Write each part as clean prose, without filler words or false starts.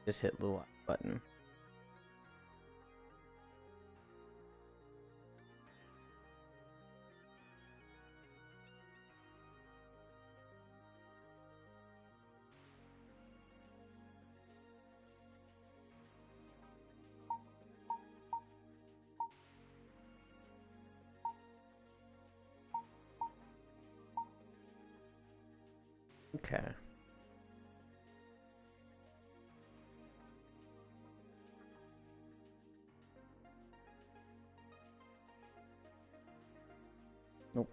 Just hit the like button. Okay. Nope.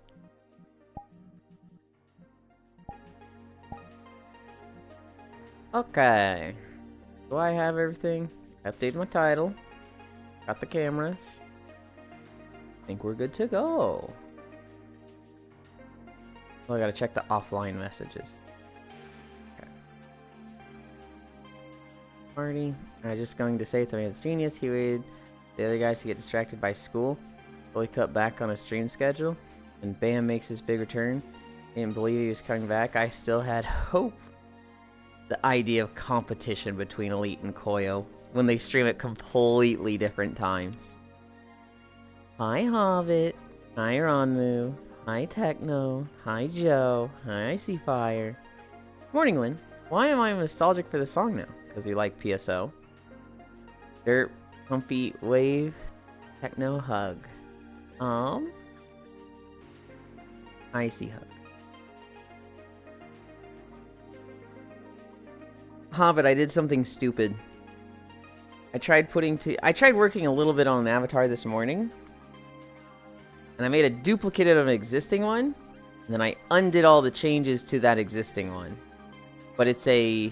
Okay. Do I have everything? Updated my title. Got the cameras. Think we're good to go. Oh, I gotta check the offline messages. Okay. Party. I'm just going to say to man's genius, he waited the other guys to get distracted by school. Fully cut back on a stream schedule. And Bam makes his big return. Didn't believe he was coming back. I still had hope. The idea of competition between Elite and Koyo when they stream at completely different times. Hi Hobbit. Hi Ronmu. Hi Techno. Hi Joe. Hi Icy Fire. Morning Lynn. Why am I nostalgic for this song now? Because you like PSO. Dirt. Comfy Wave. Techno Hug. Icy Hug. Hobbit, I did something stupid. I tried working a little bit on an avatar this morning. And I made a duplicate of an existing one. And then I undid all the changes to that existing one. But it's a...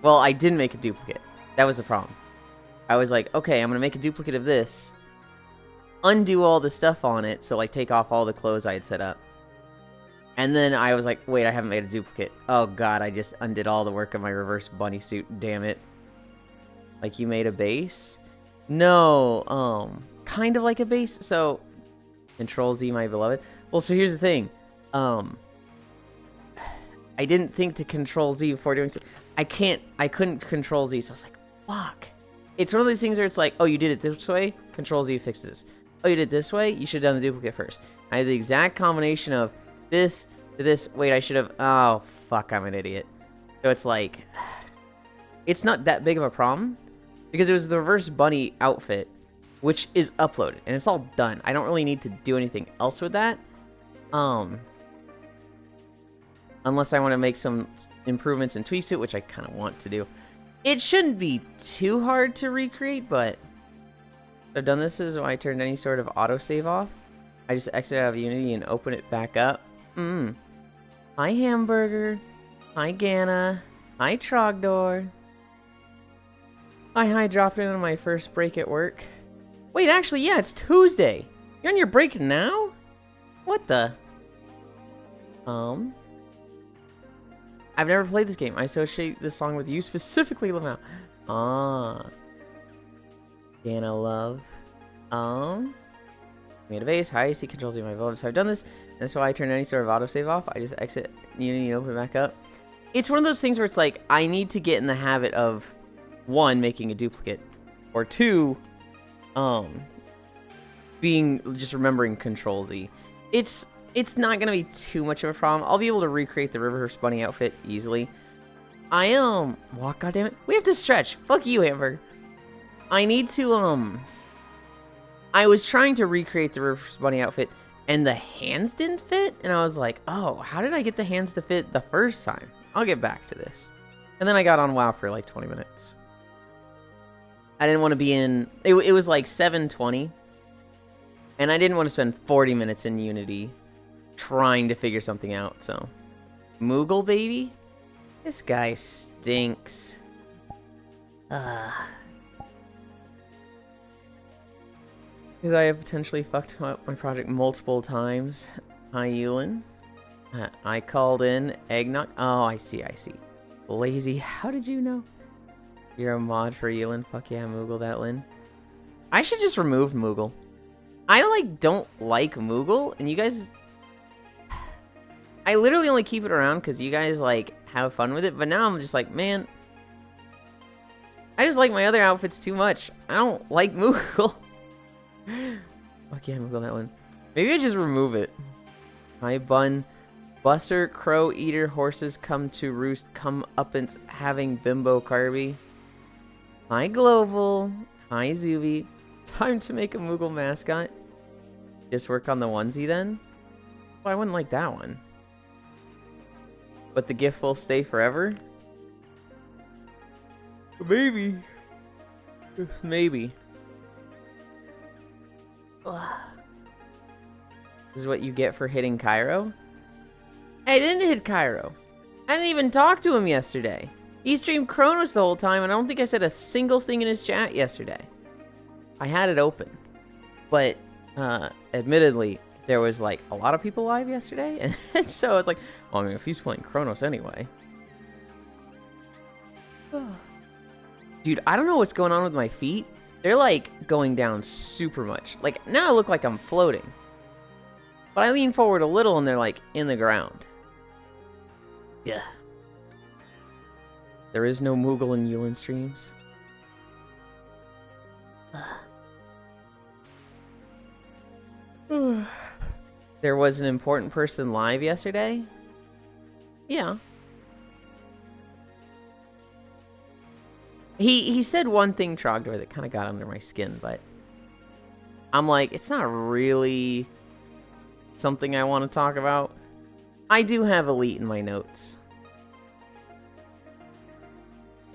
Well, I didn't make a duplicate. That was the problem. I was like, okay, I'm going to make a duplicate of this. Undo all the stuff on it. So, like, take off all the clothes I had set up. And then I was like, wait, I haven't made a duplicate. Oh, God, I just undid all the work of my reverse bunny suit. Damn it. Like, you made a base? No, kind of like a base. So, Control Z, my beloved. Well, so here's the thing. I didn't think to Control Z before doing so. I couldn't Control Z, so I was like, fuck. It's one of those things where it's like, oh, you did it this way? Control Z fixes. Oh, you did it this way? You should have done the duplicate first. I had the exact combination of this to this. Wait, I should have... Oh, fuck, I'm an idiot. So it's like... It's not that big of a problem. Because it was the reverse bunny outfit, which is uploaded. And it's all done. I don't really need to do anything else with that. Unless I want to make some improvements in Tweesuit, which I kind of want to do. It shouldn't be too hard to recreate, but... I've done this is when I turned any sort of autosave off. I just exit out of Unity and open it back up. Hi, Hamburger. Hi, Gana. Hi, Trogdor. Hi, dropped in on my first break at work. Wait, actually, yeah, it's Tuesday. You're on your break now? What the? I've never played this game. I associate this song with you specifically, Lamau. Gana love. Made a base. Hi, C controls my beloved. So I've done this. And that's why I turn any sort of autosave off. I just exit Unity and open it back up. It's one of those things where it's like, I need to get in the habit of, one, making a duplicate. Or two, just remembering Control Z. It's not gonna be too much of a problem. I'll be able to recreate the reverse bunny outfit easily. Walk, goddammit. We have to stretch. Fuck you, Hamburger. I need to, I was trying to recreate the reverse bunny outfit, and the hands didn't fit, and I was like, oh, how did I get the hands to fit the first time? I'll get back to this. And then I got on WoW for like 20 minutes. I didn't want to be in... It was like 7:20. And I didn't want to spend 40 minutes in Unity trying to figure something out, so... Moogle, baby? This guy stinks. Because I have potentially fucked up my project multiple times. Hi, Yulind. I called in eggnog. Oh, I see. Lazy. How did you know? You're a mod for Yulind. Fuck yeah, Moogle that, Lynn. I should just remove Moogle. I, don't like Moogle, and you guys... I literally only keep it around because you guys, have fun with it, but now I'm just like, man... just like my other outfits too much. I don't like Moogle. Fuck yeah, Moogle that one. Maybe I just remove it. Hi, Bun. Buster, Crow, Eater, Horses come to roost, come up and having Bimbo Carby. Hi, Global. Hi, Zuby. Time to make a Moogle mascot. Just work on the onesie then? Well, I wouldn't like that one. But the gift will stay forever? Maybe. Maybe. Ugh. This is what you get for hitting Cairo? I didn't hit Cairo. I didn't even talk to him yesterday. He streamed Kronos the whole time, and I don't think I said a single thing in his chat yesterday. I had it open. But, admittedly, there was, like, a lot of people live yesterday, and so it's like, well, I mean, if he's playing Kronos anyway. Dude, I don't know what's going on with my feet. They're, like, going down super much. Like, now I look like I'm floating. But I lean forward a little, and they're, like, in the ground. Yeah. There is no Moogle in Yulind streams. There was an important person live yesterday? Yeah. He said one thing, Trogdor, that kind of got under my skin, but I'm like, it's not really something I want to talk about. I do have Elite in my notes.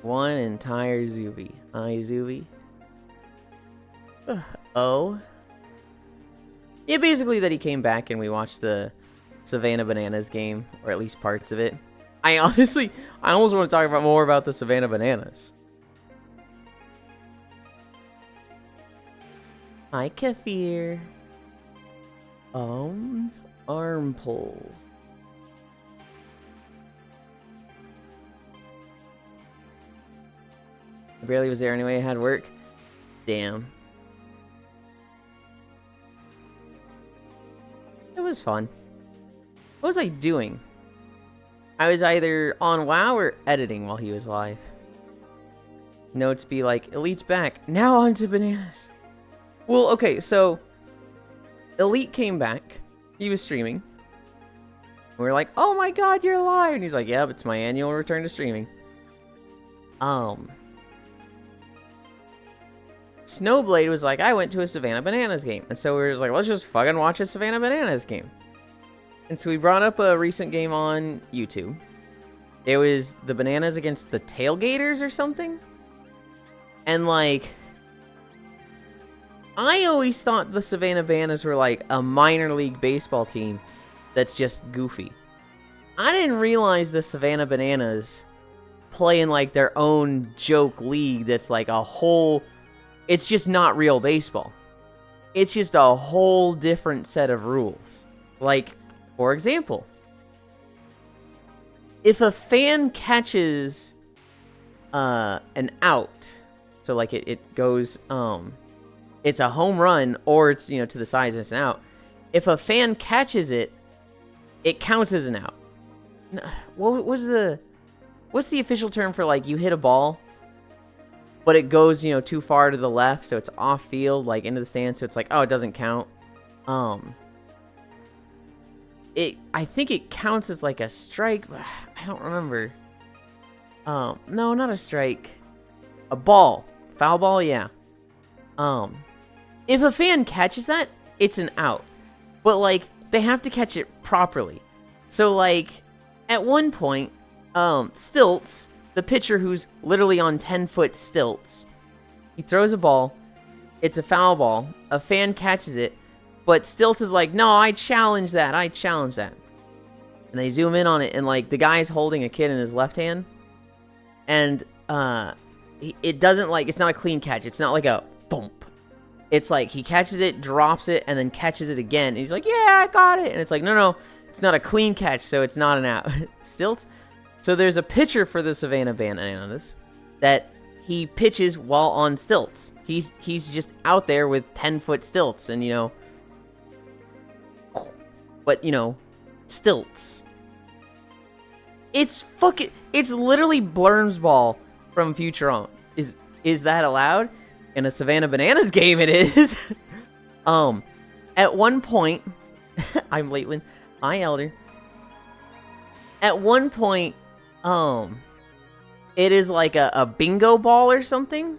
One entire Zuby. Hi, Zuby. Oh. Yeah, basically that he came back and we watched the Savannah Bananas game, or at least parts of it. I almost want to talk about more about the Savannah Bananas. Hi, Kefir. Arm pulls. I barely was there anyway, I had work. Damn. It was fun. What was I doing? I was either on WoW or editing while he was live. Notes be like, Elite's back. Now on to Bananas. Well, okay, so Elite came back. He was streaming. We were like, oh my god, you're live. And he's like, yeah, it's my annual return to streaming. Snowblade was like, I went to a Savannah Bananas game. And so we were just like, let's just fucking watch a Savannah Bananas game. And so we brought up a recent game on YouTube. It was the Bananas against the Tailgaters or something. And like, I always thought the Savannah Bananas were like a minor league baseball team that's just goofy. I didn't realize the Savannah Bananas play in like their own joke league that's like a whole... It's just not real baseball. It's just a whole different set of rules. Like, for example, if a fan catches an out, so like it goes, it's a home run or it's, you know, to the sides and it's an out. If a fan catches it, it counts as an out. What's the official term for like you hit a ball, but it goes, you know, too far to the left, so it's off field, like into the stands, so it's like, oh, it doesn't count. I think it counts as like a strike, but I don't remember. No, not a strike. A ball. Foul ball, yeah. If a fan catches that, it's an out. But like, they have to catch it properly. So like, at one point, Stilts, the pitcher who's literally on 10-foot stilts, he throws a ball, it's a foul ball, a fan catches it, but Stilts is like, no, I challenge that. And they zoom in on it, and like, the guy's holding a kid in his left hand, and it doesn't like, it's not a clean catch, it's not like a thump. It's like, he catches it, drops it, and then catches it again, and he's like, yeah, I got it, and it's like, no, it's not a clean catch, so it's not an out. Stilts. So there's a pitcher for the Savannah Bananas that he pitches while on stilts. He's just out there with 10-foot stilts and, you know, but, you know, stilts. It's literally Blurm's ball from Futurama is is that allowed? In a Savannah Bananas game, it is. At one point, I'm Laitland. Hi, Elder. At one point, it is like a bingo ball or something,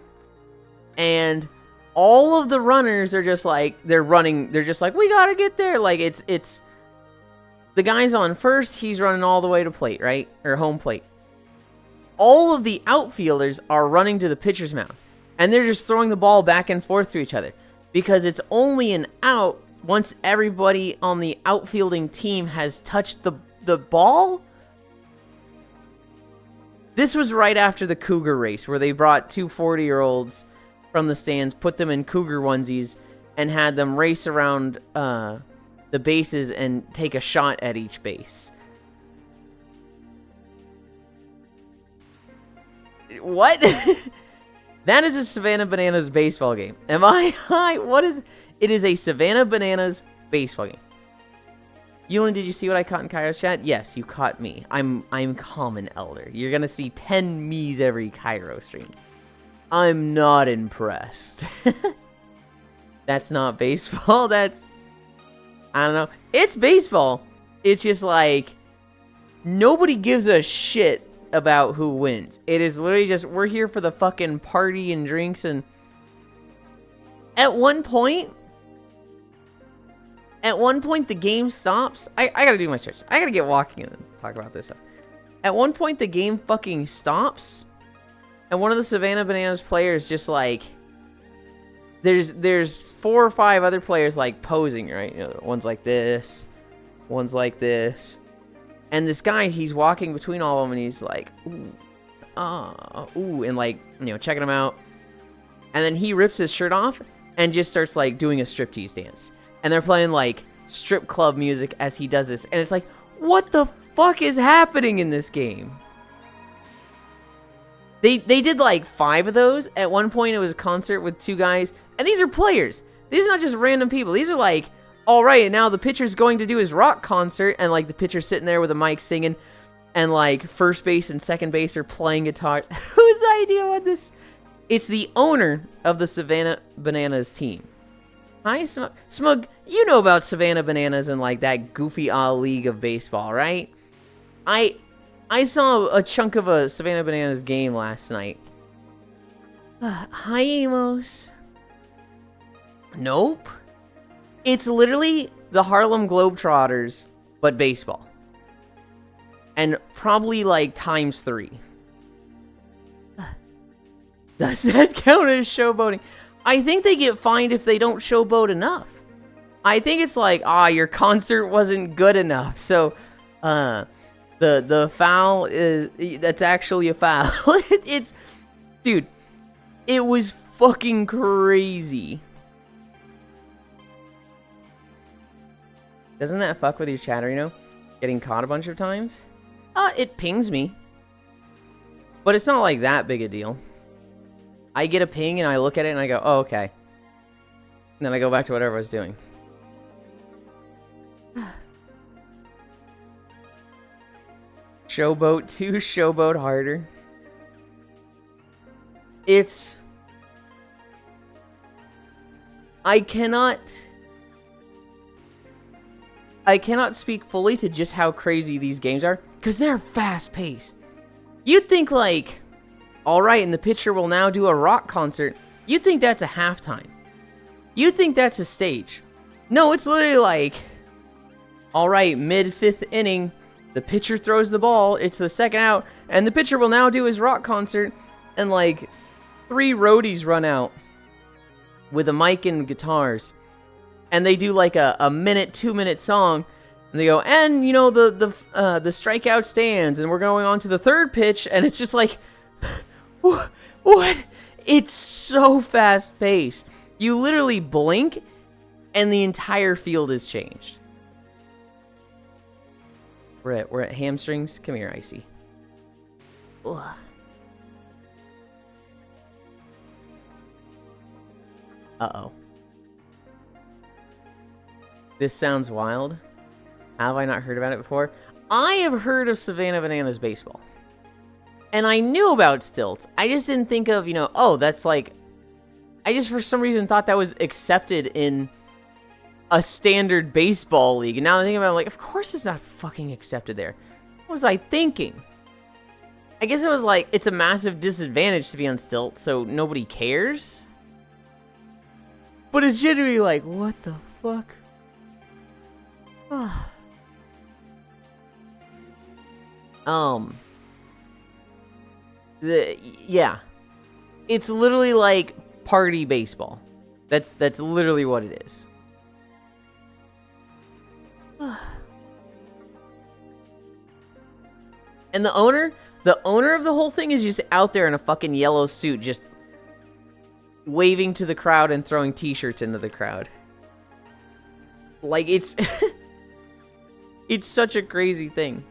and all of the runners are just like, they're running, they're just like, we gotta get there. Like, it's the guy's on first, he's running all the way to plate, right? Or home plate. All of the outfielders are running to the pitcher's mound, and they're just throwing the ball back and forth to each other, because it's only an out once everybody on the outfielding team has touched the ball. This was right after the Cougar race, where they brought two 40-year-olds from the stands, put them in Cougar onesies, and had them race around the bases and take a shot at each base. What? That is a Savannah Bananas baseball game. Am I high? What is... It is a Savannah Bananas baseball game. Yulind, did you see what I caught in Kairos chat? Yes, you caught me. I'm common, Elder. You're gonna see 10 me's every Kairos stream. I'm not impressed. That's not baseball. That's... I don't know. It's baseball. It's just like... Nobody gives a shit about who wins. It is literally just, we're here for the fucking party and drinks, and... At one point, the game stops. I gotta do my search. I gotta get walking and talk about this stuff. At one point, the game fucking stops, and one of the Savannah Bananas players just like... There's 4 or 5 other players like posing, right? You know, one's like this, one's like this. And this guy, he's walking between all of them, and he's like, ooh, ooh, and like, you know, checking them out. And then he rips his shirt off and just starts like doing a striptease dance. And they're playing like strip club music as he does this. And it's like, what the fuck is happening in this game? They did like 5 of those. At one point, it was a concert with 2 guys. And these are players. These are not just random people. These are like, all right, and now the pitcher's going to do his rock concert. And like the pitcher's sitting there with a mic singing. And like first base and second base are playing guitars. Whose idea was this? It's the owner of the Savannah Bananas team. Hi, Smug. Smug, you know about Savannah Bananas and like that goofy league of baseball, right? I saw a chunk of a Savannah Bananas game last night. Hi, Amos. Nope. It's literally the Harlem Globetrotters, but baseball. And probably like times 3. Does that count as showboating? I think they get fined if they don't showboat enough. I think it's like, your concert wasn't good enough. So, the foul is, that's actually a foul. It's, dude, it was fucking crazy. Doesn't that fuck with your chatter, you know? Getting caught a bunch of times? It pings me. But it's not like that big a deal. I get a ping and I look at it and I go, oh, okay. And then I go back to whatever I was doing. Showboat 2, showboat harder. It's... I cannot speak fully to just how crazy these games are, because they're fast-paced. You'd think, like, alright, and the pitcher will now do a rock concert. You'd think that's a halftime. You'd think that's a stage. No, it's literally like, alright, mid-5th inning, the pitcher throws the ball, it's the second out, and the pitcher will now do his rock concert, and like, 3 roadies run out with a mic and guitars. And they do like a 2-minute song, and they go, and you know, the strikeout stands, and we're going on to the 3rd pitch, and it's just like, what? It's so fast paced. You literally blink, and the entire field is changed. We're at hamstrings. Come here, Icy. Ugh. Uh-oh. This sounds wild. Have I not heard about it before? I have heard of Savannah Bananas baseball. And I knew about stilts. I just didn't think of, you know, oh, that's like... I just, for some reason, thought that was accepted in a standard baseball league. And now I think about it, I'm like, of course it's not fucking accepted there. What was I thinking? I guess it was like, it's a massive disadvantage to be on stilts, so nobody cares. But it's genuinely like, what the fuck? Yeah. It's literally like party baseball. That's literally what it is. And the owner of the whole thing is just out there in a fucking yellow suit, just waving to the crowd and throwing t-shirts into the crowd. Like, it's... it's such a crazy thing.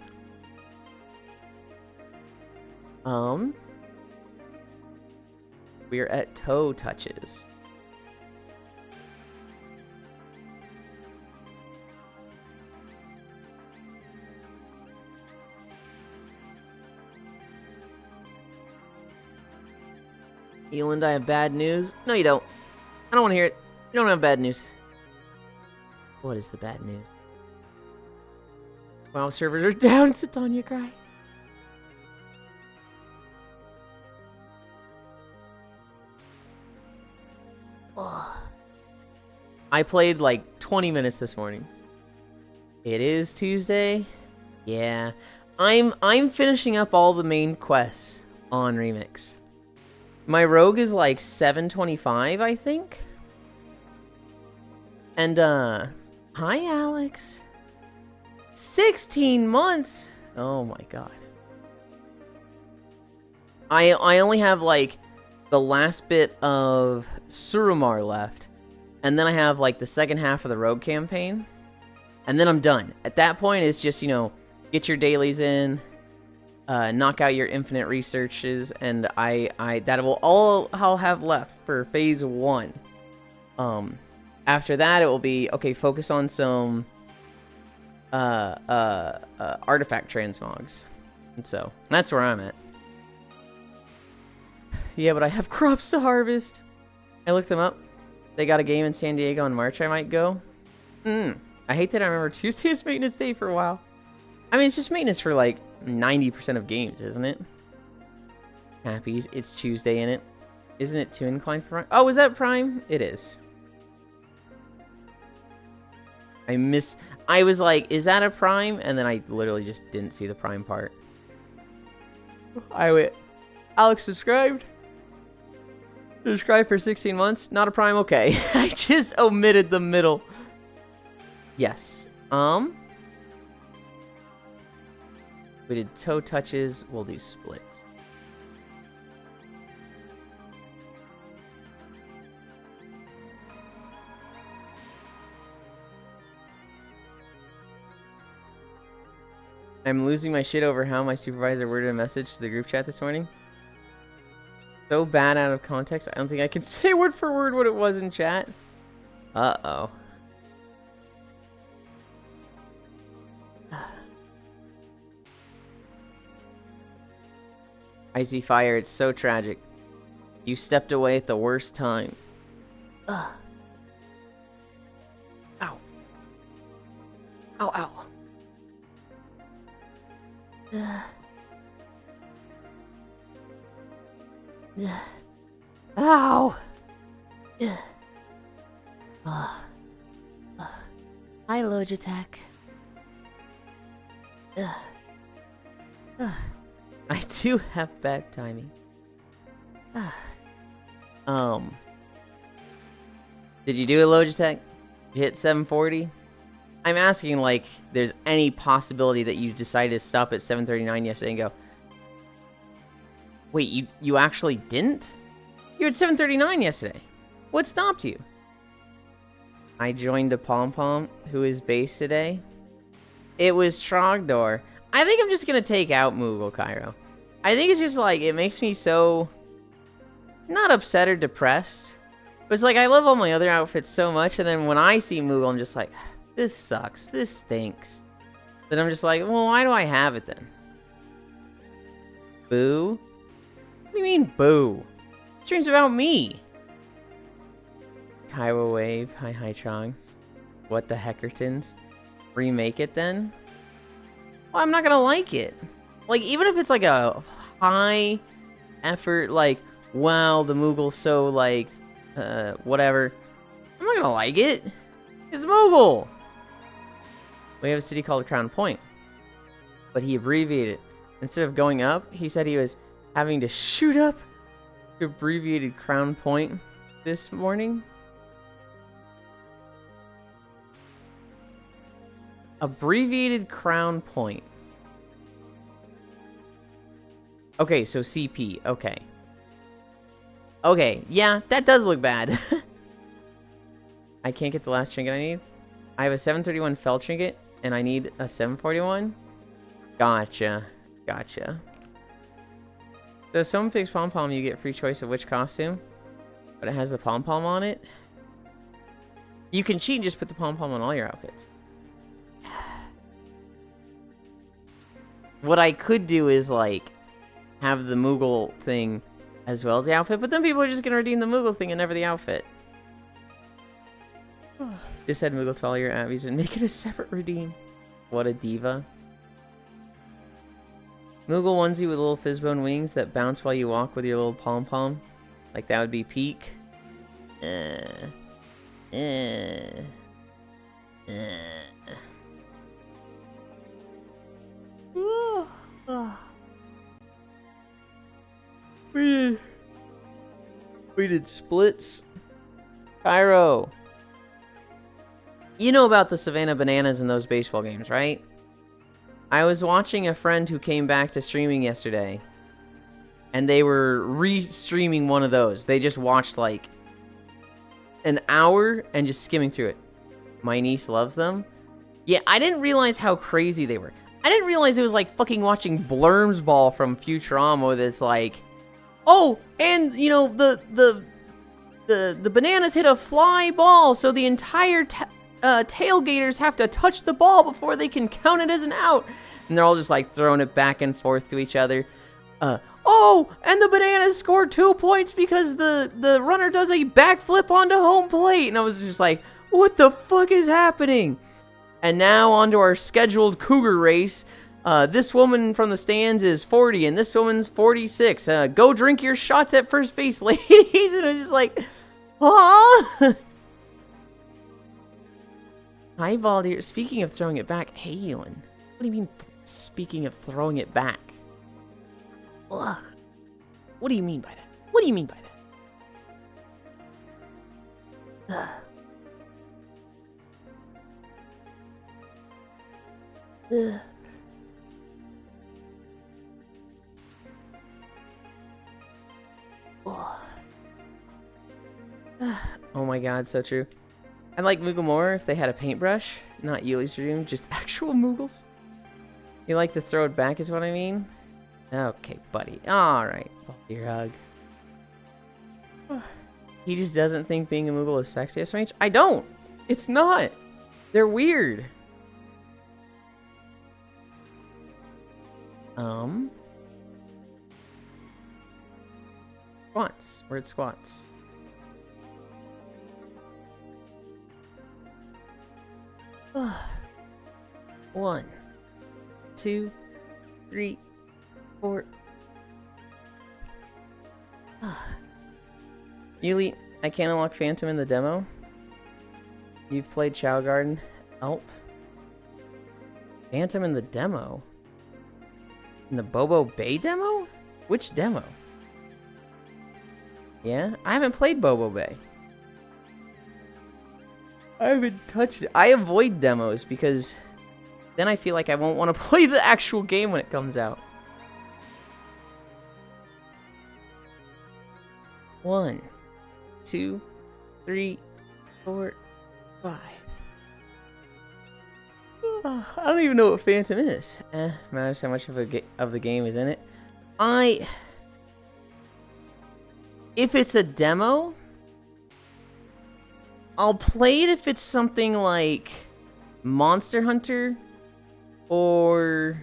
We're at toe touches. Yulind, I have bad news. No, you don't. I don't want to hear it. You don't have bad news. What is the bad news? Wow, servers are down. Satonya cry. I played like 20 minutes this morning. It is Tuesday. Yeah. I'm finishing up all the main quests on Remix. My rogue is like 725, I think. And hi Alex. 16 months. Oh my god. I only have like the last bit of Surumar left. And then I have, like, the second half of the Rogue campaign. And then I'm done. At that point, it's just, you know, get your dailies in. Knock out your infinite researches. And that will all I'll have left for phase 1. After that, it will be, okay, focus on some artifact transmogs. And so, that's where I'm at. Yeah, but I have crops to harvest. I looked them up. They got a game in San Diego in March. I might go. I hate that I remember Tuesday is maintenance day for a while. I mean, it's just maintenance for like 90% of games, isn't it? Happies. It's Tuesday in it. Isn't it too inclined for Prime? Oh, is that Prime? It is. I was like, is that a Prime? And then I literally just didn't see the Prime part. Alex subscribed. Subscribe for 16 months. Not a Prime. Okay. I just omitted the middle. Yes. We did toe touches. We'll do splits. I'm losing my shit over how my supervisor worded a message to the group chat this morning. So bad out of context, I don't think I can say word for word what it was in chat. Uh-oh. Icy fire, it's so tragic. You stepped away at the worst time. Ugh. Ow. Ow, ow. Ugh. Ow! Hi, Logitech. I do have bad timing. Did you do it, Logitech? Did you hit 740? I'm asking, like, there's any possibility that you decided to stop at 739 yesterday and go, wait, you actually didn't? You were at 739 yesterday. What stopped you? I joined a pom-pom who is base today. It was Trogdor. I think I'm just going to take out Moogle Cairo. I think it's just like, it makes me so... not upset or depressed. But it's like, I love all my other outfits so much, and then when I see Moogle, I'm just like, this sucks. This stinks. Then I'm just like, well, why do I have it then? Boo? What do you mean, boo? This stream's about me. Kaiwa Wave. Hi, Chong. What the heckertons? Remake it then? Well, I'm not gonna like it. Like, even if it's like a high effort, like, wow, the Moogle's so, like, whatever. I'm not gonna like it. It's Moogle. We have a city called Crown Point. But he abbreviated it. Instead of going up, he said he was having to shoot up to abbreviated Crown Point this morning. Abbreviated Crown Point. Okay, so CP. Okay. Okay, yeah, that does look bad. I can't get the last trinket I need. I have a 731 fell trinket, and I need a 741. Gotcha. Gotcha. So if someone picks pom-pom, you get free choice of which costume, but it has the pom-pom on it. You can cheat and just put the pom-pom on all your outfits. What I could do is, like, have the Moogle thing as well as the outfit, but then people are just going to redeem the Moogle thing and never the outfit. Just add Moogle to all your abbeys and make it a separate redeem. What a diva. Moogle onesie with little fizzbone wings that bounce while you walk with your little pom-pom. Like that would be peak. We did splits. Cairo. You know about the Savannah Bananas in those baseball games, right? I was watching a friend who came back to streaming yesterday, and they were re-streaming one of those. They just watched like an hour and just skimming through it. My niece loves them. Yeah, I didn't realize how crazy they were. I didn't realize it was like fucking watching Blurm's Ball from Futurama that's like, oh, and you know, the bananas hit a fly ball, so the entire tailgaters have to touch the ball before they can count it as an out. And they're all just like throwing it back and forth to each other. Oh, and the bananas scored 2 points because the runner does a backflip onto home plate. And I was just like, what the fuck is happening? And now onto our scheduled cougar race. This woman from the stands is 40 and this woman's 46. Go drink your shots at first base, ladies. And I was just like, huh? Hi, Valdir. Speaking of throwing it back, hey, Yulind. What do you mean, speaking of throwing it back? Ugh. What do you mean by that? What do you mean by that? Ugh. Ugh. Oh my god, so true. I'd like Moogle more if they had a paintbrush, not Yulind's dream, just actual Moogles. You like to throw it back is what I mean? Okay, buddy. Alright. Your hug. He just doesn't think being a Moogle is sexy, SMH? I don't! It's not! They're weird. Squats. Word squats. One, 2, 3, 4. Yuli, I can't unlock Phantom in the demo. You've played Chow Garden. Elp. Phantom in the demo? In the Bobo Bay demo? Which demo? Yeah? I haven't played Bobo Bay. I haven't touched it. I avoid demos because then I feel like I won't want to play the actual game when it comes out. 1, 2, 3, 4, 5. I don't even know what Phantom is. Matters how much of the game is in it. If it's a demo, I'll play it if it's something like Monster Hunter or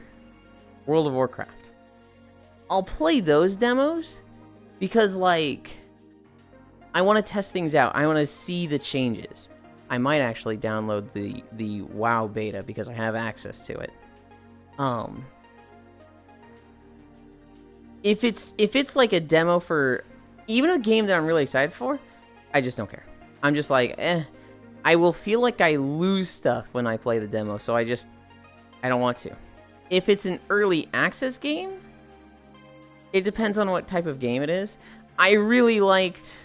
World of Warcraft. I'll play those demos because, like, I want to test things out. I want to see the changes. I might actually download the WoW beta because I have access to it. If it's like a demo for even a game that I'm really excited for, I just don't care. I'm just like, I will feel like I lose stuff when I play the demo, so I don't want to. If it's an early access game, it depends on what type of game it is. I really liked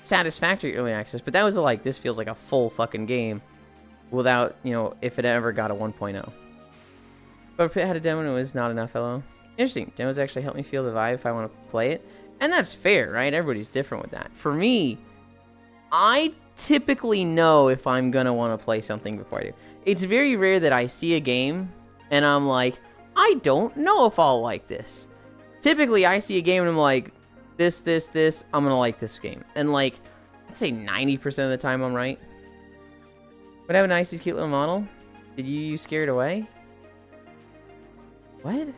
Satisfactory early access, but that was like, this feels like a full fucking game without, you know, if it ever got a 1.0. But if it had a demo and it was not enough, hello. Interesting. Demos actually help me feel the vibe if I want to play it. And that's fair, right? Everybody's different with that. For me, I typically know if I'm going to want to play something before I do. It's very rare that I see a game and I'm like, I don't know if I'll like this. Typically, I see a game and I'm like, this, I'm going to like this game. And like, I'd say 90% of the time I'm right. But I have a nice, cute little model. Did you scare it away? What?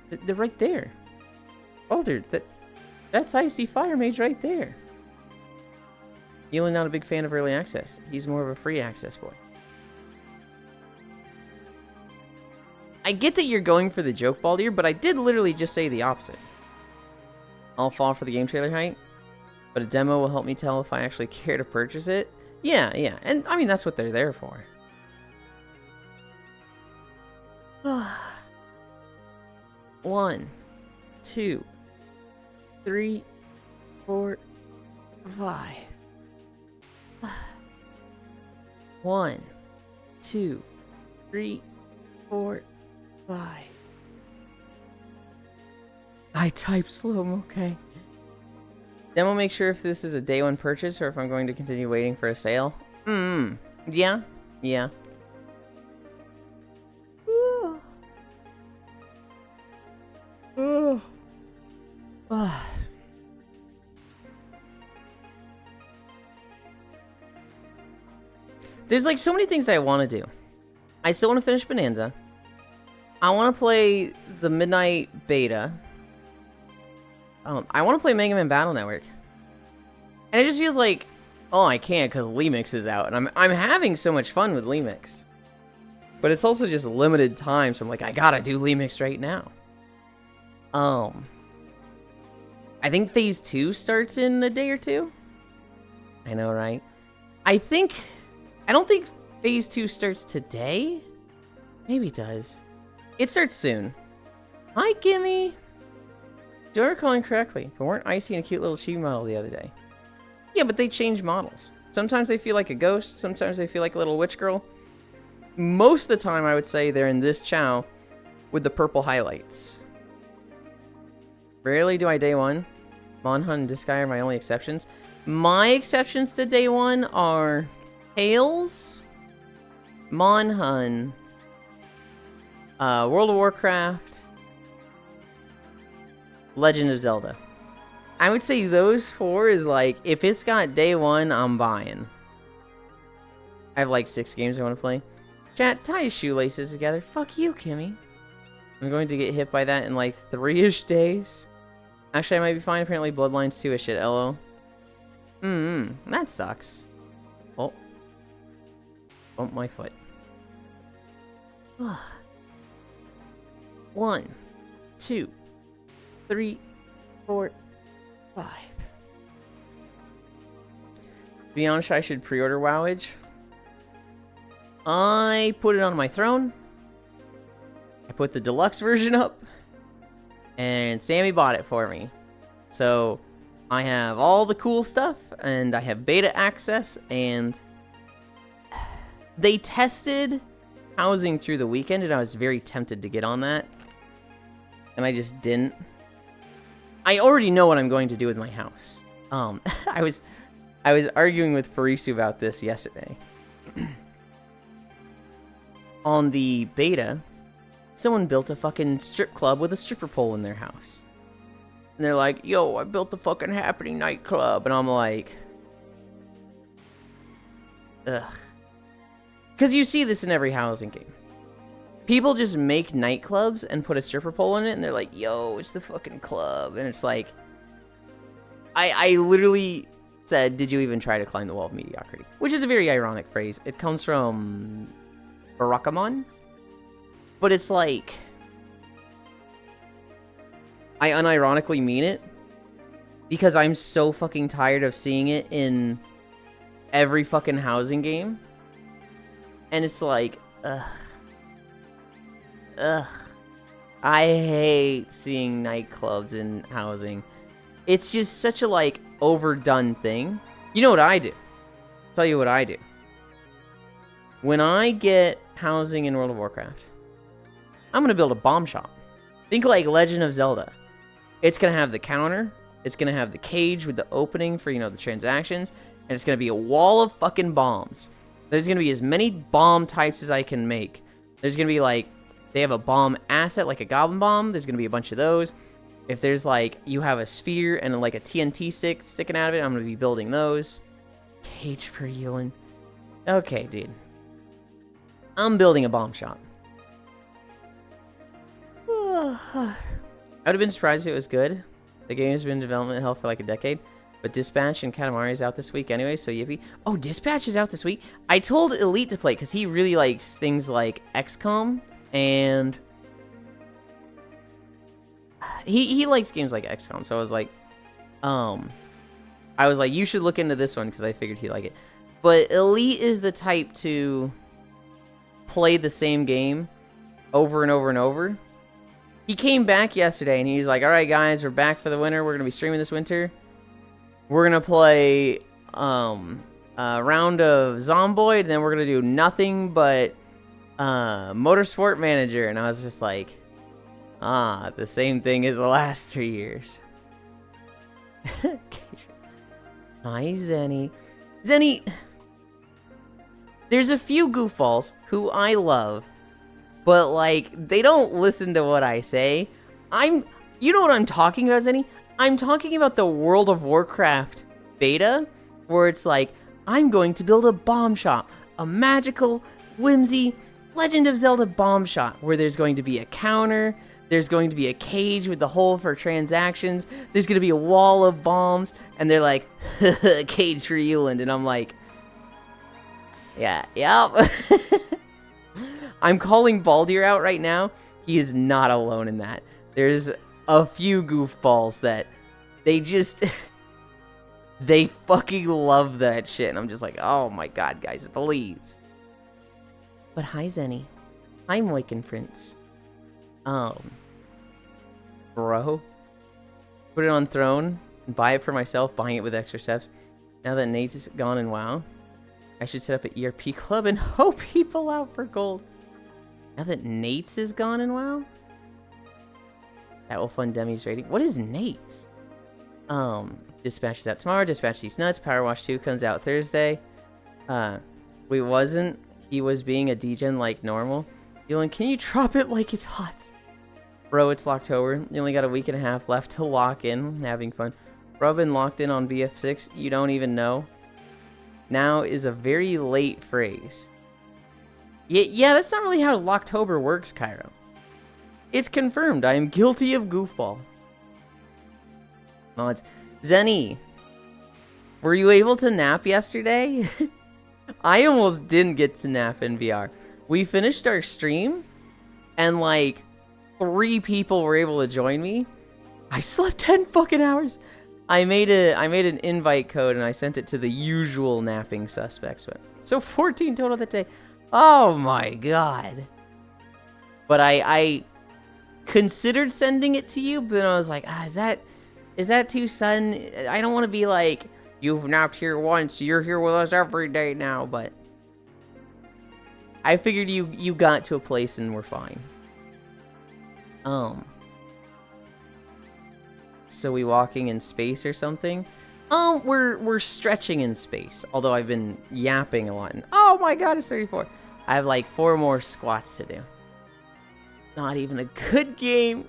They're right there. Alder, that's Icy Fire Mage right there. Yulind not a big fan of early access. He's more of a free access boy. I get that you're going for the joke, Baldir, but I did literally just say the opposite. I'll fall for the game trailer hype, but a demo will help me tell if I actually care to purchase it. Yeah, and I mean, that's what they're there for. 1, 2, 3, 4, 5. 1, 2, 3, 4, 5. I type slow, okay. Demo make sure if this is a day one purchase or if I'm going to continue waiting for a sale. Yeah. There's like so many things I want to do. I still want to finish Bonanza. I want to play the Midnight Beta. I want to play Mega Man Battle Network. And it just feels like, oh, I can't because Lemix is out. And I'm having so much fun with Lemix. But it's also just limited time, so I'm like, I gotta do Lemix right now. I think Phase 2 starts in a day or two. I know, right? I don't think Phase 2 starts today. Maybe it does. It starts soon. Hi, Gimme. Do I recall incorrectly? But weren't Icy and a cute little chibi model the other day? Yeah, but they change models. Sometimes they feel like a ghost. Sometimes they feel like a little witch girl. Most of the time, I would say they're in this chow with the purple highlights. Rarely do I day one. Monhun and Disguy are my only exceptions. My exceptions to day one are Tales, Monhun, World of Warcraft, Legend of Zelda. I would say those 4 is like, if it's got day one, I'm buying. I have like 6 games I want to play. Chat, tie his shoelaces together. Fuck you, Kimmy. I'm going to get hit by that in like 3-ish days. Actually, I might be fine. Apparently, Bloodlines 2 is shit. LO. That sucks. Oh. Bump my foot. 1, 2, 3, 4, 5. To be honest, I should pre-order Wowage. I put it on my throne. I put the deluxe version up. And Sammy bought it for me. So I have all the cool stuff. And I have beta access. And they tested housing through the weekend. And I was very tempted to get on that. And I just didn't. I already know what I'm going to do with my house. I was arguing with Farisu about this yesterday. On the beta, someone built a fucking strip club with a stripper pole in their house. And they're like, yo, I built a fucking happening nightclub. And I'm like, ugh. Because you see this in every housing game. People just make nightclubs and put a stripper pole in it, and they're like, yo, it's the fucking club. And it's like, I literally said, did you even try to climb the wall of mediocrity? Which is a very ironic phrase. It comes from Barakamon. But it's like, I unironically mean it. Because I'm so fucking tired of seeing it in every fucking housing game. And it's like, ugh. I hate seeing nightclubs in housing. It's just such a, like, overdone thing. You know what I do? I'll tell you what I do. When I get housing in World of Warcraft, I'm going to build a bomb shop. Think like Legend of Zelda. It's going to have the counter. It's going to have the cage with the opening for, you know, the transactions. And it's going to be a wall of fucking bombs. There's going to be as many bomb types as I can make. There's going to be, like, they have a bomb asset, like a goblin bomb. There's going to be a bunch of those. If there's, like, you have a sphere and, like, a TNT stick sticking out of it, I'm going to be building those. Cage for Yulind. Okay, dude. I'm building a bomb shop. I would have been surprised if it was good. The game has been in development hell for, like, a decade. But Dispatch and Katamari is out this week anyway, so yippee. Oh, Dispatch is out this week? I told Elite to play, because he really likes things like XCOM, and he likes games like XCOM, so I was like, you should look into this one, because I figured he'd like it. But Elite is the type to play the same game over and over and over. He came back yesterday, and he's like, alright guys, we're back for the winter, we're going to be streaming this winter. We're going to play a round of Zomboid, and then we're going to do nothing but Motorsport Manager. And I was just like, the same thing as the last 3 years. Hi, Zenny. Zenny, there's a few goofballs who I love, but, like, they don't listen to what I say. You know what I'm talking about, Zenny? I'm talking about the World of Warcraft beta, where it's like, I'm going to build a bomb shop. A magical, whimsy, Legend of Zelda bomb shop, where there's going to be a counter, there's going to be a cage with the hole for transactions, there's going to be a wall of bombs, and they're like, cage for Yulind, and I'm like, yeah, yep. I'm calling Baldir out right now. He is not alone in that. There's a few goofballs that they just they fucking love that shit, and I'm just like, oh my god, guys, please. But hi, Zenny. Hi, Moiken Prince. Bro, put it on throne and buy it for myself, buying it with extra steps. Now that Nate's is gone in WoW, I should set up an ERP club and hope people out for gold. Now that Nate's is gone in WoW? That will fund Demi's rating. What is Nate's? Dispatch is out tomorrow. Dispatch these nuts. Power Wash 2 comes out Thursday. We wasn't. He was being a degen like normal. Yulind, can you drop it like it's hot? Bro, it's Locktober. You only got a week and a half left to lock in. Having fun. Bro, I've been locked in on BF6. You don't even know. Now is a very late phrase. Yeah, that's not really how Locktober works, Cairo. It's confirmed. I am guilty of goofball. Mods. Zenny, were you able to nap yesterday? I almost didn't get to nap in VR. We finished our stream, and like 3 people were able to join me. I slept 10 fucking hours. I made an invite code and I sent it to the usual napping suspects. So 14 total that day. Oh my god. But I considered sending it to you, but then I was like, is that too sudden? I don't want to be like, you've napped here once, you're here with us every day now, but I figured you got to a place and we're fine. So we walking in space or something? We're stretching in space, although I've been yapping a lot. And, oh my god, it's 34. I have like 4 more squats to do. Not even a good game.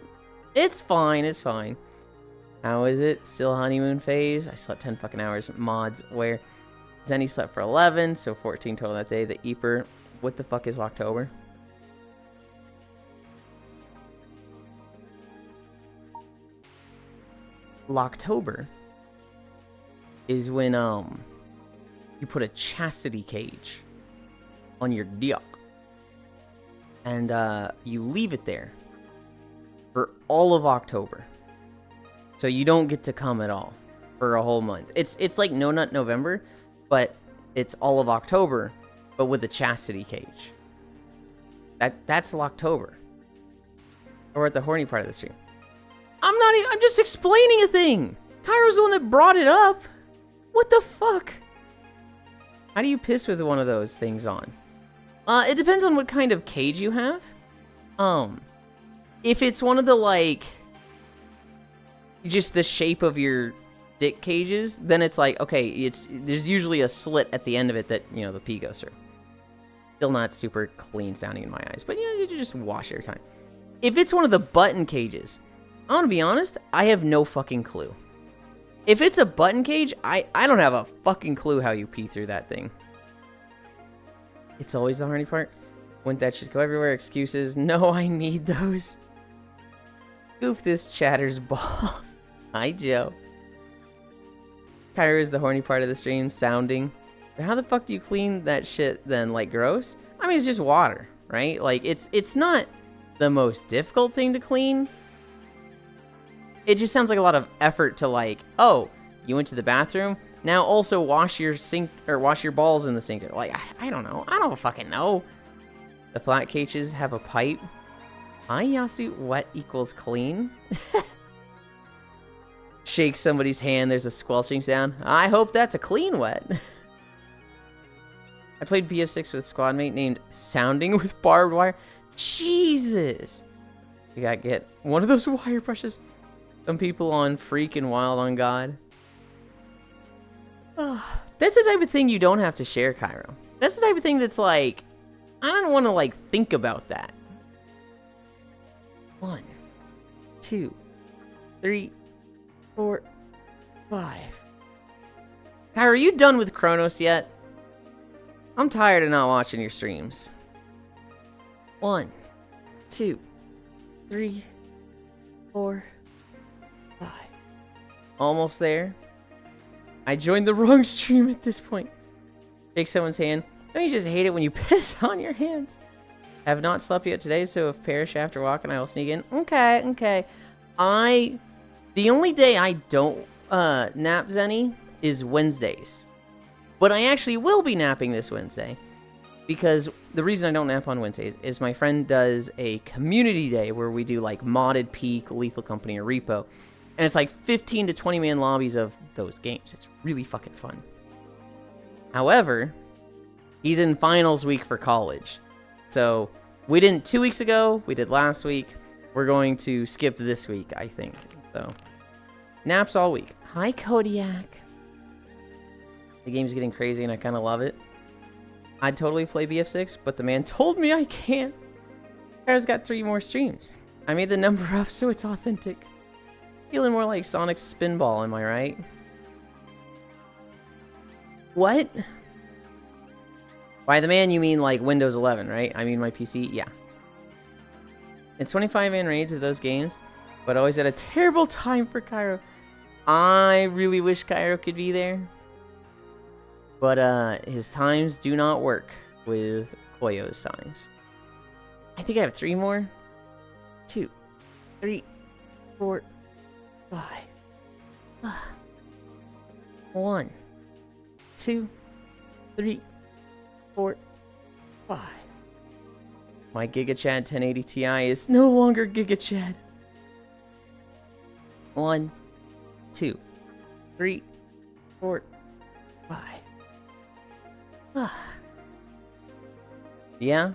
It's fine, it's fine. How is it? Still honeymoon phase? I slept 10 fucking hours. Mods, where? Zenny slept for 11, so 14 total that day. The Eeper, what the fuck is October? Locktober is when you put a chastity cage on your dick. And you leave it there for all of October. So you don't get to come at all for a whole month. It's like No Nut November, but it's all of October, but with a chastity cage. That's Locktober. Or at the horny part of the stream. I'm just explaining a thing. Cairo's the one that brought it up. What the fuck? How do you piss with one of those things on? It depends on what kind of cage you have. If it's one of the, like, just the shape of your dick cages, then it's like, okay, there's usually a slit at the end of it that, you know, the pee goes through. Still not super clean sounding in my eyes, but yeah, you just wash every time. If it's one of the button cages, I want to be honest, I have no fucking clue. If it's a button cage, I don't have a fucking clue how you pee through that thing. It's always the horny part. Wouldn't that shit go everywhere? Excuses. No, I need those. Goof this chatter's balls. Hi, Joe. Cairo is the horny part of the stream, sounding. But how the fuck do you clean that shit then? Like, gross? I mean, it's just water, right? Like, it's not the most difficult thing to clean. It just sounds like a lot of effort to, like, oh, you went to the bathroom? Now also wash your sink, or wash your balls in the sink. Like, I don't know. I don't fucking know. The flat cages have a pipe. Hi, Yasu. Wet equals clean. Shake somebody's hand. There's a squelching sound. I hope that's a clean wet. I played BF6 with a squad mate named Sounding with Barbed Wire. Jesus. You gotta get one of those wire brushes. Some people on Freak and Wild on God. Oh, that's the type of thing you don't have to share, Cairo. That's the type of thing that's like, I don't want to, like, think about that. 1, 2, 3, 4, 5. Cairo, are you done with Chronos yet? I'm tired of not watching your streams. 1, 2, 3, 4, 5. Almost there. I joined the wrong stream at this point. Shake someone's hand. Don't you just hate it when you piss on your hands? I have not slept yet today, so if perish after walking, I will sneak in. Okay. The only day I don't nap Zenny is Wednesdays. But I actually will be napping this Wednesday. Because the reason I don't nap on Wednesdays is my friend does a community day where we do like modded Peak, Lethal Company, or Repo. And it's like 15 to 20 man lobbies of those games. It's really fucking fun. However, he's in finals week for college. So we didn't 2 weeks ago. We did last week. We're going to skip this week, I think. So naps all week. Hi, Kodiak. The game's getting crazy and I kind of love it. I'd totally play BF6, but the man told me I can't. Kara's got 3 more streams. I made the number up so it's authentic. Feeling more like Sonic's Spinball, am I right? What? By the man, you mean like Windows 11, right? I mean my PC, yeah. It's 25 man raids of those games, but always had a terrible time for Cairo. I really wish Cairo could be there. But his times do not work with Koyo's times. I think I have 3 more. 2, 3, 4, 5. 1, 2, 3, 4, 5. My GigaChad 1080 Ti is no longer GigaChad. 1, 2, 3, 4, 5. Yeah?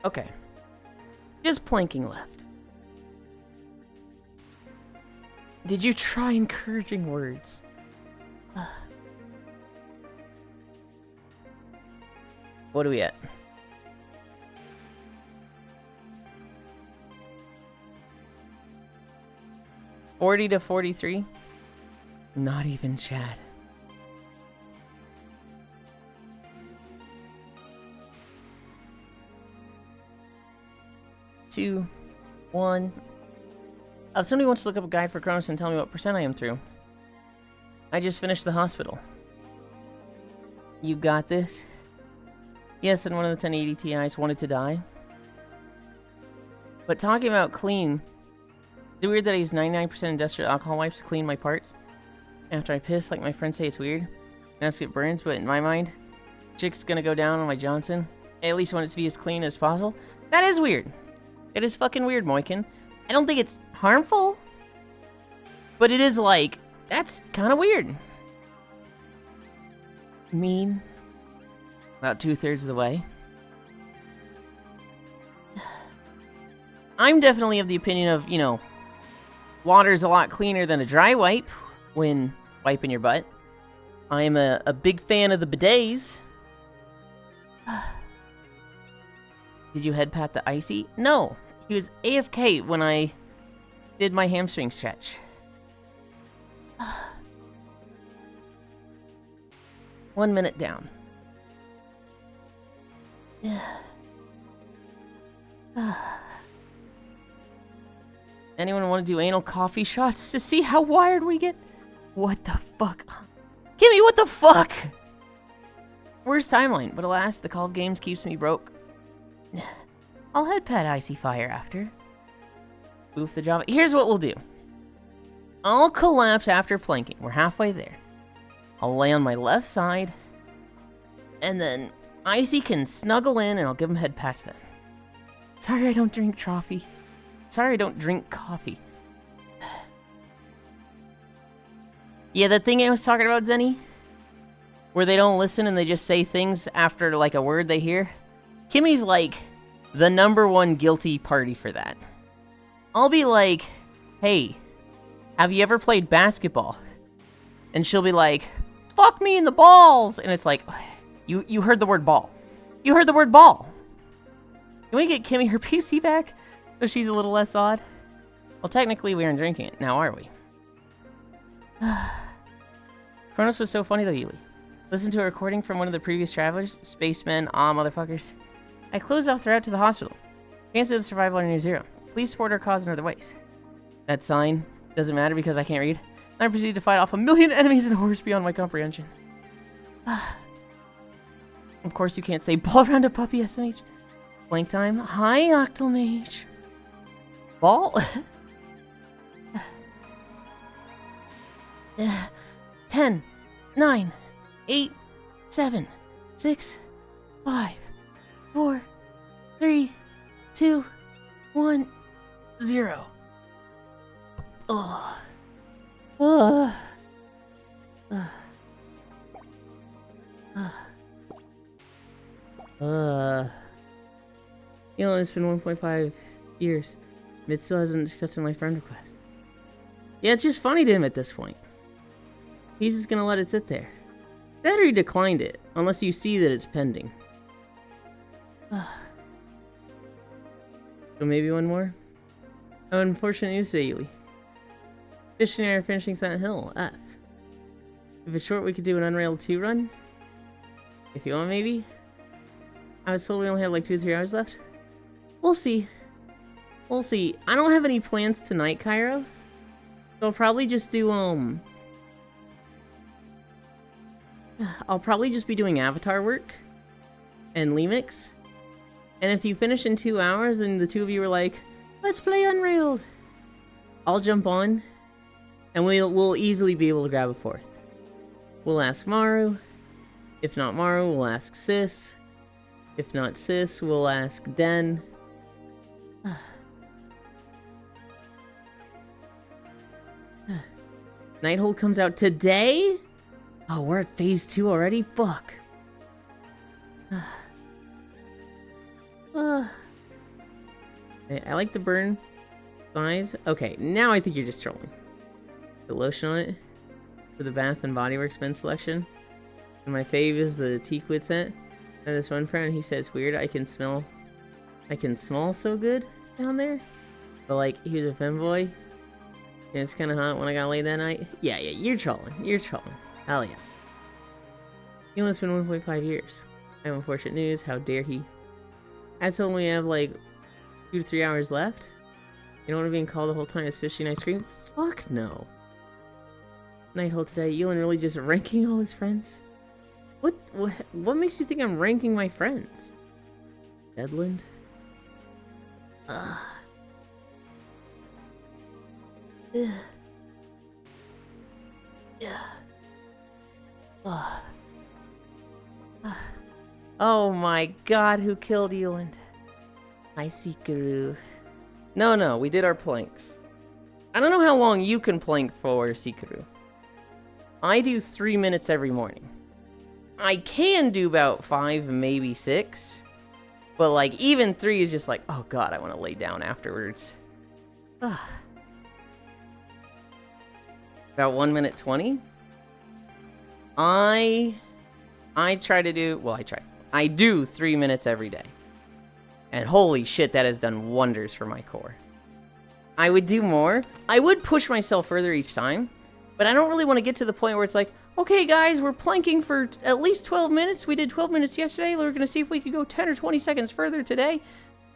Okay. Just planking left. Did you try encouraging words? What are we at? 40 to 43? Not even Chad. Two, 1. If somebody wants to look up a guide for Kronos and tell me what percent I am through. I just finished the hospital. You got this? Yes, and one of the 1080 Ti's wanted to die. But talking about clean, is it weird that I use 99% industrial alcohol wipes to clean my parts? After I piss, like my friends say it's weird. I also get burns, but in my mind, chick's gonna go down on my Johnson. I at least want it to be as clean as possible. That is weird. It is fucking weird, Moikin. I don't think it's harmful, but it is like, that's kind of weird. Mean. About 2/3 of the way. I'm definitely of the opinion of, you know, water's a lot cleaner than a dry wipe when wiping your butt. I am a big fan of the bidets. Did you head pat the Icy? No, he was AFK when I did my hamstring stretch. 1 minute down. Anyone want to do anal coffee shots to see how wired we get? What the fuck? Kimmy, what the fuck? Worst timeline, but alas, the Call of Games keeps me broke. I'll head pat Icy Fire after. Oof the Java. Here's what we'll do. I'll collapse after planking. We're halfway there. I'll lay on my left side, and then Icy can snuggle in, and I'll give him head pats then. Sorry I don't drink trophy. Sorry I don't drink coffee. Yeah, that thing I was talking about, Zenny? Where they don't listen and they just say things after, like, a word they hear? Kimmy's, like, the #1 guilty party for that. I'll be like, hey, have you ever played basketball? And she'll be like, fuck me in the balls! And it's like, you heard the word ball. You heard the word ball! Can we get Kimmy her PC back? So she's a little less odd? Well, technically we aren't drinking it, now are we? Kronos was so funny though, Yuli. Listen to a recording from one of the previous travelers. Spacemen, motherfuckers. I closed off the route to the hospital. Chances of survival are near 0. Please support our cause in other ways. That sign doesn't matter because I can't read. And I proceed to fight off 1,000,000 enemies and horrors beyond my comprehension. Of course you can't say ball around a puppy, SMH. Blank time. Hi, Octomage. Ball? 10, 9, 8, 7, 6, 5, 4, 3, 2, 1, 0. Oh. You know, it's been 1.5 years. It still hasn't accepted my friend request. Yeah, it's just funny to him at this point. He's just gonna let it sit there. That or he declined it, unless you see that it's pending. So maybe one more? Oh, unfortunate news today, Yuli. Fish and I are finishing Silent Hill, F. If it's short, we could do an Unrailed 2 run. If you want, maybe? I was told we only have like 2 or 3 hours left. We'll see. We'll see. I don't have any plans tonight, Cairo. So I'll probably just do, I'll probably just be doing avatar work and Lemix. And if you finish in 2 hours and the two of you are like, let's play Unrailed, I'll jump on and we'll easily be able to grab a 4th. We'll ask Maru. If not Maru, we'll ask Sis. If not Sis, we'll ask Den. Nighthold comes out today? Oh, we're at phase 2 already? Fuck. I like the burn side. Okay, now I think you're just trolling. The lotion on it for the Bath and Body Works men's selection. And my fave is the Teakwood scent. And this one friend, he says, weird, I can smell so good down there. But like, he was a femboy. And it's kind of hot when I got laid that night. Yeah, you're trolling. You're trolling. Hell yeah. You know, it's been 1.5 years. I have unfortunate news. How dare he? I told him we have like 2 to 3 hours left. You don't want to be called the whole time as fishy and ice cream? Fuck no. Nighthole today, Yulind really just ranking all his friends? What makes you think I'm ranking my friends? Edland? Ugh. Ugh. Yeah. Ugh. Oh my god, who killed Yulind? Hi, Sikaru. No, we did our planks. I don't know how long you can plank for, Sikaru. I do 3 minutes every morning. I can do about 5, maybe 6. But, like, even 3 is just like, oh god, I want to lay down afterwards. Ugh. About 1 minute 20? I try to do, well, I do 3 minutes every day. And holy shit, that has done wonders for my core. I would do more. I would push myself further each time. But I don't really want to get to the point where it's like, okay, guys, we're planking for at least 12 minutes. We did 12 minutes yesterday. We're going to see if we could go 10 or 20 seconds further today.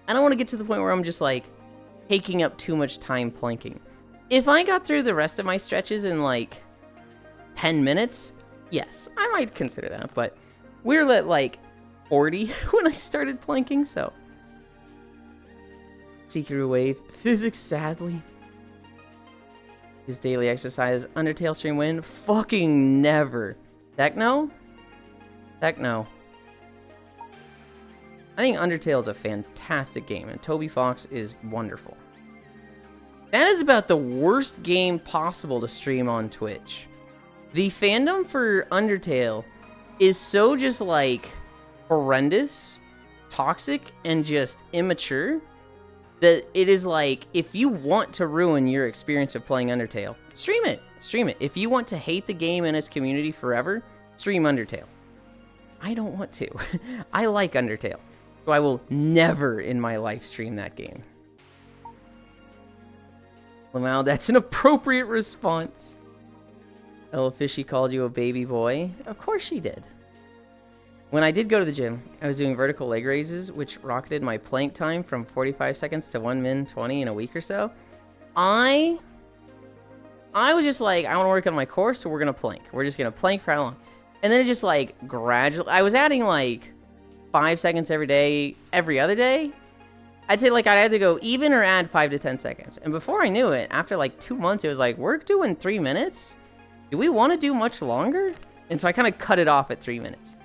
I don't want to get to the point where I'm just, like, taking up too much time planking. If I got through the rest of my stretches in, like, 10 minutes, yes, I might consider that. But we're at, like, 40 when I started planking, so. Seeker Wave. Physics, sadly. His daily exercise. Undertale stream win. Fucking never. Techno? Techno. I think Undertale is a fantastic game, and Toby Fox is wonderful. That is about the worst game possible to stream on Twitch. The fandom for Undertale is so just, like, horrendous, toxic, and just immature that it is like, if you want to ruin your experience of playing Undertale, stream it. Stream it. If you want to hate the game and its community forever, stream Undertale. I don't want to. I like Undertale. So I will never in my life stream that game. Lamau, that's an appropriate response. Ella Fishy called you a baby boy. Of course she did. When I did go to the gym, I was doing vertical leg raises, which rocketed my plank time from 45 seconds to 1 min 20 in a week or so. I was just like, I want to work on my core, so we're going to plank. We're just going to plank for how long? And then it just, like, gradually... I was adding, like, 5 seconds every day, every other day. I'd say, like, I'd either go even or add 5 to 10 seconds. And before I knew it, after, like, 2 months, it was like, we're doing 3 minutes? Do we want to do much longer? And so I kind of cut it off at 3 minutes.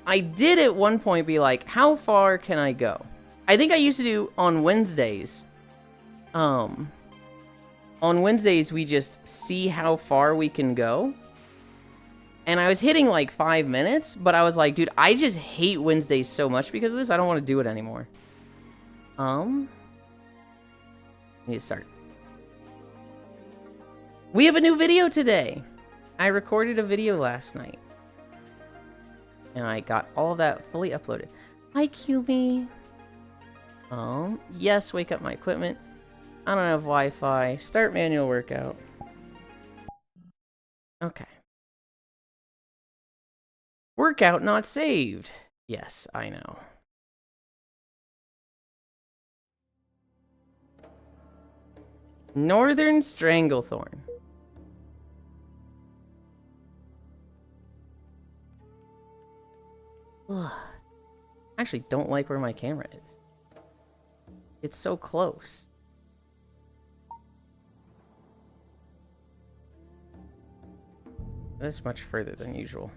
I did at one point be like, how far can I go? I think I used to do on Wednesdays. On Wednesdays, we just see how far we can go. And I was hitting like 5 minutes, but I was like, dude, I just hate Wednesdays so much because of this. I don't want to do it anymore. Need to start. We have a new video today. I recorded a video last night. And I got all of that fully uploaded. Hi, QB. Yes, wake up my equipment. I don't have Wi-Fi. Start manual workout. Okay. Workout not saved. Yes, I know. Northern Stranglethorn. I actually don't like where my camera is. It's so close. That's much further than usual.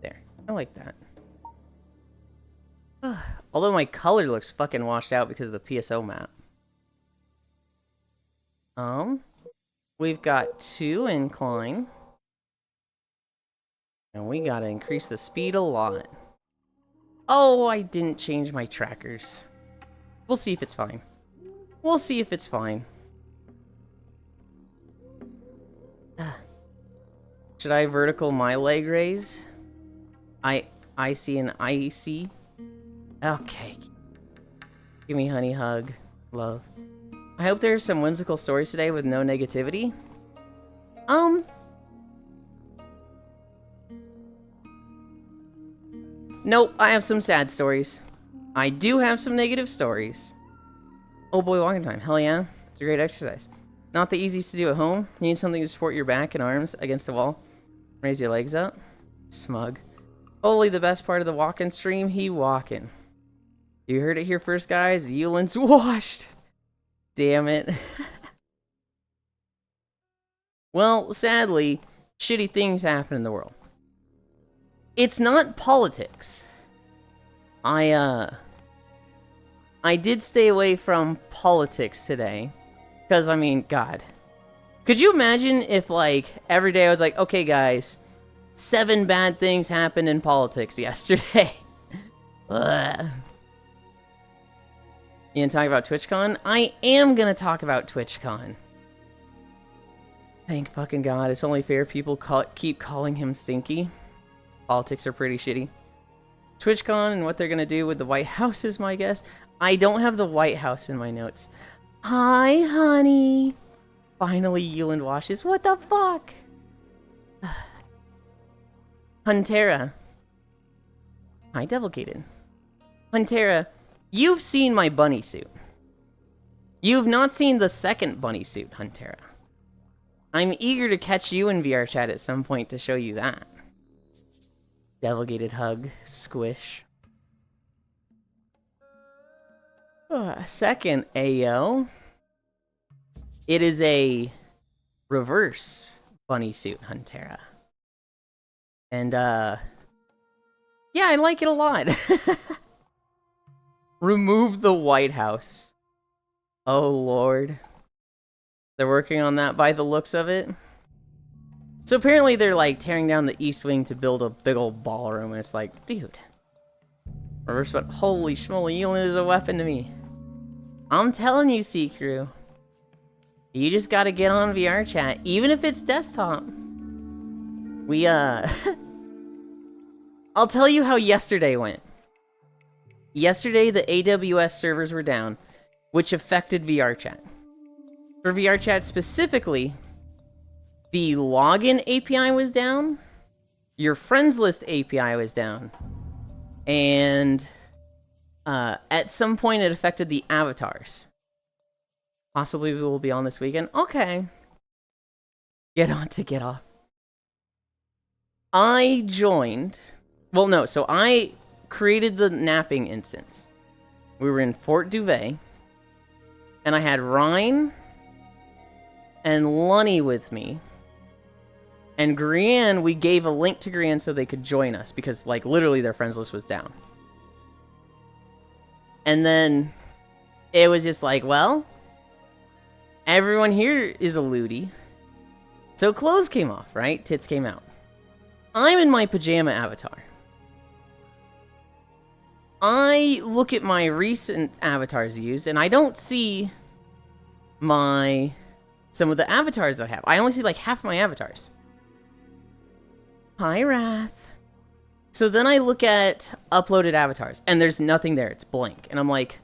There. I like that. Although my color looks fucking washed out because of the PSO map. We've got 2 incline. And we gotta increase the speed a lot. Oh, I didn't change my trackers. We'll see if it's fine. We'll see if it's fine. Should I vertical my leg raise? I see an icy. Okay. Give me honey hug. Love. I hope there are some whimsical stories today with no negativity. Nope, I have some sad stories. I do have some negative stories. Oh boy, walking time. Hell yeah. It's a great exercise. Not the easiest to do at home. You need something to support your back and arms against the wall. Raise your legs up. Smug. Only the best part of the walking stream, he walking. You heard it here first, guys. Yulind's washed. Damn it. Well, sadly, shitty things happen in the world. It's not politics. I did stay away from politics today. Because, I mean, God. Could you imagine if, like, every day I was like, okay, guys, 7 bad things happened in politics yesterday. Ugh. You gonna talk about TwitchCon? I am gonna talk about TwitchCon. Thank fucking God. It's only fair people keep calling him stinky. Politics are pretty shitty. TwitchCon and what they're gonna do with the White House is my guess. I don't have the White House in my notes. Hi, honey. Finally, Yulind washes. What the fuck? Huntera. Hi, Devilgated. Huntera, you've seen my bunny suit. You've not seen the second bunny suit, Huntera. I'm eager to catch you in VR chat at some point to show you that. Devilgated hug. Squish. Second, Ayo. It is a reverse bunny suit, Huntera. And, yeah, I like it a lot. Remove the White House. Oh, Lord. They're working on that by the looks of it. So apparently they're, like, tearing down the East Wing to build a big old ballroom, and it's like, dude. Reverse, but holy schmoly, Yulind is a weapon to me. I'm telling you, C-Crew. You just gotta get on VR chat, even if it's desktop. We, I'll tell you how yesterday went. Yesterday, the AWS servers were down, which affected VR chat. For VR chat specifically, the login API was down, your friends list API was down, and at some point it affected the avatars. Possibly we will be on this weekend. Okay. Get on to get off. I joined... Well, no, so I created the napping instance. We were in Fort Duvet, and I had Ryan and Lunny with me. And Grianne, we gave a link to Grianne so they could join us, because, like, literally their friends list was down. And then it was just like, well, everyone here is a lootie. So clothes came off, right? Tits came out. I'm in my pajama avatar. I look at my recent avatars used, and I don't see some of the avatars I have. I only see like half my avatars. Hi, Wrath. So then I look at uploaded avatars, and there's nothing there. It's blank. And I'm like,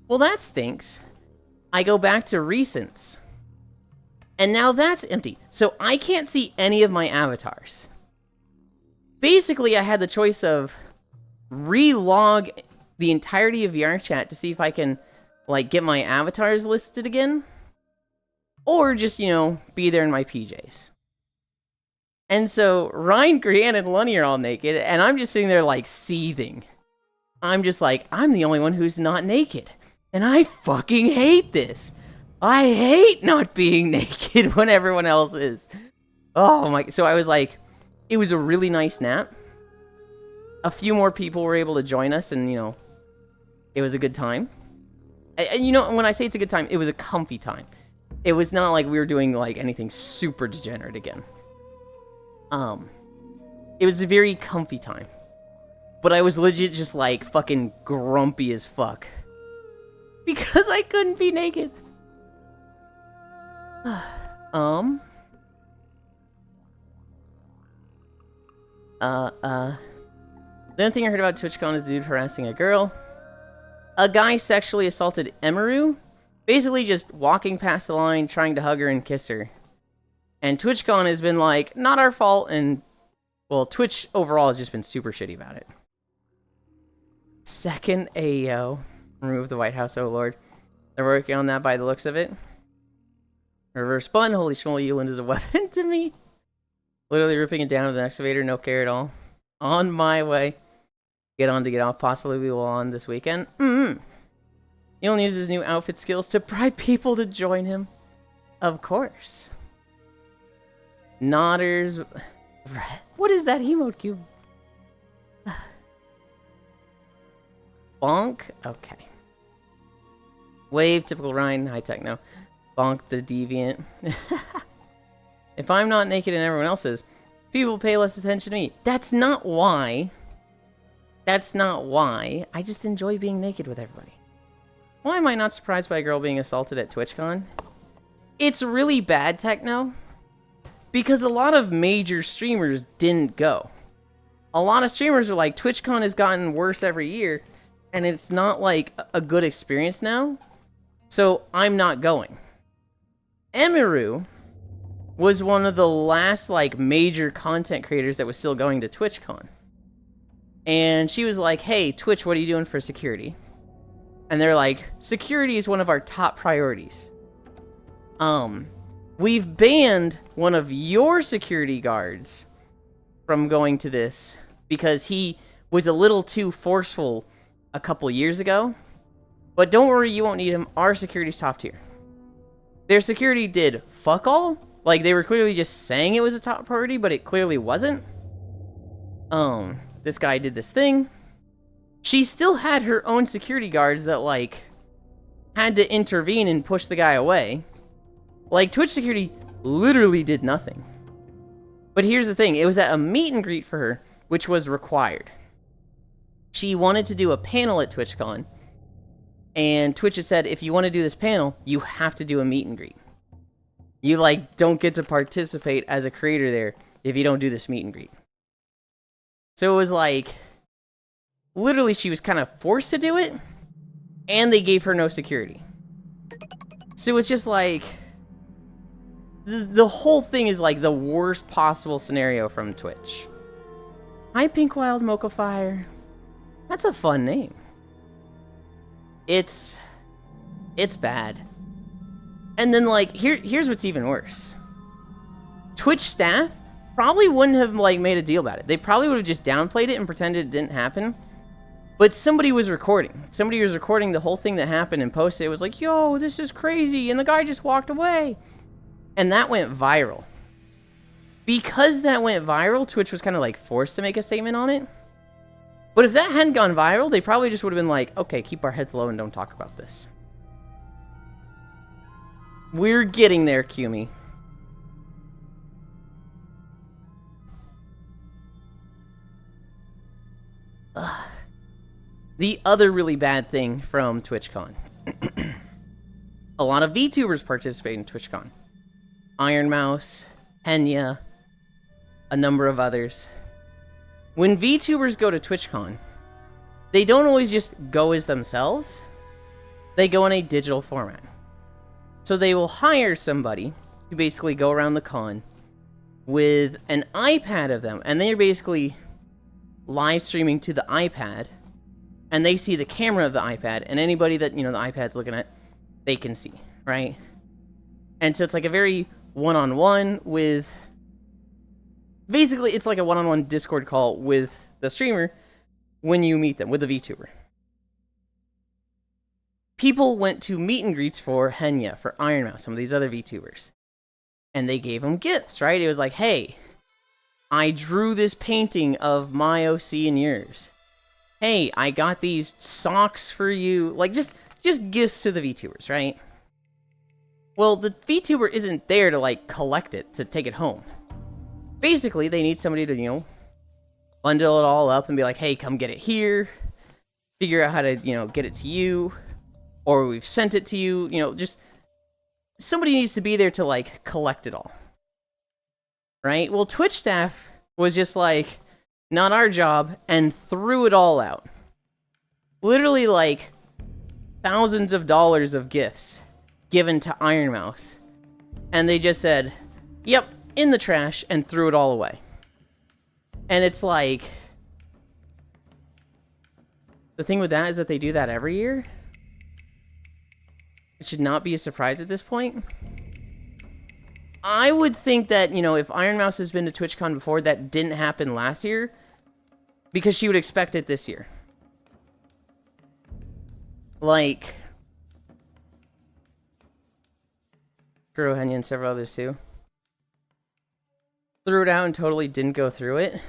well, that stinks. I go back to recents, and now that's empty. So I can't see any of my avatars. Basically, I had the choice of re-log the entirety of VR chat to see if I can, like, get my avatars listed again, or just, you know, be there in my PJs. And so Ryan, Grianne, and Lunny are all naked, and I'm just sitting there, like, seething. I'm just like, I'm the only one who's not naked, and I fucking hate this. I hate not being naked when everyone else is. Oh my, so I was like, it was a really nice nap. A few more people were able to join us, and, you know, it was a good time. And, you know, when I say it's a good time, it was a comfy time. It was not like we were doing, like, anything super degenerate again. It was a very comfy time. But I was legit just, like, fucking grumpy as fuck. Because I couldn't be naked. The only thing I heard about TwitchCon is a dude harassing a girl. A guy sexually assaulted Emaru. Basically just walking past the line, trying to hug her and kiss her. And TwitchCon has been like, not our fault, and, well, Twitch overall has just been super shitty about it. Second, Ayo. Remove the White House, oh lord. They're working on that by the looks of it. Reverse bun. Holy schmoly, Yulind is a weapon to me. Literally ripping it down with an excavator. No care at all. On my way. Get on to get off. Possibly we will on this weekend. Yulind uses new outfit skills to bribe people to join him. Of course. Nodders. What is that emote cube? Bonk? Okay. Wave, typical Ryan, high techno. Bonk the deviant. If I'm not naked and everyone else is, people pay less attention to me. That's not why. That's not why. I just enjoy being naked with everybody. Why am I not surprised by a girl being assaulted at TwitchCon? It's really bad techno. Because a lot of major streamers didn't go. A lot of streamers are like, TwitchCon has gotten worse every year. And it's not like a good experience now. So I'm not going. Emiru was one of the last like major content creators that was still going to TwitchCon. And she was like, hey, Twitch, what are you doing for security? And they're like, security is one of our top priorities. We've banned one of your security guards from going to this because he was a little too forceful a couple years ago. But don't worry, you won't need him. Our security's top tier. Their security did fuck all. Like, they were clearly just saying it was a top priority, but it clearly wasn't. This guy did this thing. She still had her own security guards that, like, had to intervene and push the guy away. Like, Twitch security literally did nothing. But here's the thing. It was at a meet and greet for her, which was required. She wanted to do a panel at TwitchCon. And Twitch had said, if you want to do this panel, you have to do a meet and greet. You, like, don't get to participate as a creator there if you don't do this meet and greet. So it was like, literally she was kind of forced to do it, and they gave her no security. So it's just like, the whole thing is like the worst possible scenario from Twitch. Hi, Pink Wild Mocha Fire. That's a fun name. It's bad. And then, like, here's what's even worse. Twitch staff probably wouldn't have, like, made a deal about it. They probably would have just downplayed it and pretended it didn't happen. But somebody was recording. Somebody was recording the whole thing that happened and posted it. It was like, yo, this is crazy. And the guy just walked away. And that went viral. Because that went viral, Twitch was kind of, like, forced to make a statement on it. But if that hadn't gone viral, they probably just would have been like, okay, keep our heads low and don't talk about this. We're getting there, Kumi. The other really bad thing from TwitchCon. A lot of VTubers participate in TwitchCon. Iron Mouse, Henya, a number of others. When VTubers go to TwitchCon, they don't always just go as themselves. They go in a digital format. So they will hire somebody to basically go around the con with an iPad of them. And they're basically live streaming to the iPad. And they see the camera of the iPad. And anybody that, you know, the iPad's looking at, they can see, right? And so it's like a very one-on-one with... Basically, it's like a one-on-one Discord call with the streamer when you meet them, with the VTuber. People went to meet and greets for Henya, for Iron Mouse, some of these other VTubers. And they gave them gifts, right? It was like, hey, I drew this painting of my OC and yours. Hey, I got these socks for you. Like, just gifts to the VTubers, right? Well, the VTuber isn't there to, like, collect it, to take it home. Basically, they need somebody to, you know, bundle it all up and be like, hey, come get it here. Figure out how to, you know, get it to you. Or we've sent it to you. You know, just somebody needs to be there to, like, collect it all. Right? Well, Twitch staff was just like, not our job, and threw it all out. Literally, like, thousands of dollars of gifts given to Iron Mouse. And they just said, yep, in the trash, and threw it all away. And it's like, the thing with that is that they do that every year. It should not be a surprise at this point. I would think that, you know, if Iron Mouse has been to TwitchCon before, that didn't happen last year. Because she would expect it this year. Like... Kurohenya and several others too. Threw it out and totally didn't go through it.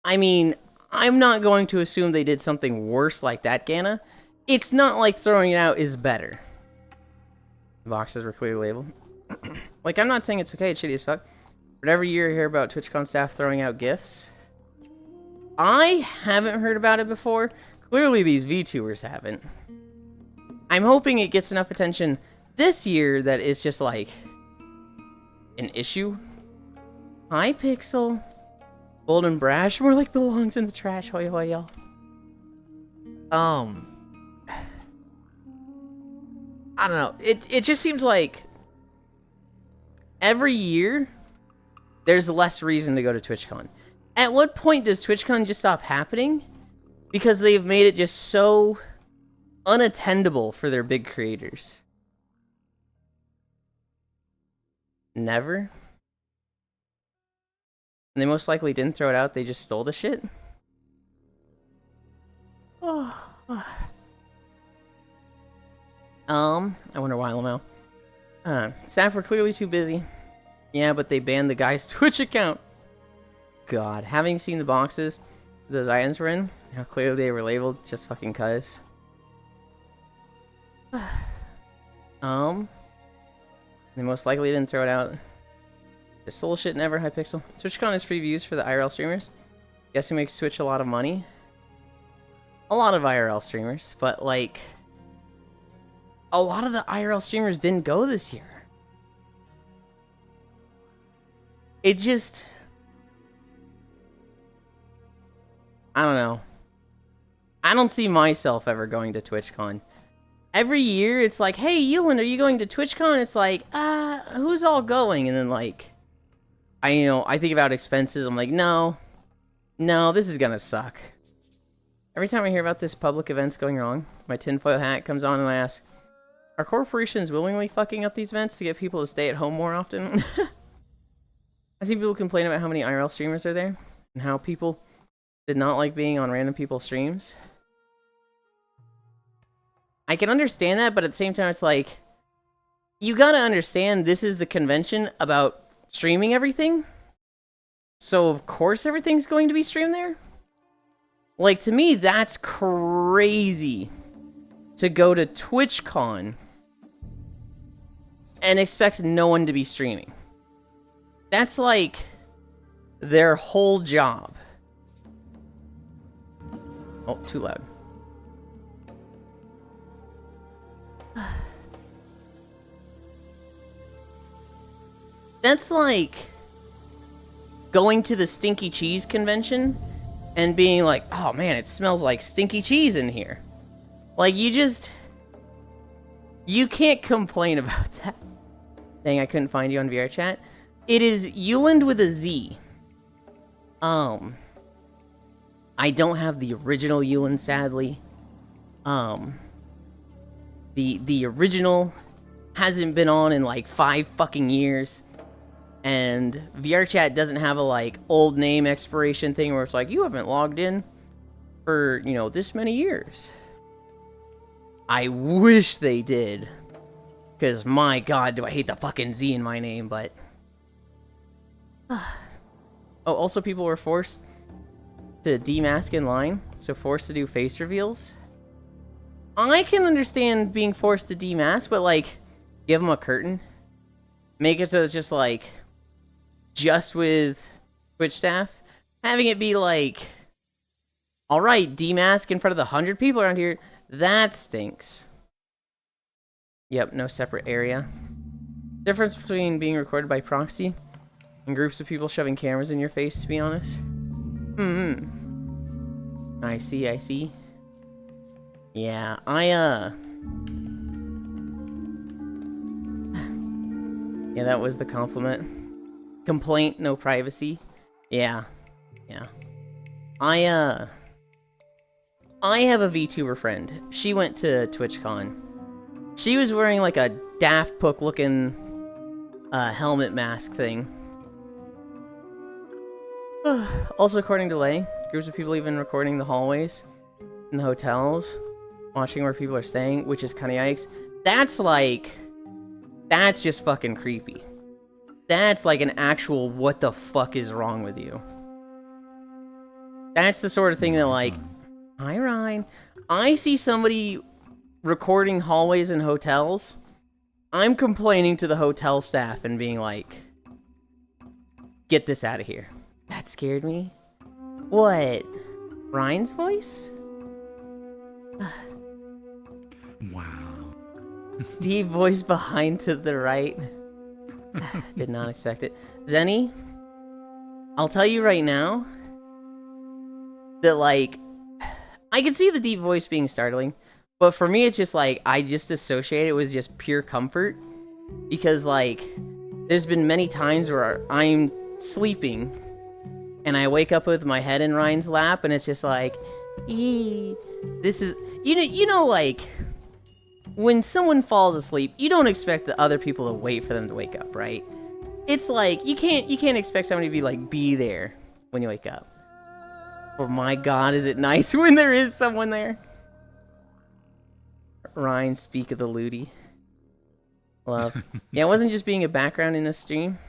I mean, I'm not going to assume they did something worse like that, Gana. It's not like throwing it out is better. The boxes were clearly labeled. Like, I'm not saying it's okay, it's shitty as fuck. But every year I hear about TwitchCon staff throwing out gifts. I haven't heard about it before. Clearly these VTubers haven't. I'm hoping it gets enough attention this year that it's just like an issue. Hi, Pixel. Golden Brash more like belongs in the trash. Hoy hoy, y'all. I don't know. It just seems like every year there's less reason to go to TwitchCon. At what point does TwitchCon just stop happening? Because they've made it just so unattendable for their big creators. Never. And they most likely didn't throw it out, they just stole the shit. I wonder why LML. Staff were clearly too busy. Yeah, but they banned the guy's Twitch account. God, having seen the boxes those items were in, how clearly they were labeled just fucking cuz. They most likely didn't throw it out. Just stole shit never, Hypixel. TwitchCon is free views for the IRL streamers. Guess who makes Twitch a lot of money? A lot of IRL streamers, but like... a lot of the IRL streamers didn't go this year. It just... I don't know. I don't see myself ever going to TwitchCon. Every year, it's like, hey, Yulind, are you going to TwitchCon? It's like, who's all going? And then, like, I think about expenses. I'm like, no, this is gonna suck. Every time I hear about this public events going wrong, my tinfoil hat comes on and I ask, are corporations willingly fucking up these events to get people to stay at home more often? I see people complain about how many IRL streamers are there and how people did not like being on random people's streams. I can understand that, but at the same time, it's like, you gotta understand this is the convention about streaming everything. So, of course, everything's going to be streamed there. Like, to me, that's crazy to go to TwitchCon and expect no one to be streaming. That's like their whole job. Oh, too loud. That's like going to the Stinky Cheese convention and being like, oh man, it smells like stinky cheese in here. Like, you can't complain about that. Dang, I couldn't find you on VR chat. It is Yulind with a Z. I don't have the original Yulind, sadly. The original hasn't been on in like 5 fucking years. And VRChat doesn't have a like old name expiration thing where it's like, you haven't logged in for, you know, this many years. I wish they did. Because my god, do I hate the fucking Z in my name, but... Oh, also people were forced to demask in line. So forced to do face reveals. I can understand being forced to demask, but like, give them a curtain. Make it so it's just like... just with Twitch staff, having it be like, alright, demask in front of the 100 people around here, that stinks. Yep, no separate area. Difference between being recorded by proxy and groups of people shoving cameras in your face, to be honest. I see. Yeah, yeah, that was the compliment. Complaint, no privacy. Yeah. I have a VTuber friend. She went to TwitchCon. She was wearing like a Daft Punk looking helmet mask thing. Also, according to Lay, groups of people even recording the hallways in the hotels, watching where people are staying, which is kind of yikes. That's just fucking creepy. That's like an actual what the fuck is wrong with you. That's the sort of thing that like, hi Ryan, I see somebody recording hallways in hotels, I'm complaining to the hotel staff and being like, get this out of here. That scared me. What? Ryan's voice? Wow. Deep voice behind to the right. Did not expect it. Zenny, I'll tell you right now that, like, I can see the deep voice being startling, but for me, it's just like, I just associate it with just pure comfort. Because, like, there's been many times where I'm sleeping and I wake up with my head in Ryan's lap, and it's just like, this is, you know, like, when someone falls asleep, you don't expect the other people to wait for them to wake up, right? It's like, you can't expect somebody to be like, be there when you wake up. Oh my god, is it nice when there is someone there? Ryan, speak of the lootie. Love. Yeah, it wasn't just being a background in a stream.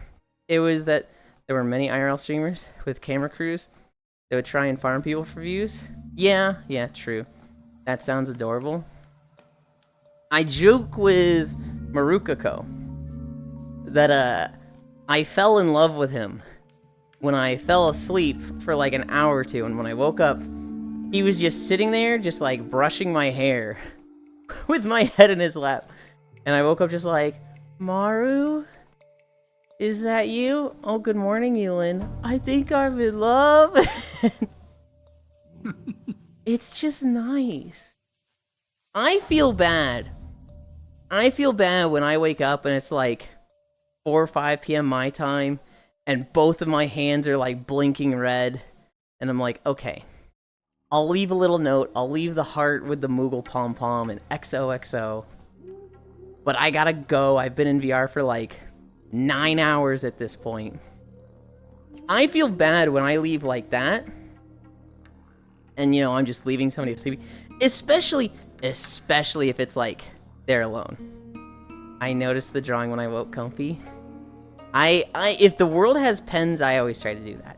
It was that there were many IRL streamers with camera crews that would try and farm people for views. Yeah, true. That sounds adorable. I joke with Marukako that I fell in love with him when I fell asleep for like an hour or two, and when I woke up, he was just sitting there, just like brushing my hair with my head in his lap. And I woke up just like, Maru? Is that you? Oh, good morning, Yulind. I think I'm in love. It's just nice. I feel bad. I feel bad when I wake up and it's like 4 or 5 p.m. my time, and both of my hands are like blinking red. And I'm like, okay, I'll leave a little note. I'll leave the heart with the Moogle pom-pom and XOXO. But I gotta go. I've been in VR for like 9 hours at this point. I feel bad when I leave like that. And, you know, I'm just leaving somebody sleeping. Especially if it's like they're alone. I noticed the drawing when I woke comfy. If the world has pens, I always try to do that.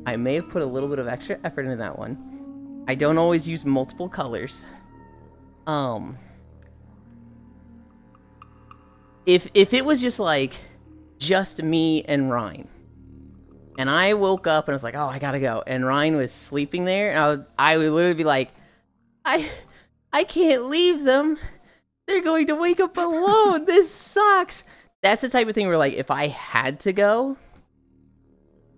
I may have put a little bit of extra effort into that one. I don't always use multiple colors. If it was just like just me and Ryan, and I woke up and I was like, oh, I gotta go, and Ryan was sleeping there, and I would literally be like, I can't leave them. They're going to wake up alone. This sucks. That's the type of thing where, like, if I had to go,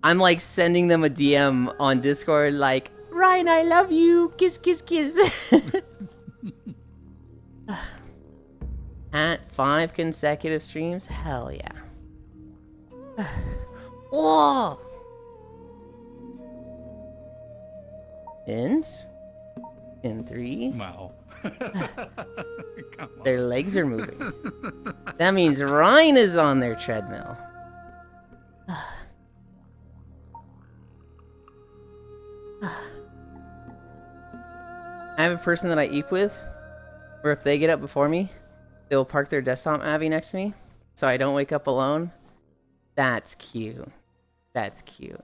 I'm like sending them a DM on Discord like, Ryan, I love you. Kiss, kiss, kiss. At 5 consecutive streams? Hell yeah. Whoa! Ends? In 3? Wow. Their legs are moving. That means Ryan is on their treadmill. I have a person that I eat with, where if they get up before me, they'll park their desktop Abby next to me, so I don't wake up alone. That's cute. That's cute.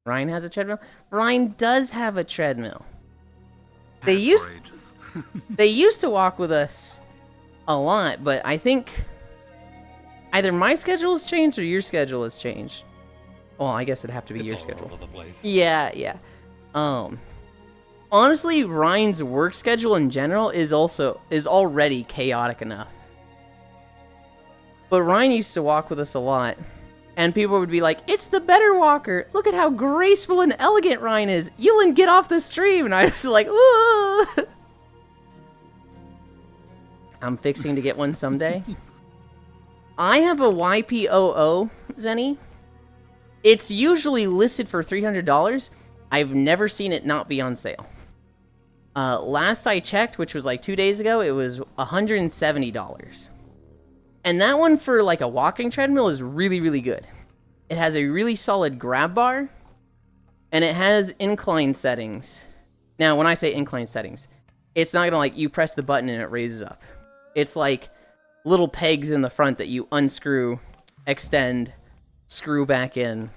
Ryan has a treadmill? Ryan does have a treadmill. They used to walk with us a lot, but I think either my schedule has changed or your schedule has changed. Well, I guess it'd have to be your schedule. All over the place. Yeah. Honestly, Ryan's work schedule in general is already chaotic enough. But Ryan used to walk with us a lot, and people would be like, it's the better walker. Look at how graceful and elegant Ryan is. Yulind, get off the stream. And I was like, ooh. I'm fixing to get one someday. I have a YPOO, Zenny. It's usually listed for $300. I've never seen it not be on sale. Last I checked, which was like 2 days ago, it was $170. And that one for like a walking treadmill is really, really good. It has a really solid grab bar, and it has incline settings. Now, when I say incline settings, it's not gonna like you press the button and it raises up. It's like little pegs in the front that you unscrew, extend, screw back in.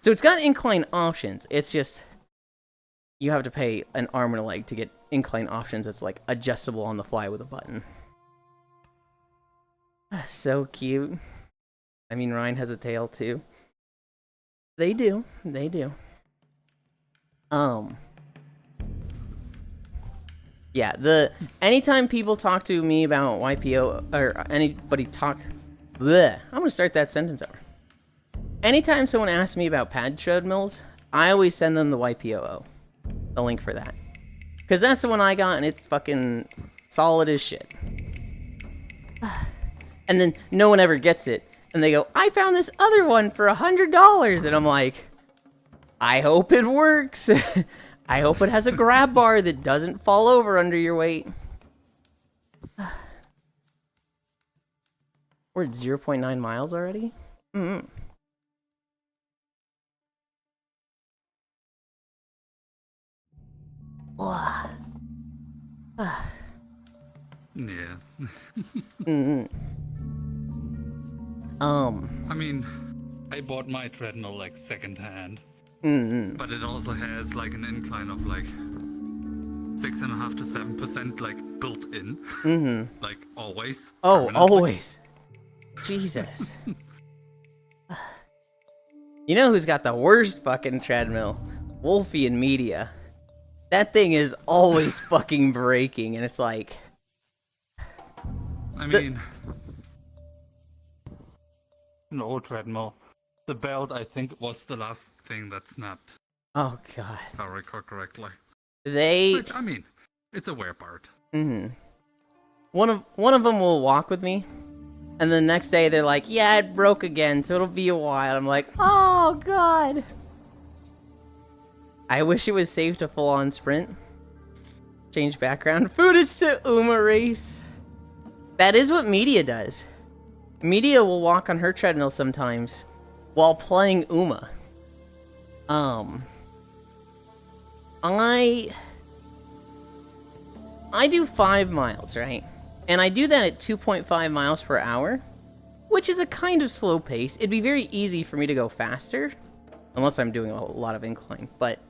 So it's got incline options. It's just you have to pay an arm and a leg to get incline options. It's like adjustable on the fly with a button. So cute. I mean, Ryan has a tail too. They do. They do. Yeah, anytime people talk to me about YPO, or anybody talked, I'm gonna start that sentence over. Anytime someone asks me about pad treadmills, I always send them the YPOO, the link for that. Because that's the one I got, and it's fucking solid as shit. And then no one ever gets it, and they go, I found this other one for $100, and I'm like, I hope it works. I hope it has a grab bar that doesn't fall over under your weight. We're at 0.9 miles already? Mm-hmm. Yeah. Mm-hmm. I mean, I bought my treadmill like secondhand. Mm-hmm. But it also has like an incline of like 6.5 to 7% like built in. Mm-hmm. Like always. Oh, always. Jesus. You know who's got the worst fucking treadmill? Wolfie and Media. That thing is always fucking breaking, and it's like... I mean... An old treadmill. The belt, I think, was the last thing that snapped. Oh, God. If I recall correctly. Which, I mean, it's a wear part. Mm-hmm. One of them will walk with me, and the next day they're like, yeah, it broke again, so it'll be a while. I'm like, oh, God. I wish it was safe to full-on sprint. Change background footage to Uma race. That is what Media does. Media will walk on her treadmill sometimes while playing Uma. I do 5 miles, right? And I do that at 2.5 miles per hour, which is a kind of slow pace. It'd be very easy for me to go faster, unless I'm doing a lot of incline. But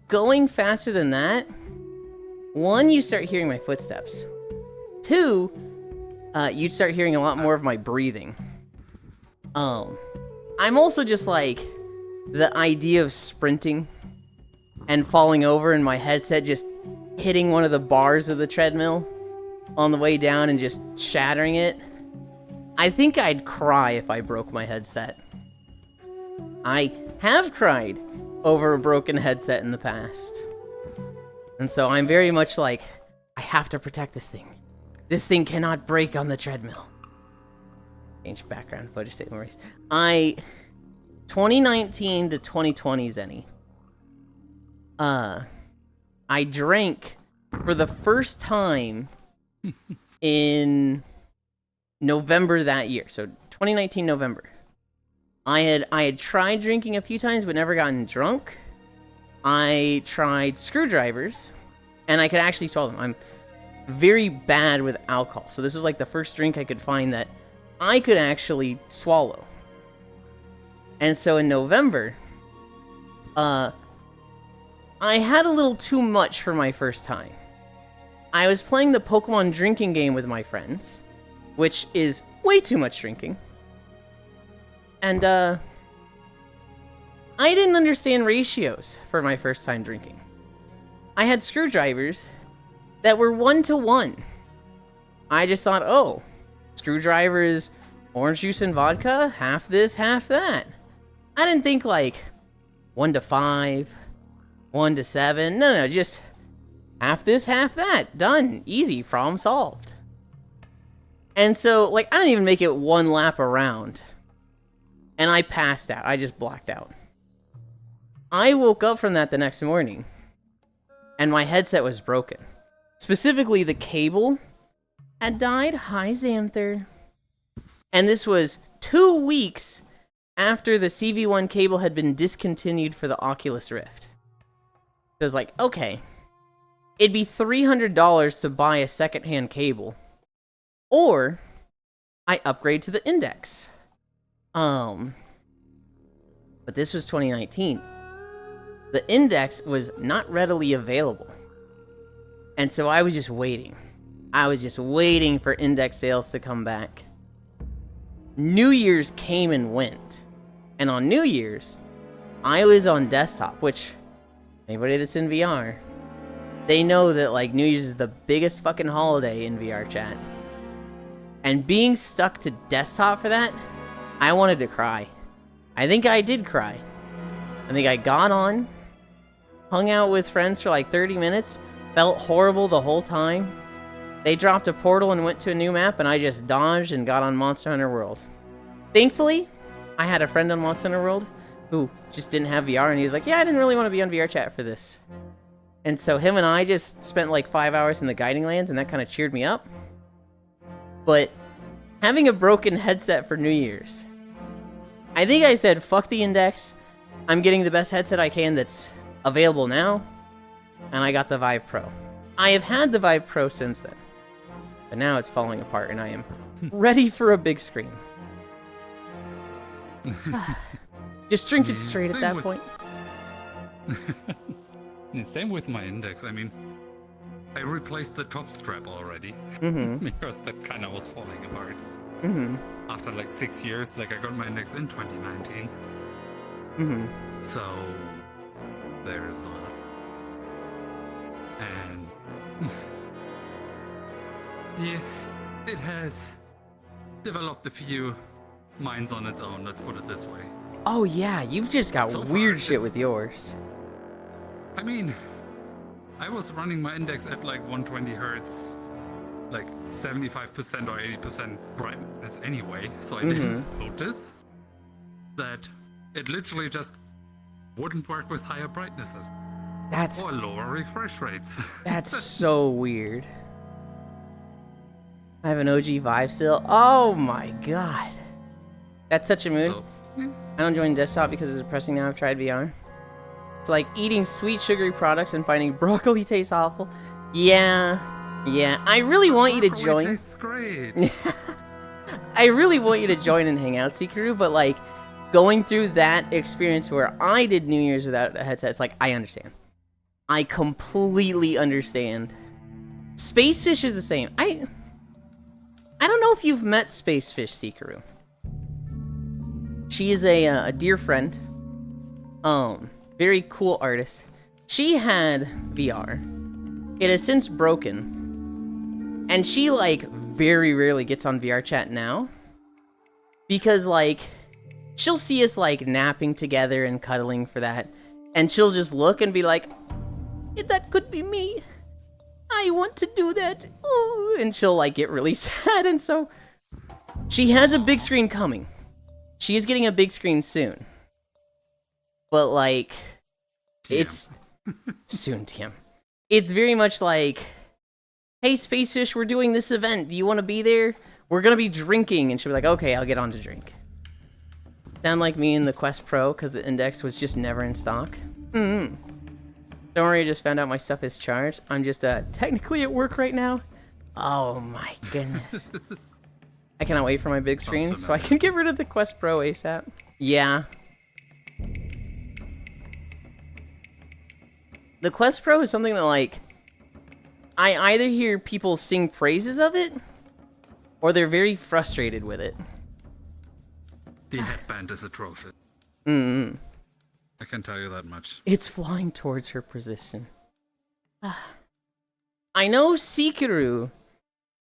going faster than that, 1, you start hearing my footsteps. 2, you'd start hearing a lot more of my breathing. I'm also just like, the idea of sprinting and falling over and my headset just hitting one of the bars of the treadmill on the way down and just shattering it. I think I'd cry if I broke my headset. I have cried over a broken headset in the past. And so I'm very much like, I have to protect this thing. This thing cannot break on the treadmill. Change background footage, state memories. 2019 to 2020, Zenny. I drank for the first time in November that year. So 2019 November. I had tried drinking a few times but never gotten drunk. I tried screwdrivers and I could actually swallow them. I'm very bad with alcohol. So this was like the first drink I could find that I could actually swallow. And so in November, I had a little too much for my first time. I was playing the Pokemon drinking game with my friends, which is way too much drinking. And, I didn't understand ratios for my first time drinking. I had screwdrivers that were 1-to-1. I just thought, oh, screwdriver is orange juice and vodka, half this, half that. I didn't think like 1-to-5, 1-to-7. No, just half this, half that. Done. Easy. Problem solved. And so, like, I didn't even make it one lap around. And I passed out. I just blacked out. I woke up from that the next morning, and my headset was broken. Specifically, the cable had died. Hi, Xanther. And this was 2 weeks after the CV1 cable had been discontinued for the Oculus Rift. It was like, okay, it'd be $300 to buy a secondhand cable, or I upgrade to the Index. But this was 2019. The Index was not readily available. And so I was just waiting. I was just waiting for Index sales to come back. New Year's came and went. And on New Year's, I was on desktop, which, anybody that's in VR, they know that, like, New Year's is the biggest fucking holiday in VR chat. And being stuck to desktop for that, I wanted to cry. I think I did cry. I think I got on, hung out with friends for like 30 minutes, felt horrible the whole time. They dropped a portal and went to a new map, and I just dodged and got on Monster Hunter World. Thankfully, I had a friend on Monster Hunter World who just didn't have VR, and he was like, yeah, I didn't really want to be on VR chat for this. And so him and I just spent like 5 hours in the Guiding Lands, and that kind of cheered me up. But having a broken headset for New Year's, I think I said, fuck the Index. I'm getting the best headset I can that's available now. And I got the Vive Pro. I have had the Vive Pro since then. But now it's falling apart, and I am ready for a big screen. Just drink it straight at that point. Yeah, same with my Index. I mean, I replaced the top strap already. Because that kind of was falling apart. After like 6 years, like I got my Index in 2019. So there's that. And yeah, it has developed a few minds on its own, let's put it this way. Oh yeah, you've just got So weird far, shit with yours. I mean, I was running my Index at like 120 hertz, like 75% or 80% brightness anyway, so I didn't notice that it literally just wouldn't work with higher brightnesses That's or lower refresh rates. that's so weird. I have an OG Vive still. Oh my god. That's such a mood. So, yeah. I don't join desktop because it's depressing now. I've tried VR. It's like eating sweet sugary products and finding broccoli tastes awful. Yeah. I really want you to Broccoli join. tastes great. I really want you to join and hang out, Seekeru, but like going through that experience where I did New Year's without a headset, it's like, I understand. I completely understand. Spacefish is the same. I don't know if you've met Spacefish, Seekeru. She is a dear friend. Very cool artist. She had VR. It has since broken. And she, like, very rarely gets on VR chat now. Because, like, she'll see us, like, napping together and cuddling for that. And she'll just look and be like, that could be me. I want to do that. Ooh. And she'll, like, get really sad. And so she has a big screen coming. She is getting a big screen soon. But, like, it's soon, Tim. It's very much like, hey, Spacefish, we're doing this event. Do you want to be there? We're going to be drinking. And she'll be like, okay, I'll get on to drink. Sound like me in the Quest Pro because the Index was just never in stock. Don't worry, I just found out my stuff is charged. I'm just technically at work right now. Oh, my goodness. I cannot wait for my big screen so I can get rid of the Quest Pro ASAP. Yeah. The Quest Pro is something that, like, I either hear people sing praises of it, or they're very frustrated with it. The headband is atrocious. I can tell you that much. It's flying towards her position. I know Seekeru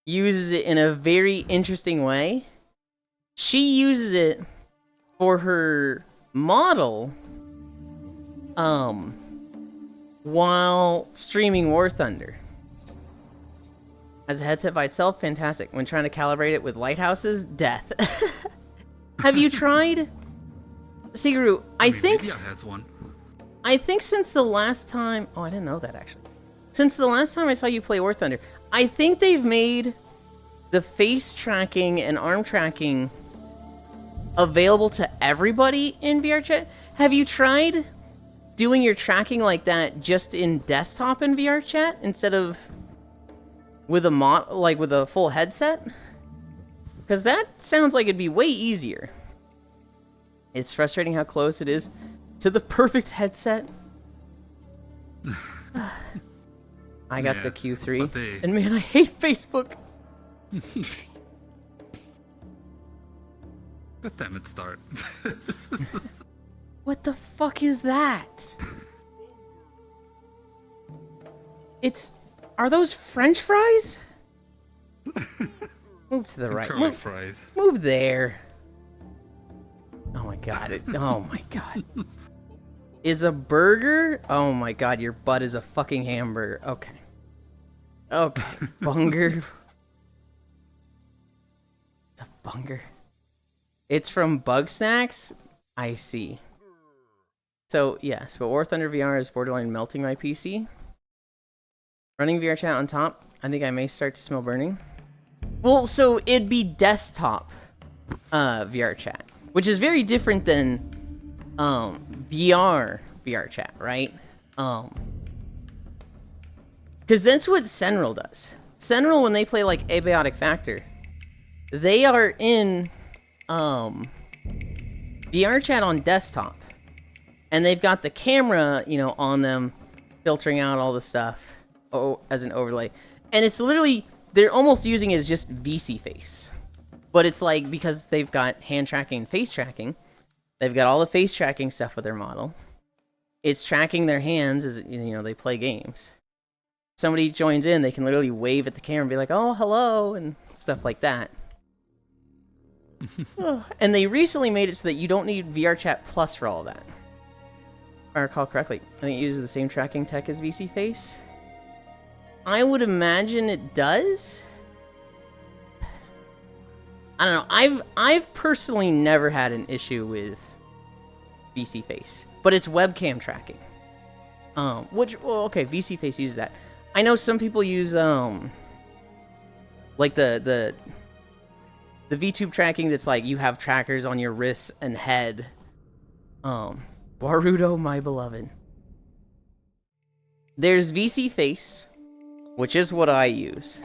uses it in a very interesting way. She uses it for her model, while streaming War Thunder. As a headset by itself, fantastic. When trying to calibrate it with lighthouses, death. Have you tried? Seekeru, I think... Nvidia has one. I think since the last time... Oh, I didn't know that, actually. Since the last time I saw you play War Thunder, I think they've made the face tracking and arm tracking available to everybody in VR chat. Have you tried doing your tracking like that just in desktop in VR chat instead of with a with a full headset? Because that sounds like it'd be way easier. It's frustrating how close it is to the perfect headset. I got the Q3, and man, I hate Facebook. God damn it, start. What the fuck is that? Are those French fries? Move to the right. Curly fries. Move there. Oh my god. Oh my god. Is a burger? Oh my god, your butt is a fucking hamburger. Okay. Okay. Bunger. It's a bunger. It's from Bug Snacks? I see. So, yes, but War Thunder VR is borderline melting my PC. Running VR chat on top, I think I may start to smell burning. Well, so it'd be desktop VR chat, which is very different than VR chat, right? Because that's what Senral does. Senral, when they play like Abiotic Factor, they are in VR chat on desktop, and they've got the camera, you know, on them, filtering out all the stuff as an overlay, and it's literally, they're almost using it as just VC face, but it's like, because they've got hand tracking and face tracking, they've got all the face tracking stuff with their model. It's tracking their hands as, you know, they play games. Somebody joins in, they can literally wave at the camera and be like, "Oh, hello," and stuff like that. And they recently made it so that you don't need VR Chat Plus for all of that. If I recall correctly, I think it uses the same tracking tech as VC Face. I would imagine it does. I don't know. I've personally never had an issue with VC Face, but it's webcam tracking. VC Face uses that. I know some people use like the VTube tracking that's like you have trackers on your wrists and head. Warudo, my beloved. There's VC Face, which is what I use.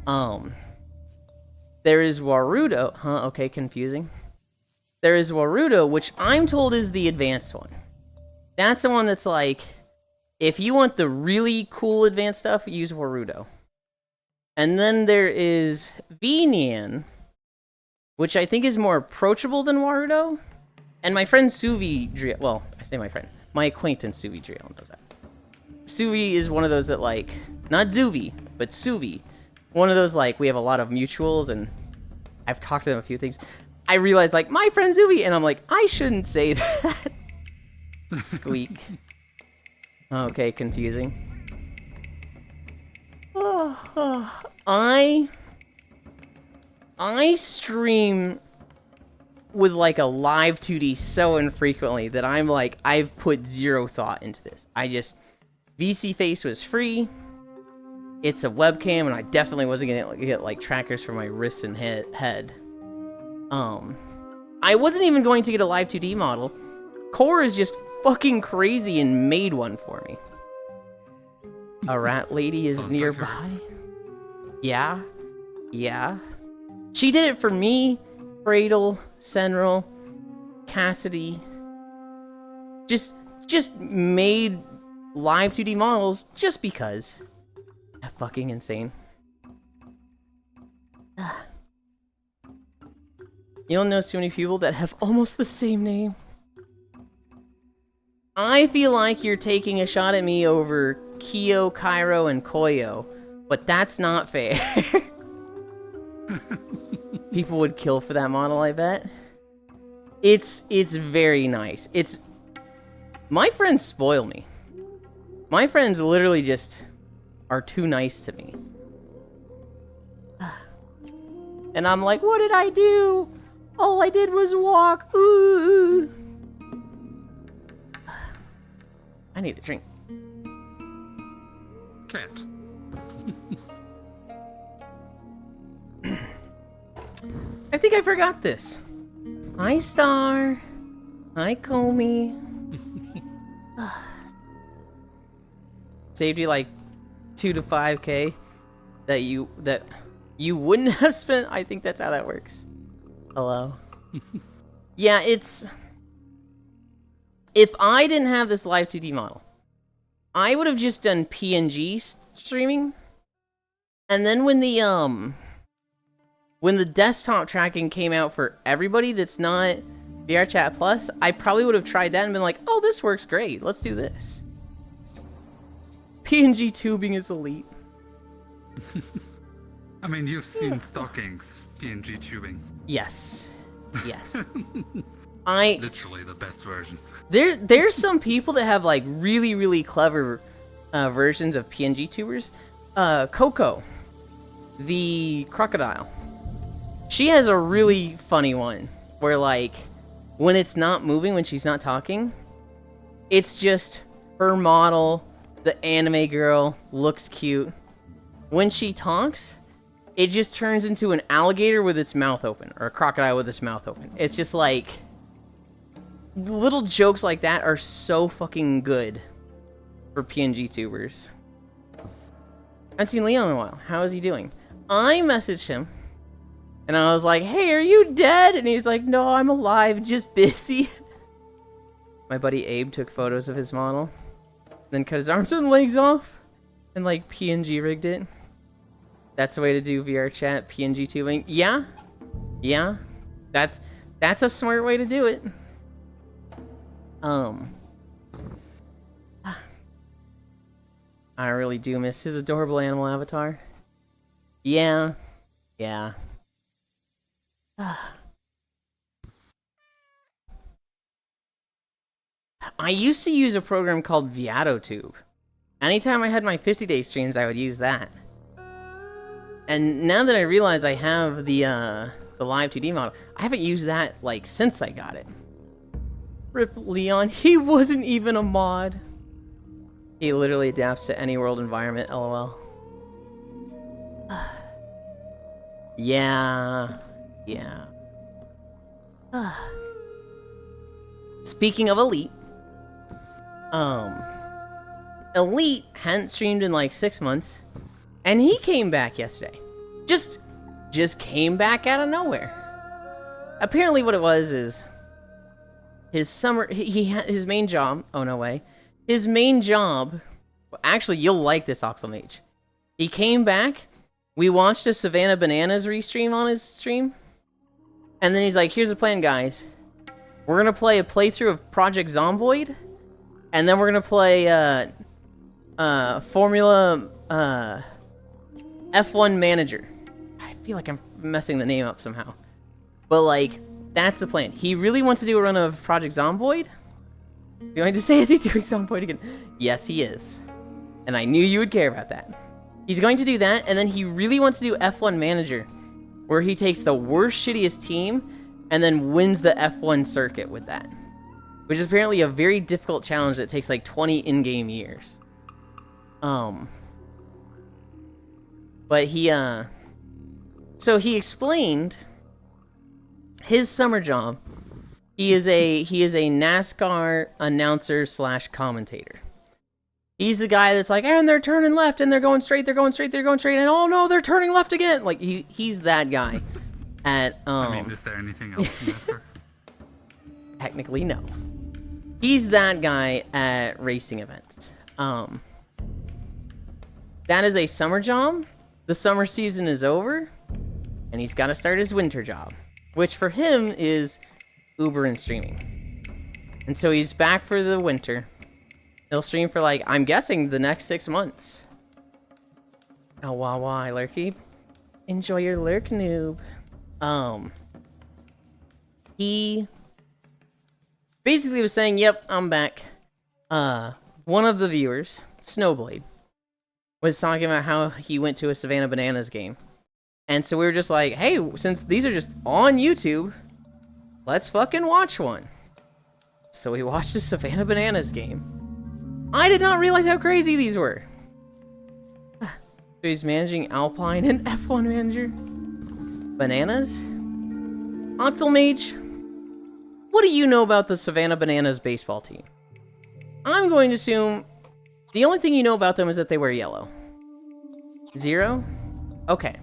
There is Warudo. Huh, okay, confusing. There is Warudo, which I'm told is the advanced one. That's the one that's like, if you want the really cool advanced stuff, use Warudo. And then there is Vnian, which I think is more approachable than Warudo. And my friend Suvi Driel, well, I say my friend, my acquaintance Suvi Driel knows that. Suvi is one of those that like, not Zuvi, but Suvi. One of those like, we have a lot of mutuals and I've talked to them a few things. I realized like, my friend Zuvi, and I'm like, I shouldn't say that. Squeak. Okay, confusing. I stream with like a live 2D so infrequently that I'm like, I've put zero thought into this. VC Face was free. It's a webcam, and I definitely wasn't gonna get like trackers for my wrists and head. I wasn't even going to get a live 2D model. Core is just fucking crazy and made one for me. A rat lady is nearby. Yeah. She did it for me, Cradle, Senral, Cassidy. Just made live 2D models just because. That's fucking insane. You don't know too many people that have almost the same name. I feel like you're taking a shot at me over Kyo, Cairo, and Koyo, but that's not fair. People would kill for that model, I bet. It's very nice. My friends spoil me. My friends literally just are too nice to me. And I'm like, what did I do? All I did was walk. Ooh. I need a drink. Can't. I think I forgot this. Hi, Star. Hi, Comey. Saved you like 2 to 5K that you wouldn't have spent. I think that's how that works. Hello. Yeah, it's... If I didn't have this live 2D model, I would have just done PNG streaming. And then when the desktop tracking came out for everybody that's not VRChat Plus, I probably would have tried that and been like, oh, this works great. Let's do this. PNG tubing is elite. I mean, you've seen Stocking's PNG tubing. Yes. Yes. Literally the best version. There's some people that have like really, really clever versions of PNG tubers. Coco, the crocodile. She has a really funny one where like when it's not moving, when she's not talking, it's just her model, the anime girl, looks cute. When she talks, it just turns into an alligator with its mouth open, or a crocodile with its mouth open. It's just like, little jokes like that are so fucking good for PNG tubers. I haven't seen Leon in a while. How is he doing? I messaged him, and I was like, hey, are you dead? And he's like, no, I'm alive, just busy. My buddy Abe took photos of his model, then cut his arms and legs off, and like PNG rigged it. That's the way to do VR chat, PNG tubing. Yeah. Yeah. That's a smart way to do it. I really do miss his adorable animal avatar. Yeah. Yeah. I used to use a program called ViatoTube. Anytime I had my 50-day streams, I would use that. And now that I realize I have the live 2D model, I haven't used that like since I got it. Rip Leon, he wasn't even a mod. He literally adapts to any world environment, lol. Yeah. Yeah. Speaking of Elite, Elite hadn't streamed in like 6 months, and he came back yesterday. Just came back out of nowhere. Apparently what it was is his summer, he had his main job. Oh, no way. His main job, actually, you'll like this, Oxalmage. He came back, we watched a Savannah Bananas restream on his stream, and then he's like, here's the plan, guys. We're going to play a playthrough of Project Zomboid, and then we're going to play Formula F1 Manager. I feel like I'm messing the name up somehow. But, like, that's the plan. He really wants to do a run of Project Zomboid. You want to say, is he doing Zomboid again? Yes, he is. And I knew you would care about that. He's going to do that, and then he really wants to do F1 Manager, where he takes the worst, shittiest team and then wins the F1 circuit with that. Which is apparently a very difficult challenge that takes like 20 in-game years. But he, so he explained his summer job. He is a NASCAR announcer / commentator. He's the guy that's like, and they're turning left, and they're going straight, they're going straight, they're going straight, and oh no, they're turning left again. Like he's that guy. At I mean, is there anything else in NASCAR? Technically, no. He's that guy at racing events. That is a summer job. The summer season is over, and he's got to start his winter job, which for him is Uber and streaming. And so he's back for the winter. He'll stream for like, I'm guessing, the next 6 months. Oh, why, Lurky? Enjoy your lurk, noob. He basically was saying, yep, I'm back. One of the viewers, Snowblade, was talking about how he went to a Savannah Bananas game. And so we were just like, hey, since these are just on YouTube, let's fucking watch one. So we watched a Savannah Bananas game. I did not realize how crazy these were. So he's managing Alpine and F1 Manager. Bananas? Octomage? What do you know about the Savannah Bananas baseball team? I'm going to assume the only thing you know about them is that they wear yellow. 0? Okay.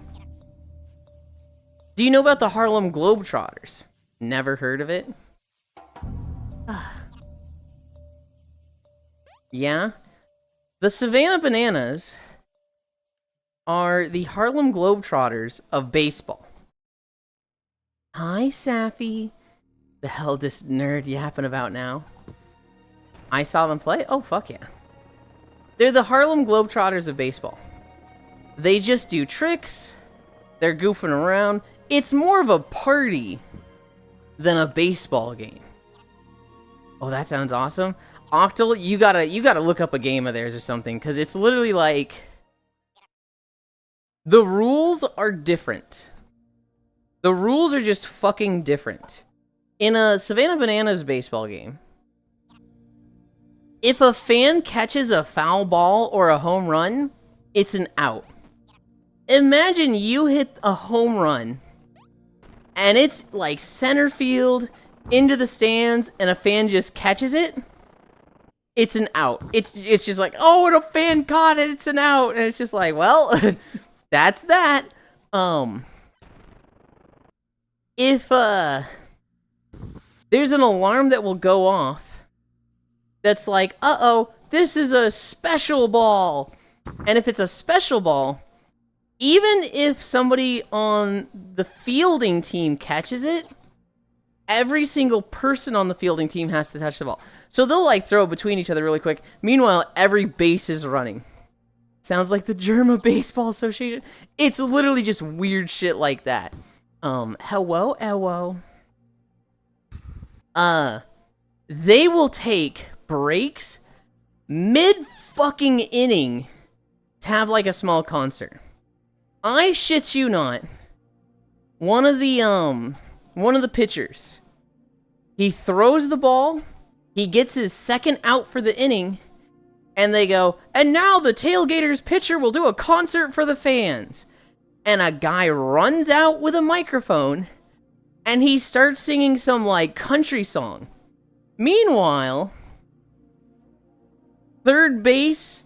Do you know about the Harlem Globetrotters? Never heard of it? Yeah? The Savannah Bananas are the Harlem Globetrotters of baseball. Hi, Safi. The hell this nerd yapping about now? I saw them play? Oh, fuck yeah. They're the Harlem Globetrotters of baseball. They just do tricks. They're goofing around. It's more of a party than a baseball game. Oh, that sounds awesome. Octal, you gotta look up a game of theirs or something, because it's literally like... The rules are different. The rules are just fucking different. In a Savannah Bananas baseball game, if a fan catches a foul ball or a home run, it's an out. Imagine you hit a home run, and it's like center field, into the stands, and a fan just catches it. It's an out. It's just like, oh, and a fan caught it, it's an out. And it's just like, well, that's that. If, there's an alarm that will go off that's like, uh-oh, this is a special ball. And if it's a special ball, even if somebody on the fielding team catches it, every single person on the fielding team has to touch the ball. So they'll like throw it between each other really quick. Meanwhile, every base is running. Sounds like the German Baseball Association. It's literally just weird shit like that. Hello. They will take breaks mid-fucking inning to have like a small concert. I shit you not. One of the pitchers, he throws the ball, he gets his second out for the inning, and they go, and now the Tailgaters pitcher will do a concert for the fans. And a guy runs out with a microphone, and he starts singing some, like, country song. Meanwhile, third base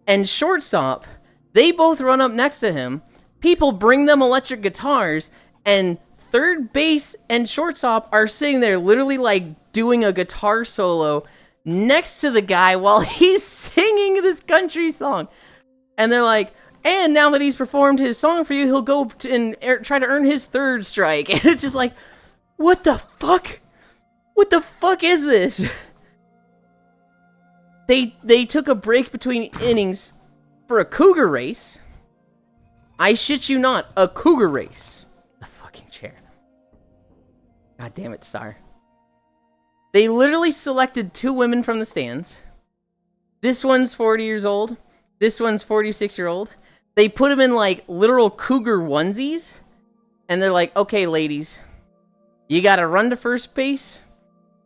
and shortstop, they both run up next to him. People bring them electric guitars, and third base and shortstop are sitting there literally, like, doing a guitar solo next to the guy while he's singing this country song. And they're like, and now that he's performed his song for you, he'll go and try to earn his third strike. And it's just like, what the fuck? What the fuck is this? They took a break between innings for a cougar race. I shit you not, a cougar race. The fucking chair. God damn it, Star. They literally selected 2 women from the stands. This one's 40 years old. This one's 46-year-old. They put them in, like, literal cougar onesies. And they're like, okay, ladies. You gotta run to first base.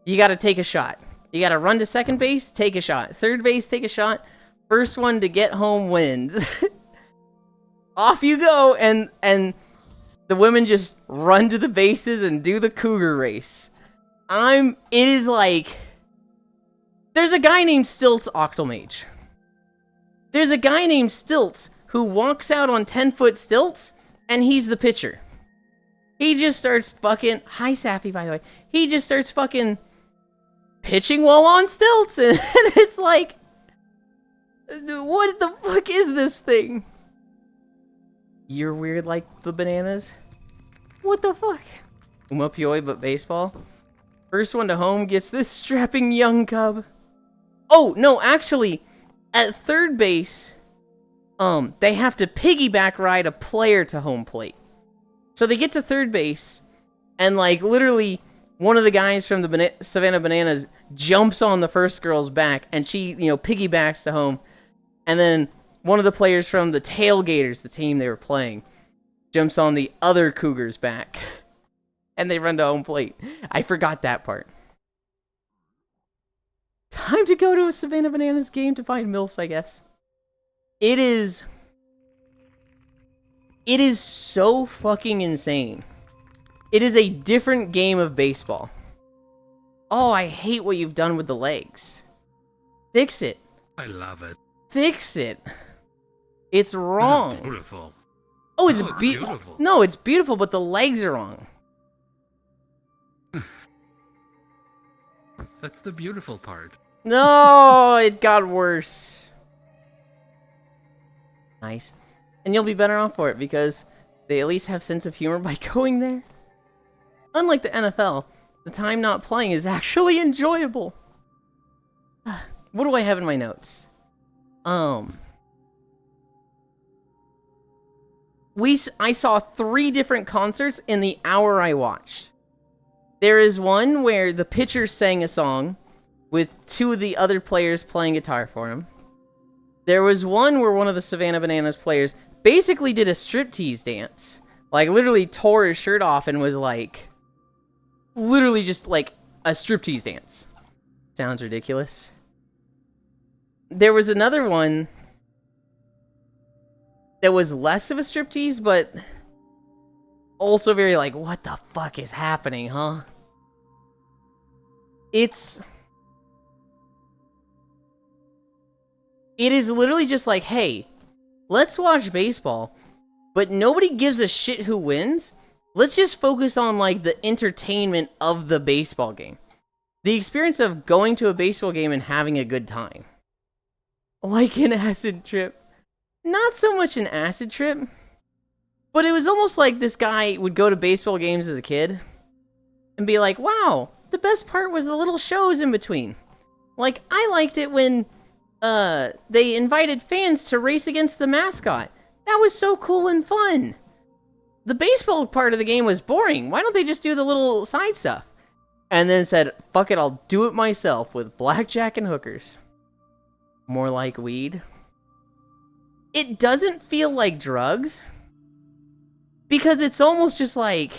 You gotta take a shot. You gotta run to second base, take a shot. Third base, take a shot. First one to get home wins. Off you go. And the women just run to the bases and do the cougar race. It is like... There's a guy named Stilts Octomage. There's a guy named Stilts who walks out on 10-foot stilts, and he's the pitcher. He just starts fucking... Hi, Safi, by the way. He just starts fucking pitching while on stilts, and it's like... What the fuck is this thing? You're weird like the bananas? What the fuck? Umopioid, but baseball? First one to home gets this strapping young cub. Oh, no, actually, at third base... they have to piggyback ride a player to home plate. So they get to third base, and, like, literally, one of the guys from the Savannah Bananas jumps on the first girl's back, and she, piggybacks to home. And then one of the players from the Tailgaters, the team they were playing, jumps on the other cougar's back. And they run to home plate. I forgot that part. Time to go to a Savannah Bananas game to find MILFs, I guess. It is so fucking insane. It is a different game of baseball. Oh, I hate what you've done with the legs. Fix it. I love it. Fix it. It's wrong. This is beautiful. Oh, it's beautiful. No, it's beautiful, but the legs are wrong. That's the beautiful part. No, it got worse. Nice. And you'll be better off for it because they at least have sense of humor by going there. Unlike the NFL, the time not playing is actually enjoyable. What do I have in my notes? I saw 3 different concerts in the hour I watched. There is one where the pitcher sang a song with 2 of the other players playing guitar for him. There was one where one of the Savannah Bananas players basically did a striptease dance. Like, literally tore his shirt off and was like... literally just like a striptease dance. Sounds ridiculous. There was another one that was less of a striptease, but also very like, what the fuck is happening, huh? It is literally just like, hey, let's watch baseball, but nobody gives a shit who wins. Let's just focus on, like, the entertainment of the baseball game. The experience of going to a baseball game and having a good time. Like an acid trip. Not so much an acid trip, but it was almost like this guy would go to baseball games as a kid and be like, wow, the best part was the little shows in between. Like, I liked it when they invited fans to race against the mascot. That was so cool and fun. The baseball part of the game was boring. Why don't they just do the little side stuff? And then said, fuck it, I'll do it myself with blackjack and hookers. More like weed. It doesn't feel like drugs. Because it's almost just like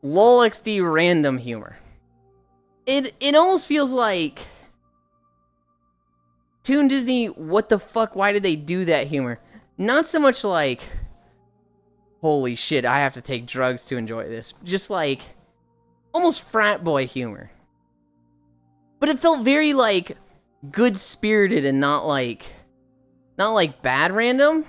LOL XD random humor. It almost feels like Toon Disney, what the fuck, why did they do that humor? Not so much like, holy shit, I have to take drugs to enjoy this. Just like, almost frat boy humor. But it felt very like, good-spirited and not like bad random.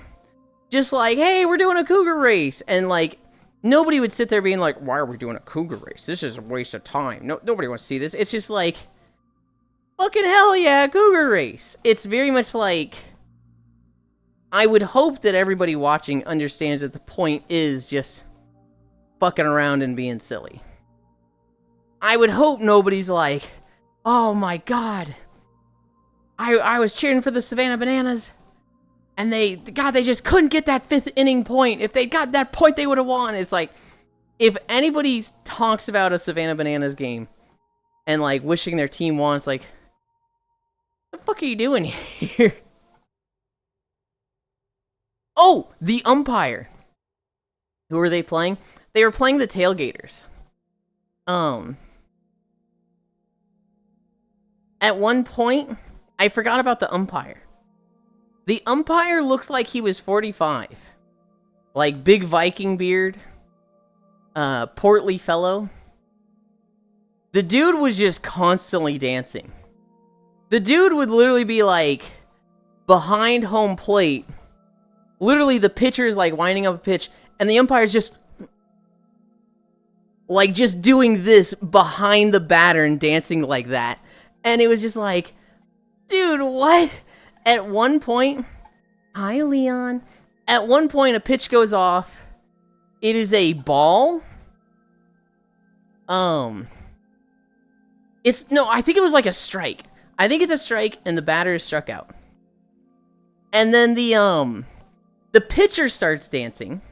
Just like, hey, we're doing a cougar race. And like, nobody would sit there being like, why are we doing a cougar race? This is a waste of time. Nobody wants to see this. It's just like, fucking hell yeah, cougar race. It's very much like, I would hope that everybody watching understands that the point is just fucking around and being silly. I would hope nobody's like, oh my god, I was cheering for the Savannah Bananas, and they just couldn't get that 5th inning point. If they got that point, they would have won. It's like, if anybody talks about a Savannah Bananas game and like wishing their team won, it's like, what the fuck are you doing here? Oh, the umpire. Who were they playing? They were playing the Tailgaters. At one point, I forgot about the umpire. The umpire looked like he was 45. Like, big Viking beard. Portly fellow. The dude was just constantly dancing. The dude would literally be like, behind home plate. Literally, the pitcher is like winding up a pitch, and the umpire's just like, just doing this behind the batter and dancing like that. And it was just like, dude, what? At one point, hi, Leon. At one point, a pitch goes off. It is a ball. I think it was like a strike. I think it's a strike, and the batter is struck out. And then the pitcher starts dancing.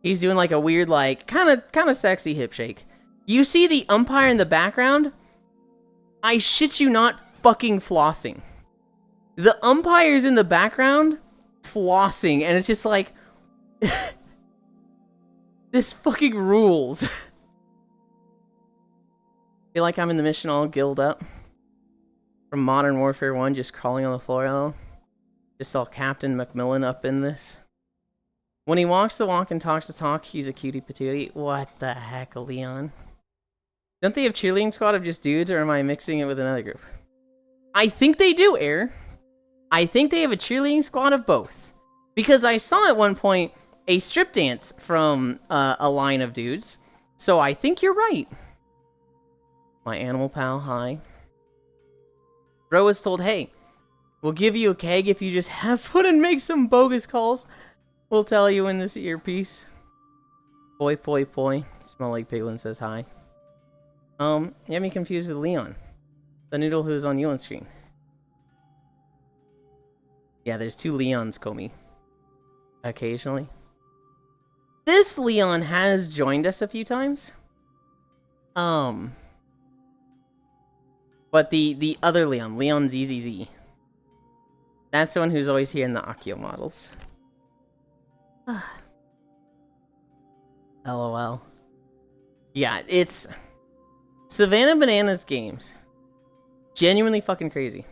He's doing like a weird, like, kind of sexy hip shake. You see the umpire in the background? I shit you not, fucking flossing. The umpire's in the background flossing, and it's just like, this fucking rules. Feel like I'm in the mission all guild up. From Modern Warfare 1, just crawling on the floor, though. Just all Captain Macmillan up in this. When he walks the walk and talks the talk, he's a cutie patootie. What the heck, Leon? Don't they have cheerleading squad of just dudes, or am I mixing it with another group? I think they do, Air. I think they have a cheerleading squad of both. Because I saw at one point a strip dance from a line of dudes. So I think you're right. My animal pal, hi. Bro was told, hey, we'll give you a keg if you just have fun and make some bogus calls. We'll tell you in this earpiece. Poi, poi, poi. Smell like Piglin says hi. You have me confused with Leon. The noodle who's on Yulin's screen. Yeah, there's two Leons, Comey. Occasionally. This Leon has joined us a few times. But the other Leon, Leon ZZZ. That's the one who's always here in the Akio models. LOL. Yeah, it's Savannah Bananas games. Genuinely fucking crazy.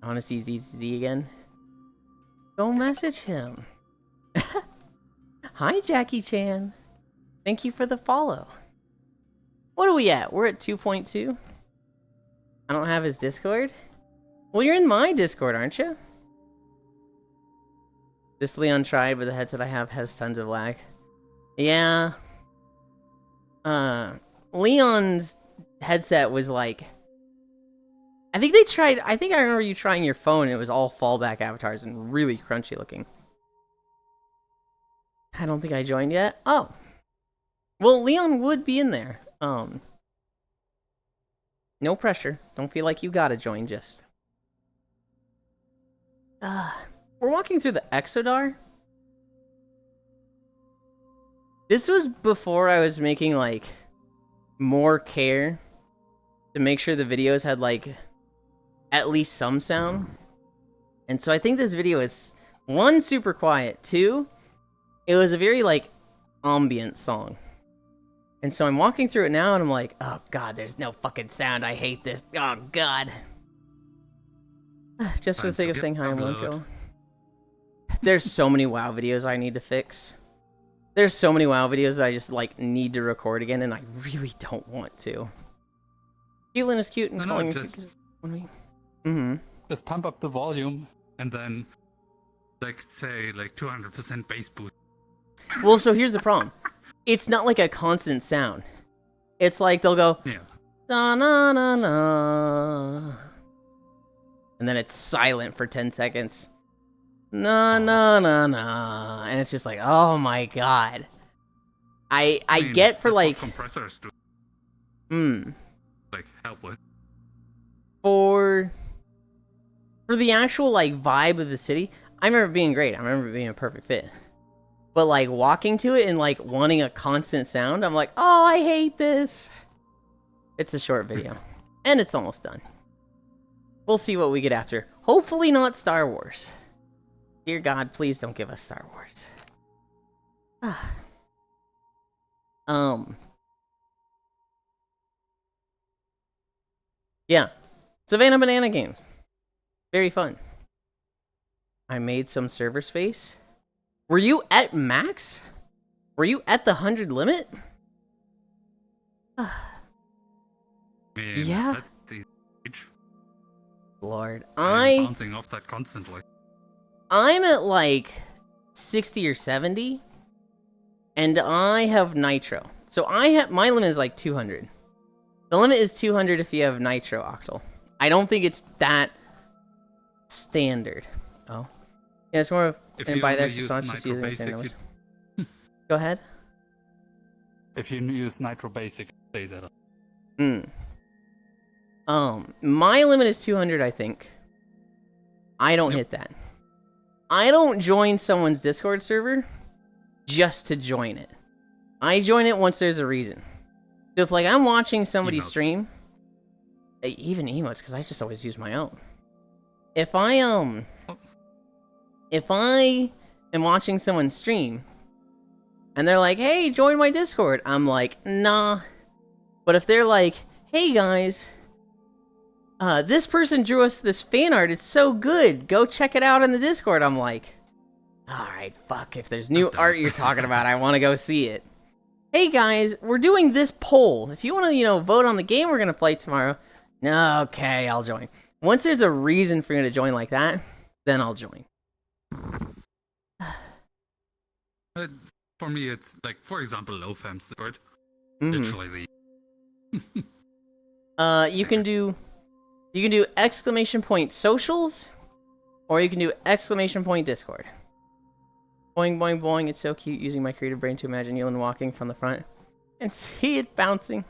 I want to see ZZZ again. Go message him. Hi, Jackie Chan. Thank you for the follow. What are we at? We're at 2.2. I don't have his Discord. Well, you're in my Discord, aren't you? This Leon tried, but the headset I have has tons of lag. Yeah. Leon's headset was like... I think I remember you trying your phone and it was all fallback avatars and really crunchy looking. I don't think I joined yet. Oh. Well, Leon would be in there. No pressure. Don't feel like you gotta join just. We're walking through the Exodar. This was before I was making, like, more care to make sure the videos had, like, at least some sound. And so I think this video is, 1, super quiet. 2, it was a very, like, ambient song. And so I'm walking through it now and I'm like, oh god, there's no fucking sound. I hate this. Oh god. Just for the sake of saying hi, I'm going to go. There's so many WoW videos I need to fix. There's so many WoW videos that I just, like, need to record again, and I really don't want to. Yulind is cute and calling just... Mm-hmm. Just pump up the volume, and then, like, say, like, 200% bass boost. Well, so here's the problem. It's not like a constant sound. It's like they'll go... Yeah. Da-na-na-na. And then it's silent for 10 seconds. Na-na-na-na. And it's just like, oh my god. I mean, get for like... compressors do. Like, help with. For the actual, like, vibe of the city, I remember it being great. I remember it being a perfect fit. But, like, walking to it and, like, wanting a constant sound, I'm like, oh, I hate this. It's a short video. And it's almost done. We'll see what we get after. Hopefully not Star Wars. Dear God, please don't give us Star Wars. Yeah. Savannah Banana games. Very fun. I made some server space. Were you at max? Were you at the 100 limit? Man, yeah. That's easy. Lord, I'm bouncing off that constantly. I'm at like 60 or 70, and I have nitro. So my limit is like 200. The limit is 200 if you have nitro octal. I don't think it's that standard. Oh, yeah, it's more of and by there she's not just using standard. Go ahead. If you use nitro basic, it stays at my limit is 200, I think. I don't hit that. I don't join someone's Discord server just to join it. I join it once there's a reason. So if, like, I'm watching somebody stream, even emotes, because I just always use my own. If I am watching someone stream, and they're like, hey, join my Discord, I'm like, nah. But if they're like, hey guys, This person drew us this fan art. It's so good. Go check it out in the Discord. I'm like, all right, fuck. If there's new art you're talking about, I want to go see it. Hey guys, we're doing this poll. If you want to, vote on the game we're gonna play tomorrow, okay, I'll join. Once there's a reason for you to join like that, then I'll join. For me, it's like, for example, low fams Discord. Mm-hmm. Literally you can do exclamation point socials, or you can do exclamation point Discord. Boing, boing, boing. It's so cute using my creative brain to imagine Yulind walking from the front and see it bouncing.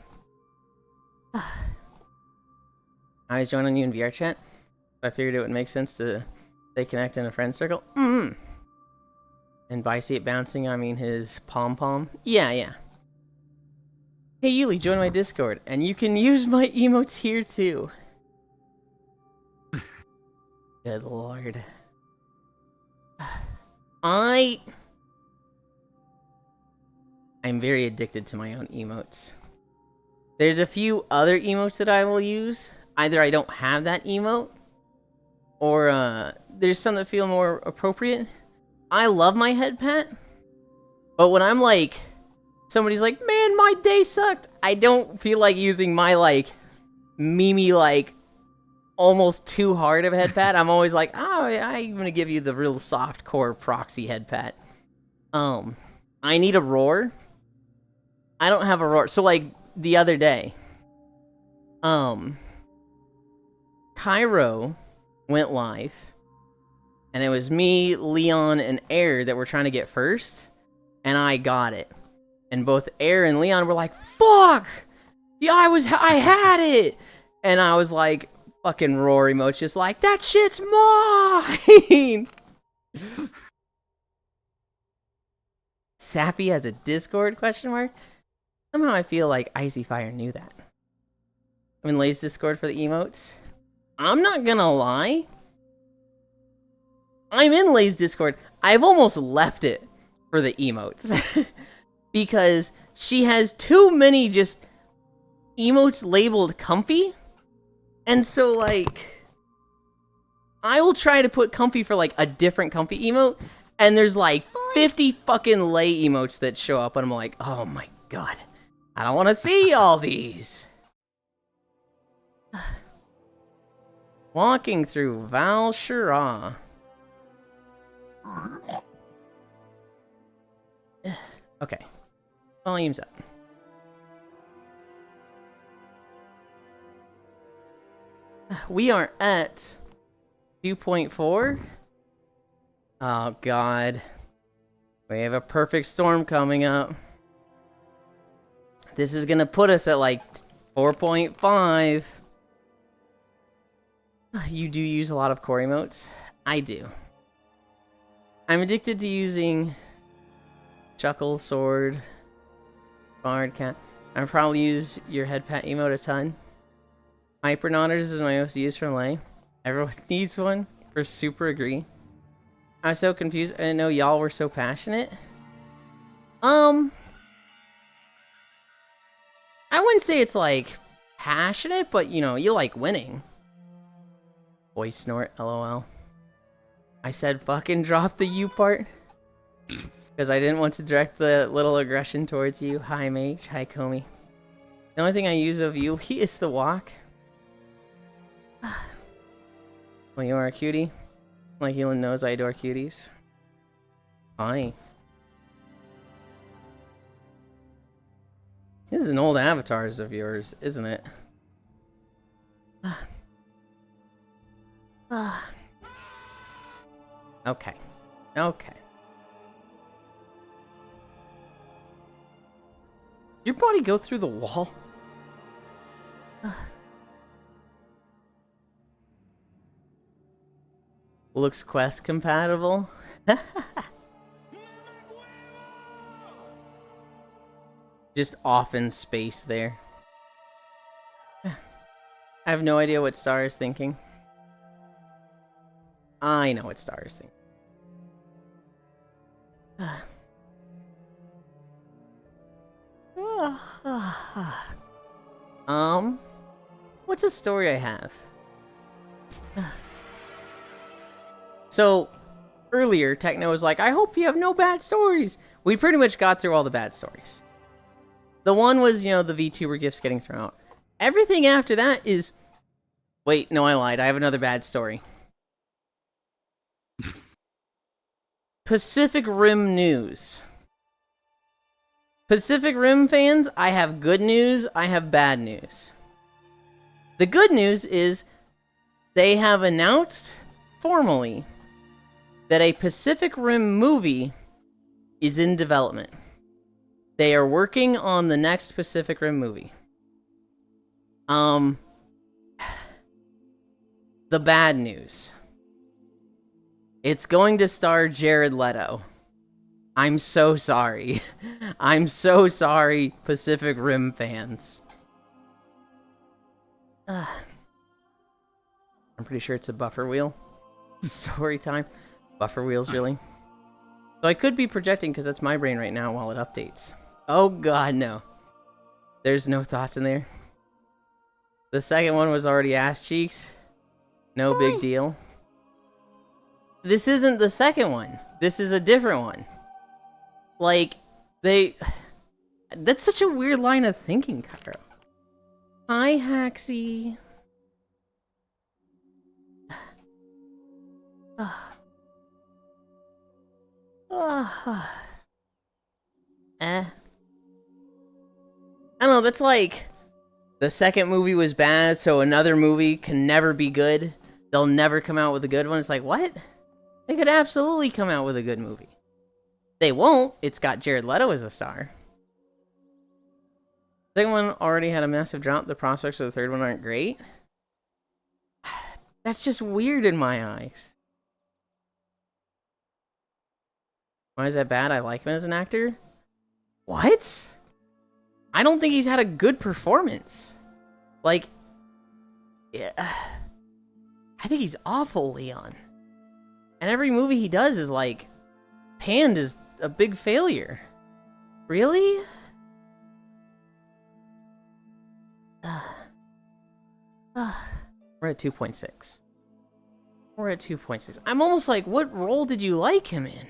I was joining you in VR chat. I figured it would make sense to stay connected in a friend circle. And by see it bouncing, I mean his pom-pom. Yeah. Hey, Yuli, join my Discord. And you can use my emotes here, too. Good lord. I'm very addicted to my own emotes. There's a few other emotes that I will use. Either I don't have that emote, or there's some that feel more appropriate. I love my head pat, but when I'm like, somebody's like, man, my day sucked, I don't feel like using my, like, memey, like, almost too hard of a head pat. I'm always like, oh, I'm gonna give you the real soft core proxy head pat. I need a roar. I don't have a roar. So, like, the other day, Cairo went live, and it was me, Leon, and Air that were trying to get first, and I got it. And both Air and Leon were like, fuck! Yeah, I had it! And I was like, fucking roar emotes, just like, that shit's mine! Sappy has a Discord, question mark? Somehow I feel like Icy Fire knew that. I'm in Lay's Discord for the emotes. I'm not gonna lie. I'm in Lay's Discord. I've almost left it for the emotes. Because she has too many just emotes labeled comfy. And so, like, I will try to put comfy for, like, a different comfy emote. And there's, like, 50 fucking Lay emotes that show up. And I'm like, oh my god. I don't want to see all these. Walking through Val Shira. Okay. Volume's up. We are at 2.4. Oh god. We have a perfect storm coming up. This is gonna put us at like 4.5. You do use a lot of core emotes? I do. I'm addicted to using Chuckle, Sword, Bard, Cat. I probably use your head pat emote a ton. Hypernodders is my most used from Lay. Everyone needs one. For super agree. I was so confused. I didn't know y'all were so passionate. I wouldn't say it's like passionate, but you know, you like winning. Voice snort, lol. I said fucking drop the U part. Because I didn't want to direct the little aggression towards you. Hi Mage, hi Komi. The only thing I use of Yuli is the walk. Well, you are a cutie. Like Yulind knows I adore cuties. Hi. This is an old avatars of yours, isn't it? Okay. Okay. Did your body go through the wall? Looks quest compatible. Just off in space there. I have no idea what Star is thinking. I know what Star is thinking. What's a story I have? So, earlier, Techno was like, I hope you have no bad stories. We pretty much got through all the bad stories. The one was, the VTuber gifts getting thrown out. Everything after that is... Wait, no, I lied. I have another bad story. Pacific Rim news. Pacific Rim fans, I have good news, I have bad news. The good news is they have announced formally that a Pacific Rim movie is in development. They are working on the next Pacific Rim movie. The bad news. It's going to star Jared Leto. I'm so sorry. I'm so sorry, Pacific Rim fans. I'm pretty sure it's a buffer wheel. Story time. Buffer wheels, really. So I could be projecting because that's my brain right now while it updates. Oh god, no. There's no thoughts in there. The second one was already ass cheeks. No big deal. This isn't the second one. This is a different one. Like, that's such a weird line of thinking, Cairo. Hi, Haxie. I don't know, that's like... The second movie was bad, so another movie can never be good. They'll never come out with a good one. It's like, what? They could absolutely come out with a good movie. They won't. It's got Jared Leto as the star. The second one already had a massive drop. The prospects for the third one aren't great. That's just weird in my eyes. Why is that bad? I like him as an actor. What? I don't think he's had a good performance. Like, yeah, I think he's awful, Leon. And every movie he does is like, panned as a big failure. Really? We're at 2.6. We're at 2.6. I'm almost like, what role did you like him in?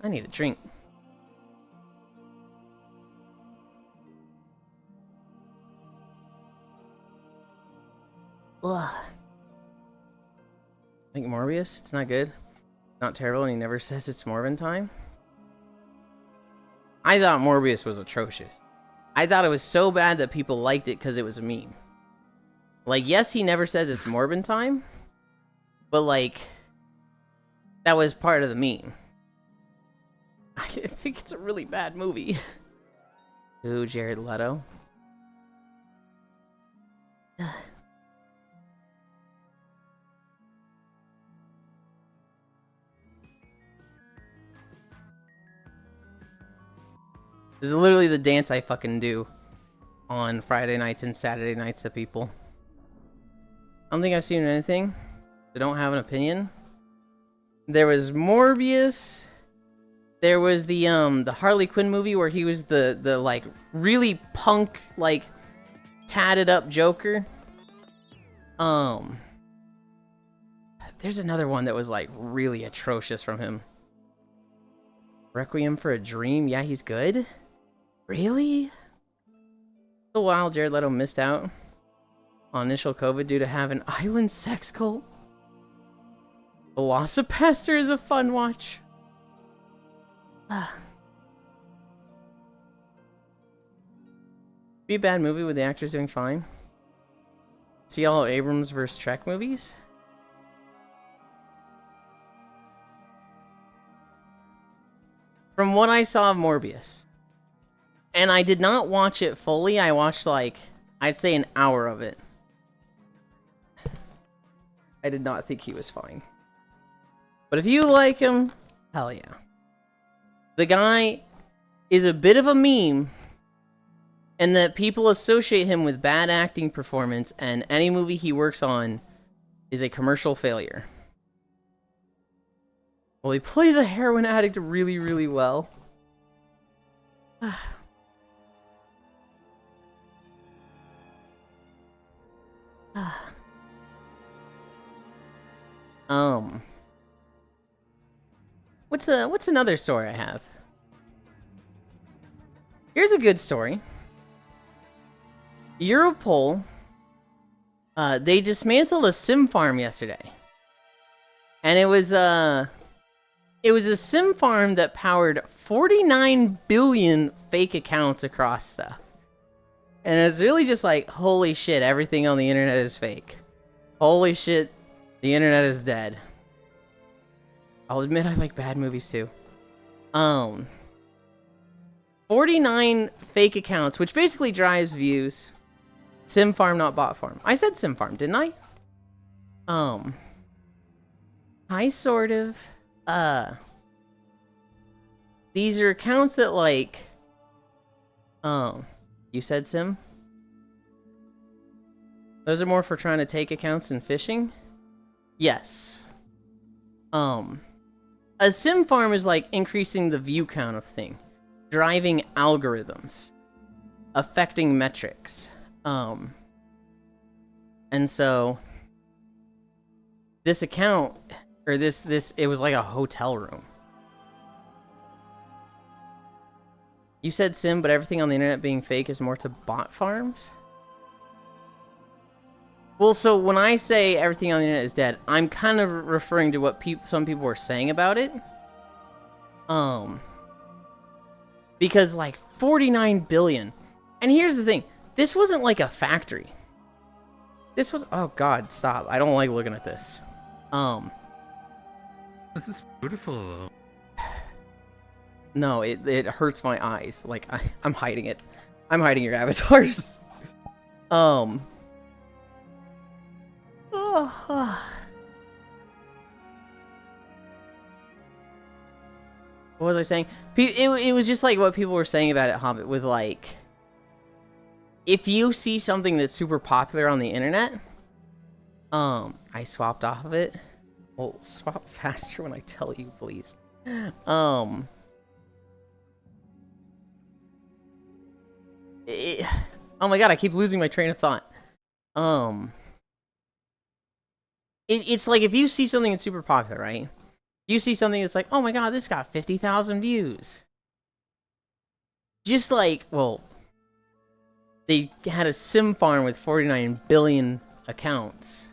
I need a drink. Ugh. I think Morbius, it's not good. Not terrible, and he never says it's Morbin time. I thought Morbius was atrocious. I thought it was so bad that people liked it because it was a meme. Like, yes, he never says it's Morbin time, but like, that was part of the meme. I think it's a really bad movie. Ooh, Jared Leto. This is literally the dance I fucking do on Friday nights and Saturday nights to people. I don't think I've seen anything. I don't have an opinion. There was Morbius. There was the Harley Quinn movie where he was the like really punk, like tatted up Joker. There's another one that was like really atrocious from him. Requiem for a Dream. Yeah, he's good. Really? A while Jared Leto missed out on initial COVID due to having an island sex cult. Velocipaster is a fun watch. Be a bad movie with the actors doing fine. See all Abrams vs. Trek movies? From what I saw of Morbius, and I did not watch it fully, I watched like, I'd say an hour of it. I did not think he was fine. But if you like him, hell yeah. The guy is a bit of a meme, and that people associate him with bad acting performance, and any movie he works on is a commercial failure. Well, he plays a heroin addict really, really well. What's another story I have? Here's a good story. Europol, they dismantled a sim farm yesterday. And it was a sim farm that powered 49 billion fake accounts across stuff. And it's really just like, holy shit, everything on the internet is fake. Holy shit, the internet is dead. I'll admit I like bad movies too. 49 fake accounts, which basically drives views. Sim farm, not bot farm. I said sim farm, didn't I? I sort of, these are accounts that like, you said sim? Those are more for trying to take accounts and phishing? Yes. A sim farm is like increasing the view count of thing, driving algorithms, affecting metrics. And so this account, or this, it was like a hotel room. You said sim, but everything on the internet being fake is more to bot farms? Well, so when I say everything on the internet is dead, I'm kind of referring to what some people were saying about it. Because like 49 billion. And here's the thing. This wasn't like a factory. This was, oh god, stop. I don't like looking at this. This is beautiful though. No, it hurts my eyes. Like I'm hiding it. I'm hiding your avatars. What was I saying? It was just like what people were saying about it, Hobbit, with like, if you see something that's super popular on the internet, I swapped off of it. Well, swap faster when I tell you, please. Oh my god, I keep losing my train of thought. It's like if you see something that's super popular, right? You see something that's like, oh my god, this got 50,000 views. Just like, well, they had a sim farm with 49 billion accounts.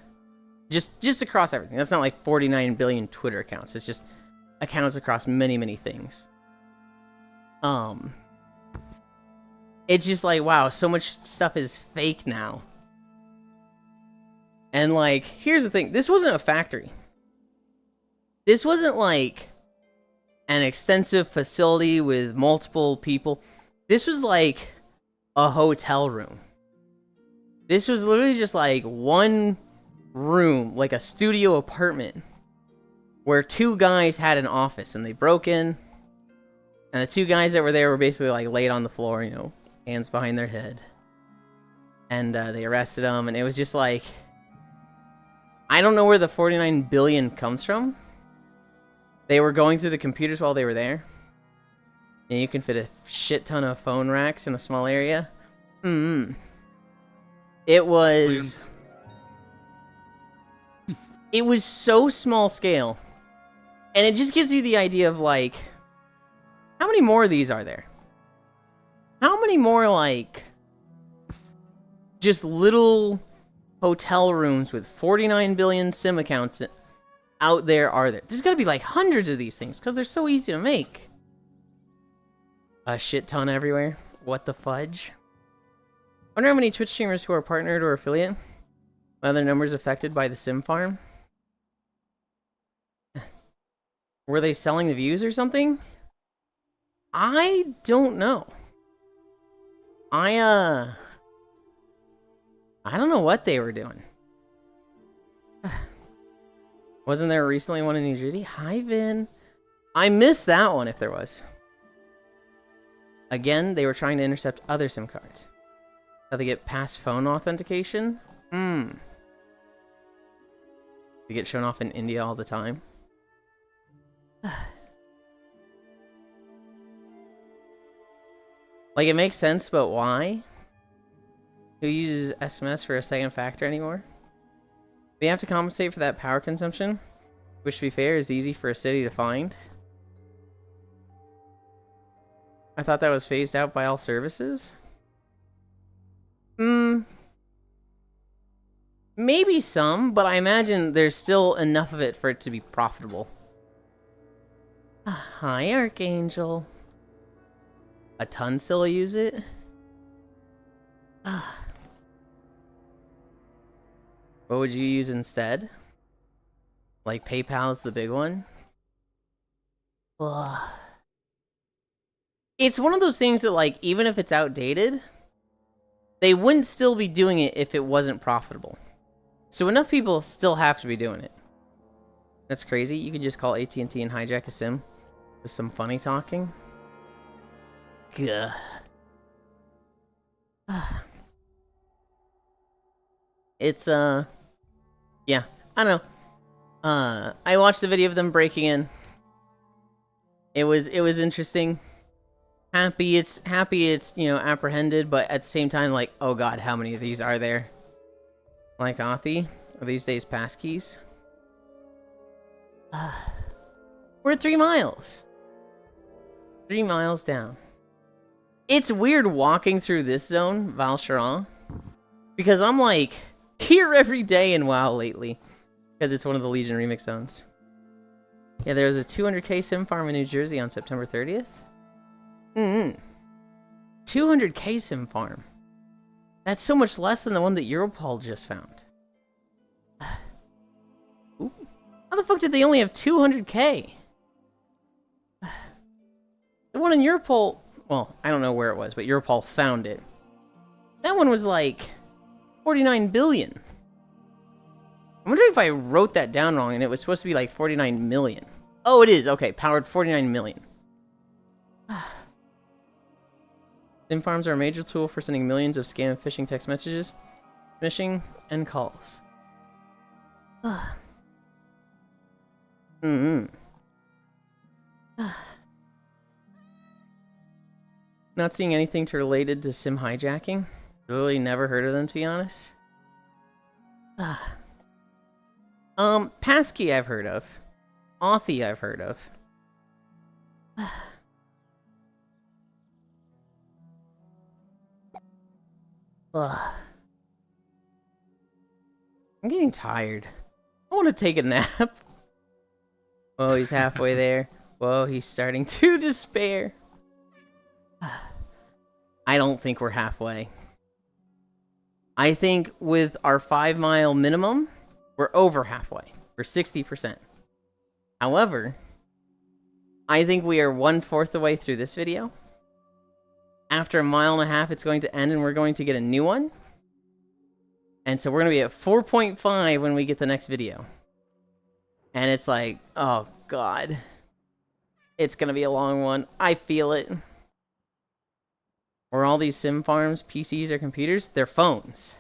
Just across everything. That's not like 49 billion Twitter accounts. It's just accounts across many, many things. It's just like, wow, so much stuff is fake now. And like, here's the thing. This wasn't a factory. This wasn't like an extensive facility with multiple people. This was like a hotel room. This was literally just like one room, like a studio apartment, where two guys had an office and they broke in. And the two guys that were there were basically like laid on the floor, you know, hands behind their head. And they arrested them, and it was just like, I don't know where the 49 billion comes from. They were going through the computers while they were there. And you can fit a shit ton of phone racks in a small area. It was... It was so small scale. And it just gives you the idea of like, how many more of these are there? How many more like just little hotel rooms with 49 billion sim accounts out there are there? There's gotta be like hundreds of these things because they're so easy to make. A shit ton everywhere. What the fudge? I wonder how many Twitch streamers who are partnered or affiliate, whether their numbers affected by the sim farm. Were they selling the views or something? I don't know. I don't know what they were doing. Wasn't there recently one in New Jersey? Hi, Vin. I missed that one if there was. Again, they were trying to intercept other SIM cards. How they get past phone authentication? They get shown off in India all the time. Like, it makes sense, but why? Who uses SMS for a second factor anymore? We have to compensate for that power consumption, which, to be fair, is easy for a city to find. I thought that was phased out by all services. Maybe some, but I imagine there's still enough of it for it to be profitable. Hi, Archangel. A ton still use it? What would you use instead? Like PayPal's the big one? Ugh. It's one of those things that, like, even if it's outdated, they wouldn't still be doing it if it wasn't profitable. So enough people still have to be doing it. That's crazy. You can just call AT&T and hijack a sim with some funny talking. Gah. It's, yeah, I don't know. I watched the video of them breaking in. It was interesting. Happy it's, you know, apprehended, but at the same time, like, oh god, how many of these are there? Like Authy? Are these days passkeys? We're at 3 miles. 3 miles down. It's weird walking through this zone, Val Charon, because I'm like here every day in WoW lately, because it's one of the Legion remix zones. Yeah, there was a 200k sim farm in New Jersey on September 30th. 200k sim farm. That's so much less than the one that Europol just found. Ooh. How the fuck did they only have 200k? The one in Europol, well, I don't know where it was, but Europol found it. That one was like 49 billion. I wonder if I wrote that down wrong and it was supposed to be like 49 million. Oh, it is. Okay, powered 49 million. Sim farms are a major tool for sending millions of scam and phishing text messages, phishing, and calls. Not seeing anything related to sim hijacking. Really never heard of them, to be honest. Passkey I've heard of. Authy I've heard of. I'm getting tired. I want to take a nap. Whoa, he's halfway there. Whoa, he's starting to despair. I don't think we're halfway. I think with our 5 mile minimum, we're over halfway. We're 60%. However, I think we are 1/4 the way through this video. After 1.5 miles, it's going to end and we're going to get a new one. And so we're going to be at 4.5 when we get the next video. And it's like, oh god. It's going to be a long one. I feel it. Or all these sim farms, PCs or computers, they're phones.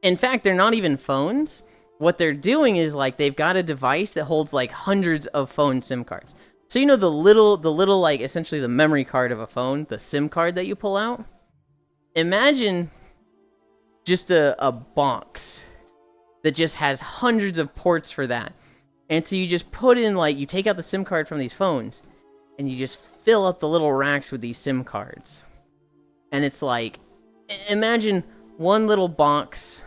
In fact, they're not even phones. What they're doing is, like, they've got a device that holds like hundreds of phone SIM cards. So you know the little like essentially the memory card of a phone, the SIM card that you pull out? Imagine just a box that just has hundreds of ports for that. And so you just put in, like, you take out the SIM card from these phones and you just fill up the little racks with these SIM cards. And it's like, imagine one little box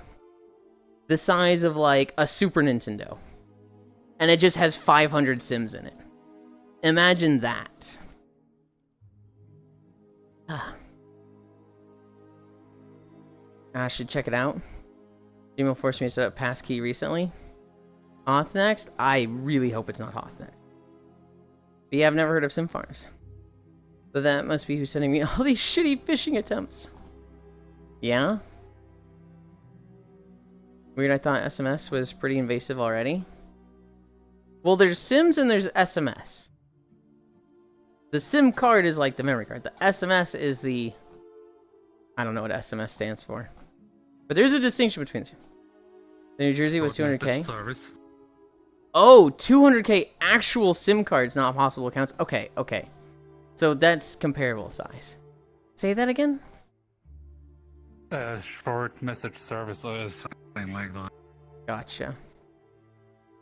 the size of like a Super Nintendo. And it just has 500 Sims in it. Imagine that. I should check it out. Email forced me to set up passkey recently. Hoth next? I really hope it's not Hoth next. But yeah, I've never heard of sim farms. But that must be who's sending me all these shitty phishing attempts. Yeah? Weird, I thought SMS was pretty invasive already. Well, there's Sims and there's SMS. The SIM card is like the memory card. The SMS is the... I don't know what SMS stands for. But there's a distinction between the two. The New Jersey was 200k. Oh, 200k actual SIM cards, not possible accounts. Okay, okay. So that's comparable size. Say that again? Short message service or something like that. Gotcha.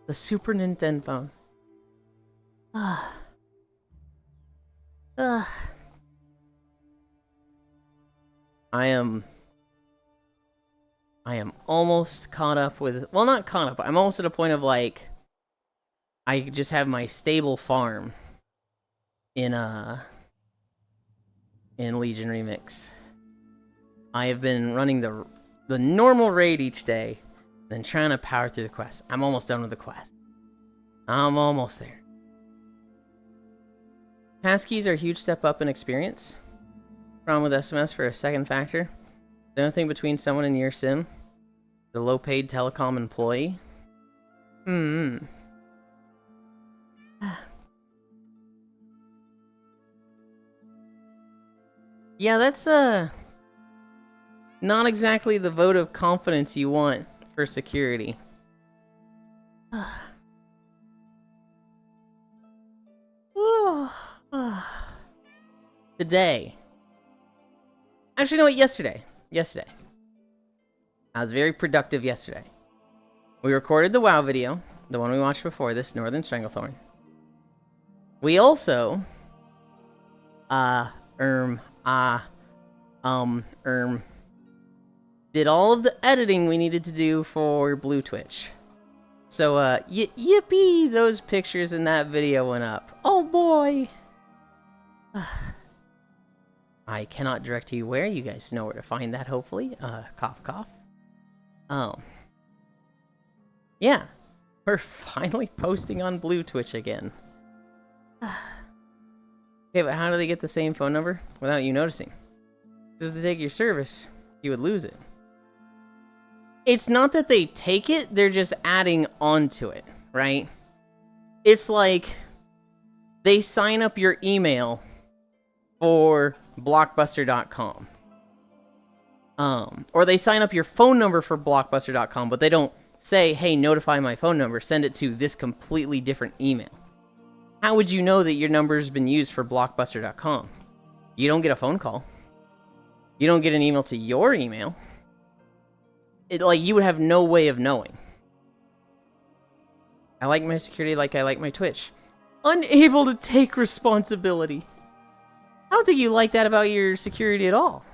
The Super Nintendo phone. I am almost caught up with, well, not caught up. I'm almost at a point of like, I just have my stable farm in Legion Remix. I have been running the normal raid each day, then trying to power through the quest. I'm almost done with the quest. I'm almost there. Passkeys are a huge step up in experience. Problem with SMS for a second factor. The only thing between someone and your sim, the low-paid telecom employee. Yeah, that's not exactly the vote of confidence you want for security. Today. Actually, no, wait, yesterday. I was very productive yesterday. We recorded the WoW video, the one we watched before this, Northern Stranglethorn. We also, did all of the editing we needed to do for Blue Twitch. So, yippee, those pictures in that video went up. Oh boy! I cannot direct you where. You guys know where to find that, hopefully. Cough, cough. Yeah. We're finally posting on Blue Twitch again. Okay, but how do they get the same phone number without you noticing? Because if they take your service, you would lose it. It's not that they take it, they're just adding on to it, right? It's like they sign up your email for blockbuster.com. Or they sign up your phone number for blockbuster.com, but they don't say, hey, notify my phone number, send it to this completely different email. How would you know that your number's been used for blockbuster.com? You don't get a phone call. You don't get an email to your email. You would have no way of knowing. I like my security like I like my Twitch. Unable to take responsibility. I don't think you like that about your security at all.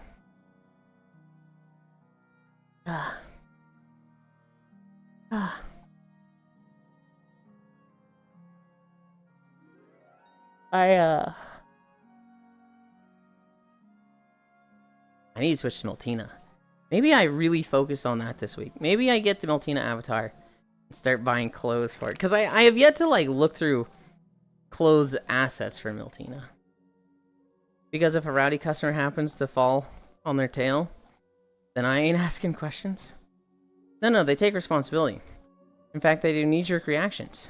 I need to switch to Meltina. Maybe I really focus on that this week. Maybe I get the Meltina avatar and start buying clothes for it. Because I have yet to look through clothes assets for Meltina. Because if a rowdy customer happens to fall on their tail, then I ain't asking questions. No, they take responsibility. In fact, they do knee-jerk reactions.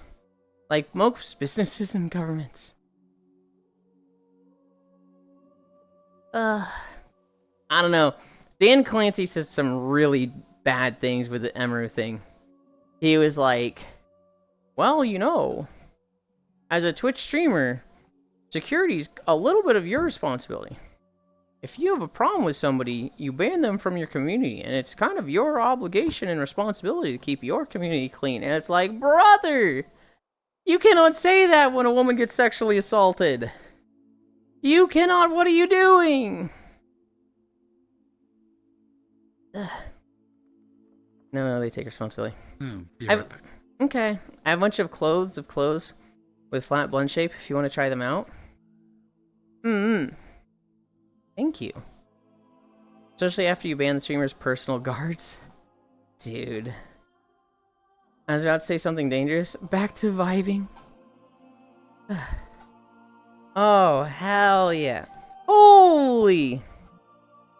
Like most businesses and governments. I don't know. Dan Clancy says some really bad things with the Emeru thing. He was like, well, you know, as a Twitch streamer, security's a little bit of your responsibility. If you have a problem with somebody, you ban them from your community, and it's kind of your obligation and responsibility to keep your community clean. And it's like, brother, you cannot say that when a woman gets sexually assaulted. You cannot, what are you doing? No, they take responsibility. Be right back. Okay, I have a bunch of clothes with flat blend shape if you want to try them out. Thank you. Especially after you ban the streamer's personal guards. Dude. I was about to say something dangerous. Back to vibing. Oh, hell yeah. Holy!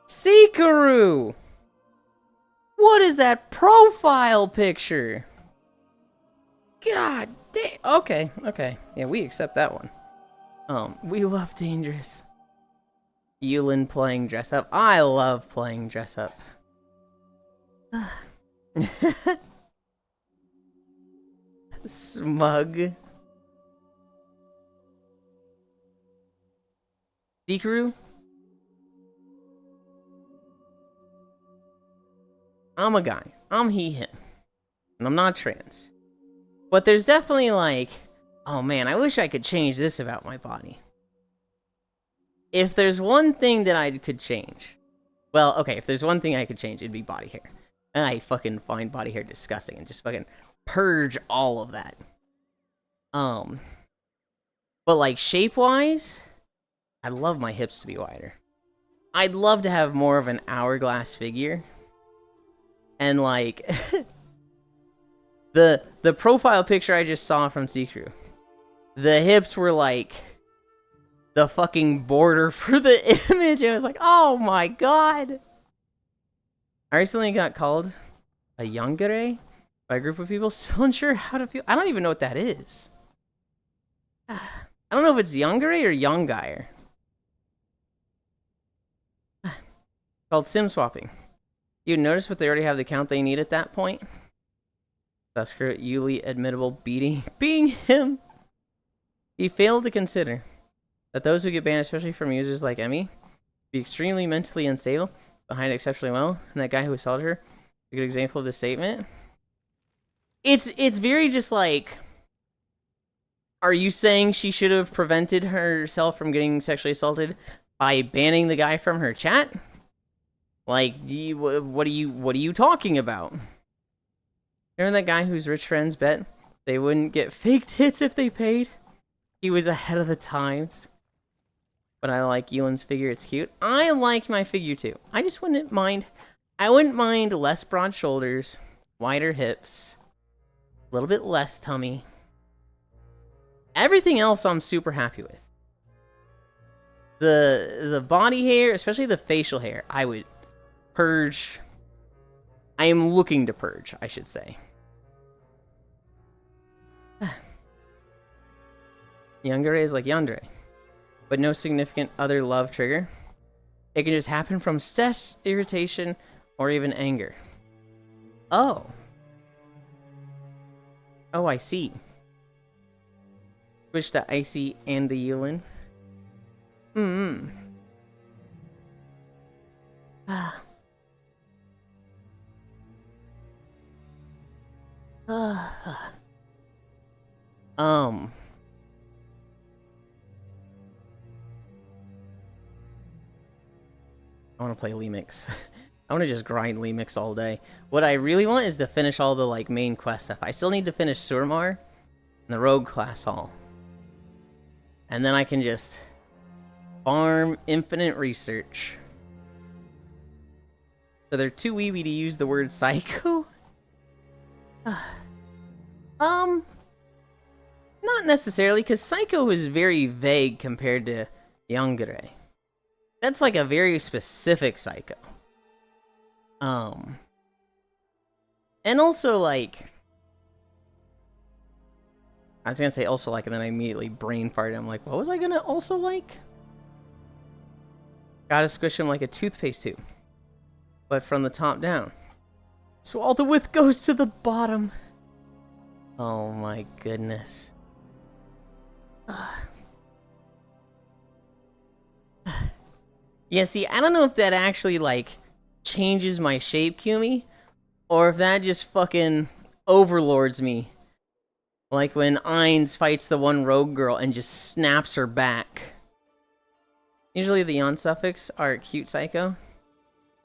Sikaru! What is that profile picture? God damn. Okay. Yeah, we accept that one. We love dangerous. Yulind playing dress up. I love playing dress up. Smug. Sikaru? I'm a guy. I'm he, him. And I'm not trans. But there's definitely like, oh man, I wish I could change this about my body. If there's one thing that I could change, well, okay, if there's one thing I could change, it'd be body hair. And I fucking find body hair disgusting and just fucking purge all of that. But like shape-wise, I'd love my hips to be wider. I'd love to have more of an hourglass figure. And like the profile picture I just saw from Seacrew, the hips were like the fucking border for the image. And I was like, oh my god. I recently got called a yangere by a group of people. Still unsure how to feel. I don't even know what that is. I don't know if it's yangere or yangire. Called sim swapping. You notice what they already have the count they need at that point? That's correct. Yulind admittable being him. He failed to consider that those who get banned, especially from users like Emmy, be extremely mentally unstable, behind exceptionally well, and that guy who assaulted her, a good example of this statement. It's very just like, are you saying she should have prevented herself from getting sexually assaulted by banning the guy from her chat? Like, what are you talking about? Remember that guy whose rich friends bet they wouldn't get fake tits if they paid? He was ahead of the times. But I like Yulind's figure, it's cute. I like my figure too. I just wouldn't mind. I wouldn't mind less broad shoulders, wider hips, a little bit less tummy. Everything else I'm super happy with. The body hair, especially the facial hair, I would purge. I am looking to purge, I should say. Yangere is like yandere, but no significant other love trigger. It can just happen from stress, irritation, or even anger. Oh. Oh, I see. Switch to Icy and the Yulind. I want to play Lemix. I want to just grind Lemix all day. What I really want is to finish all the like main quest stuff. I still need to finish Surmar and the Rogue class hall. And then I can just farm infinite research. So they're too weeby to use the word psycho? Not necessarily, because psycho is very vague compared to yangere. That's like a very specific psycho. And also like, I was gonna say also like, and then I immediately brain farted. I'm like, what was I gonna also like? Gotta squish him like a toothpaste tube, but from the top down. So all the width goes to the bottom. Oh my goodness. Yeah, see, I don't know if that actually, like, changes my shape, Kumi, or if that just fucking overlords me. Like when Ainz fights the one rogue girl and just snaps her back. Usually the yon suffix are cute psycho,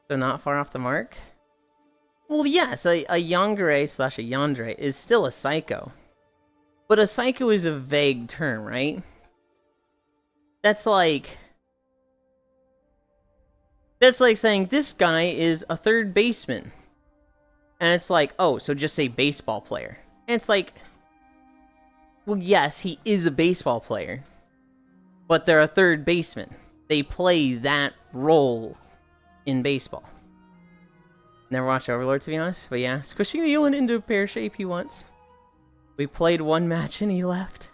so not far off the mark. Well, yes, a yangere slash a yandere is still a psycho. But a psycho is a vague term, right? That's like saying this guy is a third baseman. And it's like, oh, so just say baseball player. And it's like, well, yes, he is a baseball player. But they're a third baseman. They play that role in baseball. Never watched Overlord, to be honest. But yeah, squishing the Yulind into a pear shape he wants. We played one match and he left.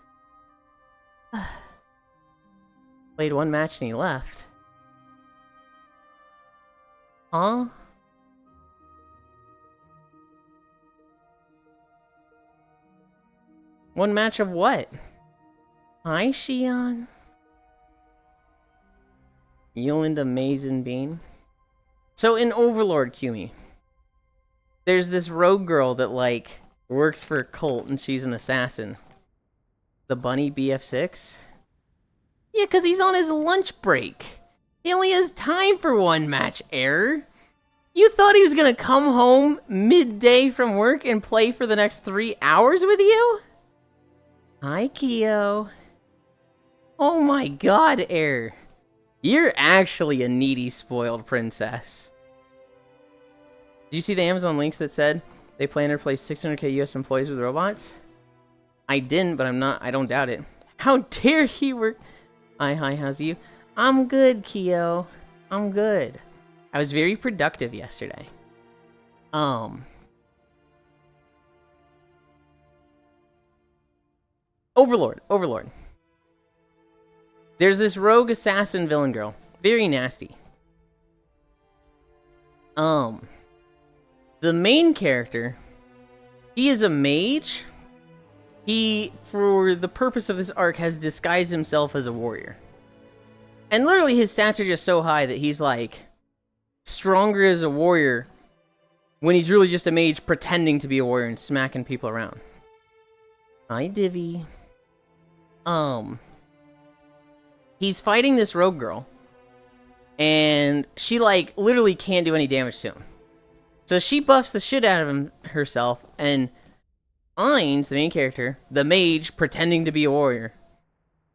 Played one match and he left. Huh? One match of what? Hi, Shion. Yulind Amazing Bean. So in Overlord, Kumi, there's this rogue girl that, like, Works for a cult and she's an assassin. The bunny BF6? Yeah, because he's on his lunch break. He only has time for one match, error. You thought he was going to come home midday from work and play for the next 3 hours with you? Hi, Kyo. Oh my god, error. You're actually a needy, spoiled princess. Did you see the Amazon links that said they plan to replace 600k US employees with robots? I didn't, but I don't doubt it. How dare he work? Hi, how's you? I'm good, Kyo. I'm good. I was very productive yesterday. Overlord. There's this rogue assassin villain girl. Very nasty. The main character, he is a mage. He, for the purpose of this arc, has disguised himself as a warrior. And literally his stats are just so high that he's like stronger as a warrior when he's really just a mage pretending to be a warrior and smacking people around. Hi, Divvy. He's fighting this rogue girl, and she like literally can't do any damage to him. So she buffs the shit out of him herself, and Ainz, the main character, the mage pretending to be a warrior,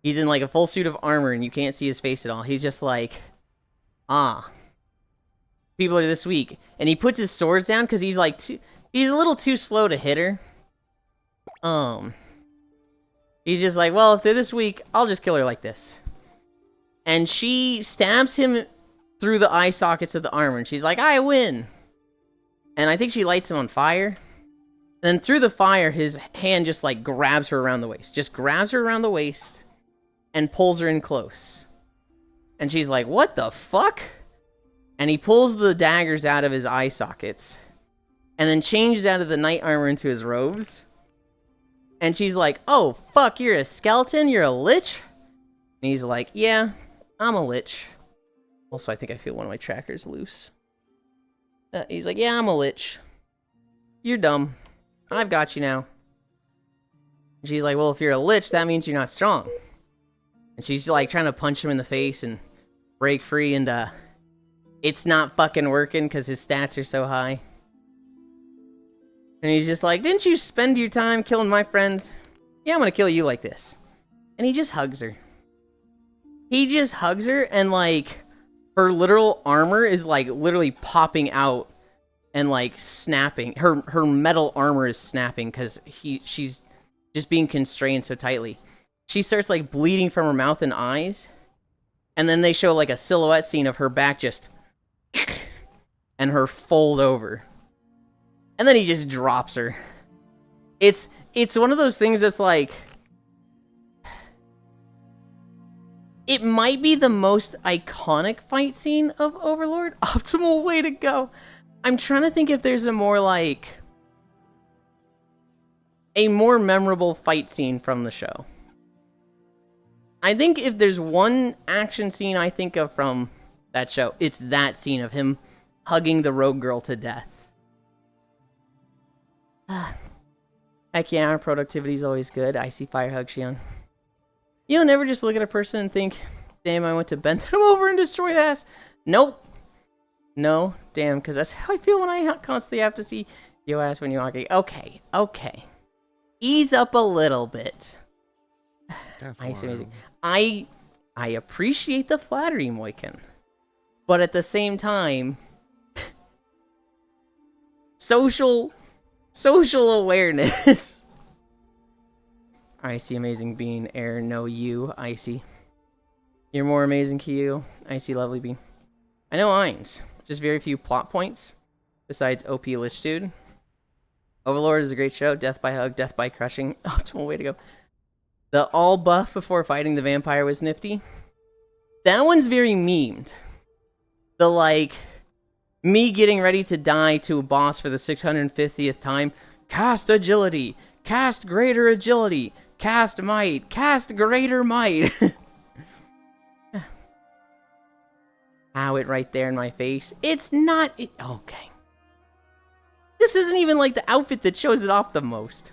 he's in like a full suit of armor and you can't see his face at all. He's just like, people are this weak. And he puts his swords down because he's like, he's a little too slow to hit her. He's just like, well, if they're this weak, I'll just kill her like this. And she stabs him through the eye sockets of the armor, and she's like, I win. And I think she lights him on fire. And then through the fire, his hand just like grabs her around the waist. Just grabs her around the waist and pulls her in close. And she's like, what the fuck? And he pulls the daggers out of his eye sockets. And then changes out of the knight armor into his robes. And she's like, oh, fuck, you're a skeleton? You're a lich? And he's like, yeah, I'm a lich. Also, I think I feel one of my trackers loose. He's like, yeah, I'm a lich. You're dumb. I've got you now. And she's like, well, if you're a lich, that means you're not strong. And she's like trying to punch him in the face and break free, and it's not fucking working because his stats are so high. And he's just like, didn't you spend your time killing my friends? Yeah, I'm gonna kill you like this. And he just hugs her. He just hugs her, and like her literal armor is like literally popping out and like snapping. Her metal armor is snapping because she's just being constrained so tightly. She starts like bleeding from her mouth and eyes, and then they show like a silhouette scene of her back just and her fold over. And then he just drops her. It's one of those things that's like, it might be the most iconic fight scene of Overlord. Optimal way to go. I'm trying to think if there's a more memorable fight scene from the show. I think if there's one action scene I think of from that show, it's that scene of him hugging the rogue girl to death. Heck yeah, our productivity is always good. Icy fire hug, Shion. You'll never just look at a person and think, damn, I went to bend them over and destroy ass. Nope. No, damn, because that's how I feel when I constantly have to see your ass when you're walking. Okay. Ease up a little bit. Icy amazing. I appreciate the flattery, Moiken. But at the same time, social awareness. Icy amazing bean, air, no you, Icy. You're more amazing to you, Icy lovely bean. I know Ainz, just very few plot points, besides OP Lich Dude. Overlord is a great show, death by hug, death by crushing, optimal way to go. The all buff before fighting the vampire was nifty. That one's very memed. The like, me getting ready to die to a boss for the 650th time. Cast agility. Cast greater agility. Cast might. Cast greater might. How it right there in my face. It's not... okay. The this isn't even like the outfit that shows it off the most.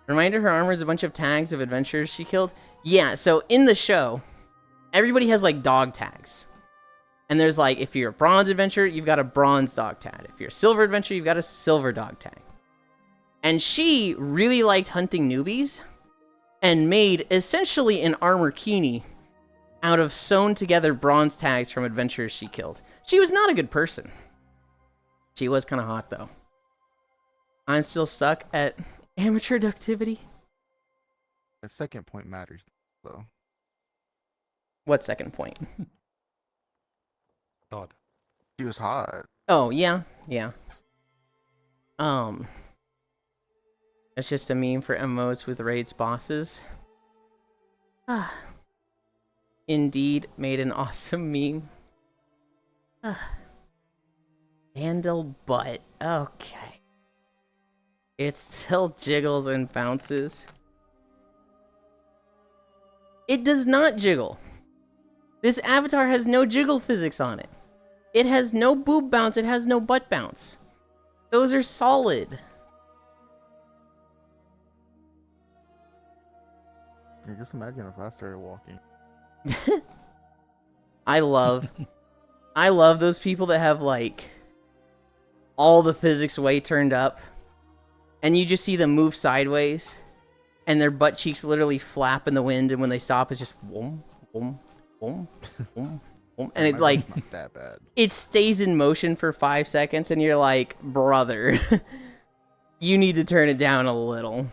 Reminder, her armor is a bunch of tags of adventures she killed. Yeah, so in the show, everybody has like dog tags. And there's like, if you're a bronze adventurer, you've got a bronze dog tag. If you're a silver adventurer, you've got a silver dog tag. And she really liked hunting newbies and made essentially an armorkini out of sewn together bronze tags from adventurers she killed. She was not a good person. She was kind of hot though. I'm still stuck at amateur ductivity. The second point matters, though. What second point? God. She was hot. Oh, yeah. It's just a meme for emotes with raids bosses. Indeed, made an awesome meme. Handle butt. Okay. It still jiggles and bounces. It does not jiggle. This avatar has no jiggle physics on it. It has no boob bounce. It has no butt bounce. Those are solid. Yeah, just imagine if I started walking. I love those people that have like all the physics way turned up and you just see them move sideways and their butt cheeks literally flap in the wind, and when they stop it's just whoom, whoom, whoom, whoom, whoom. And it like not that bad. It stays in motion for 5 seconds and you're like, brother, you need to turn it down a little.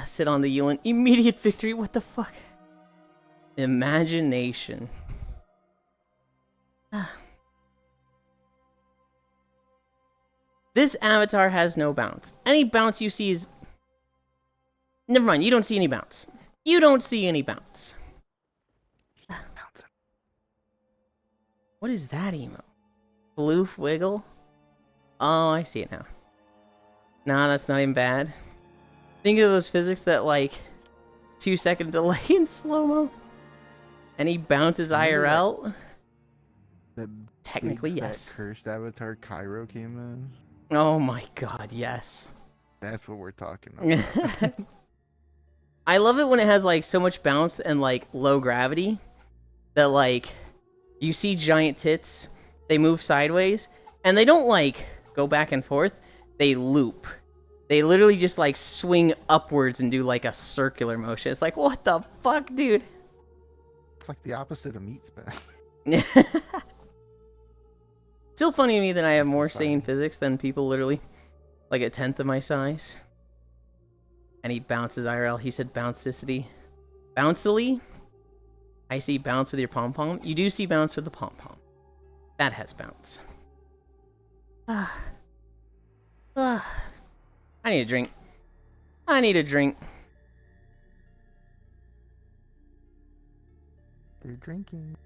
Sit on the Yulind. Immediate victory. What the fuck? Imagination. This avatar has no bounce. Any bounce you see is... Never mind, you don't see any bounce. You don't see any bounce. What is that emo? Bloof wiggle? Oh, I see it now. Nah, that's not even bad. Think of those physics that like 2-second delay in slow-mo. And he bounces IRL. Technically, yes. Cursed avatar Cairo came in. Oh my god, yes. That's what we're talking about. I love it when it has like so much bounce and like low gravity that like you see giant tits, they move sideways, and they don't like go back and forth, they loop. They literally just like swing upwards and do like a circular motion. It's like, what the fuck, dude? It's like the opposite of meat spin. Still funny to me that I have more sane physics than people literally like a 10th of my size. And he bounces IRL. He said bounceicity. Bouncily? I see bounce with your pom-pom. You do see bounce with the pom-pom. That has bounce. I need a drink. I need a drink. They're drinking.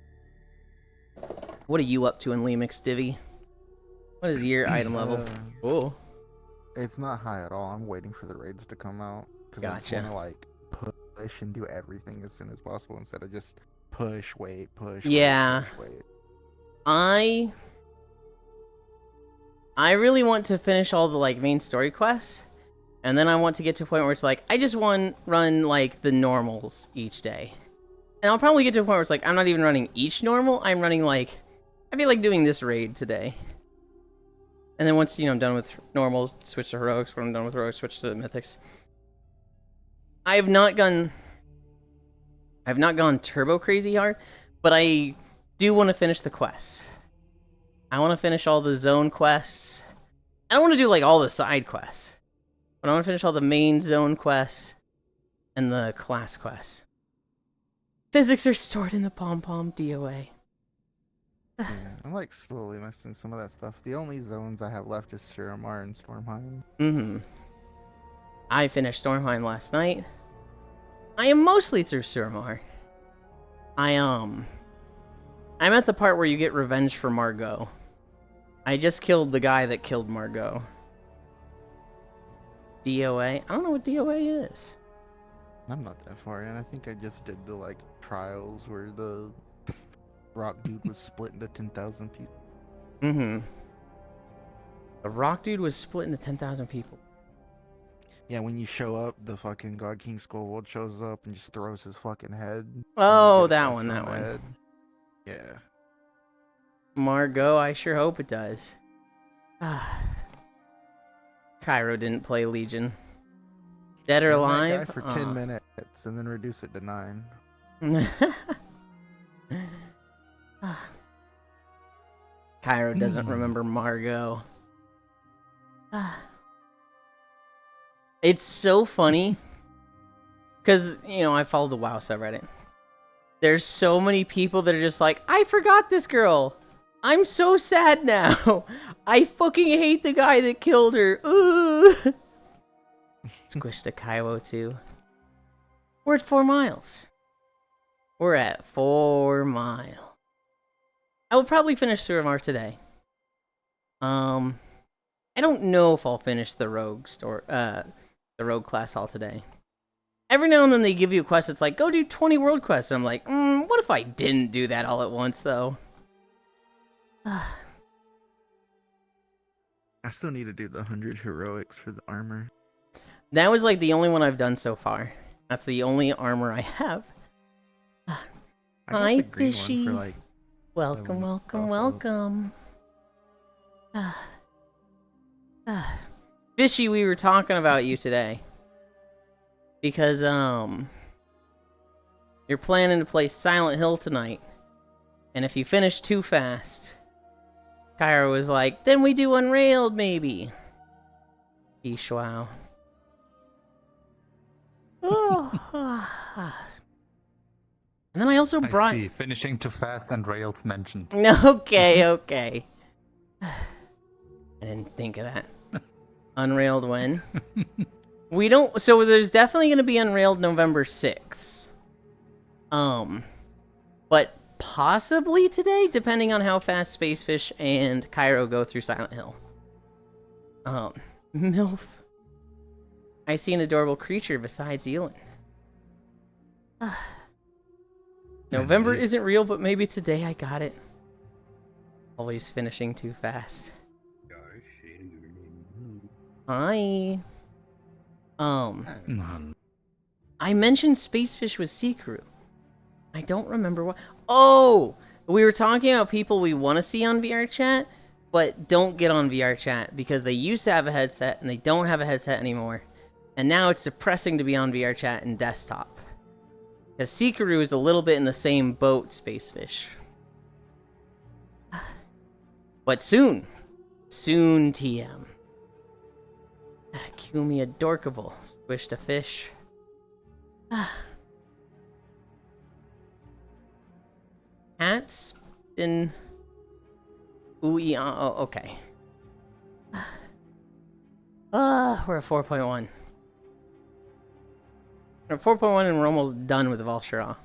What are you up to in Lemix, Divvy? What is your item level? Oh. It's not high at all. I'm waiting for the raids to come out. Because I just want to like push and do everything as soon as possible instead of just push, wait, push. Yeah. Wait. I really want to finish all the like main story quests. And then I want to get to a point where it's like, I just want to run like the normals each day. And I'll probably get to a point where it's like, I'm not even running each normal. I'm running like, I feel like doing this raid today. And then once, you know, I'm done with normals, switch to heroics. When I'm done with heroics, switch to mythics. I've not gone turbo crazy hard, but I do want to finish the quests. I want to finish all the zone quests. I don't want to do like all the side quests, but I want to finish all the main zone quests and the class quests. Physics are stored in the pom-pom DOA. Yeah, I'm like slowly missing some of that stuff. The only zones I have left is Suramar and Stormheim. Mm-hmm. I finished Stormheim last night. I am mostly through Suramar. I'm at the part where you get revenge for Margot. I just killed the guy that killed Margot. DOA? I don't know what DOA is. I'm not that far in. I think I just did the like trials where the rock dude was split into 10,000 pieces. Mm-hmm. The rock dude was split into 10,000 people. Yeah, when you show up, the fucking God King Skullwold shows up and just throws his fucking head. Oh, that one. Head. Yeah. Margot, I sure hope it does. Cairo didn't play Legion. Dead or alive? For 10 minutes and then reduce it to 9. Cairo doesn't remember Margot. It's so funny because, you know, I follow the WoW subreddit. There's so many people that are just like, I forgot this girl. I'm so sad now. I fucking hate the guy that killed her. Ooh. Squished a Kaiwo too. We're at 4 miles. We're at 4 mile. I will probably finish Suramar today. I don't know if I'll finish the rogue the rogue class hall today. Every now and then they give you a quest that's like, go do 20 world quests. And I'm like, what if I didn't do that all at once though? I still need to do the 100 heroics for the armor. That was like the only one I've done so far. That's the only armor I have. Hi, Fishy. Like welcome, welcome, welcome. Fishy, we were talking about you today. Because, you're planning to play Silent Hill tonight. And if you finish too fast, Kyra was like, then we do Unrailed, maybe. Ishwao. And then I also brought... I see. Finishing too fast and rails mentioned. Okay. I didn't think of that. Unrailed when? We don't... So there's definitely going to be Unrailed November 6th. But possibly today, depending on how fast Spacefish and Cairo go through Silent Hill. MILF. I see an adorable creature besides Yulind. November isn't real, but maybe today I got it. Always finishing too fast. Hi. I mentioned Spacefish was Seekru. I don't remember what... Oh! We were talking about people we want to see on VR chat, but don't get on VR chat because they used to have a headset and they don't have a headset anymore. And now it's depressing to be on VR chat and desktop. Because Seekru is a little bit in the same boat, Spacefish. But soon. Soon, TM. Kumia Dorkable. Squished a fish. Hat's been... Ooh, oh, okay. We're at 4.1. We're at 4.1 and we're almost done with Valshara.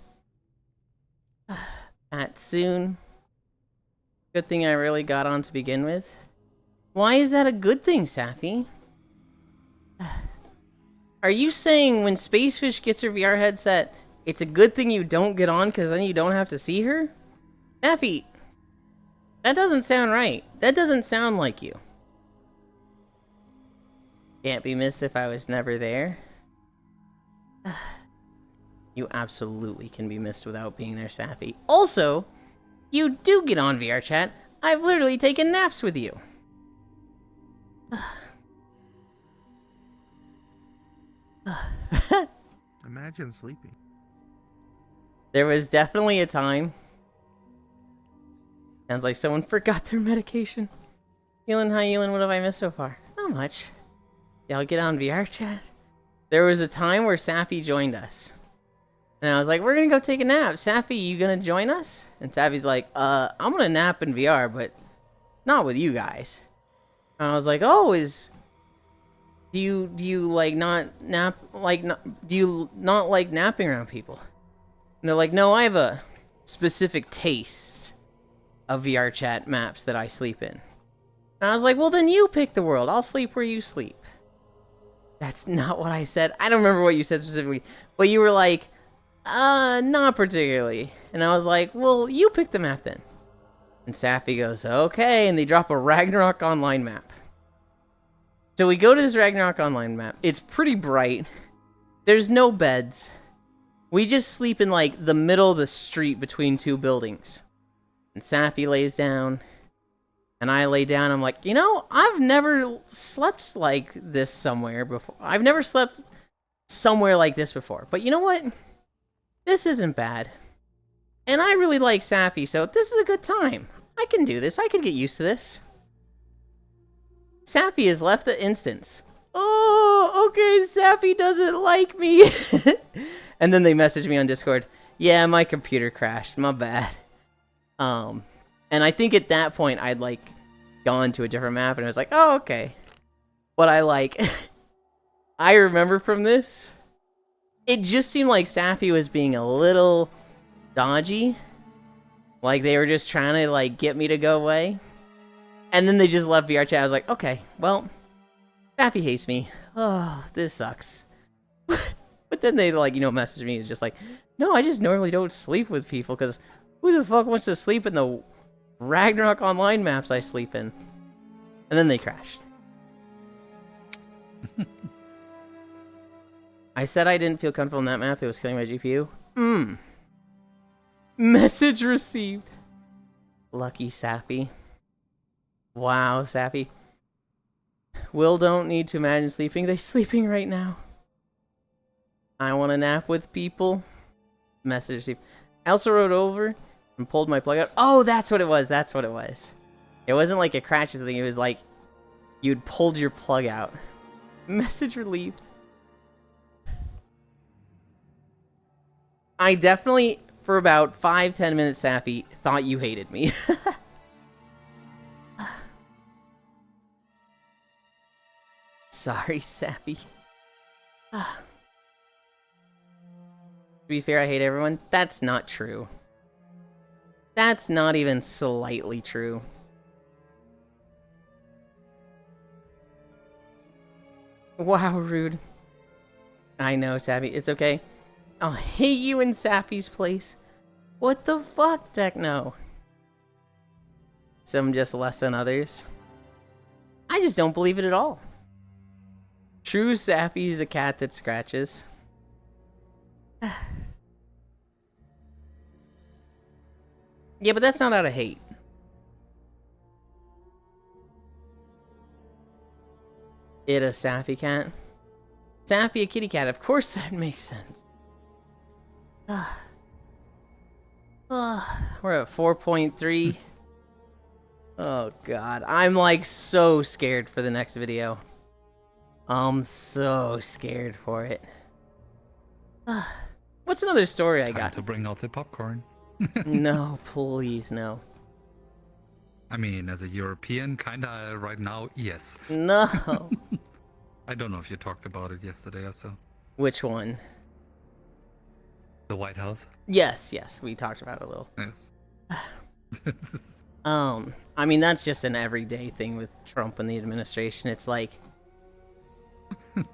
Hat soon. Good thing I really got on to begin with. Why is that a good thing, Safi? Are you saying when Spacefish gets her VR headset, it's a good thing you don't get on because then you don't have to see her? Safi, that doesn't sound right. That doesn't sound like you. Can't be missed if I was never there. You absolutely can be missed without being there, Safi. Also, you do get on VR chat. I've literally taken naps with you. Imagine sleeping. There was definitely a time. Sounds like someone forgot their medication. Yulind, hi Yulind, what have I missed so far? Not much. Y'all get on VR chat? There was a time where Safi joined us. And I was like, we're gonna go take a nap. Safi, you gonna join us? And Safi's like, I'm gonna nap in VR, but not with you guys. And I was like, oh, do you like not nap, like, do you not like napping around people? And they're like, no, I have a specific taste of VR chat maps that I sleep in. And I was like, well, then you pick the world. I'll sleep where you sleep. That's not what I said. I don't remember what you said specifically. But you were like, not particularly. And I was like, well, you pick the map then. And Safi goes, okay. And they drop a Ragnarok Online map. So we go to this Ragnarok Online map. It's pretty bright. There's no beds. We just sleep in, like, the middle of the street between two buildings. And Safi lays down. And I lay down. I'm like, you know, I've never slept like this somewhere before. I've never slept somewhere like this before. But you know what? This isn't bad. And I really like Safi, so this is a good time. I can do this. I can get used to this. Safi has left the instance. Oh, okay, Safi doesn't like me. And then they message me on Discord. Yeah, my computer crashed. My bad. And I think at that point I'd like gone to a different map and I was like, oh, okay. What I like, I remember from this, it just seemed like Safi was being a little dodgy. Like they were just trying to like get me to go away. And then they just left VR chat. I was like, okay, well, Safi hates me. Oh, this sucks. But then they like, you know, message me. It's just like, no, I just normally don't sleep with people because who the fuck wants to sleep in the Ragnarok Online maps I sleep in? And then they crashed. I said I didn't feel comfortable in that map. It was killing my GPU. Message received. Lucky Safi. Wow, Safi. Will don't need to imagine sleeping. They're sleeping right now. I want to nap with people. Message received. I also rode over and pulled my plug out. Oh, that's what it was. That's what it was. It wasn't like a crash or something. It was like you'd pulled your plug out. Message relieved. I definitely, for about 5-10 minutes, Safi, thought you hated me. Sorry, Safi. To be fair, I hate everyone. That's not true. That's not even slightly true. Wow, rude. I know, Safi. It's okay. I'll hate you in Safi's place. What the fuck, Techno? Some just less than others. I just don't believe it at all. True Safi's a cat that scratches. Yeah, but that's not out of hate. It a Safi cat? Safi a kitty cat, of course that makes sense. We're at 4.3. Oh god, I'm like so scared for the next video. I'm so scared for it. What's another story I got? Time to bring out the popcorn. No, please, no. I mean, as a European, kinda right now, yes. No. I don't know if you talked about it yesterday or so. Which one? The White House? Yes, we talked about it a little. Yes. I mean, that's just an everyday thing with Trump and the administration. It's like,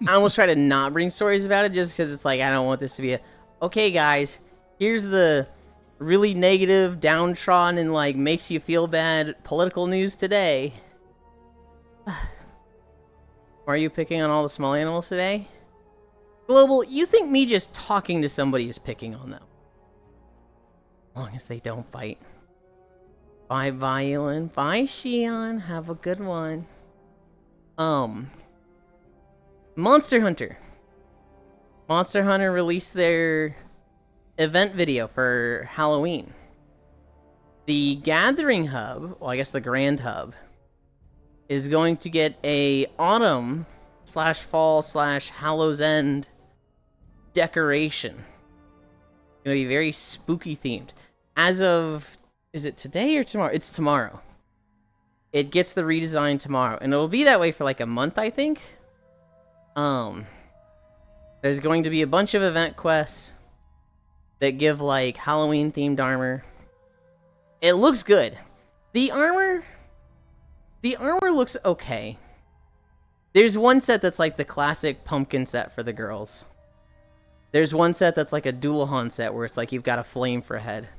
I almost try to not bring stories about it just because it's like, I don't want this to be a, okay, guys, here's the really negative, downtrodden, and like makes you feel bad political news today. Are you picking on all the small animals today? Global, you think me just talking to somebody is picking on them? As long as they don't bite. Bye, Violin. Bye, Shion. Have a good one. Monster Hunter. Monster Hunter released their event video for Halloween. The Gathering Hub, well, I guess the Grand Hub, is going to get a autumn / fall / Hallows End decoration. It's going to be very spooky themed. As of, is it today or tomorrow? It's tomorrow. It gets the redesign tomorrow, and it'll be that way for like a month, I think. There's going to be a bunch of event quests that give like Halloween themed armor. It looks good. The armor looks okay. There's one set that's like the classic pumpkin set for the girls. There's one set that's like a Dualahan set where it's like you've got a flame for a head.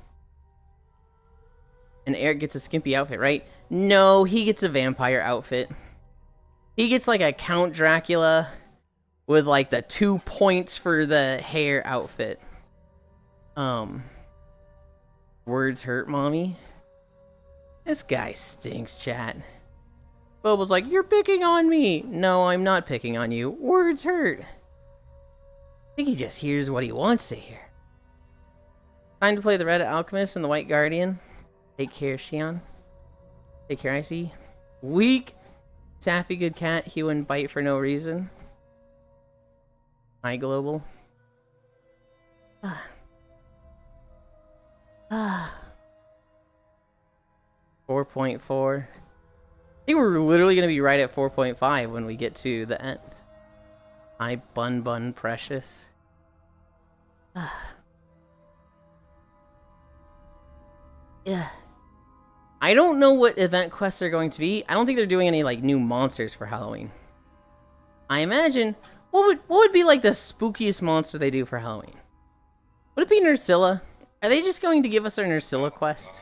And Eric gets a skimpy outfit, right? No, he gets a vampire outfit. He gets like a Count Dracula with like the 2 points for the hair outfit. Words hurt, mommy. This guy stinks, chat. Bobo's like, you're picking on me. No, I'm not picking on you. Words hurt. I think he just hears what he wants to hear. Time to play the Red Alchemist and the White Guardian. Take care, Shion. Take care, Icy. Weak. Sappy good cat. He wouldn't bite for no reason. Hi, Global. 4.4. I think we're literally going to be right at 4.5 when we get to the end. Hi, Bun Precious. Yeah. I don't know what event quests are going to be. I don't think they're doing any like new monsters for Halloween. I imagine what would be like the spookiest monster they do for Halloween? Would it be Nursilla? Are they just going to give us our Nursilla quest?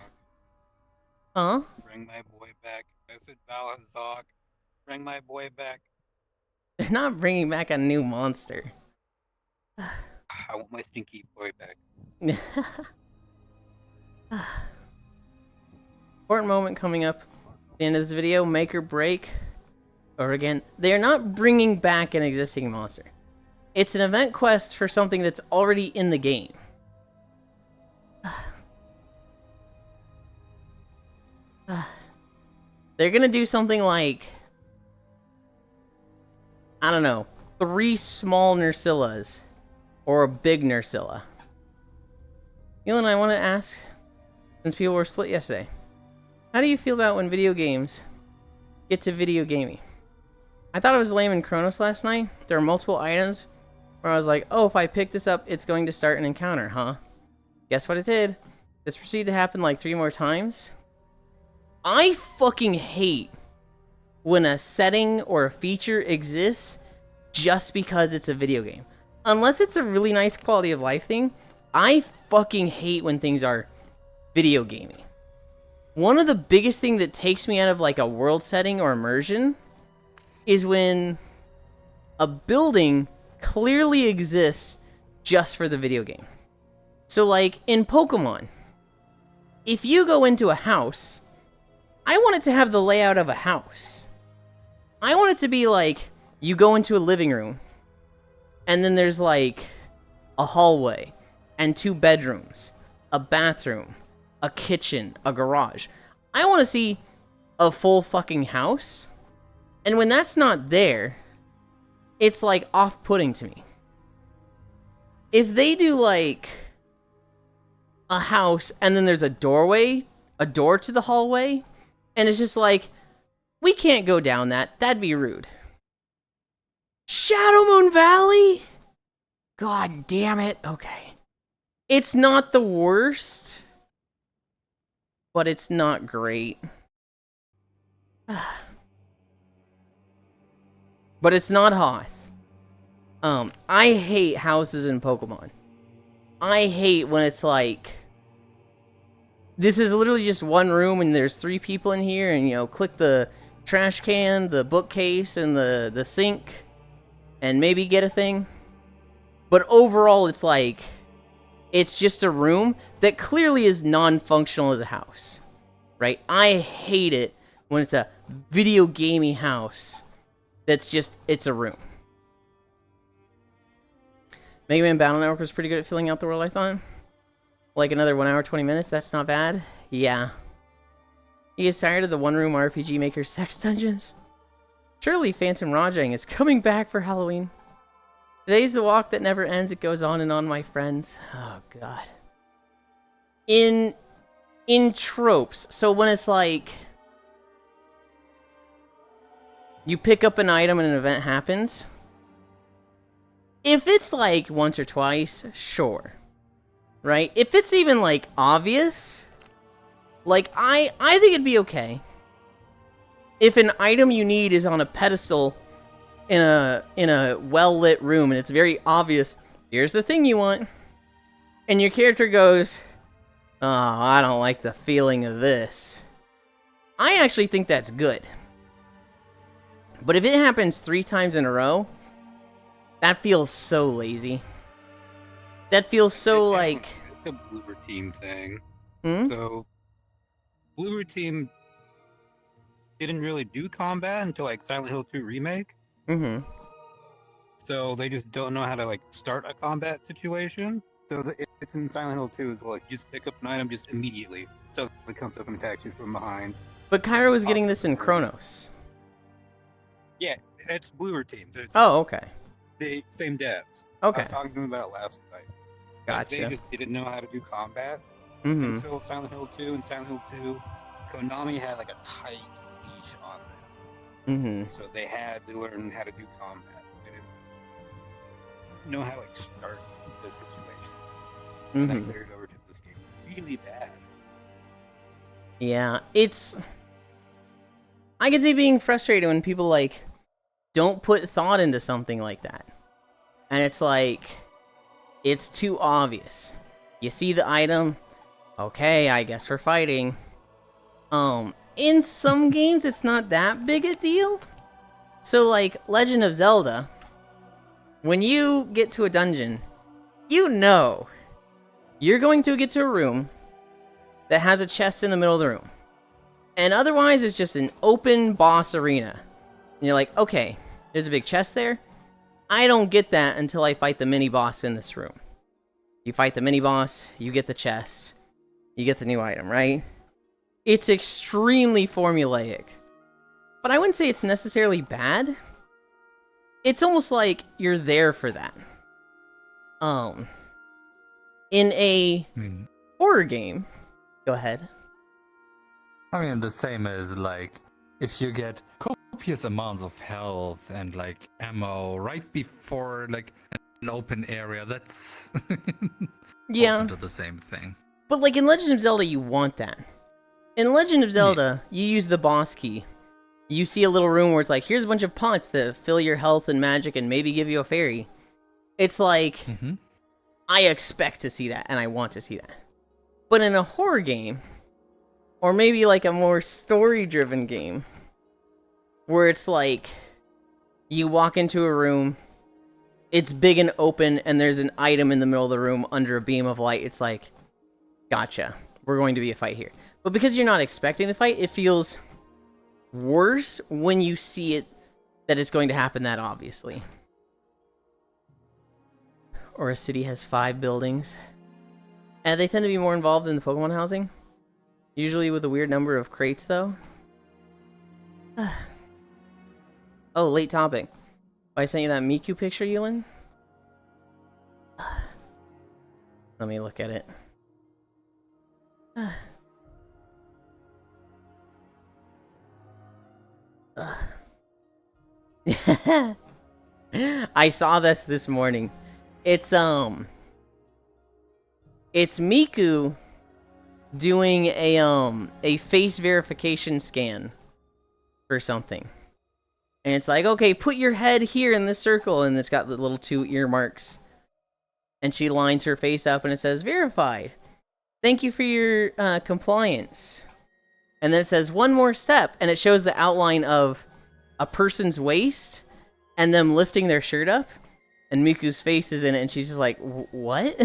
Huh? Bring my boy back. I said Valazog. Bring my boy back. They're not bringing back a new monster. I want my stinky boy back. Important moment coming up at the end of this video. Make or break. Or again, they're not bringing back an existing monster. It's an event quest for something that's already in the game. They're gonna do something like, I don't know, 3 small Nursillas or a big Nursilla. Yulind, I want to ask, since people were split yesterday, how do you feel about when video games get to video gaming? I thought it was lame in Chronos last night. There are multiple items where I was like, oh, if I pick this up, it's going to start an encounter, huh? Guess what it did? This proceeded to happen like 3 more times. I fucking hate when a setting or a feature exists just because it's a video game. Unless it's a really nice quality of life thing, I fucking hate when things are video gaming. One of the biggest things that takes me out of like a world setting or immersion is when a building clearly exists just for the video game. So like in Pokemon, if you go into a house, I want it to have the layout of a house. I want it to be like, you go into a living room, and then there's like a hallway, and 2 bedrooms, a bathroom, a kitchen, a garage. I want to see a full fucking house. And when that's not there, it's like off-putting to me. If they do like a house, and then there's a doorway, a door to the hallway, and it's just like, we can't go down that. That'd be rude. Shadow Moon Valley? God damn it. Okay. It's not the worst, but it's not great. But it's not Hoth. I hate houses in Pokemon. I hate when it's like, this is literally just one room and there's 3 people in here, and, you know, click the trash can, the bookcase, and the sink, and maybe get a thing. But overall, it's like, it's just a room that clearly is non-functional as a house, right? I hate it when it's a video gaming house that's just, it's a room. Mega Man Battle Network was pretty good at filling out the world, I thought. Like another 1 hour, 20 minutes, that's not bad. Yeah. You get tired of the one-room RPG Maker sex dungeons? Surely Phantom Rajang is coming back for Halloween. Today's the walk that never ends. It goes on and on, my friends. Oh, God. In tropes, so when it's like, you pick up an item and an event happens, if it's like once or twice, sure. Right? If it's even like obvious, like I think it'd be okay. If an item you need is on a pedestal in a well-lit room and it's very obvious, here's the thing you want, and your character goes, oh, I don't like the feeling of this. I actually think that's good. But if it happens 3 times in a row, that feels so lazy. That feels so like... It's a Bloober Team thing. Hmm? So, Bloober Team didn't really do combat until like Silent Hill 2 Remake. Mm-hmm. So they just don't know how to like start a combat situation. So it's in Silent Hill 2 as well. Like, you just pick up an item just immediately. So it comes up and attacks you from behind. But Cairo was getting this in Chronos. Yeah, it's Bloober Team. Oh, okay. The same devs. Okay. I was talking to them about it last night. Gotcha. They just didn't know how to do combat Mm-hmm. until Silent Hill 2. And Silent Hill 2, Konami had like a tight leash on them. Mm-hmm. So they had to learn how to do combat. They didn't know how to like start the situation. And Mm-hmm. that carried over to this game. Really bad. Yeah, it's... I can see being frustrated when people, like, don't put thought into something like that. And it's like, it's too obvious. You see the item, okay, I guess we're fighting. In some games, it's not that big a deal. So, like, Legend of Zelda, when you get to a dungeon, you know you're going to get to a room that has a chest in the middle of the room. And otherwise, it's just an open boss arena. And you're like, okay, there's a big chest there. I don't get that until I fight the mini-boss in this room. You fight the mini-boss, you get the chest, you get the new item, right? It's extremely formulaic. But I wouldn't say it's necessarily bad. It's almost like you're there for that. In a horror game... Go ahead. I mean, the same as, like, if you get copious amounts of health and, like, ammo right before, like, an open area, that's Yeah. also the same thing. But, like, in Legend of Zelda, you want that. In Legend of Zelda, you use the boss key. You see a little room where it's like, here's a bunch of pots that fill your health and magic and maybe give you a fairy. It's like, I expect to see that, and I want to see that. But in a horror game, or maybe like a more story-driven game, where it's like, you walk into a room, it's big and open, and there's an item in the middle of the room under a beam of light, it's like, gotcha, we're going to be a fight here. But because you're not expecting the fight, it feels worse when you see it, that it's going to happen that obviously. Or a city has 5 buildings. And they tend to be more involved in the Pokemon housing. Usually with a weird number of crates, though. Oh, late topic. I sent you that Miku picture, Yulind? Let me look at it. I saw this morning. It's Miku doing a face verification scan for something. And it's like, okay, put your head here in this circle, and it's got the little 2 earmarks. And she lines her face up and it says verified. Thank you for your compliance. And then it says one more step, and it shows the outline of a person's waist and them lifting their shirt up, and Miku's face is in it, and she's just like, what?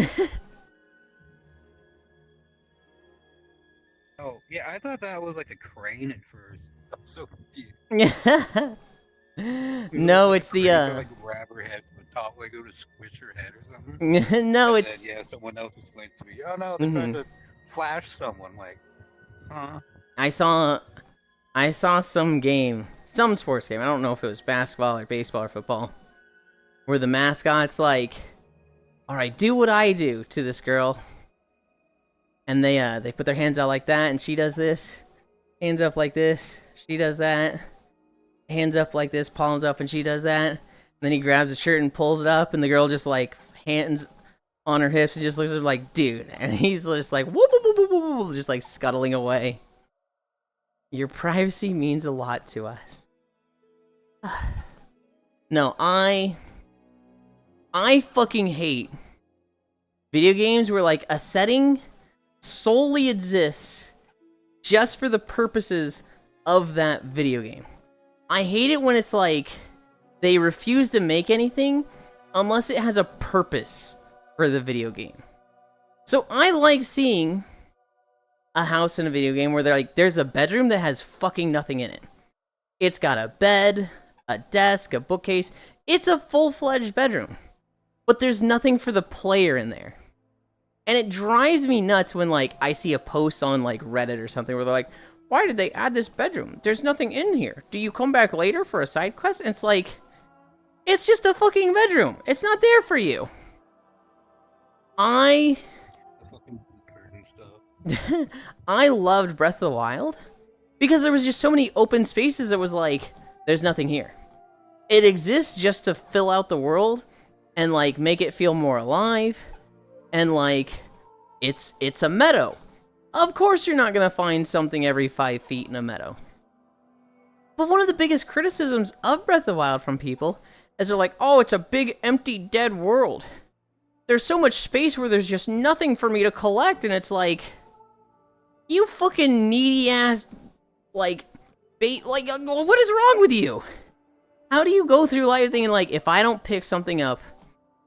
Oh, yeah, I thought that was like a crane at first. I was so confused. No, it's the like grab her head from the top, like go to squish her head or something. no, And it's then, yeah, someone else explained to me. Oh no, they're trying to flash someone. Like, huh? I saw some game, some sports game. I don't know if it was basketball or baseball or football, where the mascot's like, "All right, do what I do" to this girl, and they put their hands out like that, and she does this, hands up like this, she does that, hands up like this, palms up, and she does that. And then he grabs the shirt and pulls it up, and the girl just like hands on her hips and just looks at him like, dude, and he's just like whoop, whoop, whoop, whoop, whoop, just like scuttling away. Your privacy means a lot to us. No, I fucking hate video games where like a setting solely exists just for the purposes of that video game. I hate it when it's like they refuse to make anything unless it has a purpose for the video game. So I like seeing a house in a video game where they're like, there's a bedroom that has fucking nothing in it. It's got a bed, a desk, a bookcase. It's a full-fledged bedroom. But there's nothing for the player in there. And it drives me nuts when, like, I see a post on, like, Reddit or something where they're like, why did they add this bedroom? There's nothing in here. Do you come back later for a side quest? And it's like, it's just a fucking bedroom. It's not there for you. I loved Breath of the Wild because there was just so many open spaces that was like, there's nothing here. It exists just to fill out the world and, like, make it feel more alive. And, like, it's a meadow. Of course you're not going to find something every 5 feet in a meadow. But one of the biggest criticisms of Breath of the Wild from people is they're like, oh, it's a big, empty, dead world. There's so much space where there's just nothing for me to collect. And it's like, you fucking needy-ass, like, what is wrong with you? How do you go through life thinking, like, if I don't pick something up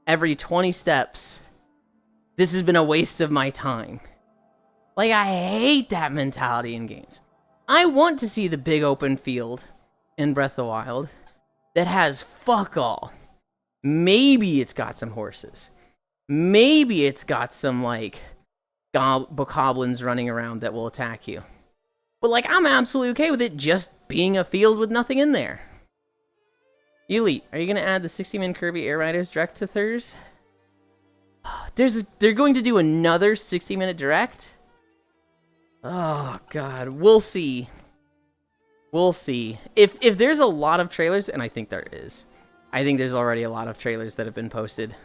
every 20 steps... this has been a waste of my time. Like, I hate that mentality in games. I want to see the big open field in Breath of the Wild that has fuck all. Maybe it's got some horses. Maybe it's got some, like, bokoblins running around that will attack you. But, like, I'm absolutely okay with it just being a field with nothing in there. Yulind, are you going to add the 60-man Kirby Air Riders direct to Thurs? They're going to do another 60-minute direct? Oh, God. We'll see. We'll see. If there's a lot of trailers, and I think there is. I think there's already a lot of trailers that have been posted.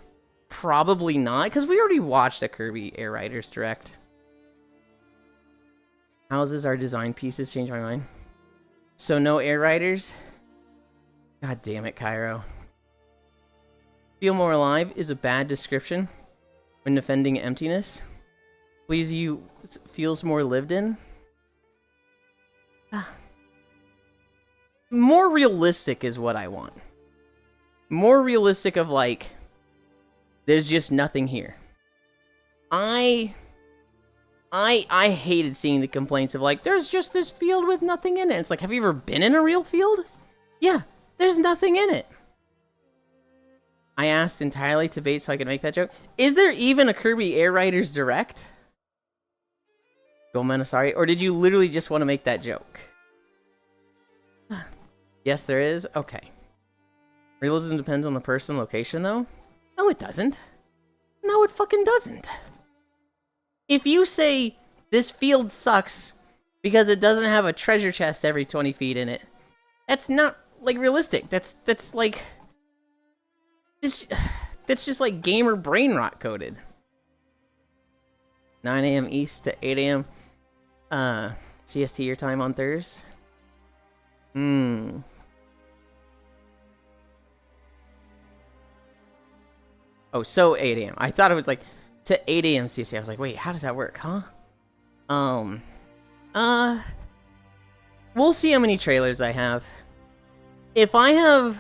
Probably not, because we already watched a Kirby Air Riders direct. Houses are design pieces. Change my mind. So no Air Riders? God damn it, Cairo. Feel more alive is a bad description when defending emptiness. Please you feels more lived in. More realistic is what I want. More realistic of, like, there's just nothing here. I hated seeing the complaints of, like, there's just this field with nothing in it. It's like, have you ever been in a real field? Yeah, there's nothing in it. I asked entirely to bait so I could make that joke. Is there even a Kirby Air Riders direct? Go sorry. Or did you literally just want to make that joke? Yes, there is. Okay. Realism depends on the person, location, though? No, it doesn't. No, it fucking doesn't. If you say, this field sucks because it doesn't have a treasure chest every 20 feet in it, that's not, like, realistic. That's like... That's just like gamer brain rot coded. 9 a.m. East to 8 a.m. CST your time on Thursday. Oh, so 8 a.m. I thought it was like to 8 a.m. CST. I was like, wait, how does that work, huh? We'll see how many trailers I have. If I have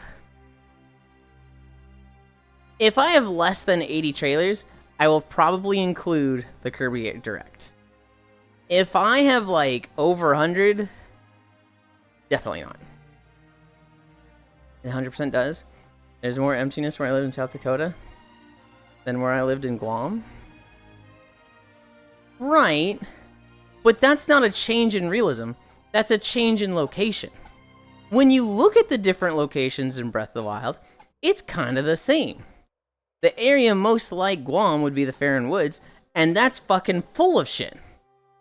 less than 80 trailers, I will probably include the Kirby Direct. If I have, like, over 100, definitely not. It 100% does. There's more emptiness where I live in South Dakota than where I lived in Guam. Right. But that's not a change in realism. That's a change in location. When you look at the different locations in Breath of the Wild, it's kind of the same. The area most like Guam would be the Faron Woods, and that's fucking full of shit.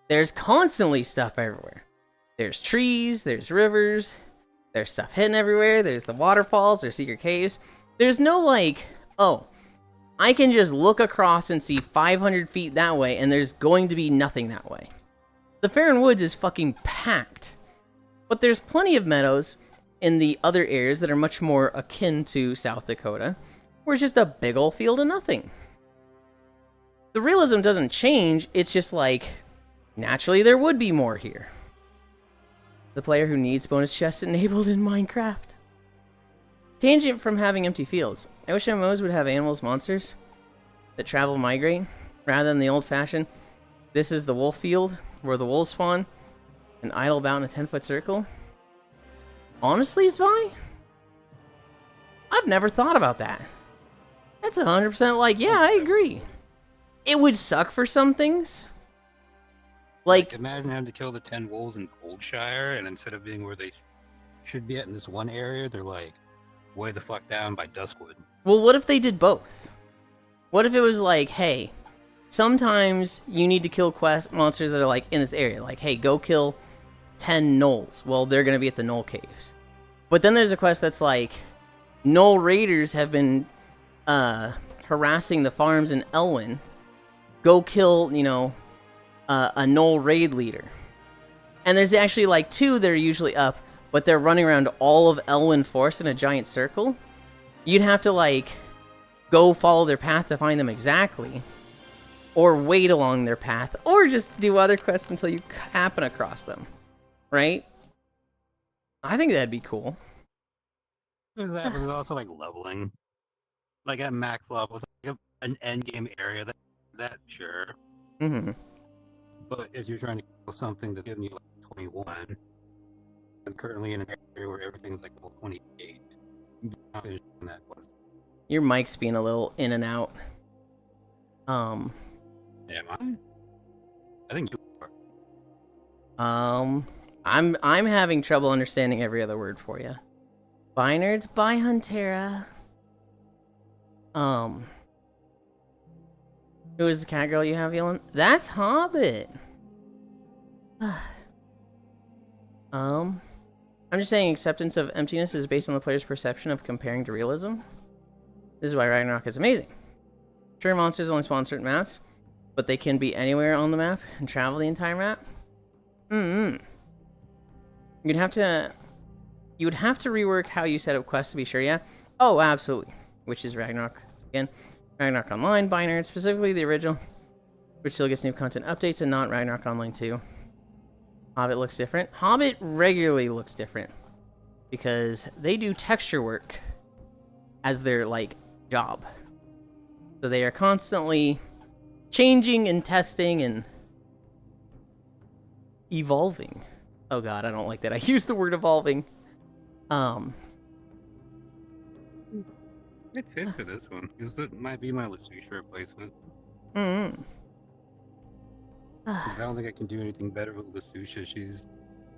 There's constantly stuff everywhere. There's trees, there's rivers, there's stuff hidden everywhere, there's the waterfalls, there's secret caves. There's no, like, oh, I can just look across and see 500 feet that way, and there's going to be nothing that way. The Faron Woods is fucking packed. But there's plenty of meadows in the other areas that are much more akin to South Dakota, where it's just a big ol' field of nothing. The realism doesn't change, it's just like, naturally there would be more here. The player who needs bonus chests enabled in Minecraft. Tangent from having empty fields. I wish MMOs would have animals, monsters that travel migrate, rather than the old-fashioned, this is the wolf field, where the wolves spawn, and idle about in a 10-foot circle. Honestly, Zvi? I've never thought about that. That's 100% like, yeah, I agree. It would suck for some things. Like, imagine having to kill the 10 wolves in Goldshire, and instead of being where they should be at in this one area, they're like way the fuck down by Duskwood. Well, what if they did both? What if it was like, hey, sometimes you need to kill monsters that are like in this area. Like, hey, go kill 10 gnolls. Well, they're going to be at the gnoll caves. But then there's a quest that's like, gnoll raiders have been harassing the farms in Elwyn. Go kill, you know, a gnoll raid leader. And there's actually like 2 that are usually up, but they're running around all of Elwyn Forest in a giant circle. You'd have to like go follow their path to find them exactly, or wait along their path, or just do other quests until you happen across them, right? I think that'd be cool. There's that, but there's also like leveling. Like at max level, with like an end game area, that sure. Mm-hmm. But if you're trying to kill something that's giving you like 21, I'm currently in an area where everything's like level 28. I'm not finishing that quest. Your mic's being a little in and out. Am I? I think you are. I'm having trouble understanding every other word for you. Bye, nerds. Bye, Huntera. Who is the cat girl you have, Yulind? That's Hobbit. I'm just saying acceptance of emptiness is based on the player's perception of comparing to realism. This is why Ragnarok is amazing. Sure, monsters only spawn certain maps, but they can be anywhere on the map and travel the entire map. You'd have to rework how you set up quests to be sure, yeah? Oh, absolutely. Which is Ragnarok. Again, Ragnarok Online, Binary, specifically the original, which still gets new content updates, and not Ragnarok Online 2. Hobbit looks different. Hobbit regularly looks different, because they do texture work as their, like, job. So they are constantly changing and testing and evolving. Oh god, I don't like that I used the word evolving. It fits for this one, because it might be my Lucia replacement. I don't think I can do anything better with Lucia. She's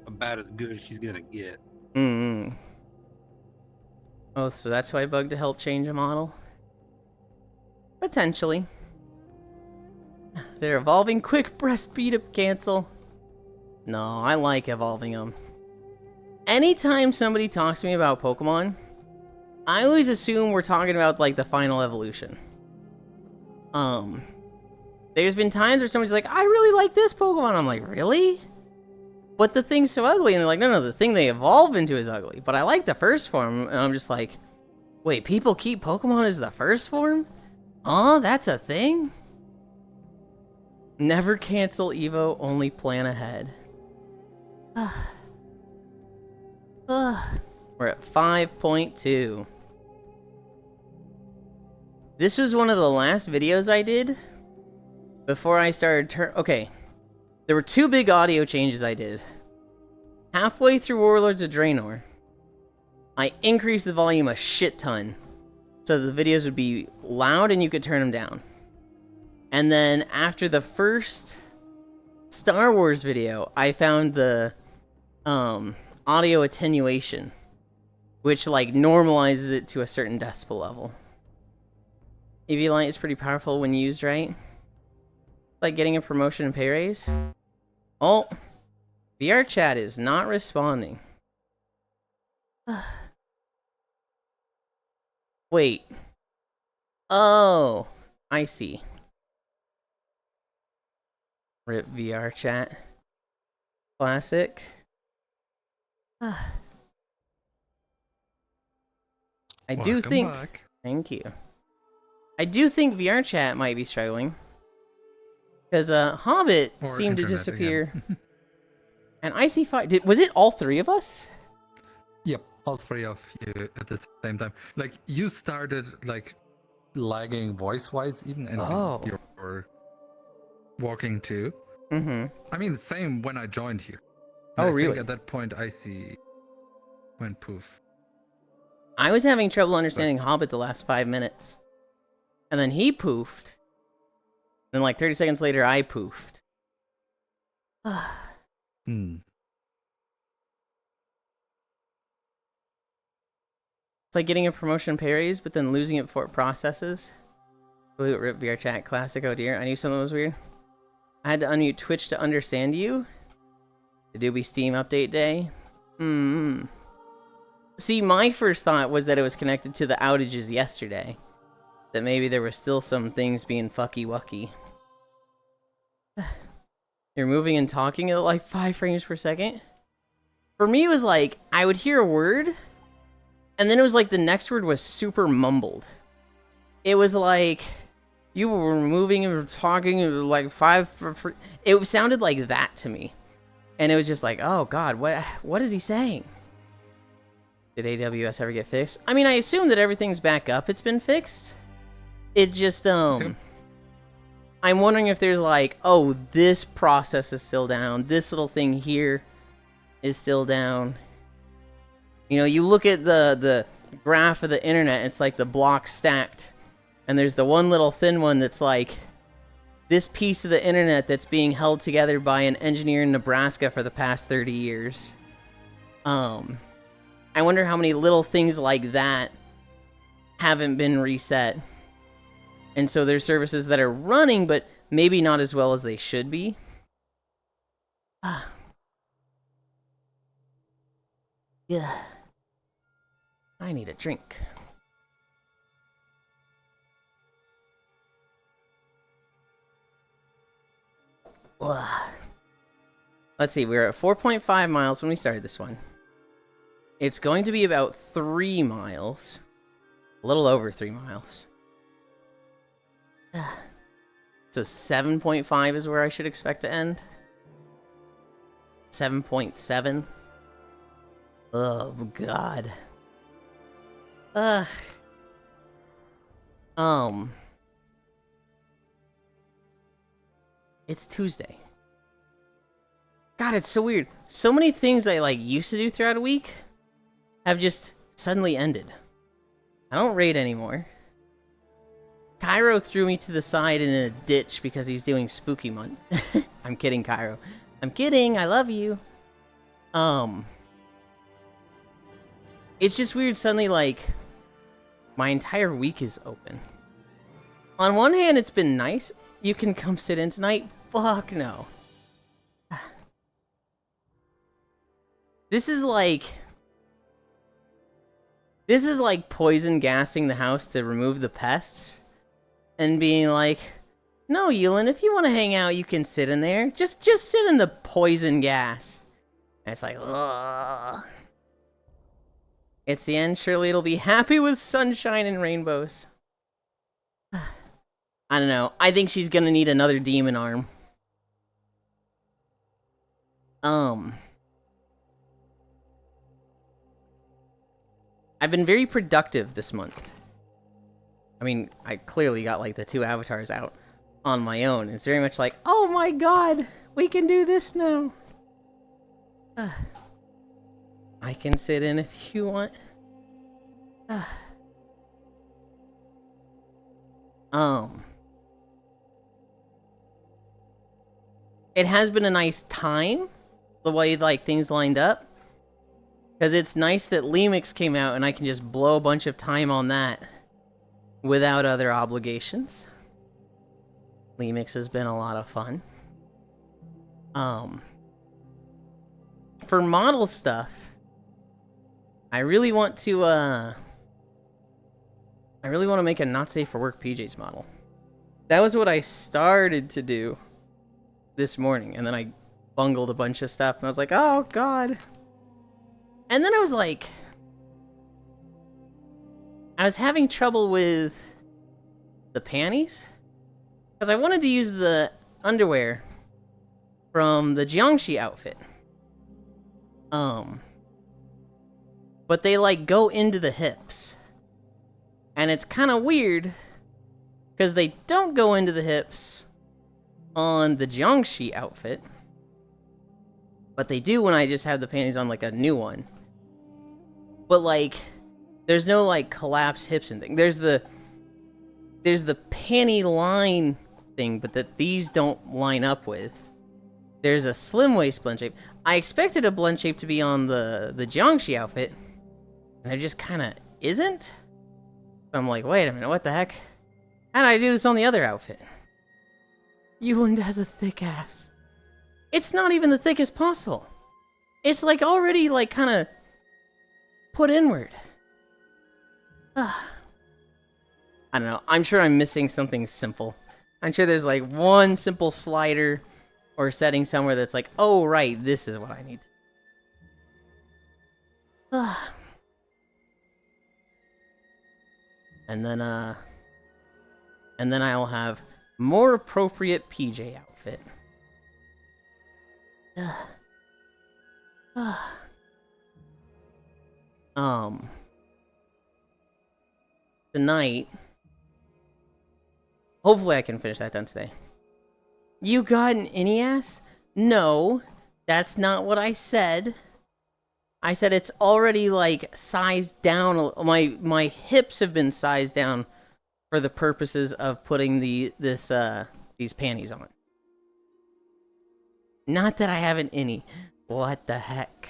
about as good as she's gonna get. Oh, so that's why bug to help change a model? Potentially. They're evolving quick, breast beat up, cancel. No, I like evolving them. Anytime somebody talks to me about Pokemon, I always assume we're talking about, like, the final evolution. There's been times where somebody's like, I really like this Pokemon. I'm like, really? But the thing's so ugly. And they're like, no, the thing they evolve into is ugly. But I like the first form. And I'm just like, wait, people keep Pokemon as the first form? Oh, that's a thing? Never cancel Evo, only plan ahead. We're at 5.2. This was one of the last videos I did before I started okay. There were 2 big audio changes I did. Halfway through Warlords of Draenor, I increased the volume a shit ton so the videos would be loud and you could turn them down. And then after the first Star Wars video, I found the audio attenuation, which like normalizes it to a certain decibel level. EV Light is pretty powerful when used right. Like getting a promotion and pay raise. Oh, VR chat is not responding. Wait. Oh, I see. RIP VR chat. Classic. I do think... Back. Thank you. I do think VR chat might be struggling. Because Hobbit seemed to disappear. And I see fire. Was it all three of us? Yep, all three of you at the same time. Like, you started, like, lagging voice-wise even, and then you're walking too. Mm-hmm. I mean, the same when I joined here. Oh, I really? think at that point, Icy went poof. I was having trouble understanding Hobbit the last 5 minutes. And then he poofed. Then, like, 30 seconds later, I poofed. It's like getting a promotion pay raise, but then losing it before it processes. Blue rip VR chat classic. Oh dear, I knew something was weird. I had to unmute Twitch to understand you. The Doobie Steam update day. See, my first thought was that it was connected to the outages yesterday. That maybe there were still some things being fucky-wucky. You're moving and talking at like 5 frames per second? For me, it was like, I would hear a word, and then it was like the next word was super mumbled. It was like, you were moving and talking like 5... It sounded like that to me. And it was just like, oh god, what is he saying? Did AWS ever get fixed? I mean, I assume that everything's back up. It's been fixed. It just, I'm wondering if there's like, oh, this process is still down. This little thing here is still down. You know, you look at the graph of the internet, it's like the blocks stacked. And there's the one little thin one that's like this piece of the internet that's being held together by an engineer in Nebraska for the past 30 years. I wonder how many little things like that haven't been reset. And so there's services that are running, but maybe not as well as they should be. Yeah. I need a drink. Let's see, we were at 4.5 miles when we started this one. It's going to be about 3 miles. A little over 3 miles. So 7.5 is where I should expect to end. 7.7. Oh, God. It's Tuesday. God, it's so weird. So many things I like used to do throughout a week have just suddenly ended. I don't raid anymore. Cairo threw me to the side in a ditch because he's doing spooky month. I'm kidding, Cairo. I'm kidding. I love you. It's just weird suddenly, like, my entire week is open. On one hand, it's been nice. You can come sit in tonight. Fuck no. This is like poison gassing the house to remove the pests. And being like, no, Yulind, if you want to hang out, you can sit in there. Just sit in the poison gas. And it's like, ugh. It's the end. Surely it'll be happy with sunshine and rainbows. I don't know. I think she's gonna need another demon arm. I've been very productive this month. I mean, I clearly got like the 2 avatars out on my own. It's very much like, oh my god, we can do this now. I can sit in if you want. It has been a nice time, the way like things lined up. Because it's nice that Lemix came out and I can just blow a bunch of time on that without other obligations. Lemix has been a lot of fun. For model stuff, I really want to make a not safe for work PJs model. That was what I started to do this morning, and then I bungled a bunch of stuff, and I was like, oh god. And then I was like, I was having trouble with the panties, because I wanted to use the underwear from the Jiangxi outfit. But they like go into the hips. And it's kind of weird because they don't go into the hips on the Jiangxi outfit. But they do when I just have the panties on like a new one. But like there's no like collapsed hips and thing. There's the panty line thing, but that these don't line up with. There's a slim waist blend shape. I expected a blend shape to be on the Jiangxi outfit, and there just kind of isn't. So I'm like, wait a minute, what the heck? How did I do this on the other outfit? Yulind has a thick ass. It's not even the thickest possible. It's like already like kind of put inward. I don't know. I'm sure I'm missing something simple. I'm sure there's like one simple slider or setting somewhere that's like, oh right, this is what I need to. And then I'll have more appropriate PJ outfit. Tonight, hopefully I can finish that done today. You got an innie ass? No, that's not what I said. I said it's already like sized down. My hips have been sized down for the purposes of putting these panties on. Not that I have an innie. What the heck?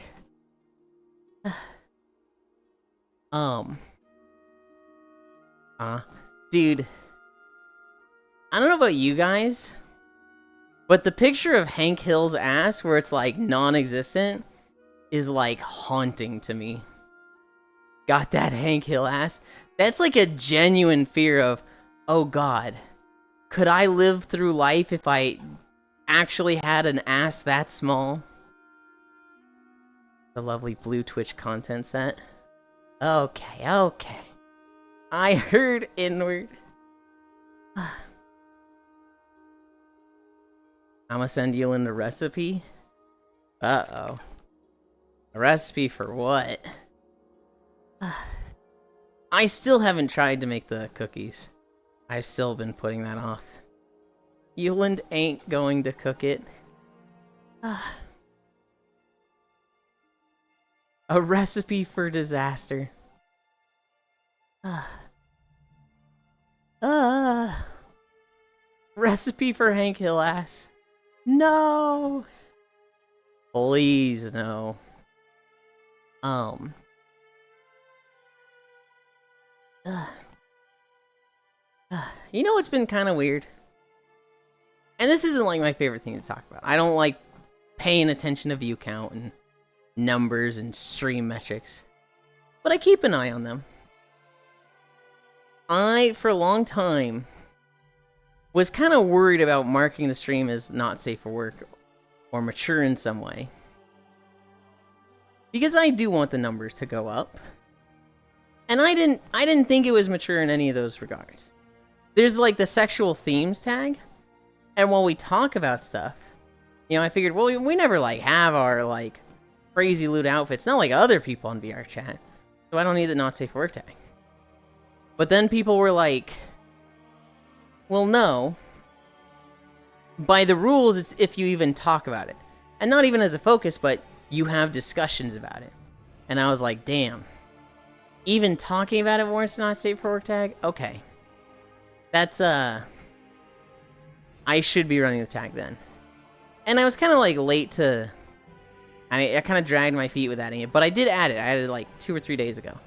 Dude, I don't know about you guys, but the picture of Hank Hill's ass where it's like non-existent is like haunting to me. Got that Hank Hill ass? That's like a genuine fear of, oh god, could I live through life if I actually had an ass that small? The lovely blue Twitch content set. Okay. I heard inward. I'ma send Yulind a recipe. Uh-oh. A recipe for what? I still haven't tried to make the cookies. I've still been putting that off. Yulind ain't going to cook it. A recipe for disaster. Recipe for Hank Hill ass. No. Please no. You know what's been kind of weird? And this isn't like my favorite thing to talk about. I don't like paying attention to view count and numbers and stream metrics. But I keep an eye on them. I, for a long time, was kind of worried about marking the stream as not safe for work or mature in some way. Because I do want the numbers to go up. And I didn't think it was mature in any of those regards. There's like the sexual themes tag. And while we talk about stuff, you know, I figured, well, we never like have our like crazy lewd outfits. Not like other people on VR chat. So I don't need the not safe for work tag. But then people were like, well, no. By the rules, it's if you even talk about it. And not even as a focus, but you have discussions about it. And I was like, damn. Even talking about it warrants not a safe for work tag? Okay. That's, I should be running the tag then. And I was kind of like late to... I kind of dragged my feet with adding it. But I did add it. I added it like 2 or 3 days ago.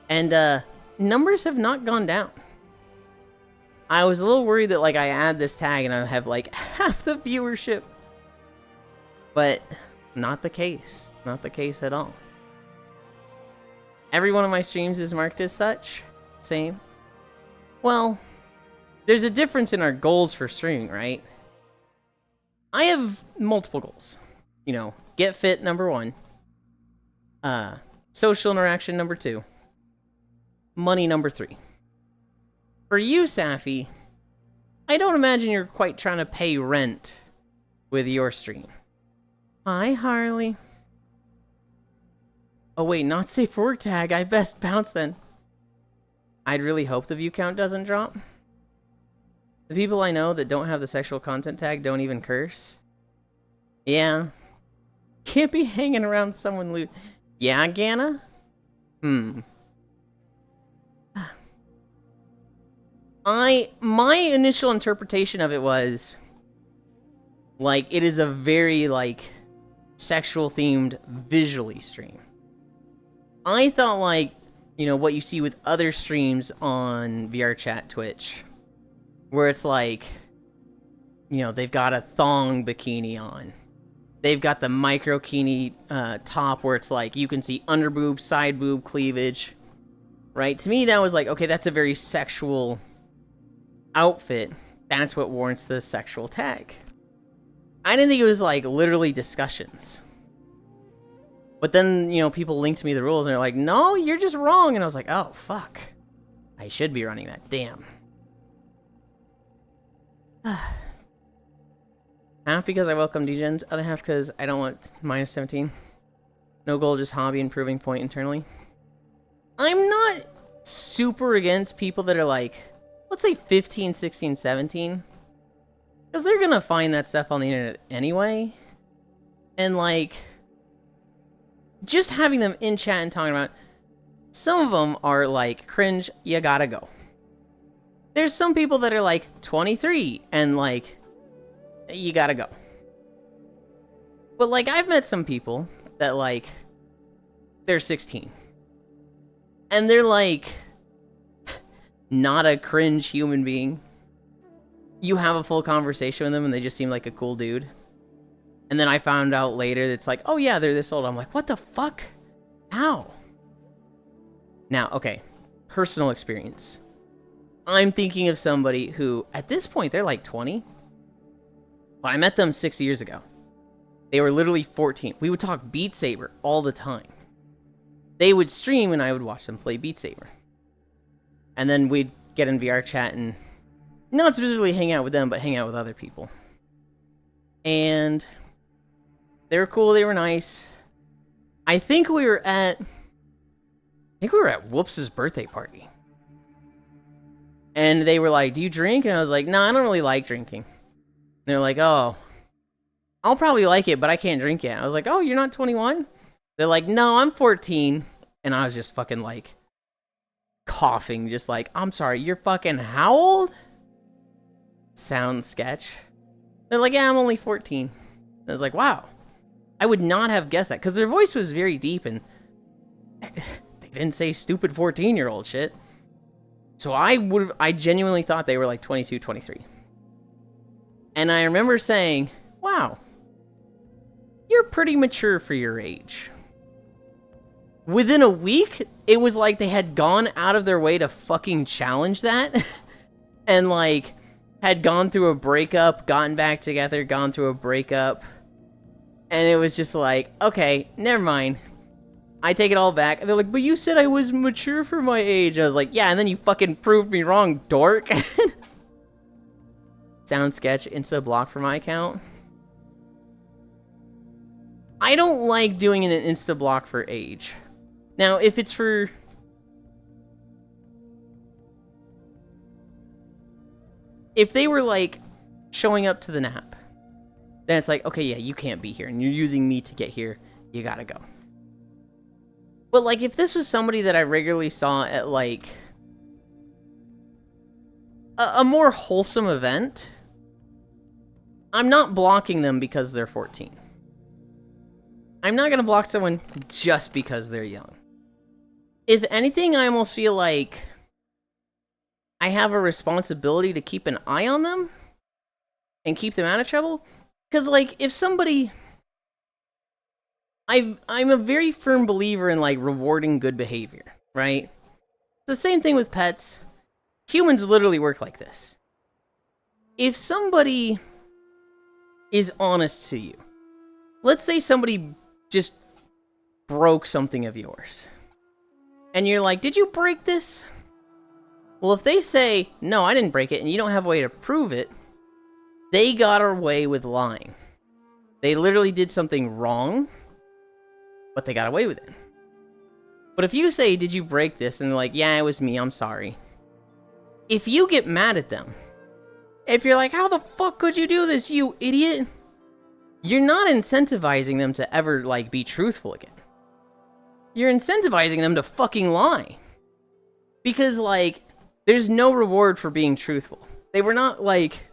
And, numbers have not gone down. I was a little worried that like I add this tag and I have like half the viewership. But not the case. Not the case at all. Every one of my streams is marked as such. Same. Well, there's a difference in our goals for streaming, right? I have multiple goals. You know, get fit, number 1. Social interaction, number 2. Money, number 3. For you, Safi, I don't imagine you're quite trying to pay rent with your stream. Hi, Harley. Oh wait, not safe for work tag. I best bounce then. I'd really hope the view count doesn't drop. The people I know that don't have the sexual content tag don't even curse. Yeah. Can't be hanging around someone loot. Yeah, Ganna? My initial interpretation of it was like it is a very like sexual themed visually stream. I thought like, you know, what you see with other streams on VR chat Twitch where it's like, you know, they've got a thong bikini on. They've got the micro bikini top where it's like you can see under boob, side boob, cleavage. Right? To me that was like, okay, that's a very sexual outfit. That's what warrants the sexual tag. I didn't think it was like literally discussions. But then, you know, people linked me the rules and they're like, no, you're just wrong. And I was like, oh, fuck. I should be running that. Damn. Half because I welcome degens, other half because I don't want -17. No goal, just hobby and proving point internally. I'm not super against people that are like, let's say 15, 16, 17. Because they're gonna find that stuff on the internet anyway. And like, just having them in chat and talking about, some of them are like, cringe, you gotta go. There's some people that are like 23 and like, you gotta go. But like, I've met some people that like, they're 16. And they're like, not a cringe human being. You have a full conversation with them and they just seem like a cool dude. And then I found out later that it's like, oh yeah, they're this old. I'm like, what the fuck? How? Now, okay, personal experience. I'm thinking of somebody who, at this point, they're like 20. But I met them 6 years ago. They were literally 14. We would talk Beat Saber all the time. They would stream and I would watch them play Beat Saber. And then we'd get in VR chat and not specifically hang out with them, but hang out with other people. And they were cool, they were nice. I think we were at Whoops's birthday party. And they were like, do you drink? And I was like, no, I don't really like drinking. And they're like, oh, I'll probably like it, but I can't drink yet. I was like, oh, you're not 21? They're like, no, I'm 14. And I was just fucking like, coughing, just like, I'm sorry, you're fucking how old? Sound sketch. They're like, yeah, I'm only 14. I was like, wow. I would not have guessed that, because their voice was very deep, and they didn't say stupid 14-year-old shit. So I genuinely thought they were like 22, 23. And I remember saying, wow, you're pretty mature for your age. Within a week, it was like they had gone out of their way to fucking challenge that. And like, had gone through a breakup, gotten back together, gone through a breakup. And it was just like, okay, never mind. I take it all back. And they're like, but you said I was mature for my age. I was like, yeah, and then you fucking proved me wrong, dork. Sound sketch, insta block for my account. I don't like doing an insta block for age. Now, if it's for... if they were, like, showing up to the nap, then it's like, okay, yeah, you can't be here, and you're using me to get here, you gotta go. But, like, if this was somebody that I regularly saw at, like, a more wholesome event, I'm not blocking them because they're 14. I'm not gonna block someone just because they're young. If anything, I almost feel like I have a responsibility to keep an eye on them and keep them out of trouble. Because, like, if somebody... I'm a very firm believer in, like, rewarding good behavior, right? It's the same thing with pets. Humans literally work like this. If somebody is honest to you, let's say somebody just broke something of yours, and you're like, did you break this? Well, if they say, no, I didn't break it, and you don't have a way to prove it, they got away with lying. They literally did something wrong, but they got away with it. But if you say, did you break this? And they're like, yeah, it was me, I'm sorry. If you get mad at them, if you're like, how the fuck could you do this, you idiot? You're not incentivizing them to ever, like, be truthful again. You're incentivizing them to fucking lie. Because, like, there's no reward for being truthful. They were not, like,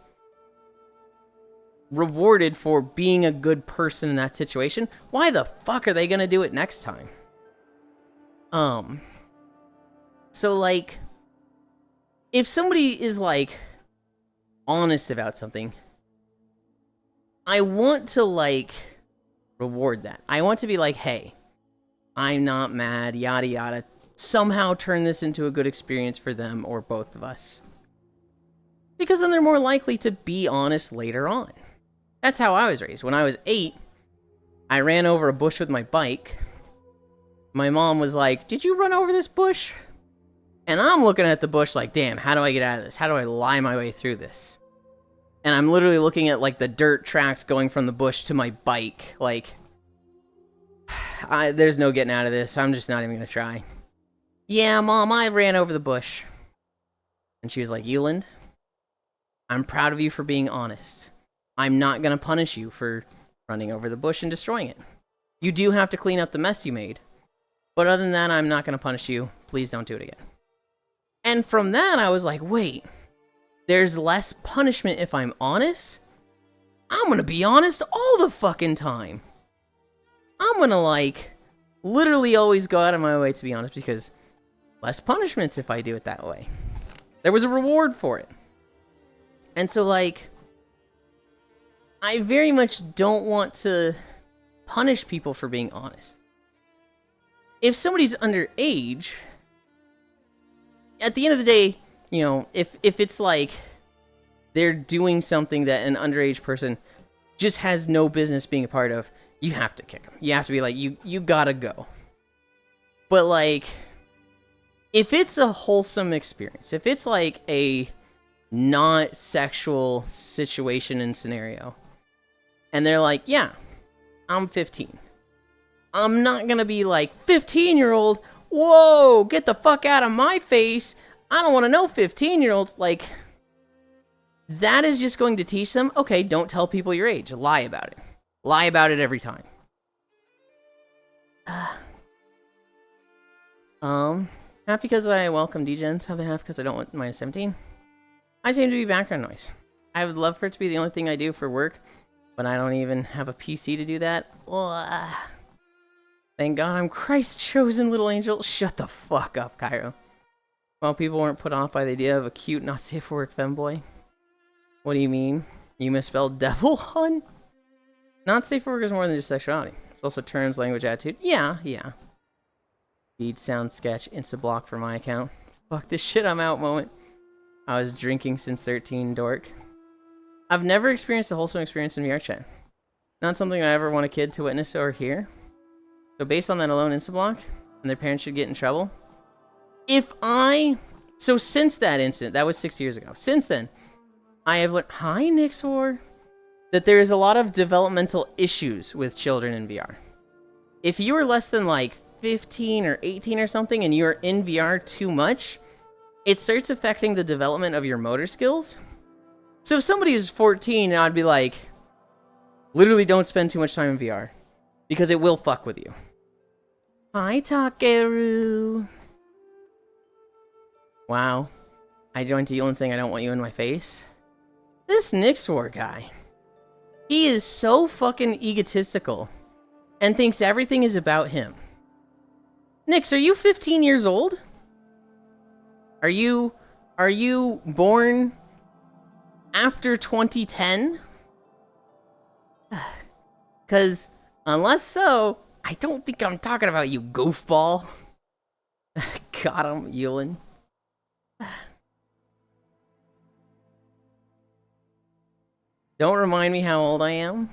rewarded for being a good person in that situation. Why the fuck are they gonna do it next time? So, like, if somebody is, like, honest about something, I want to, like, reward that. I want to be like, hey, I'm not mad, yada yada. Somehow turn this into a good experience for them or both of us. Because then they're more likely to be honest later on. That's how I was raised. When I was 8, I ran over a bush with my bike. My mom was like, did you run over this bush? And I'm looking at the bush like, damn, how do I get out of this? How do I lie my way through this? And I'm literally looking at, like, the dirt tracks going from the bush to my bike. Like, there's no getting out of this. I'm just not even going to try. Yeah, Mom, I ran over the bush. And she was like, Yulind, I'm proud of you for being honest. I'm not going to punish you for running over the bush and destroying it. You do have to clean up the mess you made. But other than that, I'm not going to punish you. Please don't do it again. And from that, I was like, wait, there's less punishment if I'm honest? I'm going to be honest all the fucking time. I'm going to, like, literally always go out of my way to be honest because less punishments if I do it that way. There was a reward for it. And so, like, I very much don't want to punish people for being honest. If somebody's underage, at the end of the day, you know, if it's like they're doing something that an underage person just has no business being a part of, you have to kick them. You have to be like, you gotta go. But, like, if it's a wholesome experience, if it's like a not sexual situation and scenario, and they're like, yeah, I'm 15. I'm not gonna be like, 15-year-old, whoa, get the fuck out of my face. I don't want to know 15-year-olds. Like, that is just going to teach them, okay, don't tell people your age. Lie about it. Lie about it every time. Half because I welcome degens, other half because I don't want minus 17. I seem to be background noise. I would love for it to be the only thing I do for work, but I don't even have a PC to do that. Ugh. Thank God I'm Christ's chosen little angel. Shut the fuck up, Cairo. Well, people weren't put off by the idea of a cute, not safe for work femboy. What do you mean? You misspelled devil, hun? Not safe for work is more than just sexuality. It's also terms, language, attitude. Yeah. Beat, sound, sketch, insta-block for my account. Fuck this shit, I'm out moment. I was drinking since 13, dork. I've never experienced a wholesome experience in VR chat. Not something I ever want a kid to witness or hear. So based on that alone, insta-block, and their parents should get in trouble. So since that incident, that was 6 years ago. Since then, I have learned, hi Nixor, that there is a lot of developmental issues with children in VR. If you are less than like 15 or 18 or something and you're in VR too much, it starts affecting the development of your motor skills. So if somebody is 14, I'd be like, literally don't spend too much time in VR because it will fuck with you. Hi Takeru. Wow. I joined to Yulind saying I don't want you in my face. This Nixor guy. He is so fucking egotistical and thinks everything is about him. Nix, are you 15 years old? Are you born after 2010? Because unless so, I don't think I'm talking about you, goofball. Got him, Yulind. Don't remind me how old I am.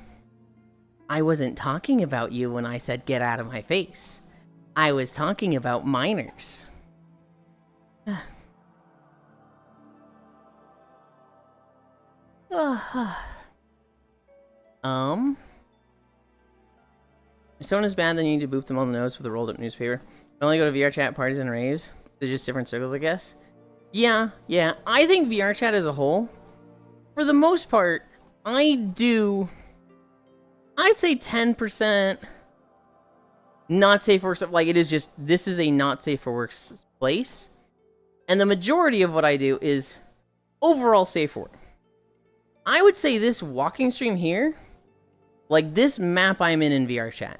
I wasn't talking about you when I said get out of my face. I was talking about minors. If someone is bad, then you need to boop them on the nose with a rolled up newspaper. I only go to VR chat parties and raves. They're just different circles, I guess. Yeah. I think VR chat as a whole, for the most part, I'd say 10% not safe for work stuff. Like, it is just, this is a not safe for work place. And the majority of what I do is overall safe for work. I would say this walking stream here, like this map I'm in VR chat,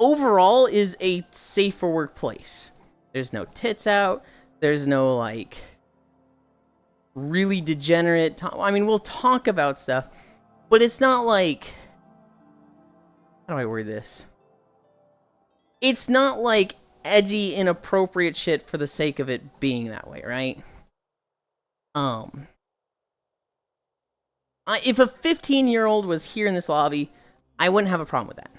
overall is a safe for work place. There's no tits out. There's no, like, really degenerate... I mean, we'll talk about stuff, but it's not like... How do I word this? It's not like edgy, inappropriate shit for the sake of it being that way, right? If a 15-year-old was here in this lobby, I wouldn't have a problem with that.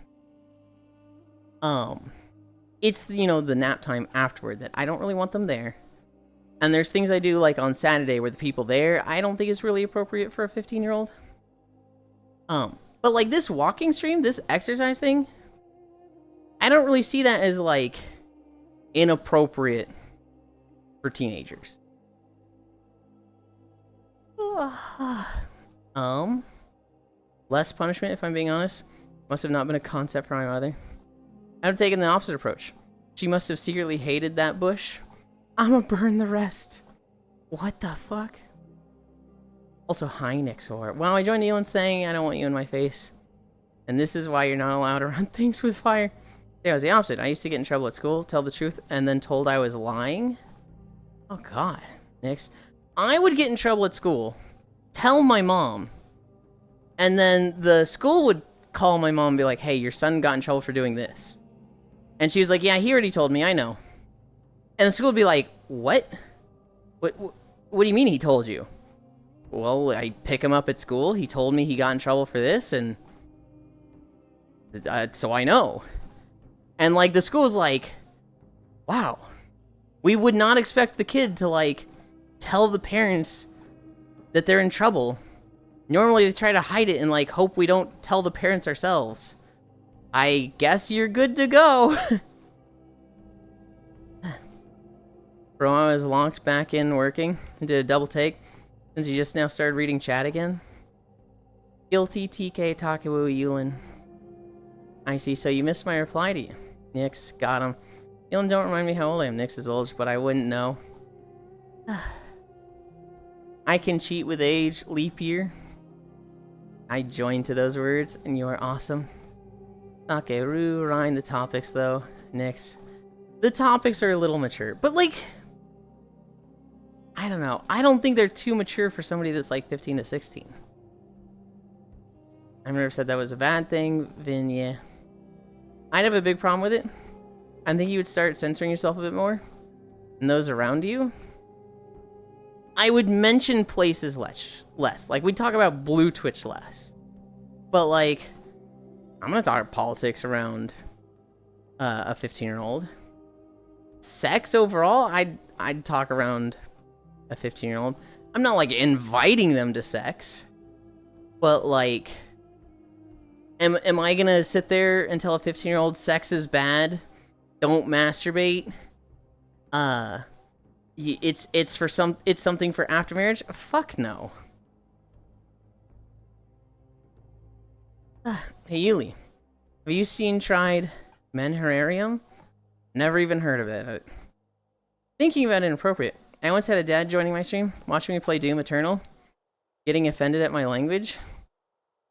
It's, you know, the nap time afterward that I don't really want them there. And there's things I do, like, on Saturday where the people there, I don't think is really appropriate for a 15-year-old. But, like, this walking stream, this exercise thing, I don't really see that as, like, inappropriate for teenagers. Less punishment, if I'm being honest. Must have not been a concept for my mother. I'd have taken the opposite approach. She must have secretly hated that bush. I'ma burn the rest. What the fuck? Also, hi, Nixor. Wow, I joined Yulind saying I don't want you in my face. And this is why you're not allowed to run things with fire. Yeah, it was the opposite. I used to get in trouble at school, tell the truth, and then told I was lying. Oh, God. Nix. I would get in trouble at school, tell my mom, and then the school would call my mom and be like, hey, your son got in trouble for doing this. And she was like, yeah, he already told me, I know. And the school would be like, what? What do you mean he told you? Well, I pick him up at school. He told me he got in trouble for this, and so I know. And, like, the school's like, wow. We would not expect the kid to, like, tell the parents that they're in trouble. Normally, they try to hide it and, like, hope we don't tell the parents ourselves. I guess you're good to go. Bro, I was locked back in working and did a double take since you just now started reading chat again. Guilty TK Takewu Yulind. I see, so you missed my reply to you. Nix, got him. Yulind, don't remind me how old I am. Nix is old, but I wouldn't know. I can cheat with age, leap year. I joined to those words, and you are awesome. Okay, Ryan, the topics, though. Nix. The topics are a little mature, but, like, I don't know. I don't think they're too mature for somebody that's, like, 15 to 16. I've never said that was a bad thing, Vin, yeah. I'd have a big problem with it. I think you would start censoring yourself a bit more. And those around you. I would mention places less. Like, we'd talk about Blue Twitch less. But, like, I'm gonna talk politics around a 15-year-old. Sex overall, I'd talk around a 15-year-old. I'm not, like, inviting them to sex. But, like, am I gonna sit there and tell a 15-year-old sex is bad? Don't masturbate? It's something for after marriage? Fuck no. Hey, Yuli. Have you tried Menherarium? Never even heard of it. Thinking about it inappropriate. I once had a dad joining my stream, watching me play Doom Eternal, getting offended at my language.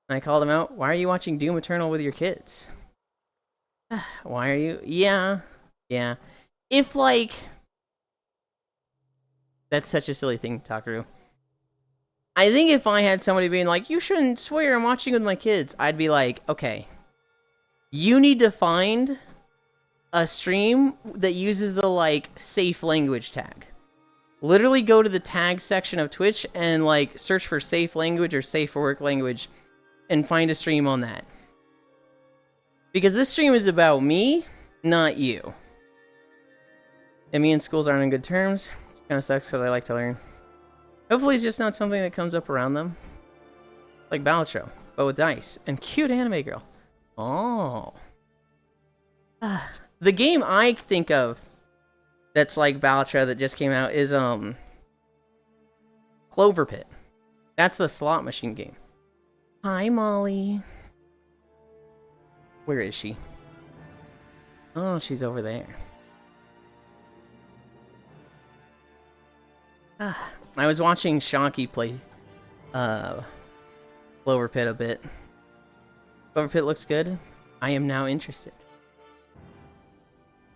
And I called him out, why are you watching Doom Eternal with your kids? Why are you? Yeah. If, like... That's such a silly thing to talk through. I think if I had somebody being like, you shouldn't swear, I'm watching with my kids, I'd be like, okay. You need to find a stream that uses the, like, safe language tag. Literally go to the tag section of Twitch and, like, search for safe language or safe for work language and find a stream on that. Because this stream is about me, not you. And me and schools aren't on good terms. Kind of sucks because I like to learn. Hopefully it's just not something that comes up around them. Like Balatro, but with dice. And cute anime girl. Oh. The game I think of that's like Balatro that just came out is Clover Pit. That's the slot machine game. Hi, Molly. Where is she? Oh, she's over there. I was watching Shonkey play Clover Pit a bit. Clover Pit looks good. I am now interested.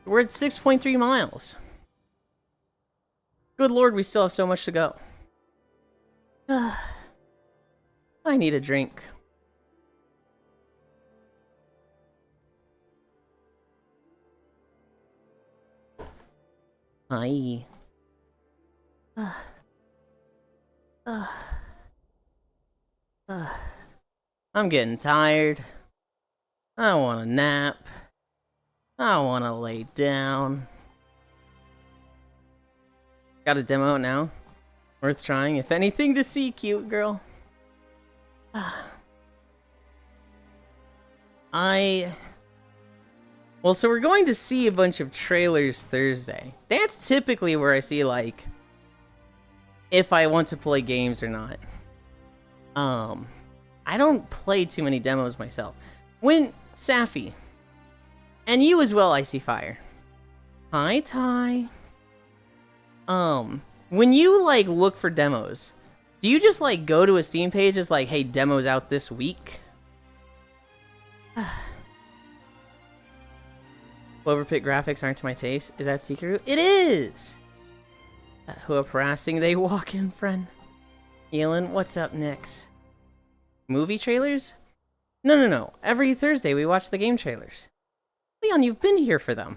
We're at 6.3 miles. Good lord, we still have so much to go. I need a drink. Hi. I'm getting tired. I want a nap. I want to lay down. Got a demo out now. Worth trying, if anything, to see, cute girl. Well, so we're going to see a bunch of trailers Thursday. That's typically where I see, like, if I want to play games or not. I don't play too many demos myself. When, Safi, and you as well, Icy Fire. Hi, Ty. When you, like, look for demos, do you just, like, go to a Steam page as, like, hey, demo's out this week? Clover Pit graphics aren't to my taste. Is that Secret? It is! Who up harassing they walk in, friend? Yulind, what's up next? Movie trailers? No. Every Thursday we watch the game trailers. Leon, you've been here for them.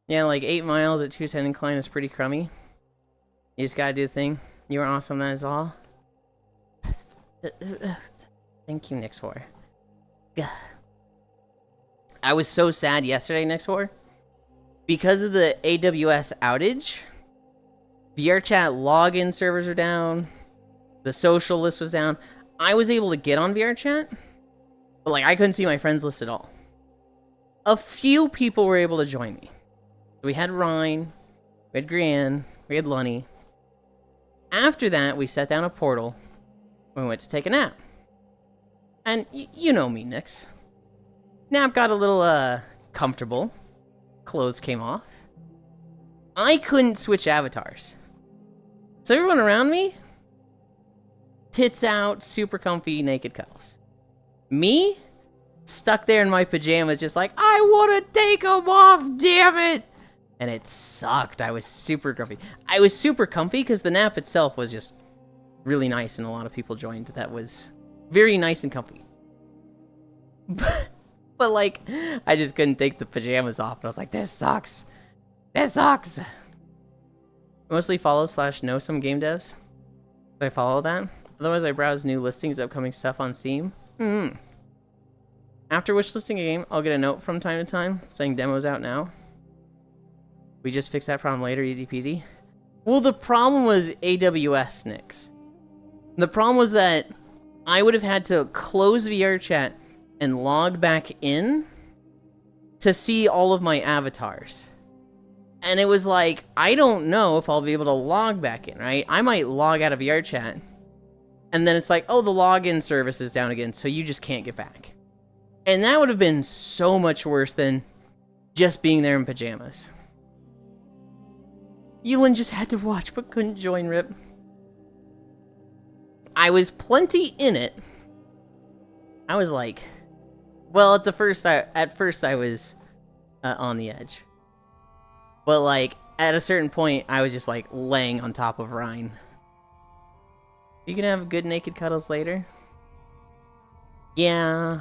Yeah, like 8 miles at 210 incline is pretty crummy. You just gotta do the thing. You were awesome, that is all. Thank you, Nix4. I was so sad yesterday, Nix4. Because of the AWS outage, VRChat login servers are down. The social list was down. I was able to get on VRChat, but like I couldn't see my friends list at all. A few people were able to join me. We had Ryan, we had Grianne, we had Lunny. After that, we set down a portal when we went to take a nap. And you know me, Nix. Nap got a little, comfortable. Clothes came off. I couldn't switch avatars. So everyone around me, tits out, super comfy, naked cuddles. Me, stuck there in my pajamas just like, I want to take them off, damn it! And it sucked. I was super grumpy. I was super comfy because the nap itself was just really nice and a lot of people joined. That was very nice and comfy. But like, I just couldn't take the pajamas off. And I was like, this sucks. This sucks. Mostly follow/know some game devs. Do I follow that? Otherwise, I browse new listings, upcoming stuff on Steam. After wishlisting a game, I'll get a note from time to time saying demos out now. We just fix that problem later, easy peasy. Well, the problem was AWS, Nix. The problem was that I would have had to close VRChat and log back in to see all of my avatars. And it was like, I don't know if I'll be able to log back in, right? I might log out of VRChat, and then it's like, oh, the login service is down again, so you just can't get back. And that would have been so much worse than just being there in pajamas. Yulind just had to watch, but couldn't join, rip. I was plenty in it. I was like, well, at first I was on the edge. But like, at a certain point, I was just like laying on top of Ryan. You can have good naked cuddles later? Yeah.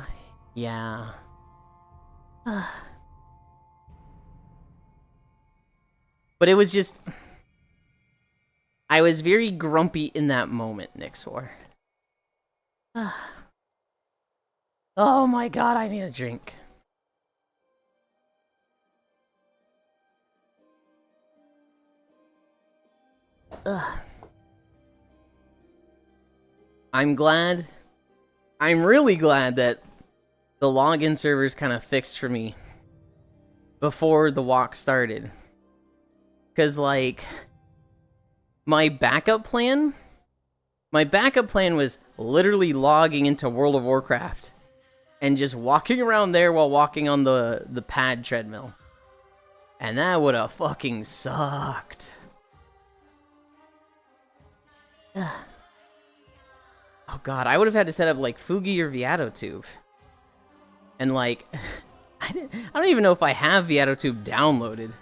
But it was just, I was very grumpy in that moment, Nix4. Oh my god, I need a drink. I'm really glad that the login servers kind of fixed for me before the walk started. Because, like, my backup plan was literally logging into World of Warcraft and just walking around there while walking on the pad treadmill. And that would have fucking sucked. Oh god, I would have had to set up like Fugi or Viatotube. And like, I don't even know if I have Viatotube downloaded.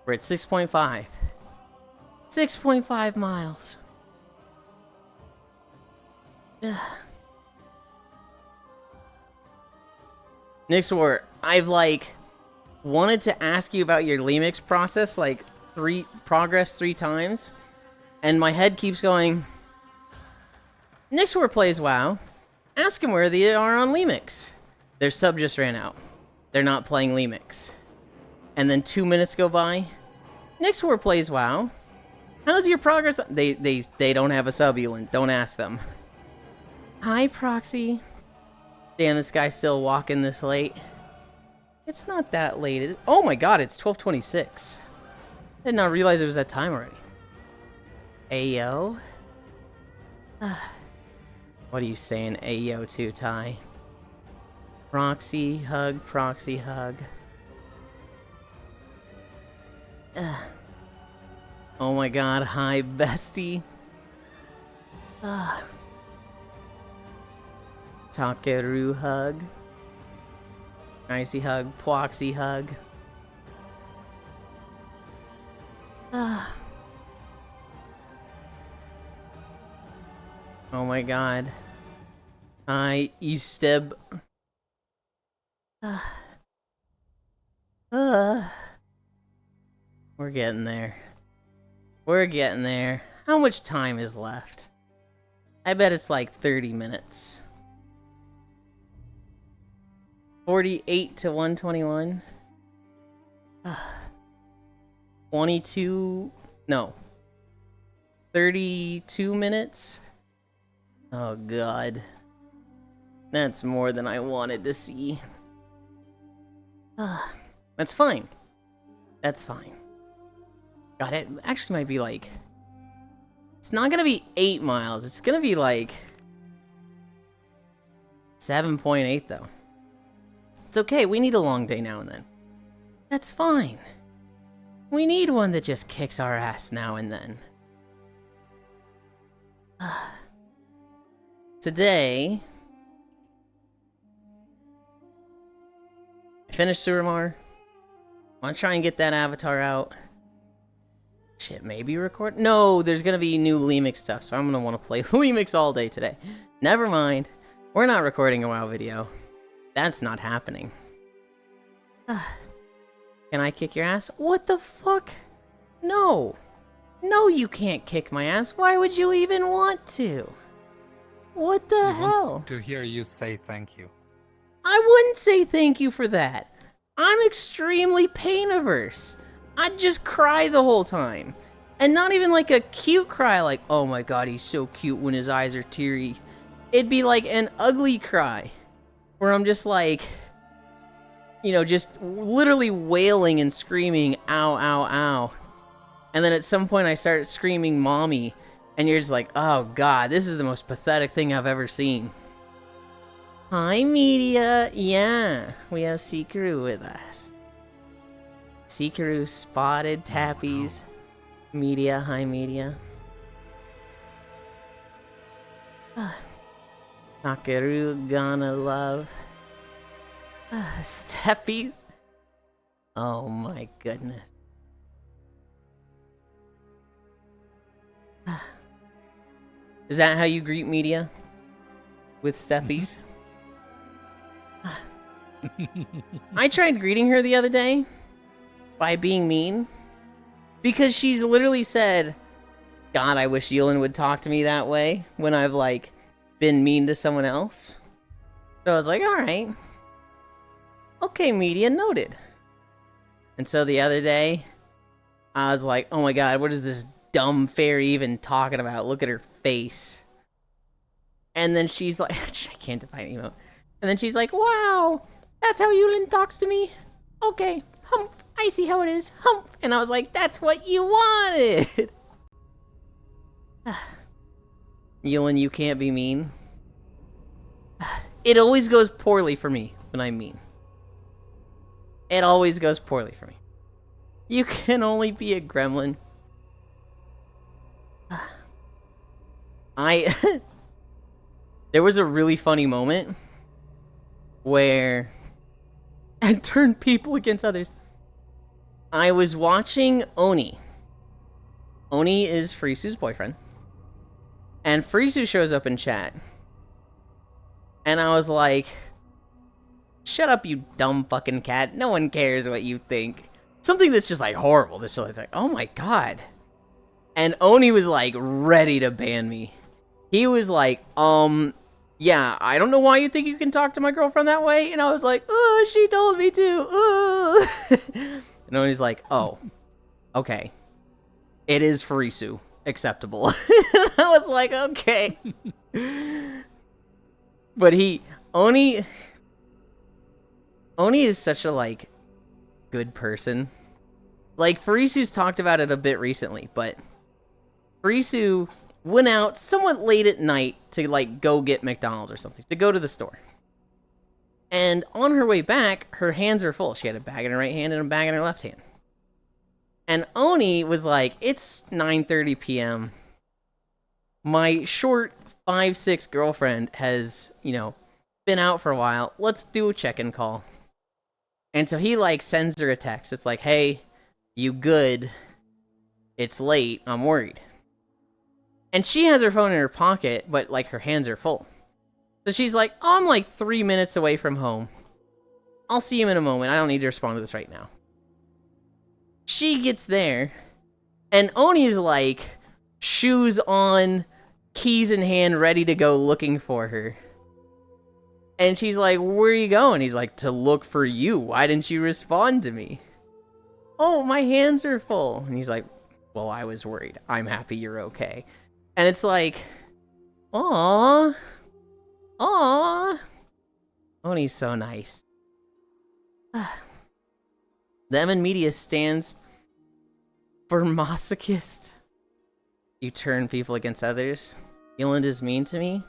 We're at 6.5. 6.5 miles. Nixwar, I've like wanted to ask you about your Lemix process like three times, and my head keeps going, Nixwar plays WoW. Ask him where they are on Lemix. Their sub just ran out. They're not playing Lemix. And then 2 minutes go by. Nixwar plays WoW. How's your progress? They don't have a sub, Yulind. Don't ask them. Hi, Proxy. Damn, this guy's still walking this late. It's not that late. Oh my god, it's 12:26. I did not realize it was that time already. Ayo? What are you saying ayo to, Ty? Proxy hug, proxy hug. Oh my god, hi, bestie. Takeru hug. Icy hug, Pwoxy hug. Oh my god. Hi, Esteb. We're getting there. We're getting there. How much time is left? I bet it's like 30 minutes. 48 to 121. 22. No. 32 minutes. Oh god. That's more than I wanted to see. That's fine. That's fine. God, it actually might be like... It's not gonna be 8 miles. It's gonna be like... 7.8 though. It's okay, we need a long day now and then. That's fine. We need one that just kicks our ass now and then. Today... I finished Suramar. I want to try and get that avatar out. Shit, maybe record? No, there's gonna be new Lemix stuff, so I'm gonna want to play Lemix all day today. Never mind. We're not recording a WoW video. That's not happening. Can I kick your ass? What the fuck? No. No, you can't kick my ass. Why would you even want to? What the hell? Wants to hear you say thank you. I wouldn't say thank you for that. I'm extremely pain averse. I'd just cry the whole time. And not even like a cute cry like, oh my god, he's so cute when his eyes are teary. It'd be like an ugly cry. Where I'm just like, you know, just literally wailing and screaming, ow, ow, ow. And then at some point I start screaming mommy. And you're just like, oh god, this is the most pathetic thing I've ever seen. Hi, media. Yeah, we have Seekeru with us. Seekeru spotted tappies. Media, hi, media. Takeru gonna love. Steppies. Oh my goodness. Is that how you greet media? With steppies? I tried greeting her the other day by being mean because she's literally said, God, I wish Yulind would talk to me that way when I've like been mean to someone else. So I was like, alright. Okay, media, noted. And so the other day, I was like, oh my god, what is this dumb fairy even talking about? Look at her face. And then she's like, I can't define emote. And then she's like, wow, that's how Yulind talks to me? Okay, hump, I see how it is, hump. And I was like, that's what you wanted. Yulind, you can't be mean. It always goes poorly for me when I'm mean. It always goes poorly for me. You can only be a gremlin. There was a really funny moment where I turned people against others. I was watching Oni. Oni is Frisu's boyfriend. And Frisu shows up in chat. And I was like, shut up, you dumb fucking cat. No one cares what you think. Something that's just like horrible. That's just like, oh my god. And Oni was like ready to ban me. He was like, yeah, I don't know why you think you can talk to my girlfriend that way. And I was like, oh, she told me to. And Oni's like, oh, okay. It is Frisu. Acceptable. I was like, okay. But Oni is such a, like, good person. Like, Frisu's talked about it a bit recently, but Frisu went out somewhat late at night to, like, go get McDonald's or something, to go to the store. And on her way back, her hands are full. She had a bag in her right hand and a bag in her left hand. And Oni was like, it's 9:30 p.m. My short 5'6" girlfriend has, been out for a while. Let's do a check-in call. And so he, like, sends her a text. It's like, hey, you good? It's late. I'm worried. And she has her phone in her pocket, but, like, her hands are full. So she's like, oh, I'm, like, 3 minutes away from home. I'll see him in a moment. I don't need to respond to this right now. She gets there, and Oni's, like, shoes on, keys in hand, ready to go looking for her. And she's like, where are you going? He's like, to look for you. Why didn't you respond to me? Oh, my hands are full. And he's like, well, I was worried. I'm happy you're okay. And it's like, aww. Aww. Oni's so nice. The M in Media stands for masochist. You turn people against others. Yulind is mean to me.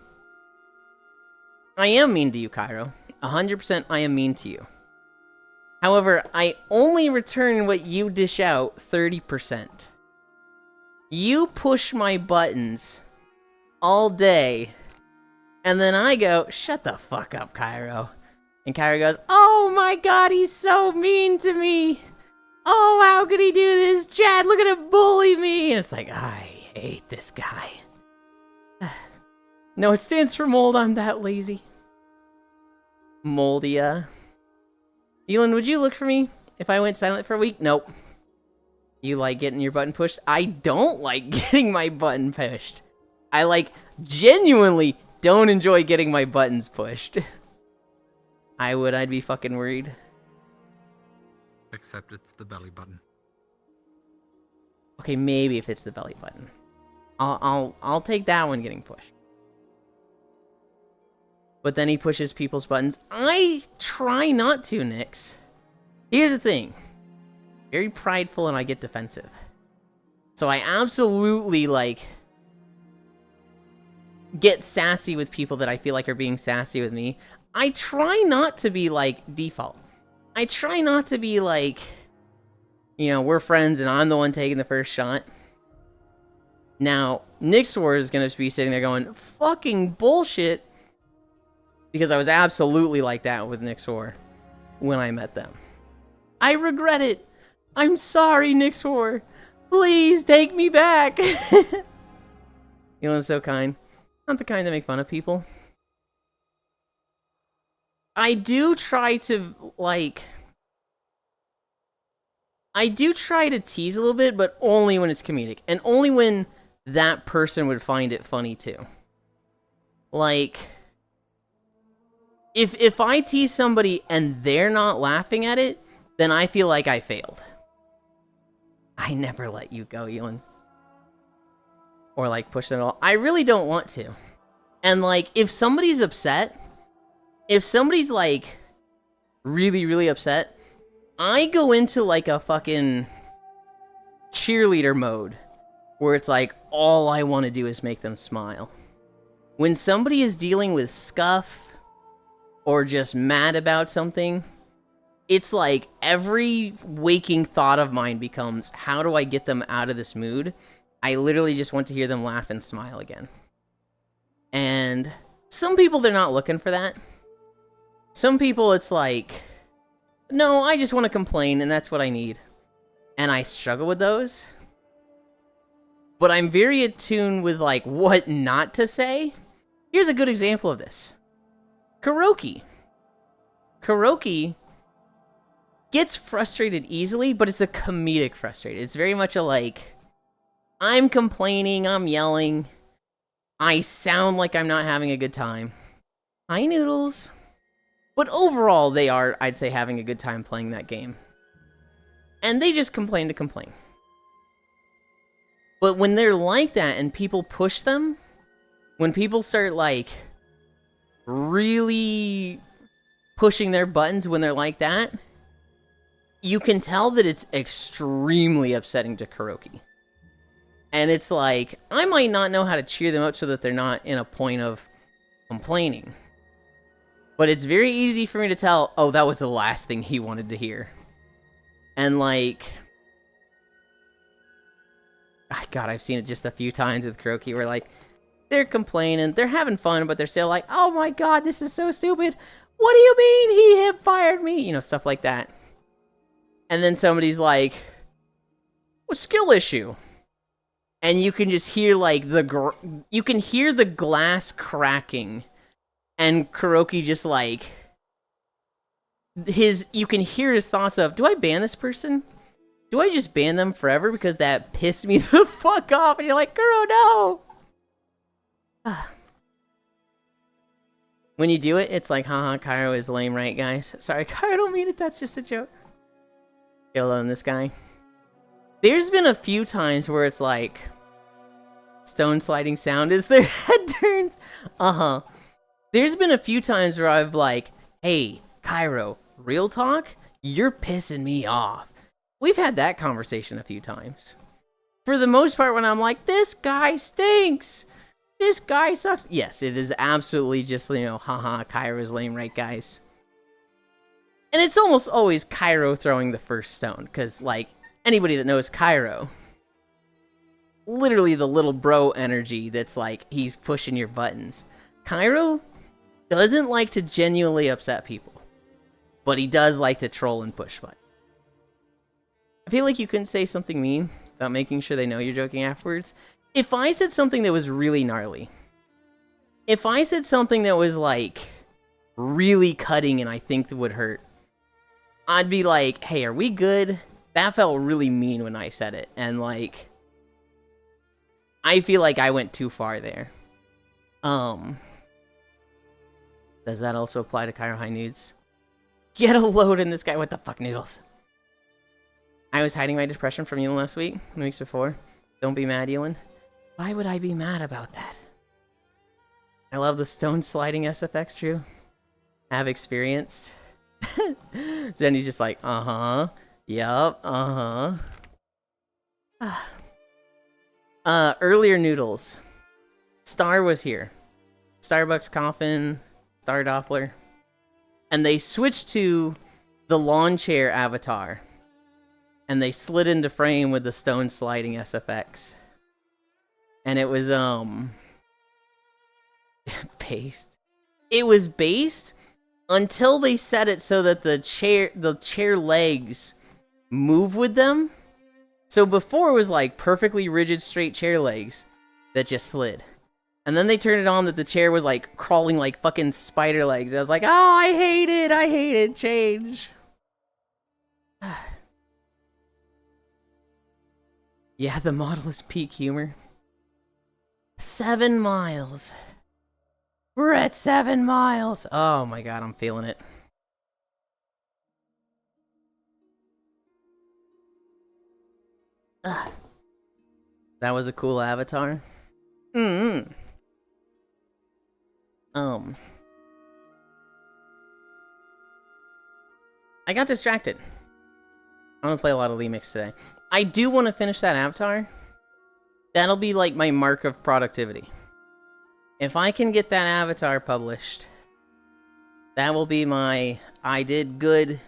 I am mean to you, Cairo. 100% I am mean to you. However, I only return what you dish out 30%. You push my buttons all day, and then I go, shut the fuck up, Cairo. And Cairo goes, oh my god, he's so mean to me. Oh, how could he do this? Chad, look at him bully me. And it's like, I hate this guy. No, it stands for mold. I'm that lazy. Moldia. Yulind, would you look for me if I went silent for a week? Nope. You like getting your button pushed? I don't like getting my button pushed. I, like, genuinely don't enjoy getting my buttons pushed. I'd be fucking worried. Except it's the belly button. Okay, maybe if it's the belly button. I'll take that one getting pushed. But then he pushes people's buttons. I try not to, Nyx. Here's the thing. Very prideful and I get defensive. So I absolutely, like, get sassy with people that I feel like are being sassy with me. I try not to be, like, default. I try not to be like, we're friends and I'm the one taking the first shot. Now, Nixor is going to be sitting there going, fucking bullshit. Because I was absolutely like that with Nixor when I met them. I regret it. I'm sorry, Nixor. Please take me back. Yulind's so kind. Not the kind to make fun of people. I do try to, like... I do try to tease a little bit, but only when it's comedic. And only when that person would find it funny, too. Like... If I tease somebody and they're not laughing at it, then I feel like I failed. I never let you go, Yulind. Or, like, push them at all. I really don't want to. And, like, if somebody's upset... if somebody's like really, really upset, I go into like a fucking cheerleader mode where it's like all I want to do is make them smile. When somebody is dealing with scuff or just mad about something, it's like every waking thought of mine becomes, how do I get them out of this mood? I literally just want to hear them laugh and smile again. And some people, they're not looking for that. Some people, it's like, no, I just want to complain, and that's what I need. And I struggle with those. But I'm very attuned with, like, what not to say. Here's a good example of this. Kuroki. Kuroki gets frustrated easily, but it's a comedic frustrated. It's very much a, like, I'm complaining, I'm yelling, I sound like I'm not having a good time. Hi, Noodles. But overall, they are, I'd say, having a good time playing that game. And they just complain to complain. But when they're like that and people push them, when people start, like, really pushing their buttons when they're like that, you can tell that it's extremely upsetting to Kuroki. And it's like, I might not know how to cheer them up so that they're not in a point of complaining. But it's very easy for me to tell, oh, that was the last thing he wanted to hear. And like, God, I've seen it just a few times with Kuroki where like, they're complaining, they're having fun, but they're still like, oh my God, this is so stupid. What do you mean he hip fired me? You know, stuff like that. And then somebody's like, well, skill issue. And you can just hear like you can hear the glass cracking. And Kuroki just like, you can hear his thoughts of, do I ban this person? Do I just ban them forever because that pissed me the fuck off? And you're like, Kuro, no! When you do it, it's like, haha, Cairo is lame, right, guys? Sorry, Cairo, I don't mean it, that's just a joke. Kill on this guy. There's been a few times where it's like, stone sliding sound as their head turns. Uh-huh. There's been a few times where I've like, hey, Cairo, real talk? You're pissing me off. We've had that conversation a few times. For the most part, when I'm like, this guy stinks. This guy sucks. Yes, it is absolutely just, you know, haha, Cairo's lame, right, guys? And it's almost always Cairo throwing the first stone, because, like, anybody that knows Cairo, literally the little bro energy that's like, he's pushing your buttons. Cairo doesn't like to genuinely upset people, but he does like to troll and push buttons. I feel like you couldn't say something mean without making sure they know you're joking afterwards. If I said something that was really gnarly, if I said something that was like really cutting and I think that would hurt, I'd be like, hey, are we good? That felt really mean when I said it. And like, I feel like I went too far there. Does that also apply to Cairo High Nudes? Get a load in this guy. What the fuck, Noodles? I was hiding my depression from Yulind last week, the weeks before. Don't be mad, Yulind. Why would I be mad about that? I love the stone sliding SFX, true. Have experienced. Zenny's just like, uh-huh. Yup, uh-huh. Earlier Noodles. Star was here. Starbucks Coffin, Star Doppler. And they switched to the lawn chair avatar. And they slid into frame with the stone sliding SFX. And it was, based. It was based until they set it so that the chair legs move with them. So before it was like perfectly rigid straight chair legs that just slid. And then they turned it on that the chair was like crawling like fucking spider legs. I was like, oh, I hate it, change. Yeah, the model is peak humor. 7 miles. We're at 7 miles. Oh my God, I'm feeling it. That was a cool avatar. I got distracted. I'm gonna play a lot of Lemix today. I do want to finish that avatar. That'll be like my mark of productivity. If I can get that avatar published, that will be my I did good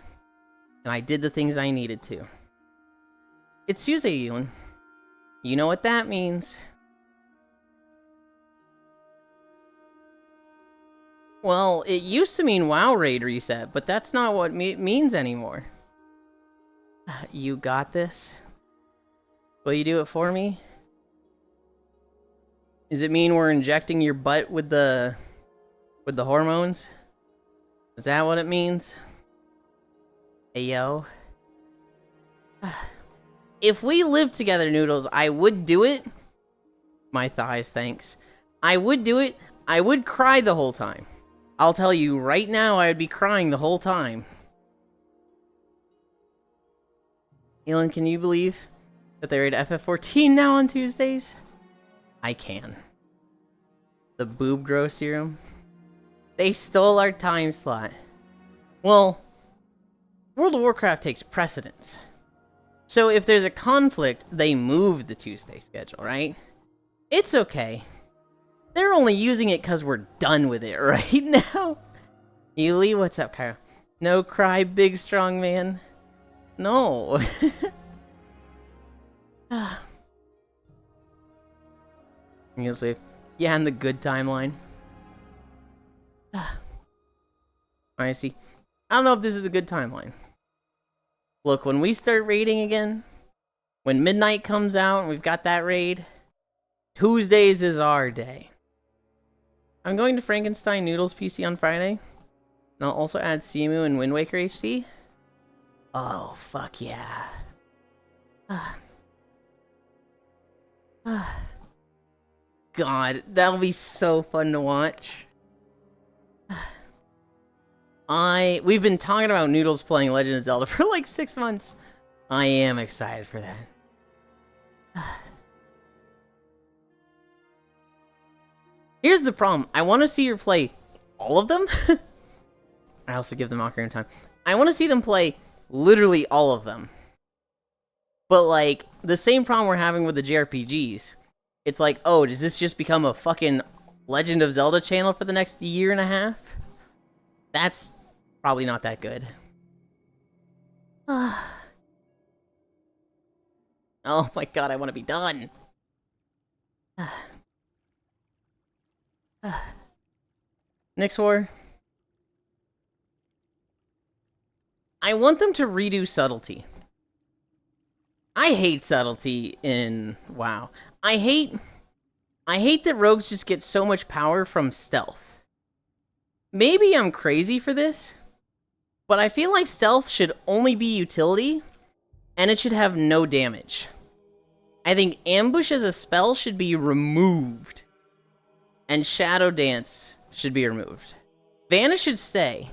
and I did the things I needed to. It's Tuesday, Yulind. You know what that means. Well, it used to mean WoW raid reset, but that's not what it means anymore. You got this? Will you do it for me? Does it mean we're injecting your butt with the hormones? Is that what it means? Hey, yo. If we lived together, Noodles, I would do it. My thighs, thanks. I would do it. I would cry the whole time. I'll tell you right now, I would be crying the whole time. Elon, can you believe that they raid FF14 now on Tuesdays? I can. The boob grow serum. They stole our time slot. Well, World of Warcraft takes precedence. So if there's a conflict, they move the Tuesday schedule, right? It's okay. They're only using it because we're done with it right now. Yuli, what's up, Kyle? No cry, big strong man. No. Yeah, in the good timeline. I see. I don't know if this is a good timeline. Look, when we start raiding again, when midnight comes out and we've got that raid, Tuesdays is our day. I'm going to Frankenstein Noodles PC on Friday. And I'll also add Simu and Wind Waker HD. Oh, fuck yeah. God, that'll be so fun to watch. We've been talking about Noodles playing Legend of Zelda for like 6 months. I am excited for that. Here's the problem. I want to see her play all of them. I also give them Ocarina of Time. I want to see them play literally all of them. But like, the same problem we're having with the JRPGs. It's like, oh, does this just become a fucking Legend of Zelda channel for the next year and a half? That's probably not that good. Oh my god, I want to be done. Nyx War. I want them to redo subtlety. I hate subtlety in WoW. I hate that rogues just get so much power from stealth. Maybe I'm crazy for this, but I feel like stealth should only be utility, and it should have no damage. I think ambush as a spell should be removed, and shadow dance should be removed. Vanish should stay,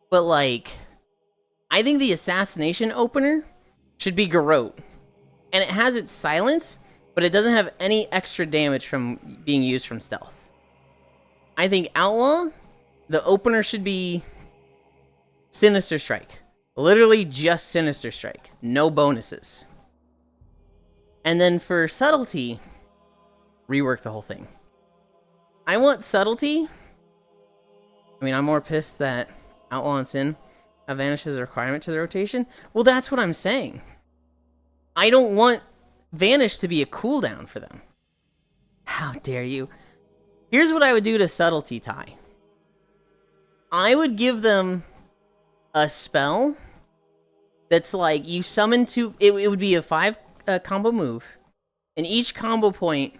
but like, I think the assassination opener should be Garrote, and it has its silence, but it doesn't have any extra damage from being used from stealth. I think Outlaw, the opener should be Sinister Strike. Literally just Sinister Strike. No bonuses. And then for subtlety, rework the whole thing. I want subtlety. I mean, I'm more pissed that Outlaw and Sin have vanished as a requirement to the rotation. Well, that's what I'm saying. I don't want Vanish to be a cooldown for them. How dare you? Here's what I would do to subtlety tie. I would give them a spell that's like you summon two. It would be a 5 combo move, and each combo point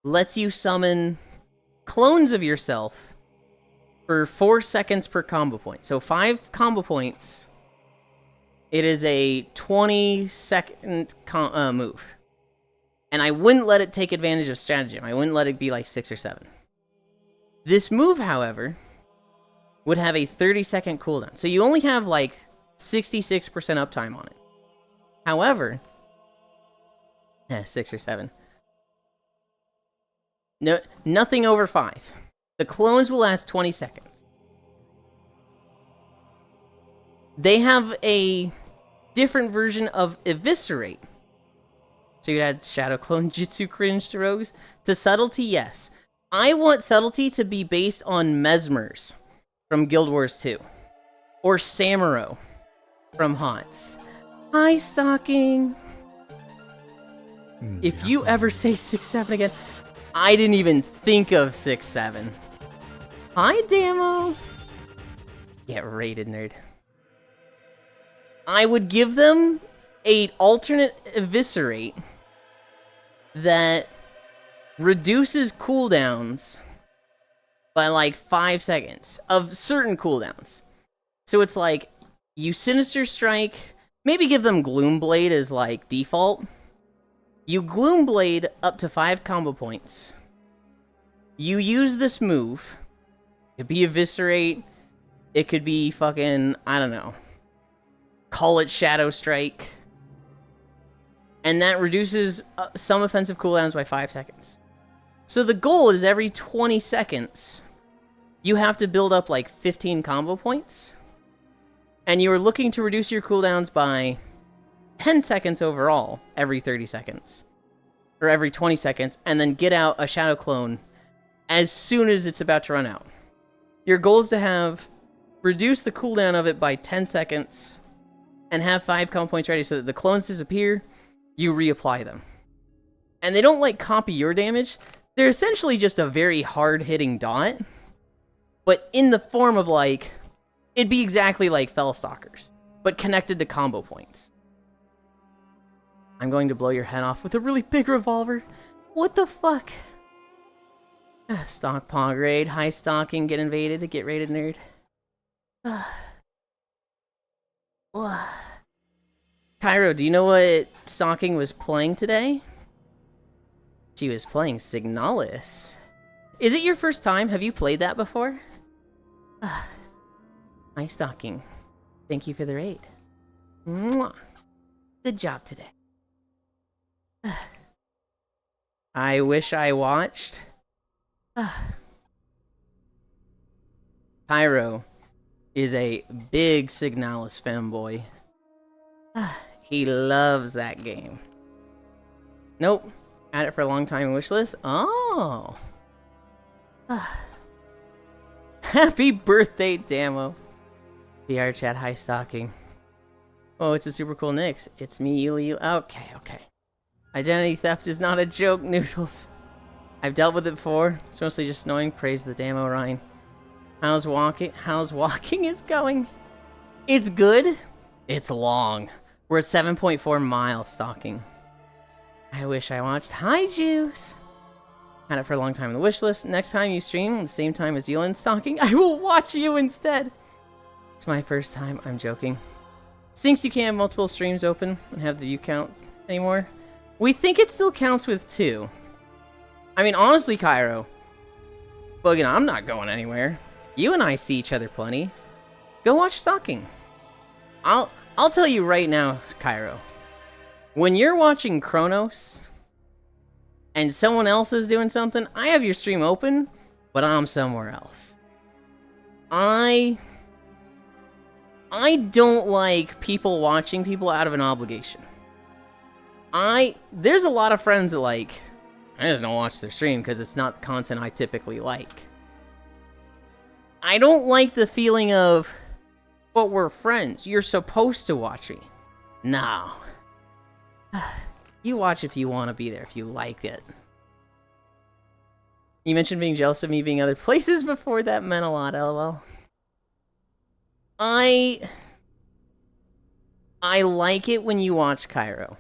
lets you summon clones of yourself for 4 seconds per combo point. So 5 combo points. It is a 20-second move. And I wouldn't let it take advantage of stratagem. I wouldn't let it be like 6 or 7. This move, however, would have a 30-second cooldown. So you only have like 66% uptime on it. However, 6 or 7. No, nothing over 5. The clones will last 20 seconds. they have a different version of Eviscerate. So you'd add Shadow Clone Jutsu Cringe to rogues. To Subtlety, yes. I want Subtlety to be based on Mesmers from Guild Wars 2. Or Samuro from Haunts. Hi, Stalking. If you ever say 6-7 again, I didn't even think of 6-7. Hi, Damo. Get rated, nerd. I would give them an alternate Eviscerate that reduces cooldowns by like 5 seconds of certain cooldowns. So it's like, you Sinister Strike, maybe give them Gloomblade as like default. You Gloomblade up to 5 combo points. You use this move. It could be Eviscerate. It could be fucking, I don't know. Call it Shadow Strike. And that reduces some offensive cooldowns by 5 seconds. So the goal is every 20 seconds, you have to build up like 15 combo points. And you are looking to reduce your cooldowns by 10 seconds overall every 30 seconds. Or every 20 seconds. And then get out a Shadow Clone as soon as it's about to run out. Your goal is to have reduce the cooldown of it by 10 seconds and have 5 combo points ready so that the clones disappear, you reapply them. And they don't like copy your damage. They're essentially just a very hard-hitting dot, but in the form of like, it'd be exactly like Fellstalkers, but connected to combo points. I'm going to blow your head off with a really big revolver. What the fuck? Stock Pog raid, high stalking, get invaded, get raided, nerd. Cairo, do you know what Stalking was playing today? She was playing Signalis. Is it your first time? Have you played that before? Hi, Stalking. Thank you for the raid. Mwah. Good job today. I wish I watched. Cairo is a big Signalis fanboy. He loves that game. Nope. Had it for a long time in wishlist. Oh. Happy birthday, Damo. VR chat, high stalking. Oh, it's a super cool Nyx. It's me, Yuli. Okay. Identity theft is not a joke, Noodles. I've dealt with it before. It's mostly just annoying. Praise the Damo Ryan. How's walking is going? It's good. It's long. We're at 7.4 miles stalking. I wish I watched. Hi, Juice. Had it for a long time on the wish list. Next time you stream at the same time as Yulind stalking, I will watch you instead. It's my first time. I'm joking. Stinks you can't have multiple streams open and have the view count anymore. We think it still counts with 2. I mean, honestly, Cairo. Well, you know, I'm not going anywhere. You and I see each other plenty. Go watch stalking. I'll tell you right now, Cairo. When you're watching Chronos and someone else is doing something, I have your stream open, but I'm somewhere else. I don't like people watching people out of an obligation. There's a lot of friends that like, I just don't watch their stream because it's not the content I typically like. I don't like the feeling of, but we're friends. You're supposed to watch me. No. You watch if you want to be there, if you like it. You mentioned being jealous of me being other places before. That meant a lot, lol. I like it when you watch Cairo.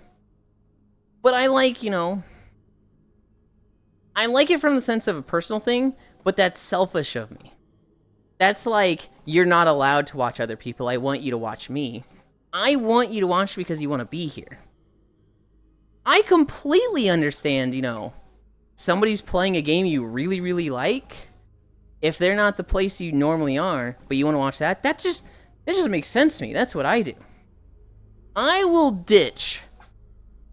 But I like, you know, I like it from the sense of a personal thing, but that's selfish of me. That's like, you're not allowed to watch other people. I want you to watch me. I want you to watch because you want to be here. I completely understand, you know, somebody's playing a game you really, really like. If they're not the place you normally are, but you want to watch that, that just makes sense to me. That's what I do. I will ditch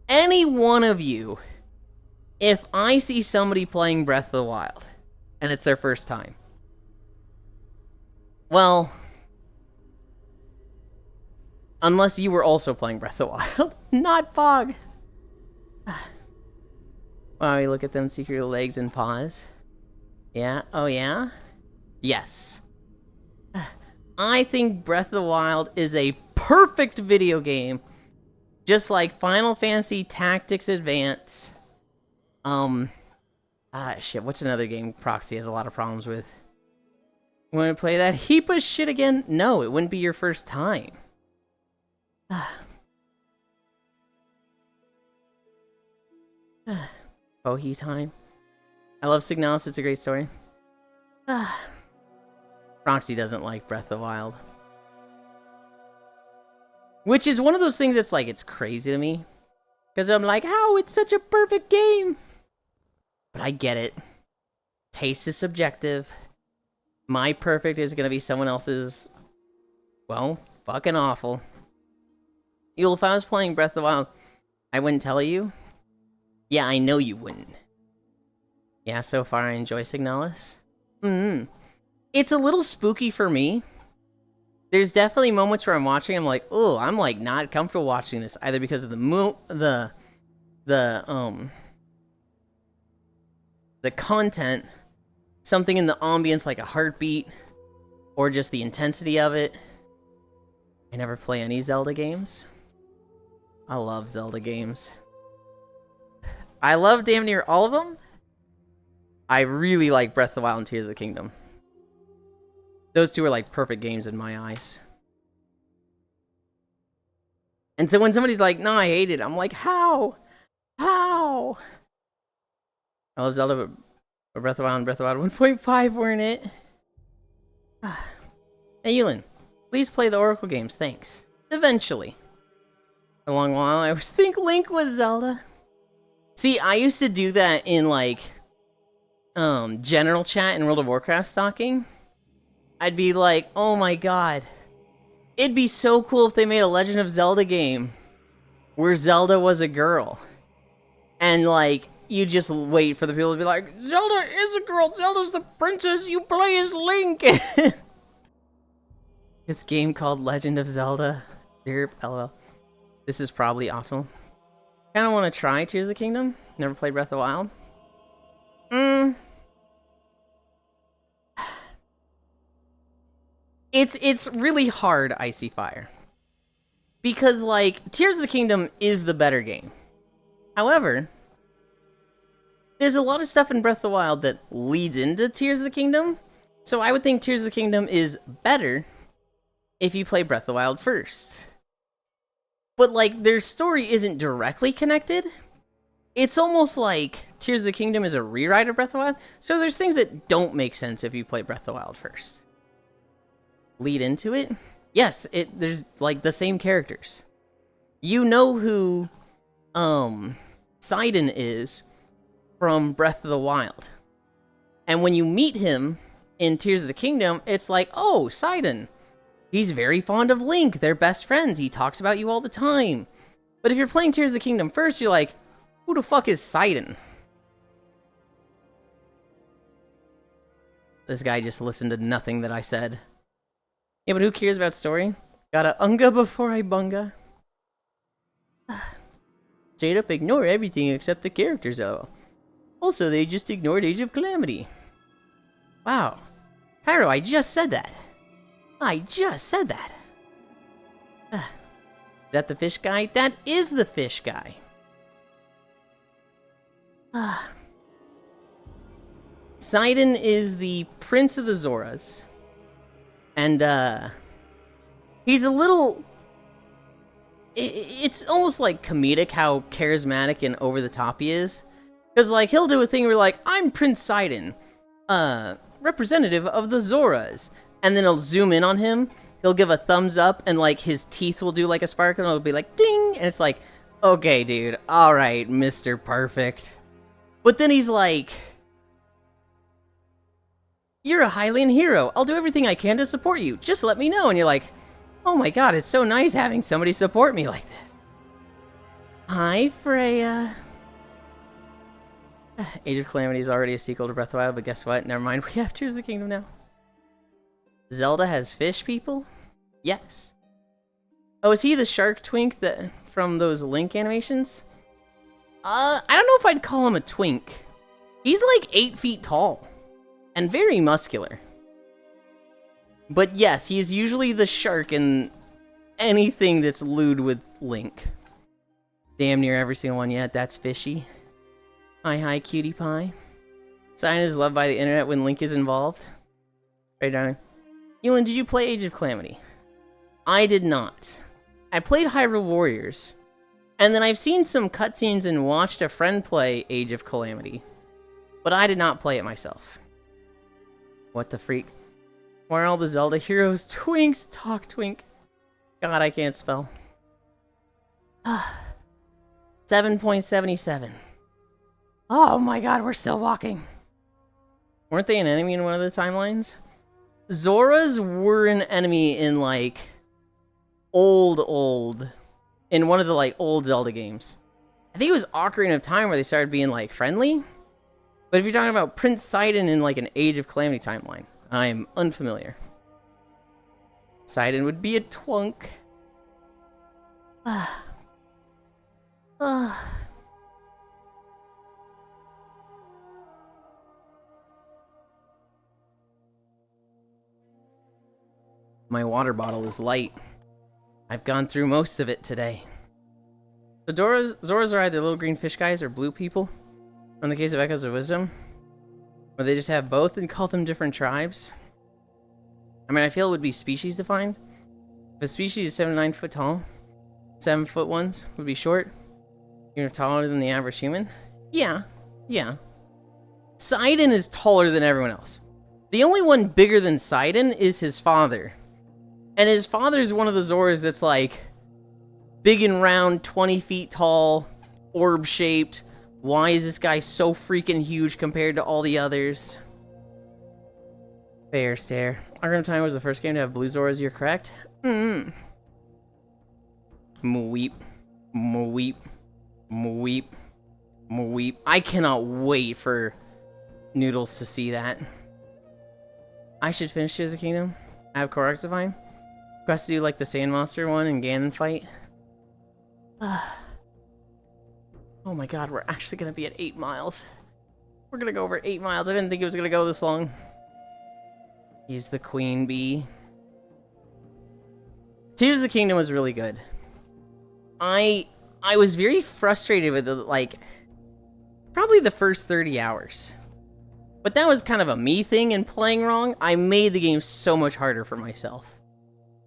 any one of you if I see somebody playing Breath of the Wild and it's their first time. Well, Unless you were also playing Breath of the Wild. Not Pog. Wow, we look at them secret legs and paws. Yeah? Oh, yeah? Yes. I think Breath of the Wild is a perfect video game. Just like Final Fantasy Tactics Advance. Shit, what's another game Proxy has a lot of problems with? Want to play that heap of shit again? No, it wouldn't be your first time. Bohi time. I love Signalis, it's a great story. Proxy doesn't like Breath of the Wild. Which is one of those things that's like, it's crazy to me. Because I'm like, how? It's such a perfect game. But I get it. Taste is subjective. My perfect is going to be someone else's, well, fucking awful. If I was playing Breath of the Wild, I wouldn't tell you. Yeah, I know you wouldn't. Yeah, so far I enjoy Signalis. It's a little spooky for me. There's definitely moments where I'm watching, I'm like, oh, I'm like not comfortable watching this, either because of the content, something in the ambience like a heartbeat, or just the intensity of it. I never play any Zelda games. I love Zelda games. I love damn near all of them. I really like Breath of the Wild and Tears of the Kingdom. Those two are like perfect games in my eyes. And so when somebody's like, no, I hate it, I'm like, how? How? I love Zelda, but Breath of the Wild and Breath of the Wild 1.5 were in it. Hey, Yulind, please play the Oracle games, thanks. Eventually. For a long while, I always think Link was Zelda. See, I used to do that in, like, general chat in World of Warcraft stalking. I'd be like, oh my god. It'd be so cool if they made a Legend of Zelda game where Zelda was a girl. And, like, you just wait for the people to be like, Zelda is a girl, Zelda's the princess, you play as Link! This game called Legend of Zelda. Derp, lol. This is probably optimal. Kinda wanna try Tears of the Kingdom. Never played Breath of the Wild. It's really hard, Icy Fire. Because, like, Tears of the Kingdom is the better game. However, there's a lot of stuff in Breath of the Wild that leads into Tears of the Kingdom. So I would think Tears of the Kingdom is better if you play Breath of the Wild first. But, like, their story isn't directly connected. It's almost like Tears of the Kingdom is a rewrite of Breath of the Wild. So there's things that don't make sense if you play Breath of the Wild first. Lead into it? Yes, there's, like, the same characters. You know who, Sidon is from Breath of the Wild. And when you meet him in Tears of the Kingdom, it's like, oh, Sidon. He's very fond of Link. They're best friends. He talks about you all the time. But if you're playing Tears of the Kingdom first, you're like, who the fuck is Sidon? This guy just listened to nothing that I said. Yeah, but who cares about story? Gotta unga before I bunga. Straight up ignore everything except the characters, though. Also, they just ignored Age of Calamity. Wow. Pyro, I just said that. I just said that. Is that the fish guy? That is the fish guy. Sidon is the Prince of the Zoras. And, he's a little... It's almost like comedic how charismatic and over-the-top he is. Because, like, he'll do a thing where, like, I'm Prince Sidon, representative of the Zoras. And then he'll zoom in on him, he'll give a thumbs up, and, like, his teeth will do, like, a sparkle, and it'll be like, ding! And it's like, okay, dude, alright, Mr. Perfect. But then he's like... You're a Hylian hero. I'll do everything I can to support you. Just let me know. And you're like, oh my god, it's so nice having somebody support me like this. Hi, Freya. Age of Calamity is already a sequel to Breath of the Wild, but guess what? Never mind, we have Tears of the Kingdom now. Zelda has fish people? Yes. Oh, is he the shark twink that from those Link animations? I don't know if I'd call him a twink. He's like 8 feet tall and very muscular. But yes, he is usually the shark in anything that's lewd with Link. Damn near every single one yet. That's fishy. Hi, cutie pie. Sign is loved by the internet when Link is involved. Right, darling. Yulind, did you play Age of Calamity? I did not. I played Hyrule Warriors. And then I've seen some cutscenes and watched a friend play Age of Calamity. But I did not play it myself. What the freak? Why are all the Zelda heroes twinks? Talk twink. God, I can't spell. 7.77. Oh my god, we're still walking. Weren't they an enemy in one of the timelines? Zoras were an enemy in, like, old, in one of the, like, old Zelda games. I think it was Ocarina of Time where they started being, like, friendly. But if you're talking about Prince Sidon in, like, an Age of Calamity timeline, I'm unfamiliar. Sidon would be a twunk. My water bottle is light. I've gone through most of it today. So Zoras are either little green fish guys or blue people. In the case of Echoes of Wisdom, where they just have both and call them different tribes. I mean, I feel it would be species defined. If a species is 7 to 9 foot tall, 7 foot ones would be short, even taller than the average human. Yeah. Sidon is taller than everyone else. The only one bigger than Sidon is his father. And his father is one of the Zoras that's like big and round, 20 feet tall, orb-shaped. Why is this guy so freaking huge compared to all the others? Fair stare. Ocarina of Time was the first game to have blue Zoras, you're correct? Mweep. I cannot wait for Noodles to see that. I should finish Tears of the Kingdom. I have Korok's Divine. Quest to do like the Sand Monster one and Ganon fight. Oh my god, we're actually gonna be at 8 miles. We're gonna go over 8 miles. I didn't think it was gonna go this long. He's the queen bee. Tears of the Kingdom was really good. I was very frustrated with it, like, probably the first 30 hours. But that was kind of a me thing in playing wrong. I made the game so much harder for myself.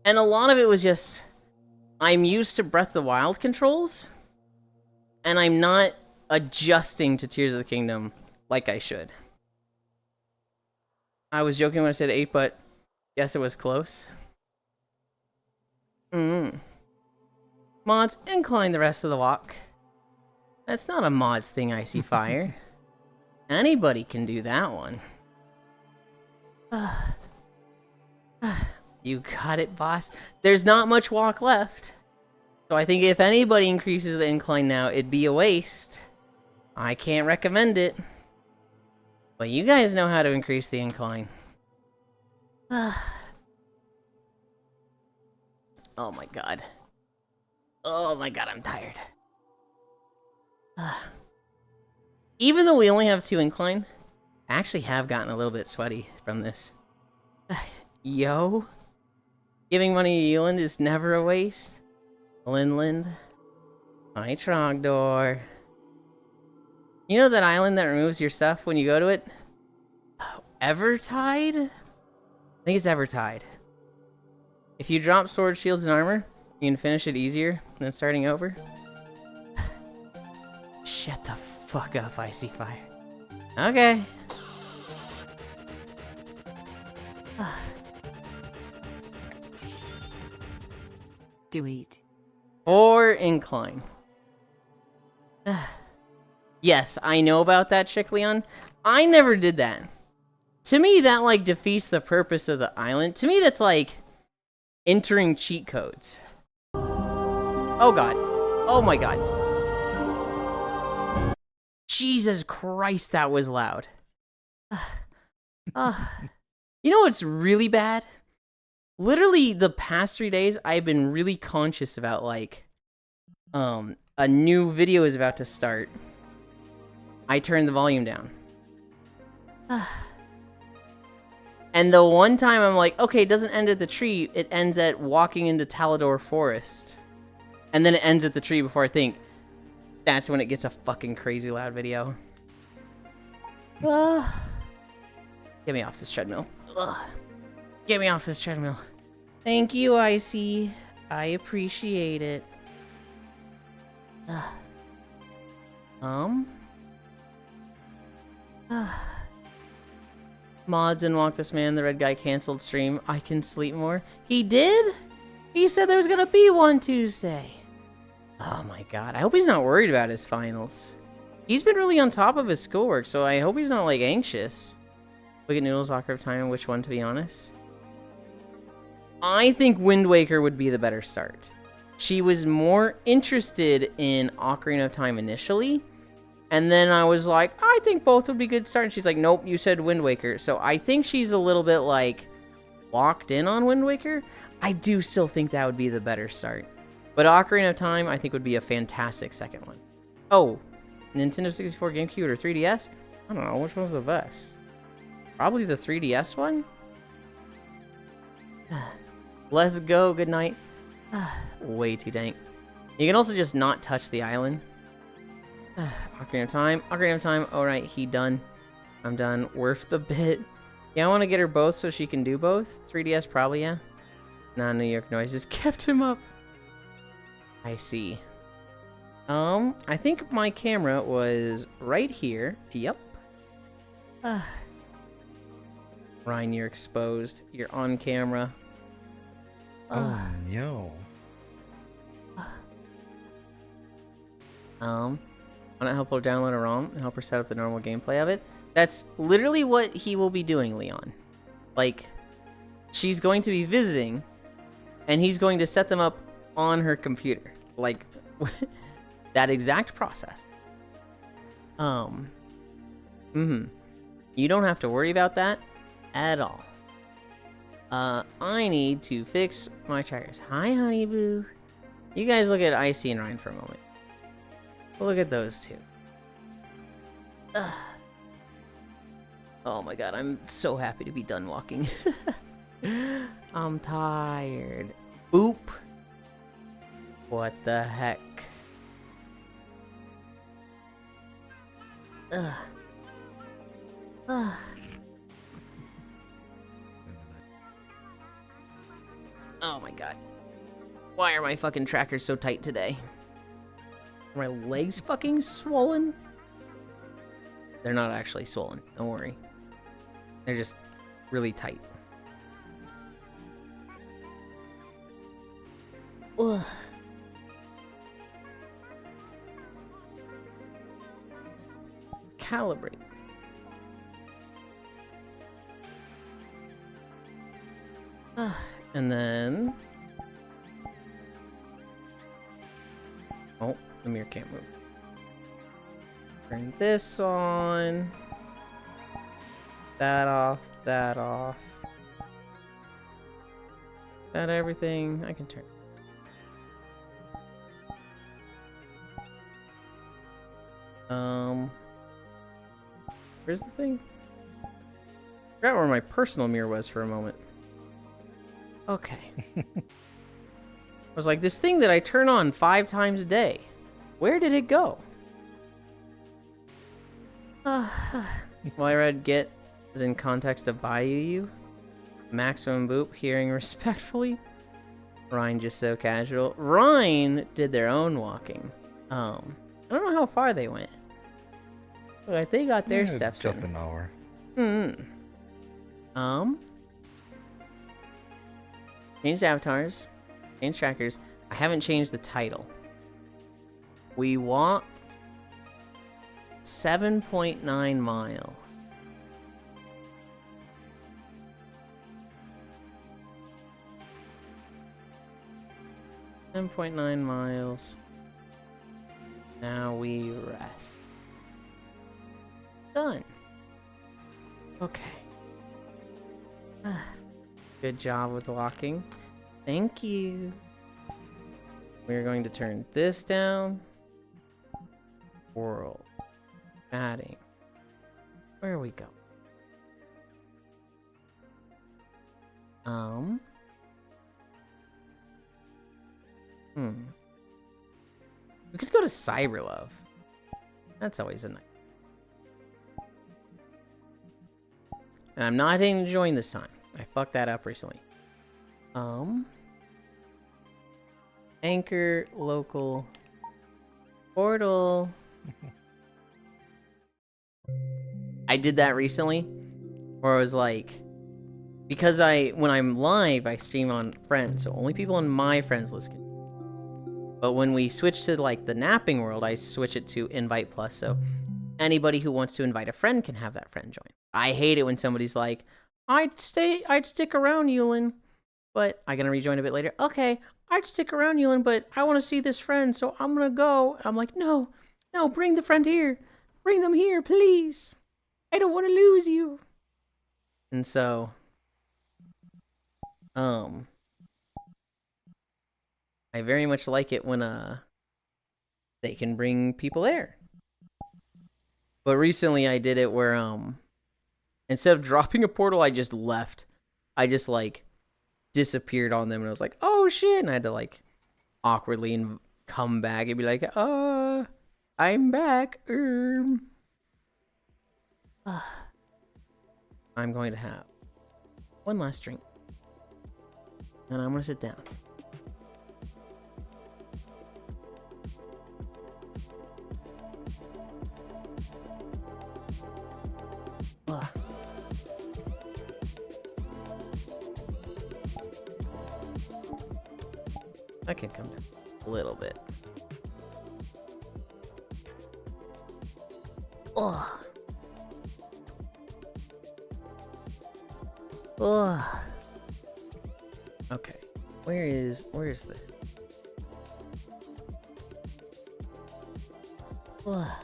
And a lot of it was just, I'm used to Breath of the Wild controls, and I'm not adjusting to Tears of the Kingdom like I should. I was joking when I said 8, but guess it was close. Mods, incline the rest of the walk. That's not a mods thing, Icy Fire. Anybody can do that one. You got it, boss. There's not much walk left. So I think if anybody increases the incline now, it'd be a waste. I can't recommend it. But you guys know how to increase the incline. Oh my god. Oh my god, I'm tired. Even though we only have 2 incline, I actually have gotten a little bit sweaty from this. Yo. Giving money to Yulind is never a waste. Lind. Hi, Trogdor. You know that island that removes your stuff when you go to it? Evertide? I think it's Evertide. If you drop sword, shields, and armor, you can finish it easier than starting over. Shut the fuck up, Icy Fire. Okay. Do it. Or incline. Yes, I know about that, Chick Leon. I never did that. To me, that, like, defeats the purpose of the island. To me, that's, like, entering cheat codes. Oh, God. Oh, my God. Jesus Christ, that was loud. You know what's really bad? literally the past 3 days, I've been really conscious about like, a new video is about to start. I turn the volume down. And the one time I'm like, okay, it doesn't end at the tree. It ends at walking into Talador Forest. And then it ends at the tree before I think. That's when it gets a fucking crazy loud video. Get me off this treadmill. Get me off this treadmill. Thank you, Icy. I appreciate it. Mods and Walk This Man, the red guy canceled stream. I can sleep more. He did? He said there was gonna be one Tuesday. Oh my god. I hope he's not worried about his finals. He's been really on top of his schoolwork, so I hope he's not like anxious. Look at Noodles, Ocarina of Time, and which one to be honest? I think Wind Waker would be the better start. She was more interested in Ocarina of Time initially. And then I was like, I think both would be good start. And she's like, nope, you said Wind Waker. So I think she's a little bit like locked in on Wind Waker. I do still think that would be the better start. But Ocarina of Time, I think would be a fantastic second one. Oh, Nintendo 64, GameCube, or 3DS? I don't know, which one's the best? Probably the 3DS one? Let's go, good night. Way too dank. You can also just not touch the island. Ocarina of Time. Ocarina of Time. Alright, he done. I'm done. Worth the bit. Yeah, I want to get her both so she can do both. 3DS probably, yeah. Nah, New York noises kept him up. I see. I think my camera was right here. Yep. Ryan, you're exposed. You're on camera. Oh, no. Want to help her download a ROM and help her set up the normal gameplay of it? That's literally what he will be doing, Leon. Like, she's going to be visiting, and he's going to set them up on her computer. Like, that exact process. You don't have to worry about that at all. I need to fix my trackers. Hi, honey boo. You guys look at Icy and Ryan for a moment. Look at those two. Ugh. Oh my god, I'm so happy to be done walking. I'm tired. Boop. What the heck? Ugh. Ugh. Oh my god. Why are my fucking trackers so tight today? Are my legs fucking swollen? They're not actually swollen, don't worry. They're just really tight. Ugh. Calibrate. And then... Oh, the mirror can't move. Turn this on. That off, that off. That everything I can turn. Where's the thing? I forgot where my personal mirror was for a moment. Okay. I was like, this thing that I turn on 5 times a day, where did it go? Well, I read get as in context of you. Maximum boop, hearing respectfully. Ryan just so casual. Ryan did their own walking. I don't know how far they went. But they got their steps just in. An hour. Changed avatars. Changed trackers. I haven't changed the title. We walked 7.9 miles. miles. Now we rest. Done. Okay. Good job with walking. Thank you. We're going to turn this down. World. Adding. Where are we going? We could go to Cyberlove. That's always a nice. And I'm not hitting to join this time. I fucked that up recently. Anchor local portal. I did that recently, where I was like, because when I'm live, I stream on friends, so only people on my friends list can. But when we switch to like the napping world, I switch it to invite plus, so anybody who wants to invite a friend can have that friend join. I hate it when somebody's like, I'd stick around, Yulind, but I'm gonna rejoin a bit later. Okay, I'd stick around, Yulind, but I want to see this friend, so I'm gonna go. I'm like, no, bring the friend here. Bring them here, please. I don't want to lose you. And so, I very much like it when they can bring people there. But recently I did it where instead of dropping a portal, I just left. I just like disappeared on them and I was like, oh shit, and I had to like awkwardly come back and be like, I'm back. I'm going to have one last drink. And I'm going to sit down. I can come down a little bit. Oh. Oh. Okay. Where is this? Oh.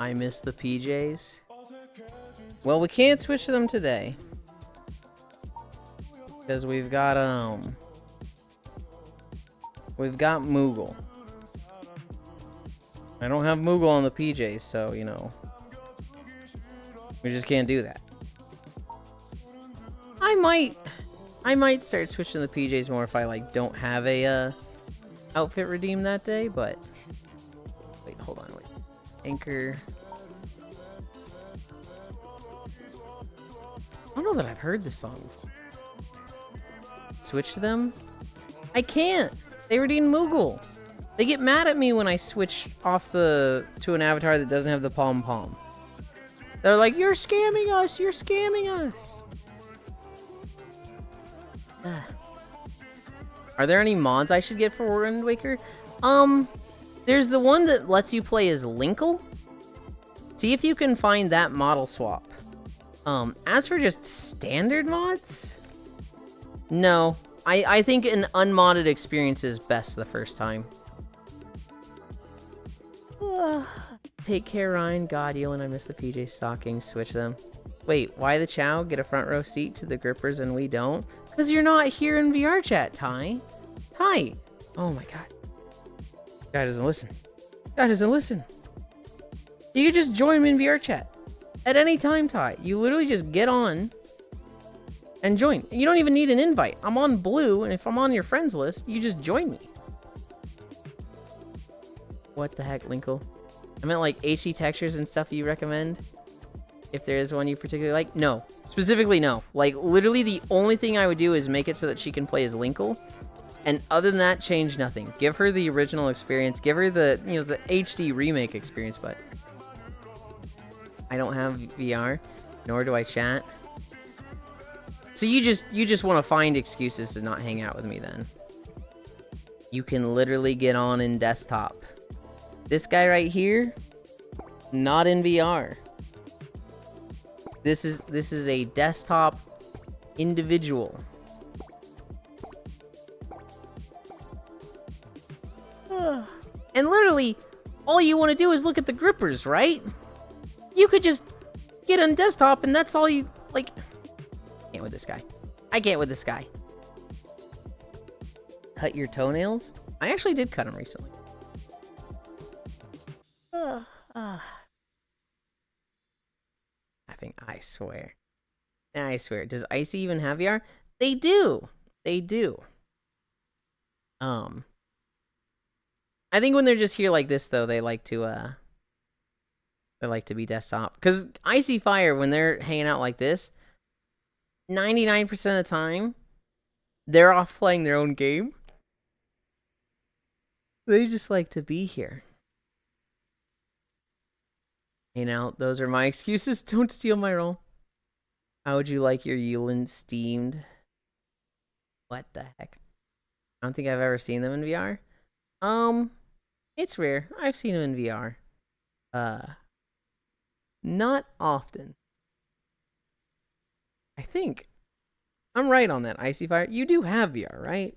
I miss the PJs. Well, we can't switch to them today. Because we've got Moogle. I don't have Moogle on the PJs, so, you know. We just can't do that. I might start switching the PJs more if I, like, don't have a, outfit redeemed that day, but... Wait, hold on, wait. Anchor... I don't know that I've heard this song before. Switch to them? I can't! They redeem Moogle! They get mad at me when I switch off to an avatar that doesn't have the pom-pom. They're like, you're scamming us! You're scamming us! Are there any mods I should get for Wind Waker? There's the one that lets you play as Linkle. See if you can find that model swap. As for just standard mods? No. I think an unmodded experience is best the first time. Take care, Ryan. God, Yulind, I miss the PJ stockings. Switch them. Wait, why the Chow get a front row seat to the grippers and we don't? Because you're not here in VR chat, Ty. Ty! Oh my god. Guy doesn't listen. Guy doesn't listen. You could just join me in VR chat. At any time, Ty. You literally just get on and join. You don't even need an invite. I'm on blue, and if I'm on your friends list, you just join me. What the heck, Linkle? I meant like HD textures and stuff you recommend. If there is one you particularly like. No. Specifically, no. Like, literally the only thing I would do is make it so that she can play as Linkle. And other than that, change nothing. Give her the original experience. Give her the, you know, the HD remake experience, but... I don't have VR, nor do I chat. So you just want to find excuses to not hang out with me then. You can literally get on in desktop. This guy right here, not in VR. This is a desktop individual. And literally all you want to do is look at the grippers, right? You could just get on desktop and that's all you, like... I can't with this guy. I can't with this guy. Cut your toenails? I actually did cut them recently. I swear. I swear. Does Icy even have VR? They do. They do. I think when they're just here like this, though, they like to be desktop. Because Icy Fire, when they're hanging out like this, 99% of the time, they're off playing their own game. They just like to be here. You know, those are my excuses. Don't steal my role. How would you like your Yulind steamed? What the heck? I don't think I've ever seen them in VR. It's rare. I've seen them in VR. Not often. I think I'm right on that, Icy Fire. You do have VR, right?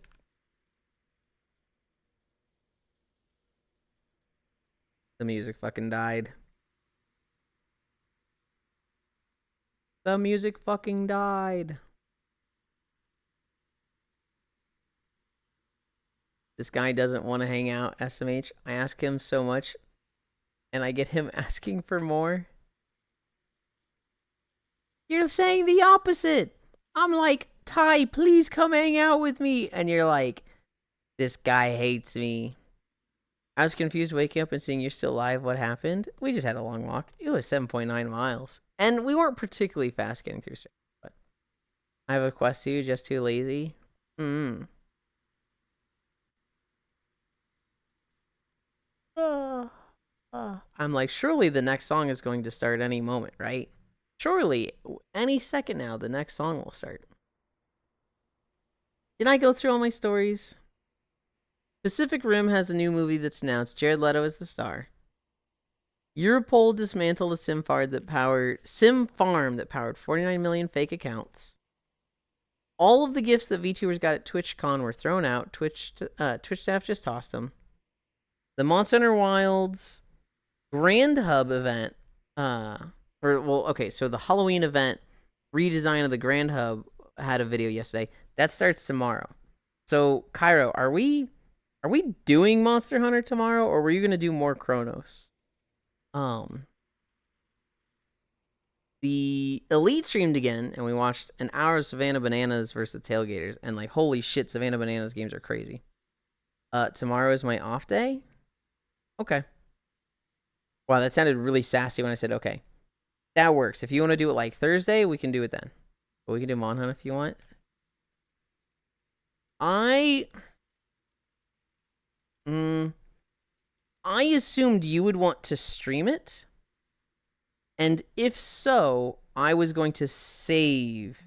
The music fucking died. The music fucking died. This guy doesn't want to hang out, SMH. I ask him so much, and I get him asking for more. You're saying the opposite. I'm like, Ty, please come hang out with me. And you're like, this guy hates me. I was confused waking up and seeing you're still alive. What happened? We just had a long walk. It was 7.9 miles. And we weren't particularly fast getting through. But I have a quest too, just too lazy. I'm like, surely the next song is going to start any moment, right? Surely, any second now, the next song will start. Did I go through all my stories? Pacific Rim has a new movie that's announced. Jared Leto is the star. Europol dismantled a sim farm that powered 49 million fake accounts. All of the gifts that VTubers got at TwitchCon were thrown out. Twitch staff just tossed them. The Monster Hunter Wilds Grand Hub event, so the Halloween event redesign of the Grand Hub had a video yesterday. That starts tomorrow. So, Cairo, are we doing Monster Hunter tomorrow, or were you gonna do more Chronos? The Elite streamed again, and we watched an hour of Savannah Bananas versus the Tailgaters, and like, holy shit, Savannah Bananas games are crazy. Tomorrow is my off day? Okay. Wow, that sounded really sassy when I said okay. That works. If you want to do it like Thursday, we can do it then. But we can do Mon Hunt if you want. I assumed you would want to stream it. And if so, I was going to save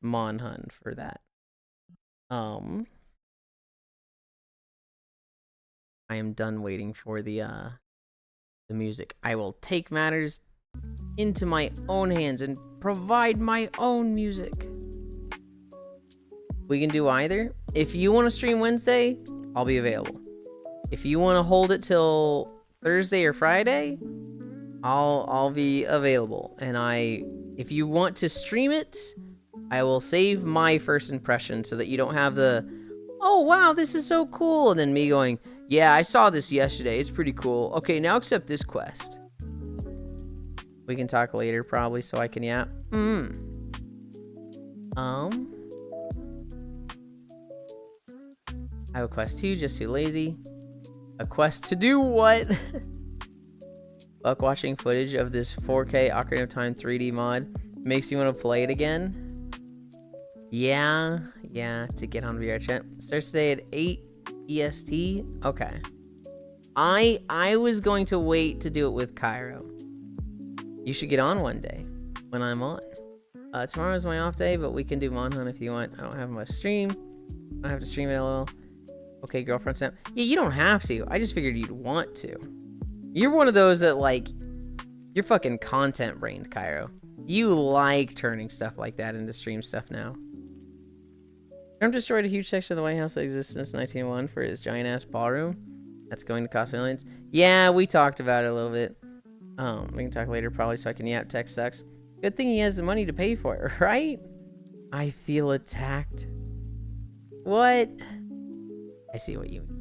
Mon Hunt for that. I am done waiting for the music. I will take matters into my own hands and provide my own music. We can do either. If you want to stream Wednesday, I'll be available. If you want to hold it till Thursday or Friday, I'll be available. And if you want to stream it, I will save my first impression so that you don't have the, oh wow, this is so cool, and then me going, yeah, I saw this yesterday. It's pretty cool. Okay, now accept this quest. We can talk later, probably, so I can yap. I have a quest too, just too lazy. A quest to do what? Fuck watching footage of this 4K Ocarina of Time 3D mod makes you want to play it again. Yeah, to get on VR chat. Starts today at 8 EST. Okay. I was going to wait to do it with Cairo. You should get on one day when I'm on. Tomorrow is my off day, but we can do Mon Hunt if you want. I don't have my stream. I don't have to stream it, lol. Okay, girlfriend snap. Yeah, you don't have to. I just figured you'd want to. You're one of those that, like, you're fucking content brained, Cairo. You like turning stuff like that into stream stuff now. Trump destroyed a huge section of the White House that existed since 1901 for his giant-ass ballroom. That's going to cost millions. Yeah, we talked about it a little bit. We can talk later probably so I can yap. Tech sucks. Good thing he has the money to pay for it, right? I feel attacked. What? I see what you mean.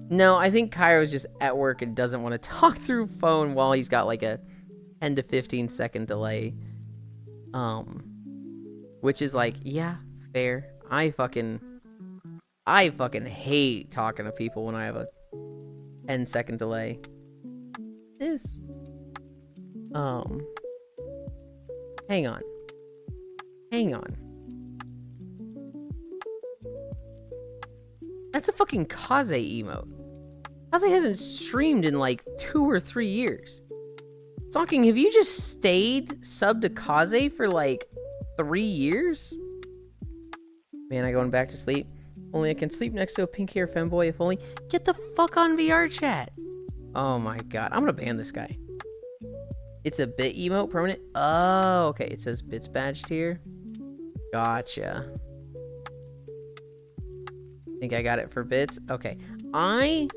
No, I think Cairo's just at work and doesn't want to talk through phone while he's got like a 10 to 15 second delay. Which is like, yeah, fair. I fucking hate talking to people when I have a 10-second delay. This. Hang on. That's a fucking Kaze emote. Kaze hasn't streamed in like 2 or 3 years. Talking, have you just stayed sub to Kaze for like 3 years? Man, I going back to sleep. Only I can sleep next to a pink hair femboy if only. Get the fuck on VR chat. Oh my god. I'm gonna ban this guy. It's a bit emote permanent. Oh, okay. It says bits badged here. Gotcha. Think I got it for bits. Okay. I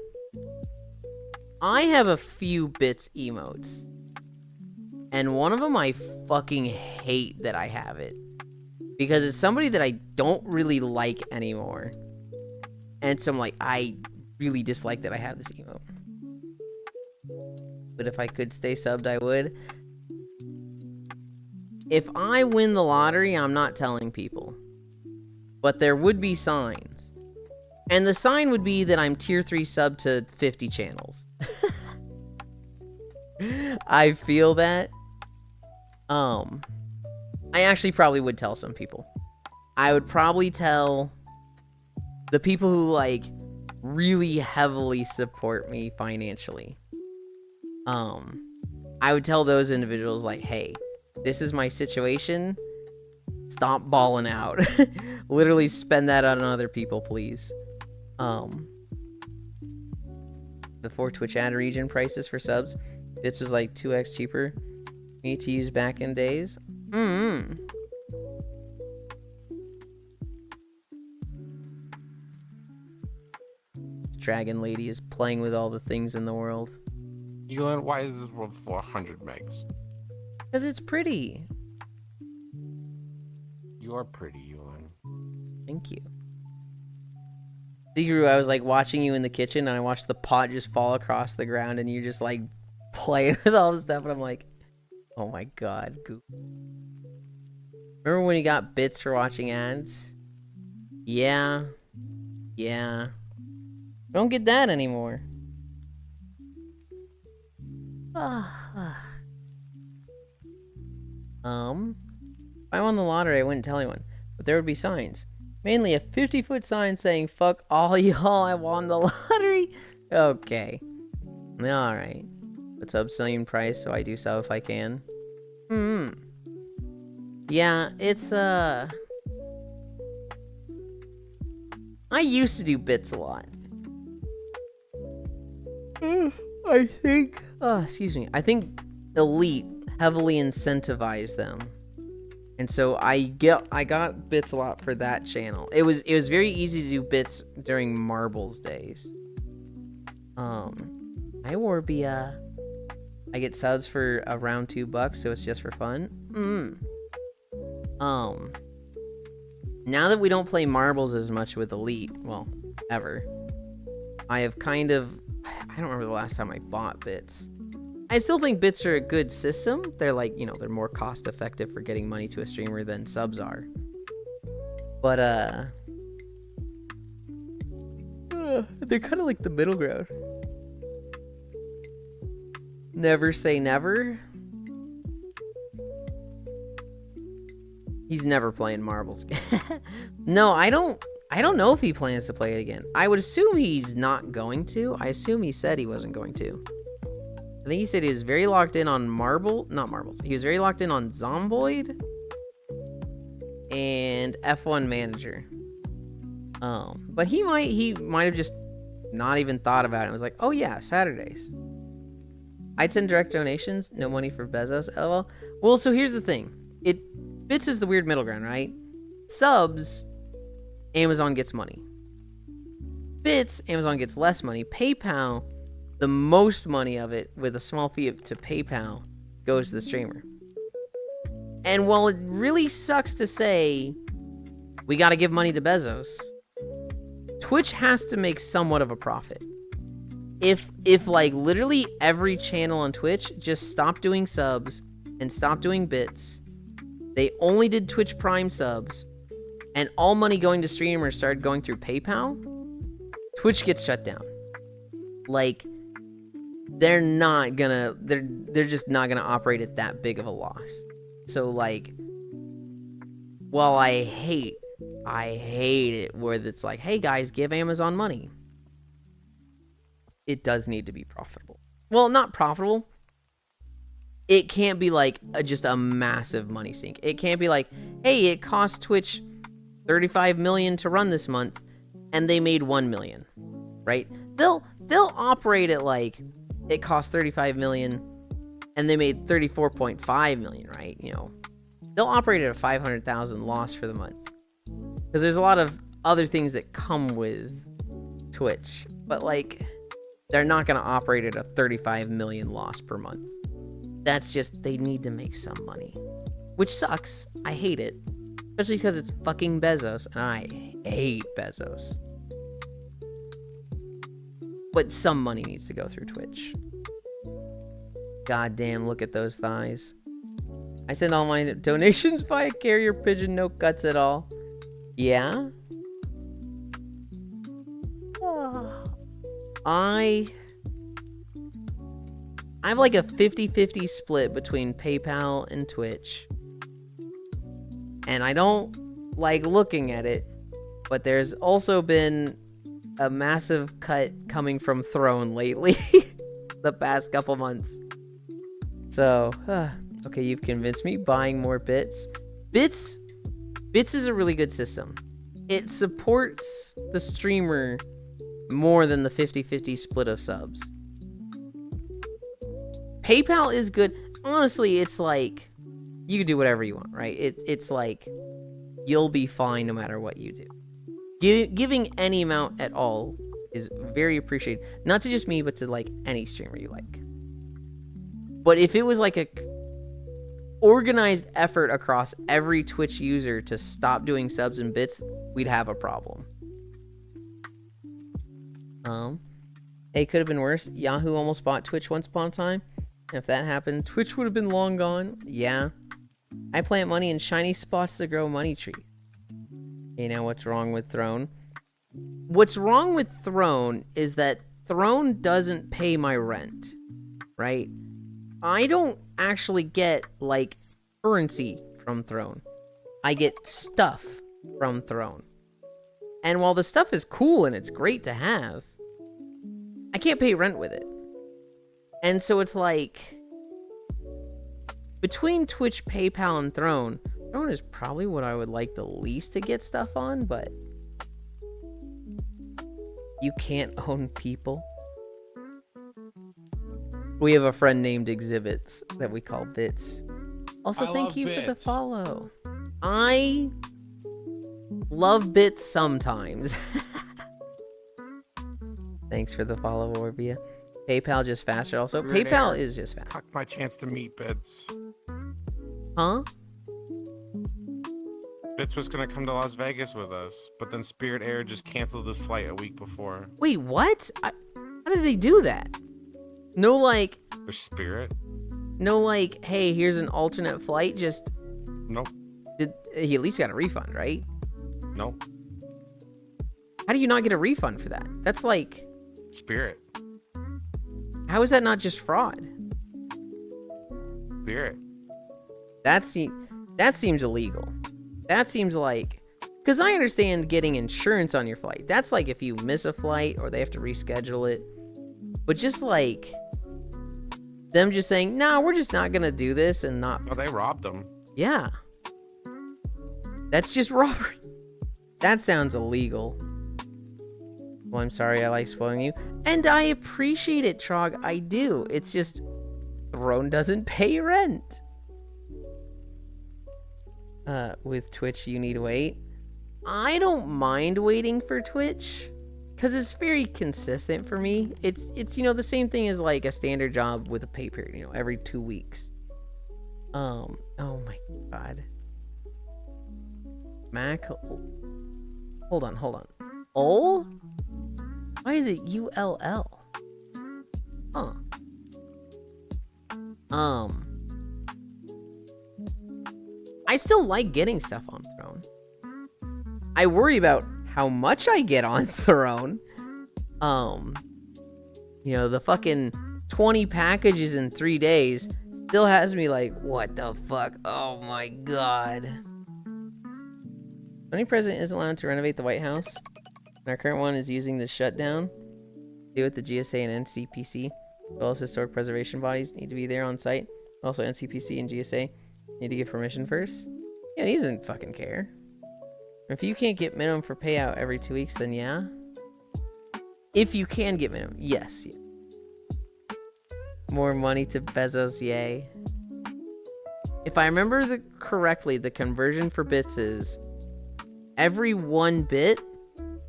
have a few bits emotes. And one of them I fucking hate that I have it. Because it's somebody that I don't really like anymore. And so I'm like, I really dislike that I have this emote. But if I could stay subbed, I would. If I win the lottery, I'm not telling people. But there would be signs. And the sign would be that I'm tier 3 sub to 50 channels. I feel that. I actually probably would tell some people. I would probably tell the people who, like, really heavily support me financially. I would tell those individuals, like, hey, this is my situation. Stop balling out. Literally spend that on other people, please. Before Twitch ad region prices for subs, bits was like 2x cheaper. Me to use back in days. This dragon lady is playing with all the things in the world. Yulind, why is this world 400 megs? Because it's pretty. You're pretty, Yulind. Thank you. Diguru, I was like watching you in the kitchen and I watched the pot just fall across the ground and you just like playing with all the stuff and I'm like, oh my god. Remember when you got bits for watching ads? Yeah. Don't get that anymore. If I won the lottery, I wouldn't tell anyone. But there would be signs. Mainly a 50-foot sign saying, fuck all y'all, I won the lottery. Okay. Alright. What's up, selling price, so I do so if I can. Yeah, it's, I used to do bits a lot. I think, excuse me. I think Elite heavily incentivized them. And so I got bits a lot for that channel. It was very easy to do bits during Marbles days. I Warbia. I get subs for around $2, so it's just for fun. Now that we don't play Marbles as much with Elite, well, ever, I have kind of, I don't remember the last time I bought bits. I still think bits are a good system. They're like, you know, they're more cost effective for getting money to a streamer than subs are. But, they're kind of like the middle ground. Never say never. He's never playing Marbles. No, I don't know if he plans to play it again. I would assume he's not going to. I assume he said he wasn't going to. I think he said he was very locked in on not Marbles. He was very locked in on Zomboid and F1 Manager. But he might have just not even thought about it. And was like, oh yeah, Saturdays. I'd send direct donations, no money for Bezos, LOL. Well, so here's the thing. Bits is the weird middle ground, right? Subs, Amazon gets money. Bits, Amazon gets less money. PayPal, the most money of it, with a small fee to PayPal, goes to the streamer. And while it really sucks to say, we got to give money to Bezos, Twitch has to make somewhat of a profit. If like literally every channel on Twitch just stopped doing subs and stopped doing bits, they only did Twitch Prime subs, and all money going to streamers started going through PayPal, Twitch gets shut down. Like, they're just not gonna operate at that big of a loss. So like, while I hate it where it's like, hey guys, give Amazon money, it does need to be profitable. Well, not profitable. It can't be like just a massive money sink. It can't be like, hey, it cost Twitch $35 million to run this month, and they made $1 million, right? They'll operate at like, it cost $35 million, and they made $34.5 million, right? You know, they'll operate at a $500,000 loss for the month, because there's a lot of other things that come with Twitch, but like, they're not going to operate at a $35 million loss per month. That's just, they need to make some money, which sucks. I hate it, especially because it's fucking Bezos, and I hate Bezos. But some money needs to go through Twitch. God damn, look at those thighs. I send all my donations via carrier pigeon, no cuts at all. Yeah? I have like a 50-50 split between PayPal and Twitch. And I don't like looking at it, but there's also been a massive cut coming from Throne lately. The past couple months. So, okay, you've convinced me. Buying more bits. Bits is a really good system. It supports the streamer more than the 50-50 split of subs. PayPal is good. Honestly, it's like, you can do whatever you want, right? It's like, you'll be fine no matter what you do. Giving any amount at all is very appreciated. Not to just me, but to like any streamer you like. But if it was like a organized effort across every Twitch user to stop doing subs and bits, we'd have a problem. It could have been worse. Yahoo almost bought Twitch once upon a time. If that happened, Twitch would have been long gone. Yeah. I plant money in shiny spots to grow money trees. You know what's wrong with Throne? What's wrong with Throne is that Throne doesn't pay my rent, right? I don't actually get, like, currency from Throne. I get stuff from Throne. And while the stuff is cool and it's great to have, I can't pay rent with it. And so it's like, between Twitch, PayPal, and Throne is probably what I would like the least to get stuff on, but you can't own people. We have a friend named Exhibits that we call Bits. Also, thank you for the follow. I love Bits sometimes. Thanks for the follow, Orbia. PayPal just faster also. PayPal is just faster. Cock my chance to meet Bits. Huh? Bits was gonna come to Las Vegas with us, but then Spirit Air just canceled his flight a week before. Wait, what? How did they do that? No, like... For Spirit? No, like, hey, here's an alternate flight, just... Nope. He at least got a refund, right? Nope. How do you not get a refund for that? That's like... Spirit. How is that not just fraud? Spirit. That seems illegal. That seems like... Because I understand getting insurance on your flight. That's like if you miss a flight or they have to reschedule it. But just like... them just saying, nah, we're just not going to do this and not... Oh, they robbed them. Yeah. That's just robbery. That sounds illegal. Well, I'm sorry I like spoiling you. And I appreciate it, Trog. I do. It's just... Throne doesn't pay rent. With Twitch, you need to wait. I don't mind waiting for Twitch. because it's very consistent for me. It's the same thing as like a standard job with a pay period, every 2 weeks. Oh my god. Mac. Hold on. Oh? Why is it ULL? Huh. I still like getting stuff on Throne. I worry about how much I get on Throne. The fucking 20 packages in 3 days still has me like, what the fuck? Oh my god. Any president is allowed to renovate the White House. And our current one is using the shutdown. Do with the GSA and NCPC, as well as historic preservation bodies need to be there on site. Also, NCPC and GSA need to give permission first. Yeah, he doesn't fucking care. If you can't get minimum for payout every 2 weeks, then yeah. If you can get minimum, yes. Yeah. More money to Bezos, yay. If I remember correctly, the conversion for bits is every 1 bit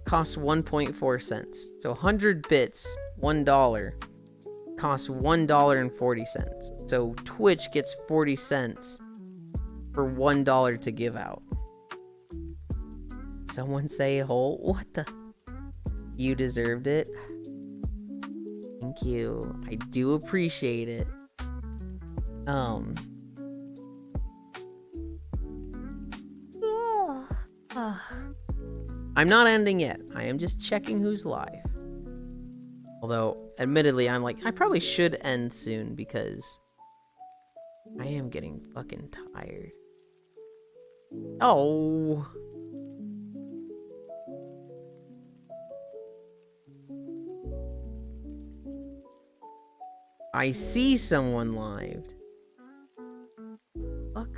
costs 1.4 cents. So 100 bits, $1, costs $1.40. So Twitch gets 40 cents for $1 to give out. Someone say whole. What the? You deserved it. Thank you. I do appreciate it. I'm not ending yet. I am just checking who's live. Although, admittedly, I'm like, I probably should end soon because I am getting fucking tired. Oh. I see someone live. Fuck.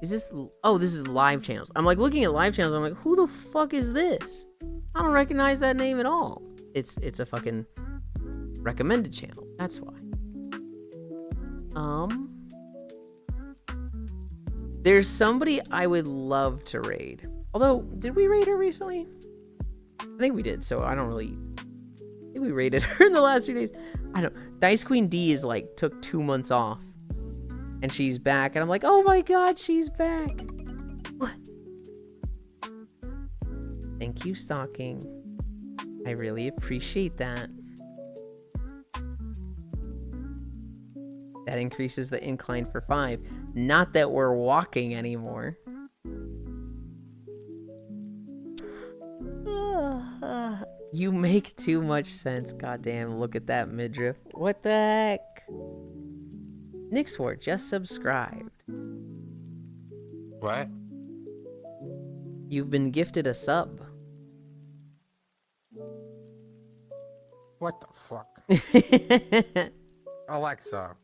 Is this... Oh, this is live channels. I'm like looking at live channels. I'm like, who the fuck is this? I don't recognize that name at all. It's a fucking recommended channel. That's why. There's somebody I would love to raid. Although, did we raid her recently? I think we did, so I don't really... I think we raided her in the last few days. I don't... Dice Queen D is like, took 2 months off. And she's back, and I'm like, oh my god, she's back. What? Thank you, Stalking. I really appreciate that. That increases the incline for 5. Not that we're walking anymore. You make too much sense. Goddamn, look at that midriff. What the heck? Nixwar just subscribed. What? You've been gifted a sub. What the fuck? Alexa.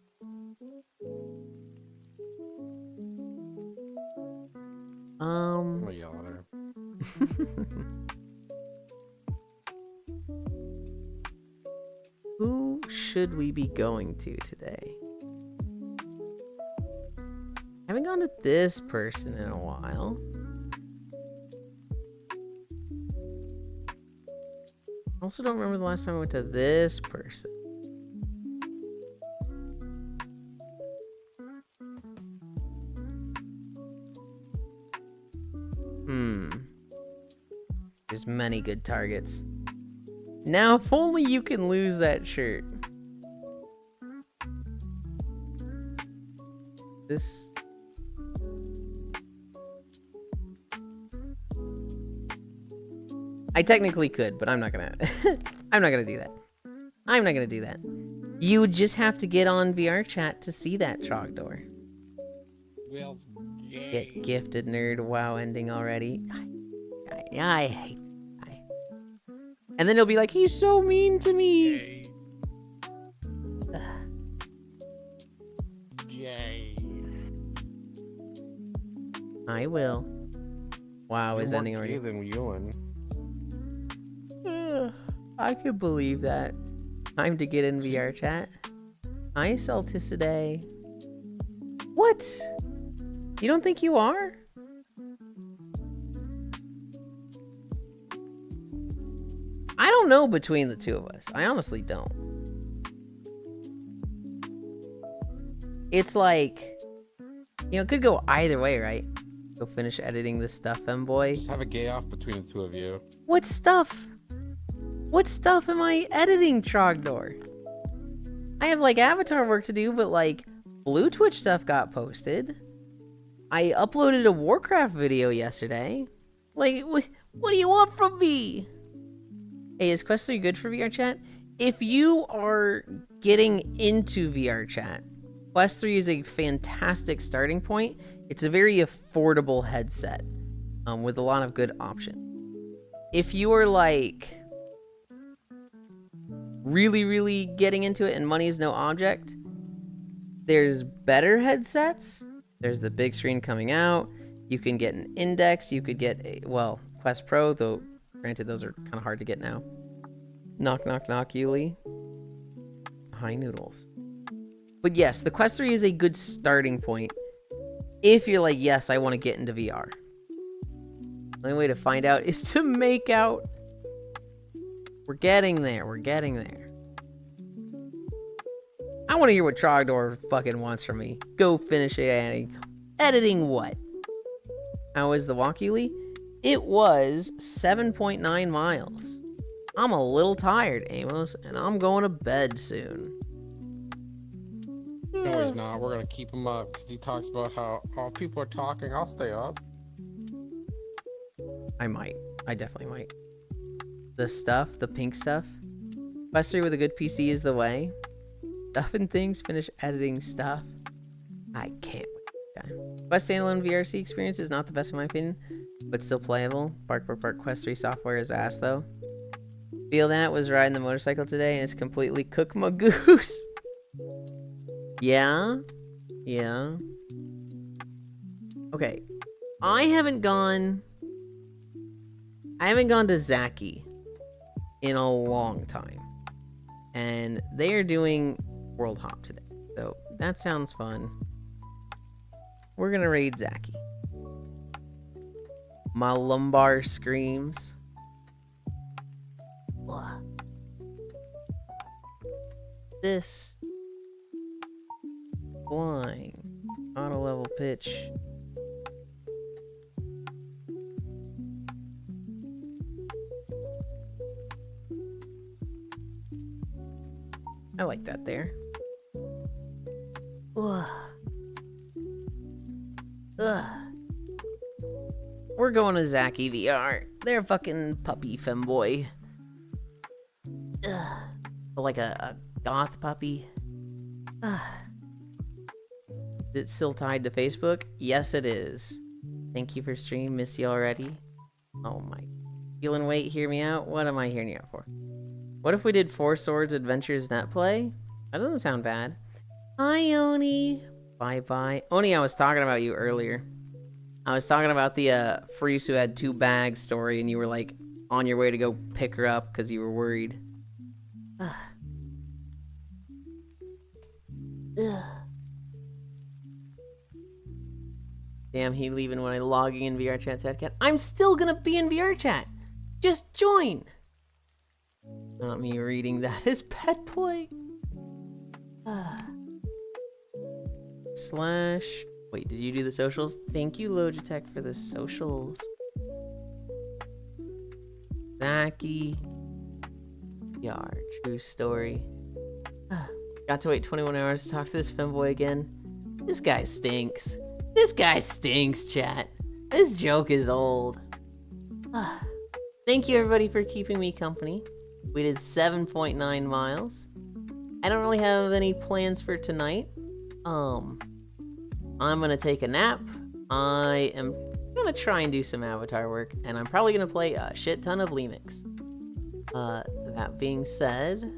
I'm gonna yell at her. Who should we be going to today? I haven't gone to this person in a while. Also don't remember the last time I went to this person. There's many good targets. Now, if only you can lose that shirt. This... I technically could, but I'm not gonna... I'm not gonna do that. I'm not gonna do that. You would just have to get on VR chat to see that Trogdor. Well, Get gifted, nerd. WoW ending already. I hate... And then he'll be like, he's so mean to me. Yay. I will. WoW is ending already. Than Yulind. I could believe that. Time to get in VR chat. Hi, Salticidae. What? You don't think you are? I don't know between the two of us. I honestly don't. It's like, you know, it could go either way, right? Go finish editing this stuff, femboy. Just have a gay off between the two of you. What stuff? What stuff am I editing, Trogdor? I have like avatar work to do, but like Blue Twitch stuff got posted. I uploaded a Warcraft video yesterday. Like, what do you want from me? Hey, is Quest 3 good for VR chat? If you are getting into VR chat, Quest 3 is a fantastic starting point. It's a very affordable headset with a lot of good options. If you are like really getting into it and money is no object, there's better headsets. There's the big screen coming out. You can get an Index. You could get a, well, Quest Pro, though granted those are kind of hard to get now. Knock, Yuli. Hi, noodles. But yes, the Quest 3 is a good starting point if you're like, yes, I want to get into VR. The only way to find out is to make out. We're getting there. We're getting there. I want to hear what Trogdor fucking wants from me. Go finish editing. Editing what? How was the walk, Yuli? It was 7.9 miles. I'm a little tired, Amos, and I'm going to bed soon. No, he's not. We're gonna keep him up because he talks about how all people are talking. I'll stay up. I might. I definitely might. The stuff, the pink stuff. Quest 3 with a good PC is the way. Stuff and things, finish editing stuff. I can't wait. Okay. Quest standalone VRC experience is not the best in my opinion, but still playable. Bark Quest 3 software is ass though. Feel that, was riding the motorcycle today and it's completely cook my goose. Yeah. Okay. I haven't gone to Zaki in a long time. And they are doing World Hop today. So that sounds fun. We're gonna raid Zaki. My lumbar screams. This flying auto level pitch. I like that there. Ugh. We're going to Zaki VR. They're fucking puppy femboy. Ugh. Like a goth puppy. Ugh. Is it still tied to Facebook? Yes, it is. Thank you for stream. Miss you already. Oh my. Feeling wait, hear me out? What am I hearing you out for? What if we did Four Swords Adventures net play? That doesn't sound bad. Hi, Oni. Bye. Oni, I was talking about you earlier. I was talking about the Freeze who had 2 bags story, and you were like on your way to go pick her up because you were worried. Ugh. Damn, he leaving when I logging in VR chat sad cat. I'm still gonna be in VR chat. Just join. Not me reading that as pet play. Slash. Wait, did you do the socials? Thank you, Logitech, for the socials. Zaki. Yar, true story. Got to wait 21 hours to talk to this femboy again. This guy stinks. This guy stinks, chat. This joke is old. Thank you, everybody, for keeping me company. We did 7.9 miles. I don't really have any plans for tonight. I'm gonna take a nap. I am gonna try and do some avatar work, and I'm probably gonna play a shit ton of Linux. That being said,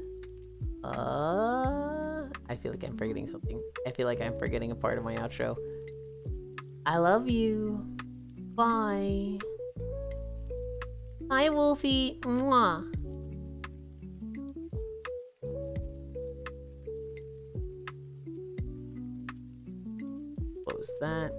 I feel like I'm forgetting something. I feel like I'm forgetting a part of my outro. I love you. Bye. Hi, Wolfie. Mwah. Close that.